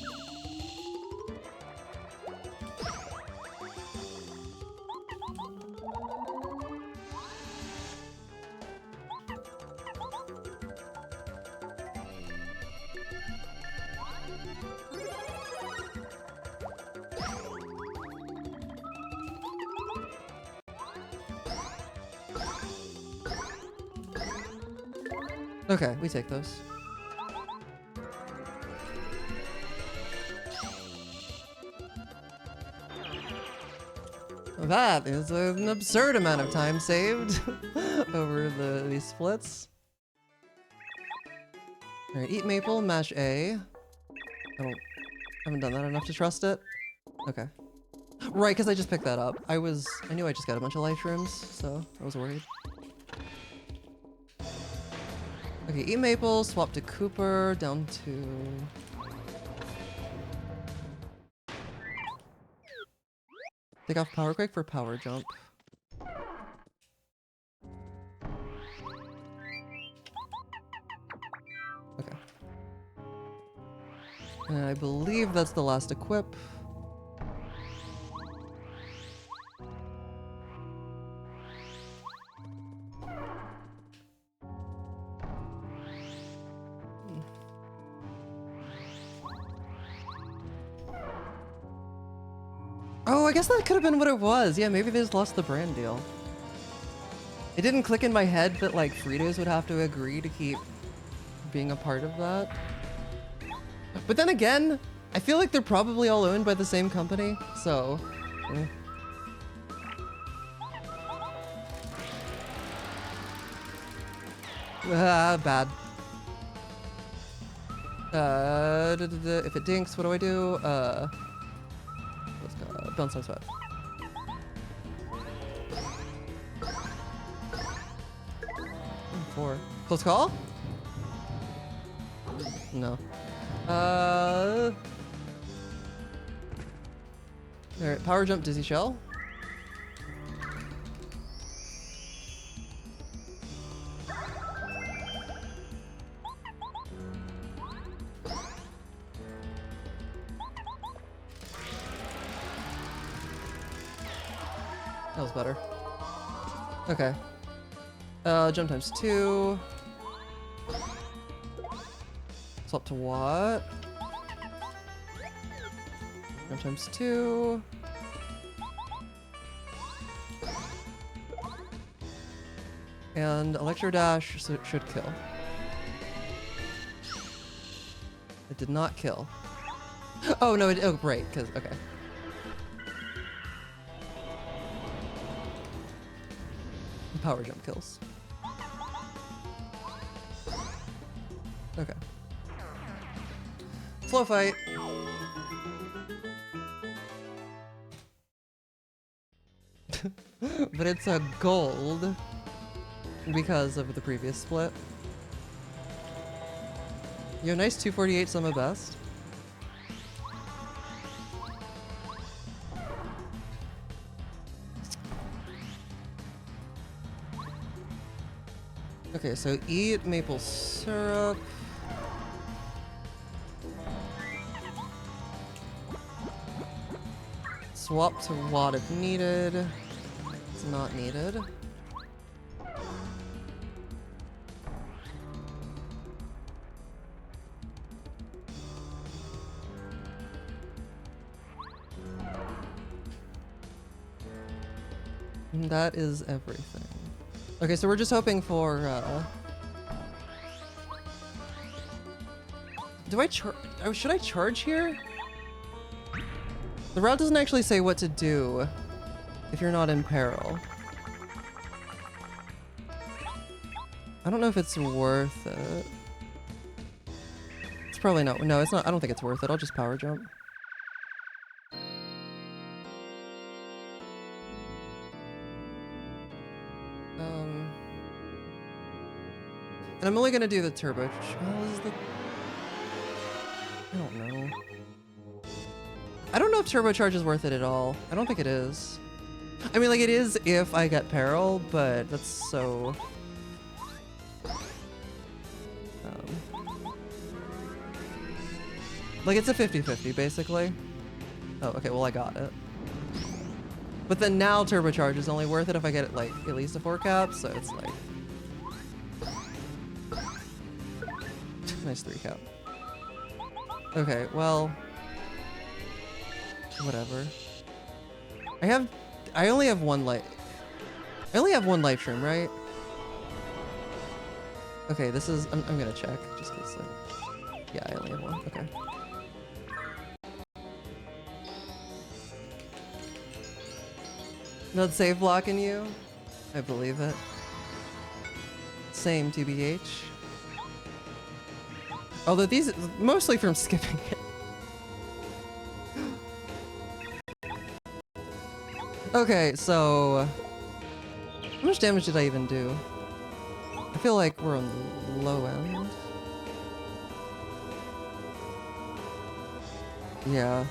Okay, we take those. That is an absurd amount of time saved over these splits. Alright, eat maple, mash A. Haven't done that enough to trust it. Okay. Right, because I just picked that up. I knew I just got a bunch of life rooms, so I was worried. Okay, eat maple, swap to Cooper, down to... Take off power quake for power jump. Okay. And I believe that's the last equip. Oh, I guess that could have been what it was. Yeah, maybe they just lost the brand deal. It didn't click in my head that, like, Fritos would have to agree to keep being a part of that. But then again, I feel like they're probably all owned by the same company, so... Bad. If it dinks, what do I do? Let's go. Bounce on sweat. Four. Close call? No. Alright, power jump, dizzy shell. That was better. Okay. Jump times 2. Swap to what? Jump times 2. And Electro Dash should kill. It did not kill. Oh no, oh right, because, okay. Power jump kills. Okay. Slow fight. But it's a gold because of the previous split. You have a nice 248 summa best. Okay, so eat maple syrup. Swap to wad if needed. It's not needed. And that is everything. Okay, so we're just hoping for, should I charge here? The route doesn't actually say what to do if you're not in peril. I don't know if it's worth it. It's probably not. No, it's not. I don't think it's worth it. I'll just power jump. And I'm only gonna do the turbo. I don't know. I don't know if turbocharge is worth it at all. I don't think it is. I mean, like, it is if I get peril, but that's so... like, it's a 50-50, basically. Oh, okay, well, I got it. But then now turbocharge is only worth it if I get it, like, at least a 4 cap, so it's like... nice 3 cap. Okay, well... whatever. I only have one life. I only have one life stream, right? Okay, this is... I'm gonna check, just because... yeah, I only have one. Okay. Not save blocking you? I believe it. Same, TBH. Although these... mostly from skipping it. Okay, so... how much damage did I even do? I feel like we're on the low end. Yeah.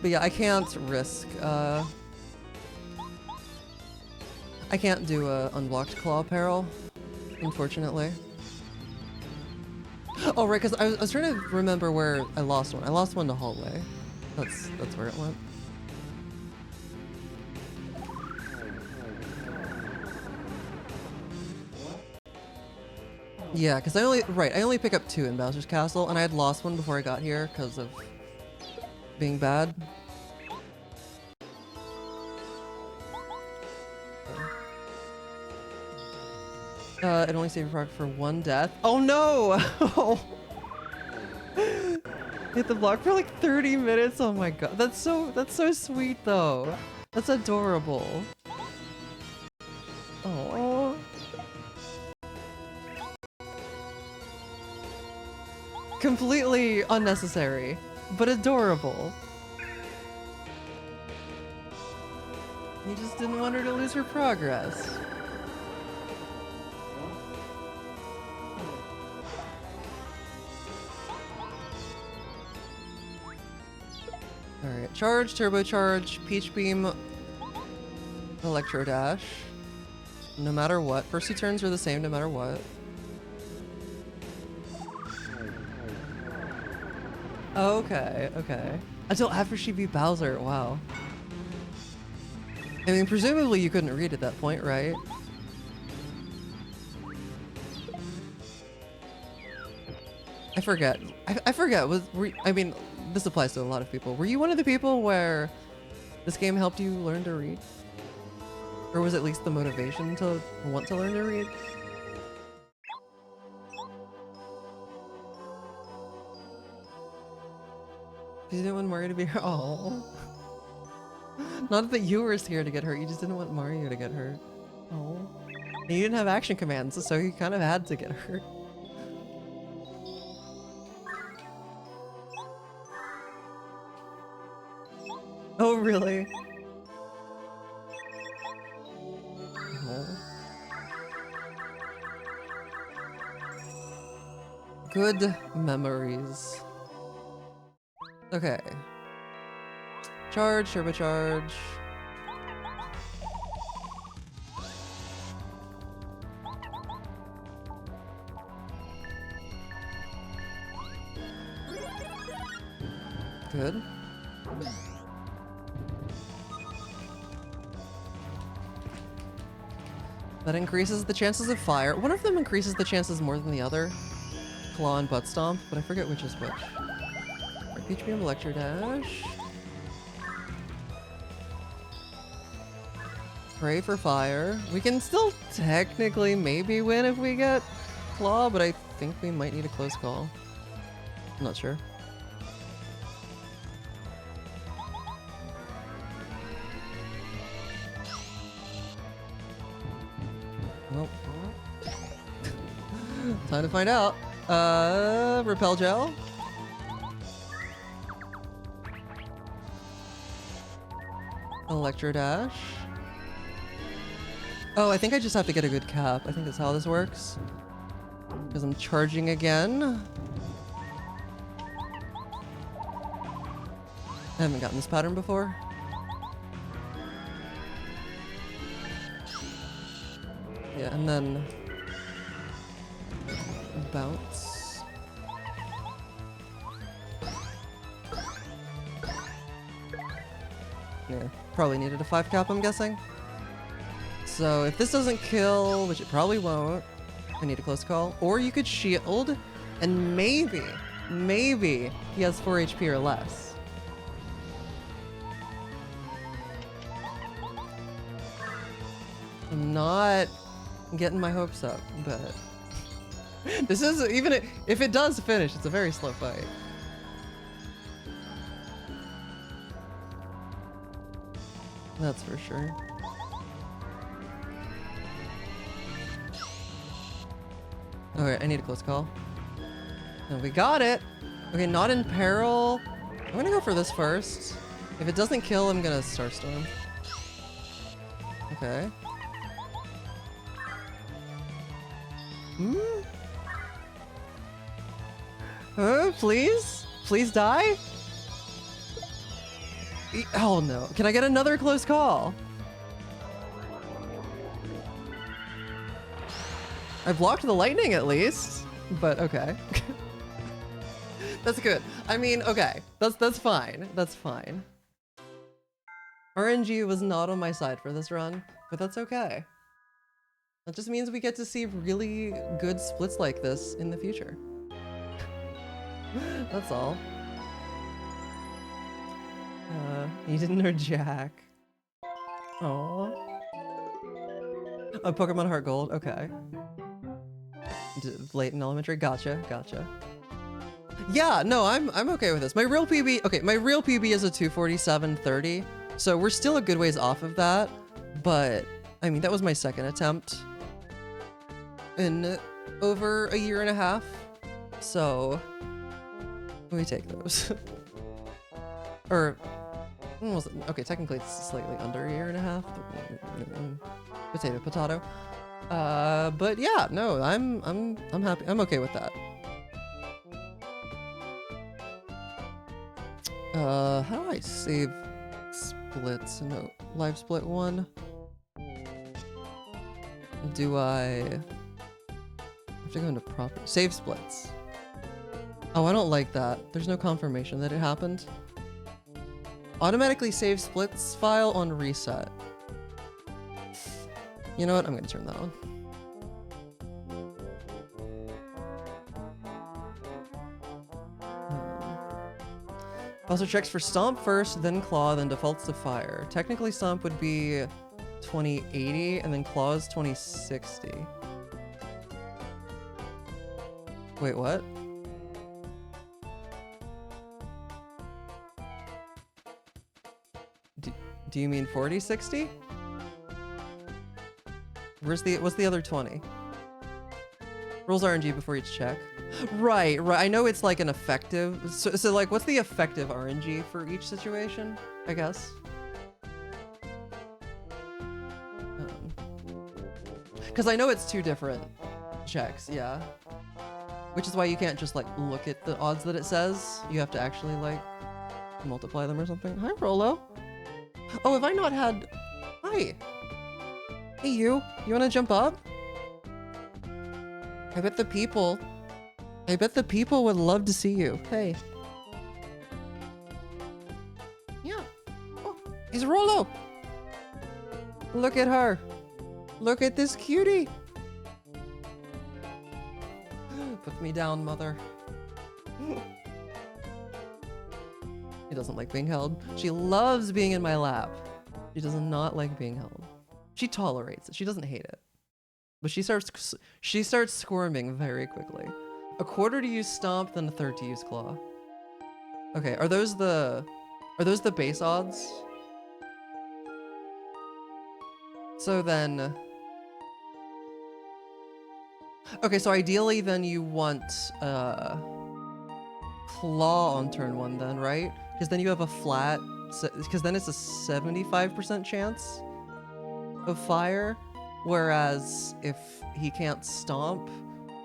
But yeah, I can't risk, I can't do a unblocked claw peril, unfortunately. Oh, right, because I was trying to remember where I lost one. I lost one to hallway. That's where it went. Yeah, because I only pick up 2 in Bowser's Castle, and I had lost one before I got here because of being bad. It only saved proc for 1 death. Oh no! Hit the block for like 30 minutes. Oh my god, that's so sweet though. That's adorable. Oh. Completely unnecessary, but adorable. You just didn't want her to lose her progress. Alright, charge, turbocharge, peach beam, electro dash. No matter what. First 2 turns are the same no matter what. Okay, okay. Until after she beat Bowser, wow. I mean, presumably you couldn't read at that point, right? I forget. I forget. I mean, this applies to a lot of people. Were you one of the people where this game helped you learn to read? Or was it at least the motivation to want to learn to read? You didn't want Mario to be hurt? Oh. Not that you were scared to get hurt, you just didn't want Mario to get hurt. Oh. And you didn't have action commands, so you kind of had to get hurt. Oh, really? Oh. Good memories. Okay. Charge, turbocharge. Good. That increases the chances of fire. One of them increases the chances more than the other. Claw and butt stomp, but I forget which is which. Peach beam, electro dash. Pray for fire. We can still technically maybe win if we get claw, but I think we might need a close call. I'm not sure. Well, time to find out. Repel gel. Electro dash. Oh, I think I just have to get a good cap. I think that's how this works. Because I'm charging again. I haven't gotten this pattern before. Yeah, and then bounce. Yeah, probably needed a 5 cap, I'm guessing. So if this doesn't kill, which it probably won't, I need a close call. Or you could shield, and maybe he has 4 HP or less. I'm not getting my hopes up, but this is, even if it does finish, it's a very slow fight. That's for sure. Alright, I need a close call. And we got it! Okay, not in peril. I'm gonna go for this first. If it doesn't kill, I'm gonna Starstorm. Okay. Please? Please die? Oh no. Can I get another close call? I blocked the lightning at least, but okay. That's good. I mean, okay. That's fine. That's fine. RNG was not on my side for this run, but that's okay. That just means we get to see really good splits like this in the future. That's all. You didn't know Jack. Aww. Oh, Pokemon Heart Gold. Okay. Late in elementary. Gotcha. Gotcha. Yeah, no, I'm okay with this. My real PB. Okay, my real PB is a 247.30, so we're still a good ways off of that. But I mean, that was my second attempt in over a year and a half. So let me take those. Or almost, okay, technically it's slightly under a year and a half. Potato, potato. But yeah, no, I'm happy. I'm okay with that. How do I save splits? No, live split one. Do I have to go into property? Save splits. Oh, I don't like that. There's no confirmation that it happened. Automatically save splits file on reset. You know what? I'm gonna turn that on. Also checks for Stomp first, then Claw, then defaults to Fire. Technically Stomp would be 2080, and then Claw is 2060. Wait, what? Do you mean 4060? What's the other 20? Rolls RNG before each check. Right. I know it's like an effective. So like, what's the effective RNG for each situation? I guess. Because I know it's two different checks. Yeah. Which is why you can't just like look at the odds that it says. You have to actually like multiply them or something. Hi, Rolo. Oh, have I not had? Hi. Hey, you. You want to jump up? I bet the people would love to see you. Hey. Yeah. Oh, it's Rolo. Look at her. Look at this cutie. Put me down, mother. She doesn't like being held. She loves being in my lap. She does not like being held. She tolerates it. She doesn't hate it. But she starts squirming very quickly. A quarter to use Stomp, then a third to use Claw. Okay, are those the base odds? So then... Okay, so ideally then you want Claw on turn one then, right? Because then you have a flat, because then it's a 75% chance of Fire, whereas if he can't Stomp,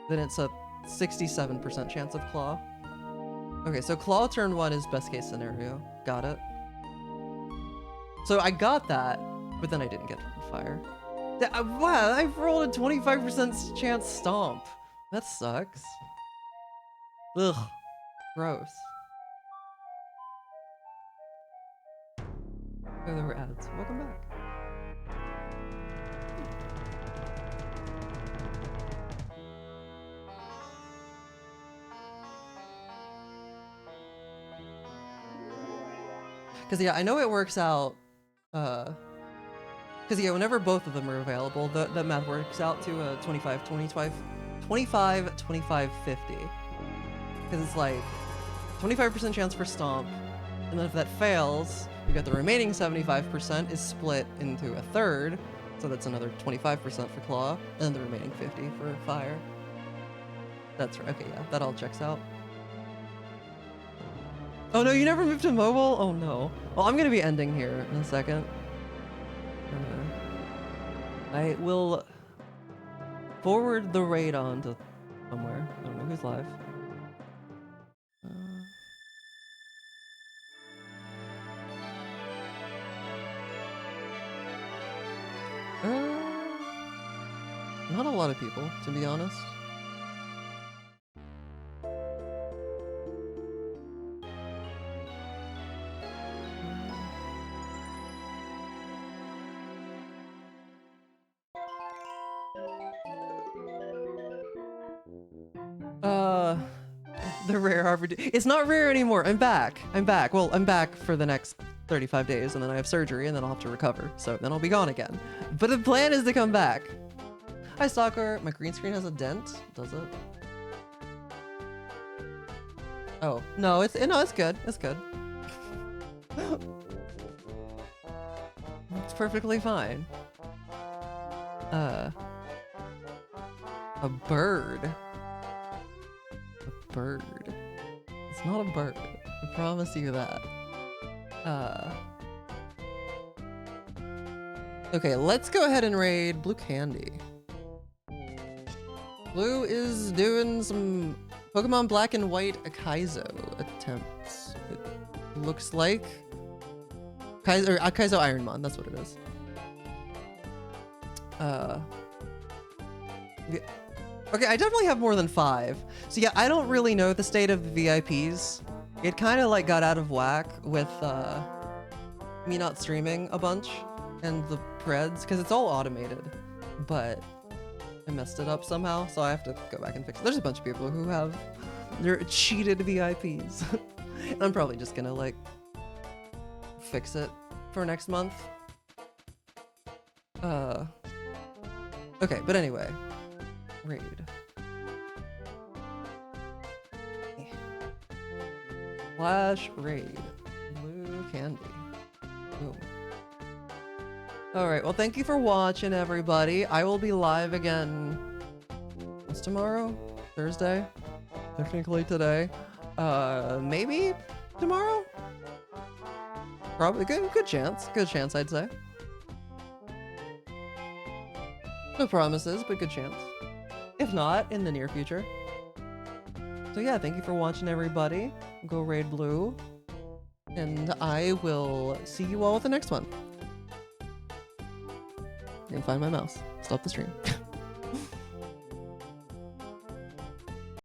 then it's a 67% chance of Claw. Okay, so Claw turn one is best case scenario. Got it. So I got that, but then I didn't get Fire. Wow, I've rolled a 25% chance Stomp. That sucks. Ugh. Gross. Oh, there were ads. Welcome back. Because, yeah, I know it works out, because Because yeah, whenever both of them are available, the math works out to 25, 25, 25, 25, 50. Because it's like 25% chance for Stomp, and then if that fails, you got the remaining 75% is split into a third, so that's another 25% for Claw, and then the remaining 50 for Fire. That's right. Okay, yeah, that all checks out. Oh no, you never moved to mobile? Oh no. Well, I'm gonna be ending here in a second. I will forward the raid on to somewhere. I don't know who's live. Not a lot of people, to be honest. The rare Harvard. It's not rare anymore. I'm back. I'm back. Well, I'm back for the next 35 days, and then I have surgery, and then I'll have to recover. So then I'll be gone again. But the plan is to come back. Hi, Stalker. My green screen has a dent. Does it? Oh no, it's good. It's good. It's perfectly fine. A bird. A bird. It's not a bird. I promise you that. Okay, let's go ahead and raid Blue Candy. Blue is doing some Pokemon Black and White Akaizo attempts. It looks like Akaizo Ironmon, that's what it is. Okay, I definitely have more than 5. So yeah, I don't really know the state of the VIPs. It kind of like got out of whack with me not streaming a bunch and the preds, because it's all automated, but I messed it up somehow, so I have to go back and fix it. There's a bunch of people who have their cheated VIPs. And I'm probably just gonna like fix it for next month. Okay, but anyway, raid. Flash raid. Blue Candy. Boom. Alright, well thank you for watching, everybody. I will be live again. What's tomorrow? Thursday? Technically today. Maybe tomorrow? Probably. Good chance. Good chance, I'd say. No promises, but good chance. If not, in the near future. So yeah, thank you for watching, everybody. Go raid Blue. And I will see you all at the next one. And find my mouse. Stop the stream.